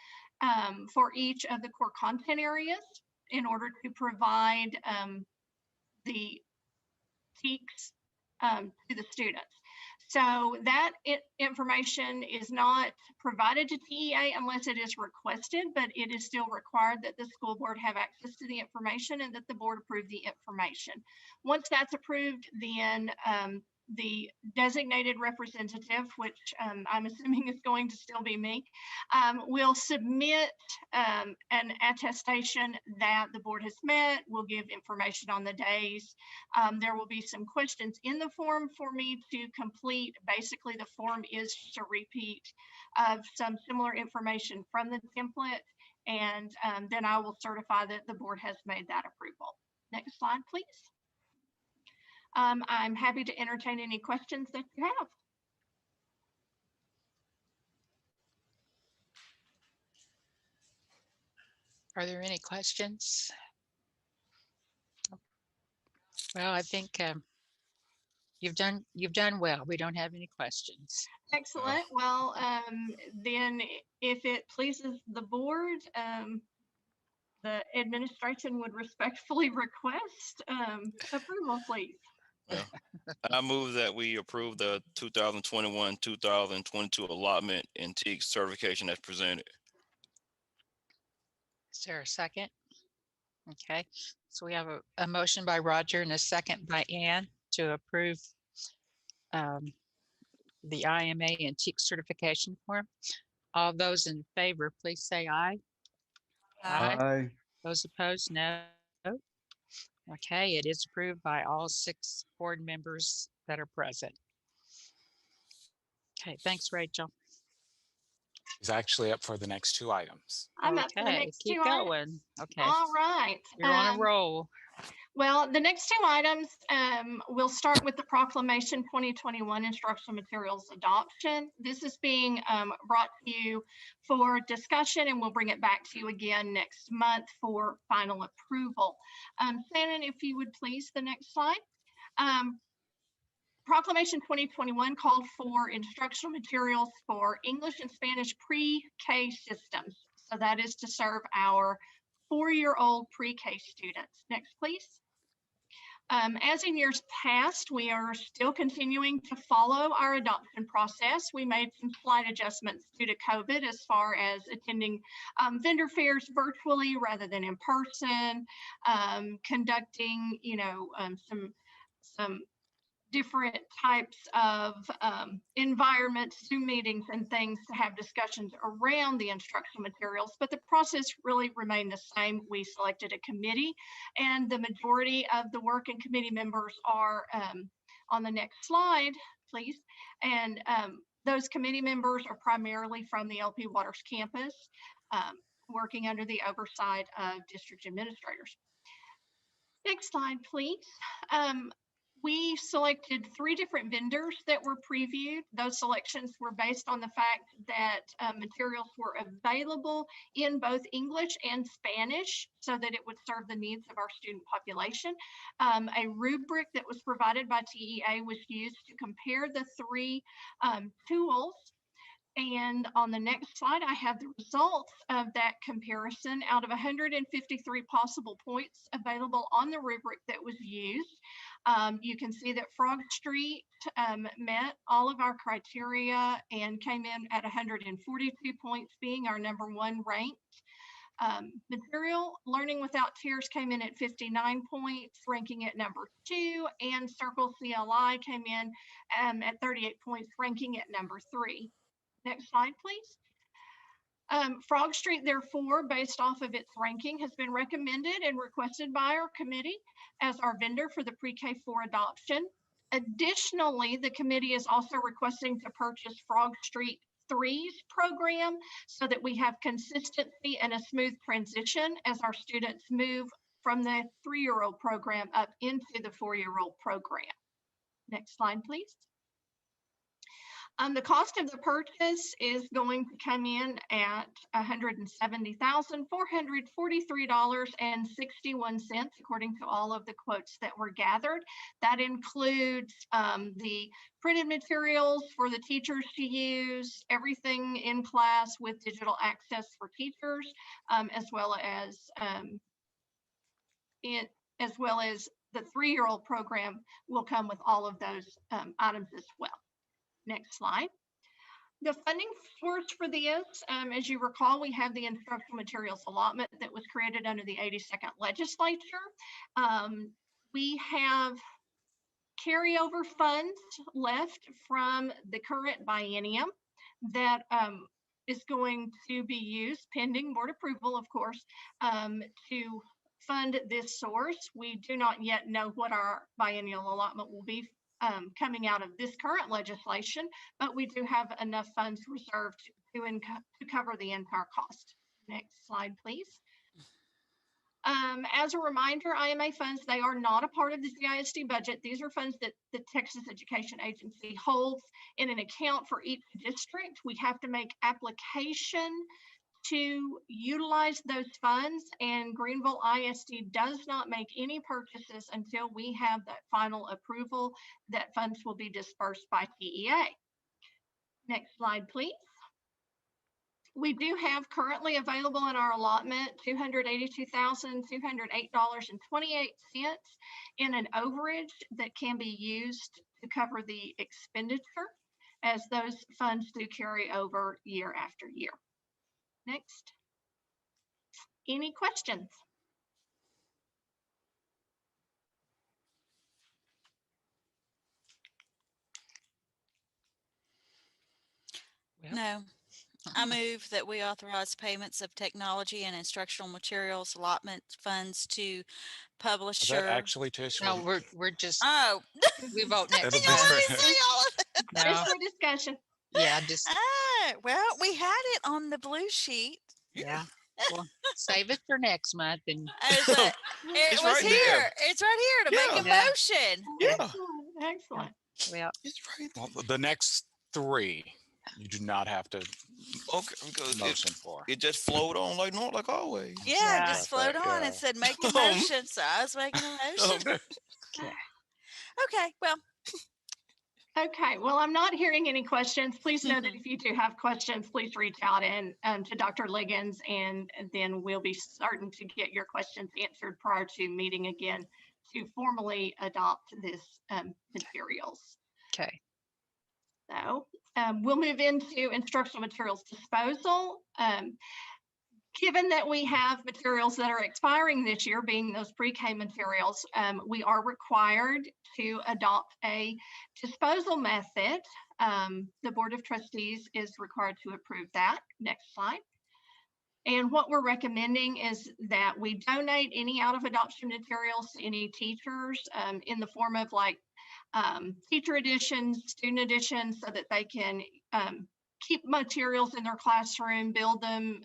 for each of the core content areas in order to provide the TEKS to the students. So that information is not provided to TEA unless it is requested, but it is still required that the school board have access to the information and that the board approve the information. Once that's approved, then the designated representative, which I'm assuming is going to still be me, will submit an attestation that the board has met. We'll give information on the days. There will be some questions in the form for me to complete. Basically, the form is just a repeat of some similar information from the template, and then I will certify that the board has made that approval. Next slide, please. I'm happy to entertain any questions that you have. Are there any questions? Well, I think you've done well. We don't have any questions. Excellent. Well, then if it pleases the board, the administration would respectfully request approval, please. Well, I move that we approve the 2021-2022 allotment and TEKS certification as presented. Is there a second? Okay, so we have a motion by Roger and a second by Ann to approve the IMA and TEKS certification form. All those in favor, please say aye. Aye. Those opposed, no. Okay, it is approved by all 6 board members that are present. Okay, thanks, Rachel. He's actually up for the next 2 items. I'm up for the Okay, next keep 2 items. going. Okay, All right. you're on a roll. Well, the next 2 items, we'll start with the Proclamation 2021 Instructional Materials Adoption. This is being brought to you for discussion, and we'll bring it back to you again next month for final approval. Shannon, if you would please, the next slide. Proclamation 2021 called for instructional materials for English and Spanish pre-K systems. So that is to serve our 4-year-old pre-K students. Next, please. As in years past, we are still continuing to follow our adoption process. We made some slight adjustments due to COVID as far as attending vendor fairs virtually rather than in person, conducting, some different types of environments, Zoom meetings and things to have discussions around the instructional materials, but the process really remained the same. We selected a committee, and the majority of the work and committee members are on the next slide, please. And those committee members are primarily from the LP Waters campus, working under the oversight of district administrators. Next slide, please. We selected 3 different vendors that were previewed. Those selections were based on the fact that materials were available in both English and Spanish so that it would serve the needs of our student population. A rubric that was provided by TEA was used to compare the 3 tools. And on the next slide, I have the results of that comparison. Out of 153 possible points available on the rubric that was used, you can see that Frog Street met all of our criteria and came in at 142 points, being our #1 ranked. Material Learning Without Tears came in at 59 points, ranking at #2, and Circle CLI came in at 38 points, ranking at #3. Next slide, please. Frog Street, therefore, based off of its ranking, has been recommended and requested by our committee as our vendor for the pre-K4 adoption. Additionally, the committee is also requesting to purchase Frog Street 3's program so that we have consistency and a smooth transition as our students move from the 3-year-old program up into the 4-year-old program. Next slide, please. The cost of the purchase is going to come in at $170,443.61, according to all of the quotes that were gathered. That includes the printed materials for the teachers to use, everything in class with digital access for teachers, as well as the 3-year-old program will come with all of those items as well. Next slide. The funding source for this, as you recall, we have the instructional materials allotment that was created under the 82nd legislature. We have carryover funds left from the current biennium that is going to be used, pending board approval, of course, to fund this source. We do not yet know what our biennial allotment will be coming out of this current legislation, but we do have enough funds reserved to cover the entire cost. Next slide, please. As a reminder, IMA funds, they are not a part of the GISD budget. These are funds that the Texas Education Agency holds in an account for each district. We have to make application to utilize those funds, and Greenville ISD does not make any purchases until we have that final approval that funds will be dispersed by TEA. Next slide, please. We do have currently available in our allotment $282,208.28 in an overage that can be used to cover the expenditure, as those funds do carry over year after year. Next. Any questions? No. I move that we authorize payments of technology and instructional materials allotment funds to Is publisher. that actually, Tish? No, we're just, Oh. we vote next. It'll be Y'all let me for- say all of it. No, Just for discussion. yeah, just, Well, we had it on the blue sheet. yeah. Well, save it for next month and As a, it It's was right here. there. It's right here to make a Yeah. motion. Yeah. Excellent. well, It's right. Well, the next 3, you do not have to Okay, because motion for. it just flowed on like normal, like always. Yeah, Yeah. just float on and said make a motion. So I was making a motion. Okay. Okay, well, Okay, well, I'm not hearing any questions. Please know that if you do have questions, please reach out and to Dr. Liggins, and then we'll be starting to get your questions answered prior to meeting again to formally adopt this materials. okay. So we'll move into instructional materials disposal. Given that we have materials that are expiring this year, being those pre-K materials, we are required to adopt a disposal method. The Board of Trustees is required to approve that. Next slide. And what we're recommending is that we donate any out of adoption materials to any teachers in the form of like teacher editions, student editions, so that they can keep materials in their classroom, build them,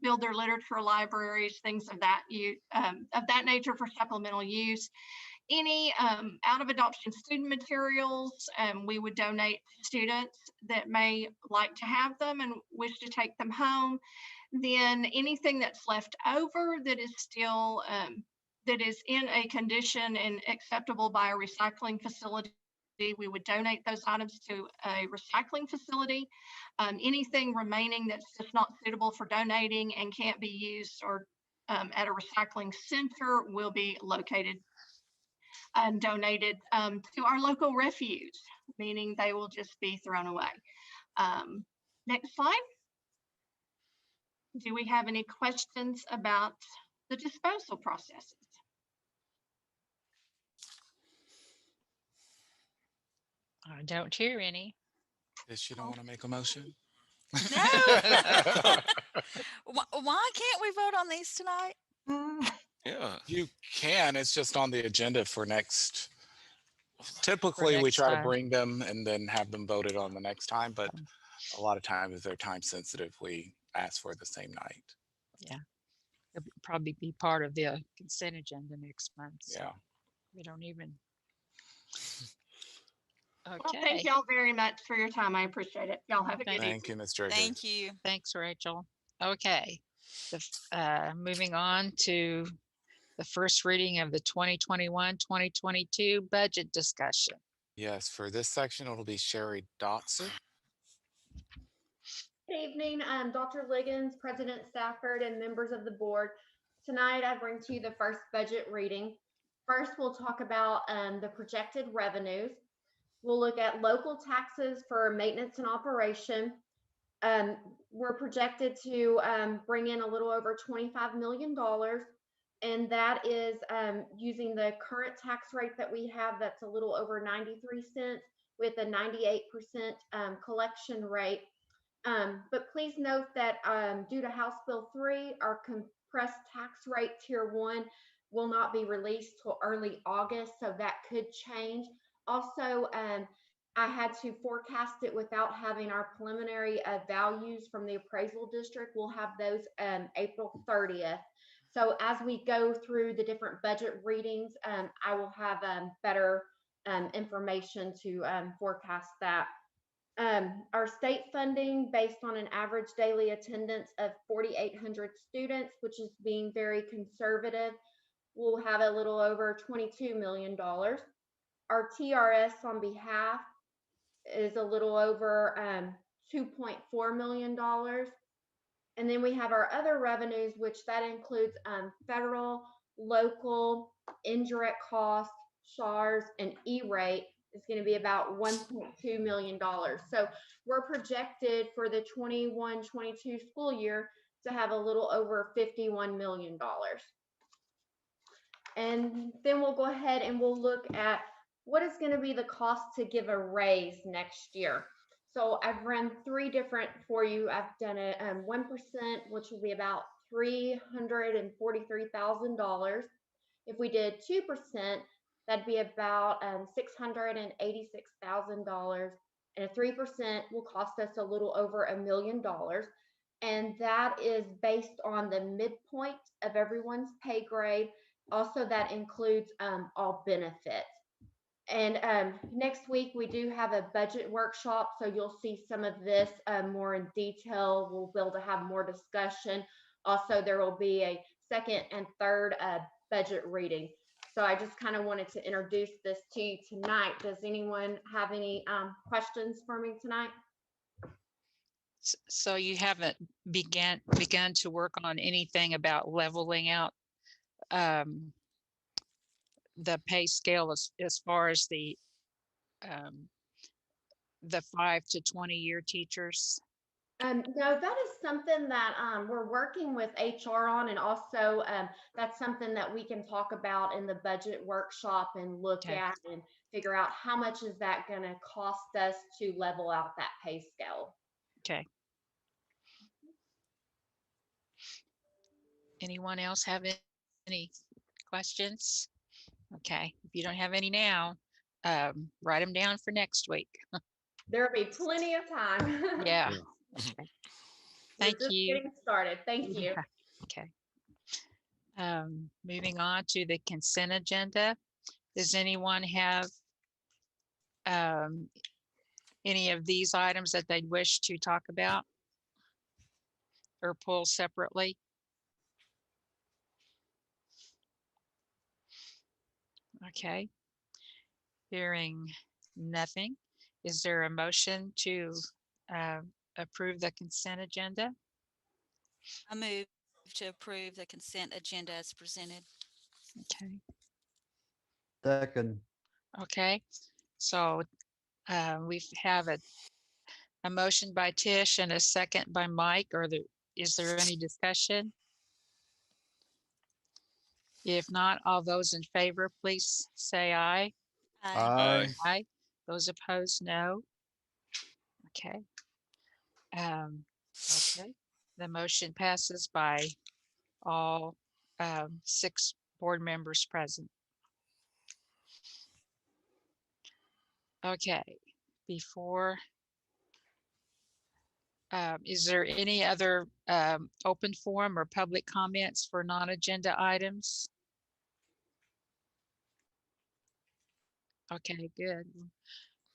build their literature libraries, things of that nature for supplemental use. Any out of adoption student materials, we would donate to students that may like to have them and wish to take them home. Then anything that's left over that is still that is in a condition and acceptable by a recycling facility, we would donate those items to a recycling facility. Anything remaining that's just not suitable for donating and can't be used or at a recycling center will be located and donated to our local refuge, meaning they will just be thrown away. Next slide. Do we have any questions about the disposal processes? I don't hear any. Tish, you don't want to make a motion? No. Why can't we vote on these tonight? Yeah. You can, it's just on the agenda for next. Typically, we next try to time. bring them and then have them voted on the next time, but a lot of times if they're time sensitive, we ask for the same night. Yeah. It'll probably be part of the consent agenda next month. So Yeah. we don't even. Well, Okay. thank y'all very much for your time. I appreciate it. Y'all have a good evening. Thank you, Ms. Trigger. Thank you. Thanks, Rachel. Okay. Moving on to the first reading of the 2021-2022 budget discussion. Yes, for this section, it'll be Sherry Dotson. Good evening, Dr. Liggins, President Stafford, and members of the board. Tonight, I bring to you the first budget reading. First, we'll talk about the projected revenues. We'll look at local taxes for maintenance and operation. We're projected to bring in a little over $25 million, and that is using the current tax rate that we have, that's a little over 93 cents with a 98% collection rate. But please note that due to House Bill 3, our compressed tax rate Tier 1 will not be released till early August, so that could change. Also, I had to forecast it without having our preliminary values from the appraisal district. We'll have those April 30th. So as we go through the different budget readings, I will have better information to forecast that. Our state funding, based on an average daily attendance of 4,800 students, which is being very conservative, will have a little over $22 million. Our TRS on behalf is a little over $2.4 million. And then we have our other revenues, which that includes federal, local, indirect costs, SHARs, and E-rate is going to be about $1.2 million. So we're projected for the 21-22 school year to have a little over $51 million. And then we'll go ahead and we'll look at what is going to be the cost to give a raise next year. So I've run three different for you. I've done a 1%, which will be about $343,000. If we did 2%, that'd be about $686,000. And a 3% will cost us a little over $1 million. And that is based on the midpoint of everyone's pay grade. Also, that includes all benefits. And next week, we do have a budget workshop, so you'll see some of this more in detail. We'll be able to have more discussion. Also, there will be a second and third budget reading. So I just kind of wanted to introduce this to you tonight. Does anyone have any questions for me tonight? So you haven't begun to work on anything about leveling out the pay scale as far as the 5 to 20 year teachers? No, that is something that we're working with HR on, and also that's something that we can talk about in the budget workshop and look at and figure out how much is that going to cost us to level out that pay scale. Okay. Anyone else have any questions? Okay, if you don't have any now, write them down for next week. There'll be plenty of time. Yeah. Okay. Thank you. Getting started. Thank you. Okay. Moving on to the consent agenda. Does anyone have any of these items that they'd wish to talk about or pull separately? Okay. Hearing nothing, is there a motion to approve the consent agenda? I move to approve the consent agenda as presented. Okay. Second. Okay. So we have a motion by Tish and a second by Mike. Is there any discussion? If not, all those in favor, please say aye. Aye. Aye. Those opposed, no. Okay. Okay. The motion passes by all 6 board members present. Okay, before, is there any other open forum or public comments for non-agenda items? Okay, good.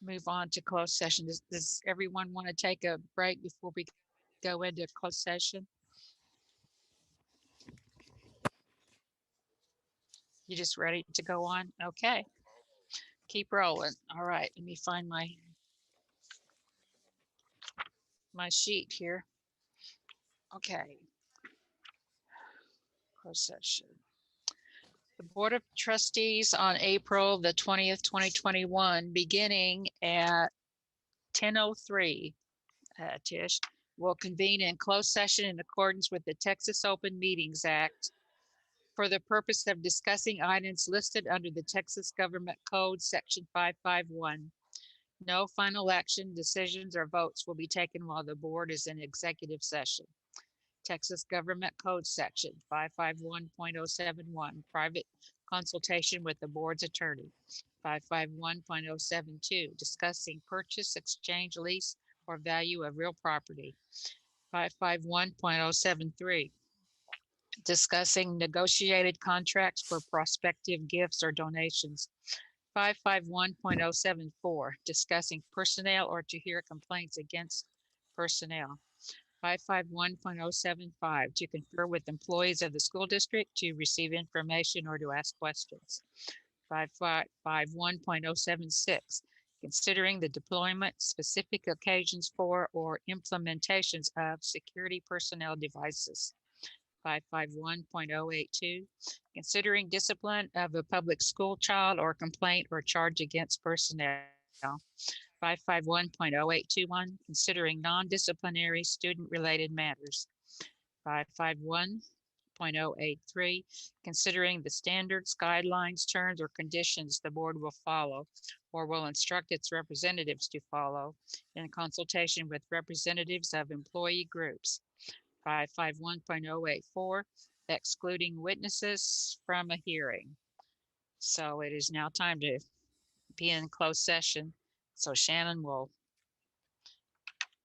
Move on to closed session. Does everyone want to take a break before we go into closed session? You just ready to go on? Okay. Keep rolling. All right, let me find my sheet here. Okay. Closed session. The Board of Trustees on April the 20th, 2021, beginning at 10:03, Tish, will convene in closed session in accordance with the Texas Open Meetings Act for the purpose of discussing items listed under the Texas Government Code, Section 551. No final action, decisions, or votes will be taken while the board is in executive session. Texas Government Code Section 551.071, private consultation with the board's attorney. 551.072, discussing purchase, exchange, lease, or value of real property. 551.073, discussing negotiated contracts for prospective gifts or donations. 551.074, discussing personnel or to hear complaints against personnel. 551.075, to confer with employees of the school district, to receive information, or to ask questions. 551.076, considering the deployment, specific occasions for, or implementations of security personnel devices. 551.082, considering discipline of a public school child or complaint or charge against personnel. 551.0821, considering non-disciplinary student-related matters. 551.083, considering the standards, guidelines, terms, or conditions the board will follow or will instruct its representatives to follow in consultation with representatives of employee groups. 551.084, excluding witnesses from a hearing. So it is now time to be in closed session. So Shannon will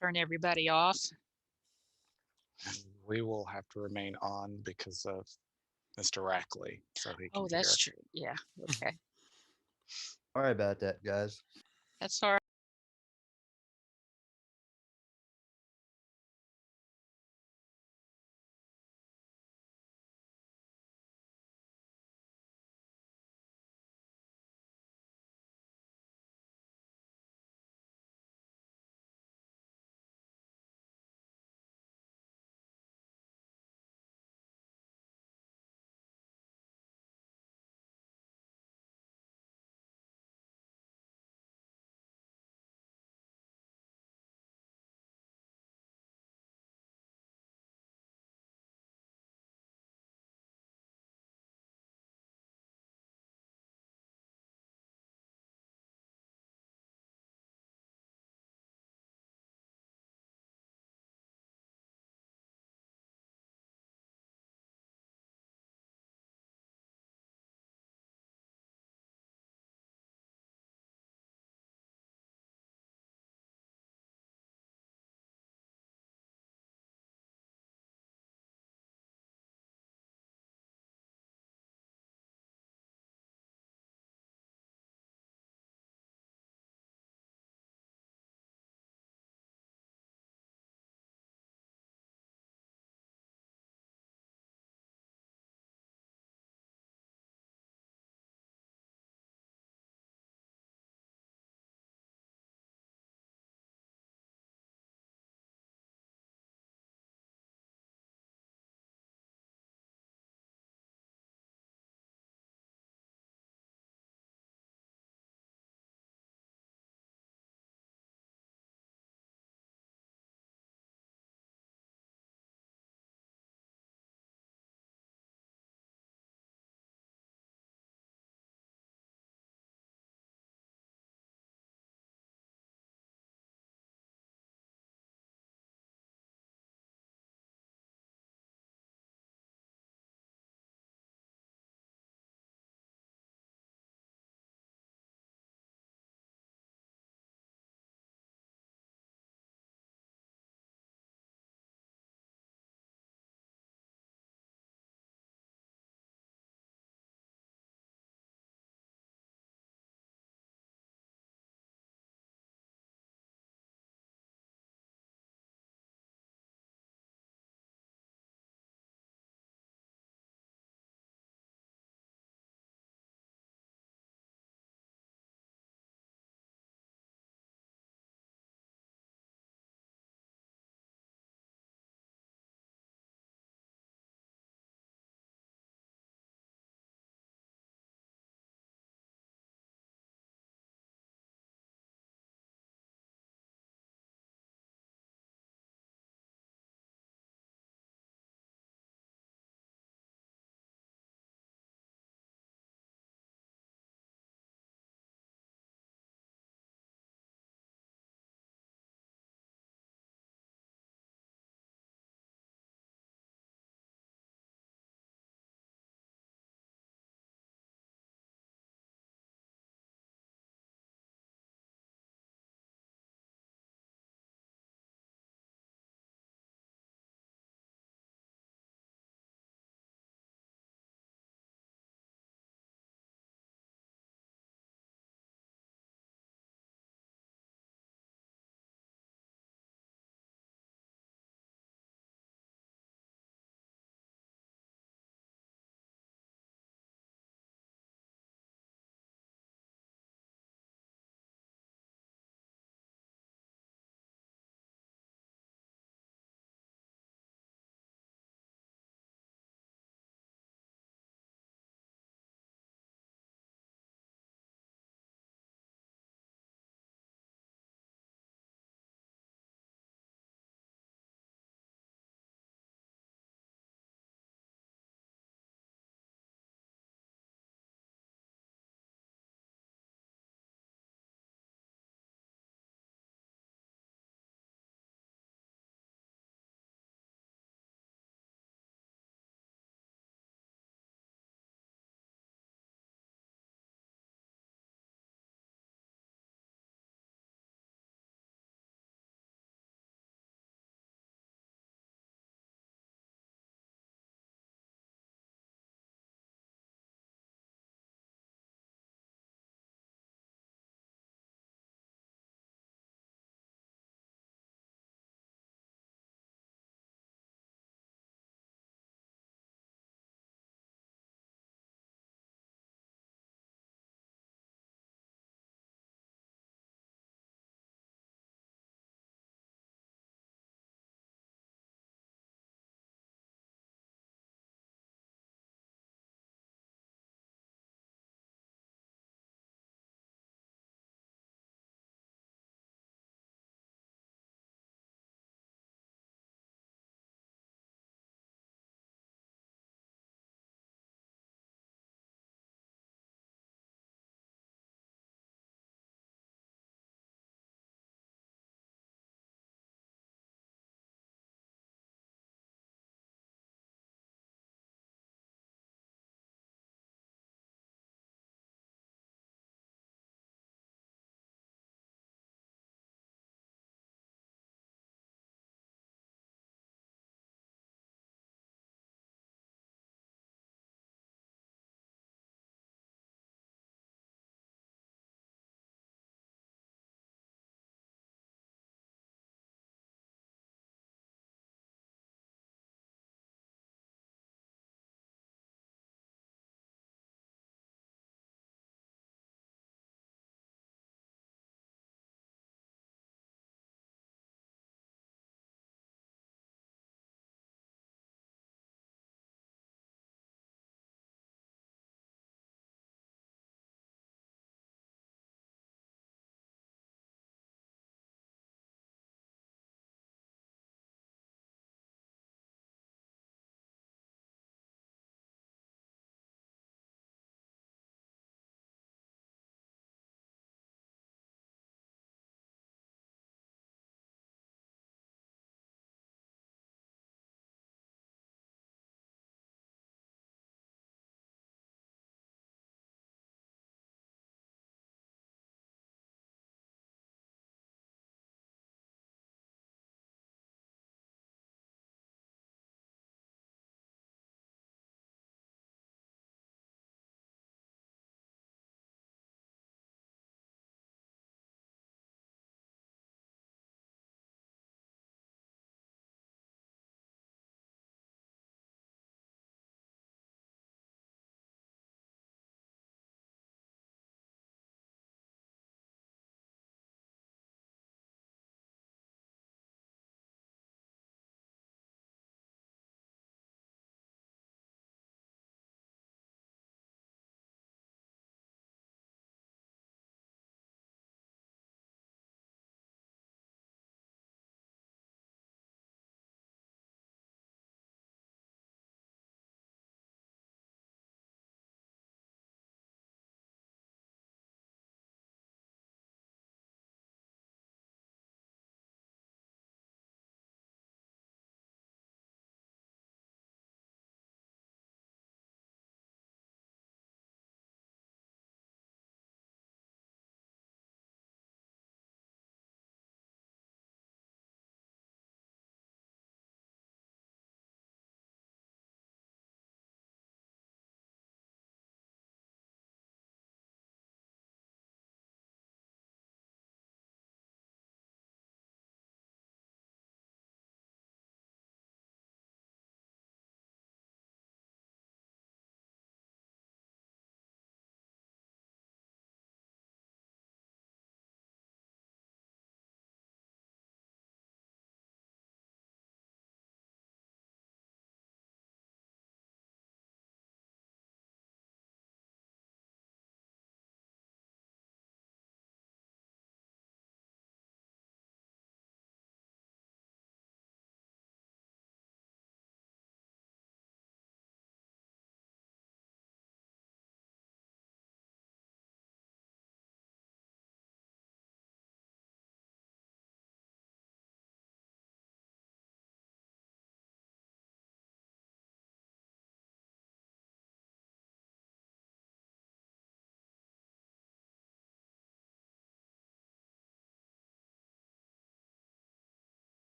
turn everybody off. And we will have to remain on because of Mr. Rackley, so he can Oh, that's hear. true. Yeah, okay. Sorry about that, guys. That's all right.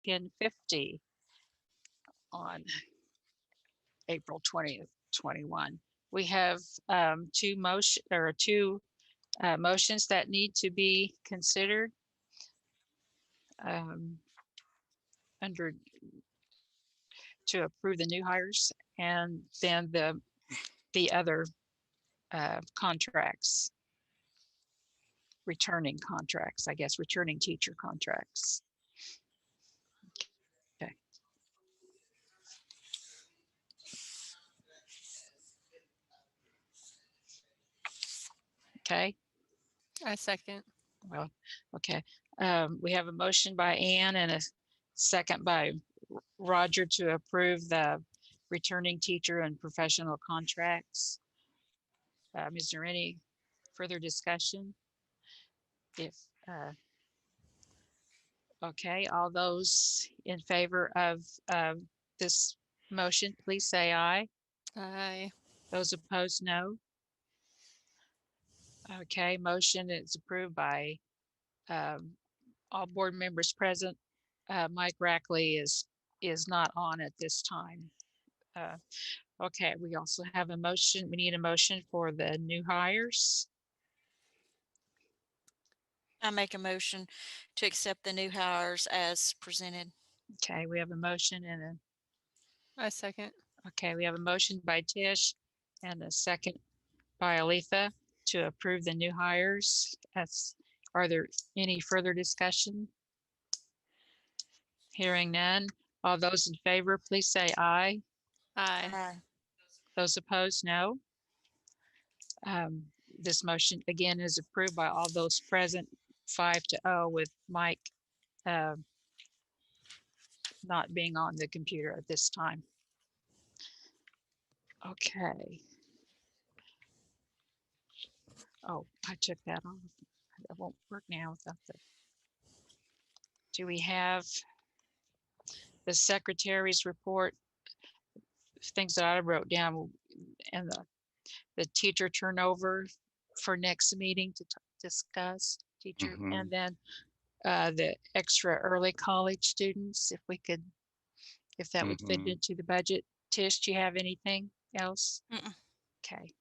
10:50 on April 20th, 21. We have two motions that need to be considered under to approve the new hires, and then the other contracts, returning contracts, I guess, returning teacher contracts. Okay. Okay. I second. Well, okay. We have a motion by Ann and a second by Roger to approve the returning teacher and professional contracts. Is there any further discussion? If okay, all those in favor of this motion, please say aye. Aye. Those opposed, no. Okay, motion is approved by all board members present. Mike Rackley is not on at this time. Okay, we also have a motion. We need a motion for the new hires. I make a motion to accept the new hires as presented. Okay, we have a motion and a. I second. Okay, we have a motion by Tish and a second by Aletha to approve the new hires. Are there any further discussion? Hearing none. All those in favor, please say aye. Aye. Those opposed, no. This motion again is approved by all those present, 5-0, with Mike not being on the computer at this time. Okay. Oh, I took that off. That won't work now without the. Do we have the secretary's report? Things that I wrote down, and the teacher turnover for next meeting to discuss teacher, and then the extra early college students, if that would fit into the budget. Tish, do you have anything else? Okay.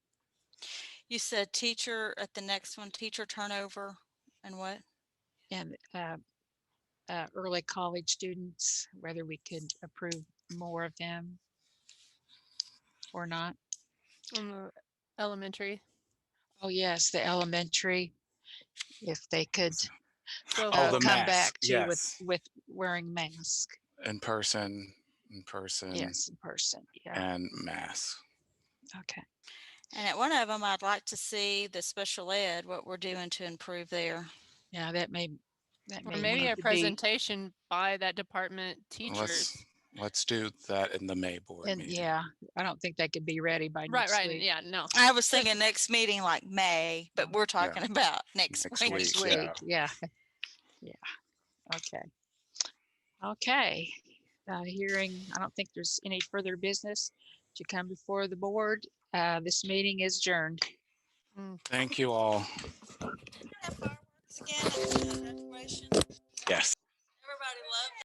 You said teacher at the next one, teacher turnover and what? And early college students, whether we could approve more of them or not. Elementary. Oh yes, the elementary, if they could the come mask. back to Yes. with wearing mask. In person. Yes, in person. Yeah. And mask. Okay. And at one of them, I'd like to see the special ed, what we're doing to improve there. Yeah, that may Or maybe a presentation by that department teachers. Let's do that in the May board meeting. Yeah, I don't think they could be ready by next Right. week. Yeah, no. I was thinking next meeting like May, but we're talking about next week. Next week. Yeah. Okay. Okay. Hearing, I don't think there's any further business to come before the board. This meeting is adjourned. Thank you all. Again, Yes. everybody loved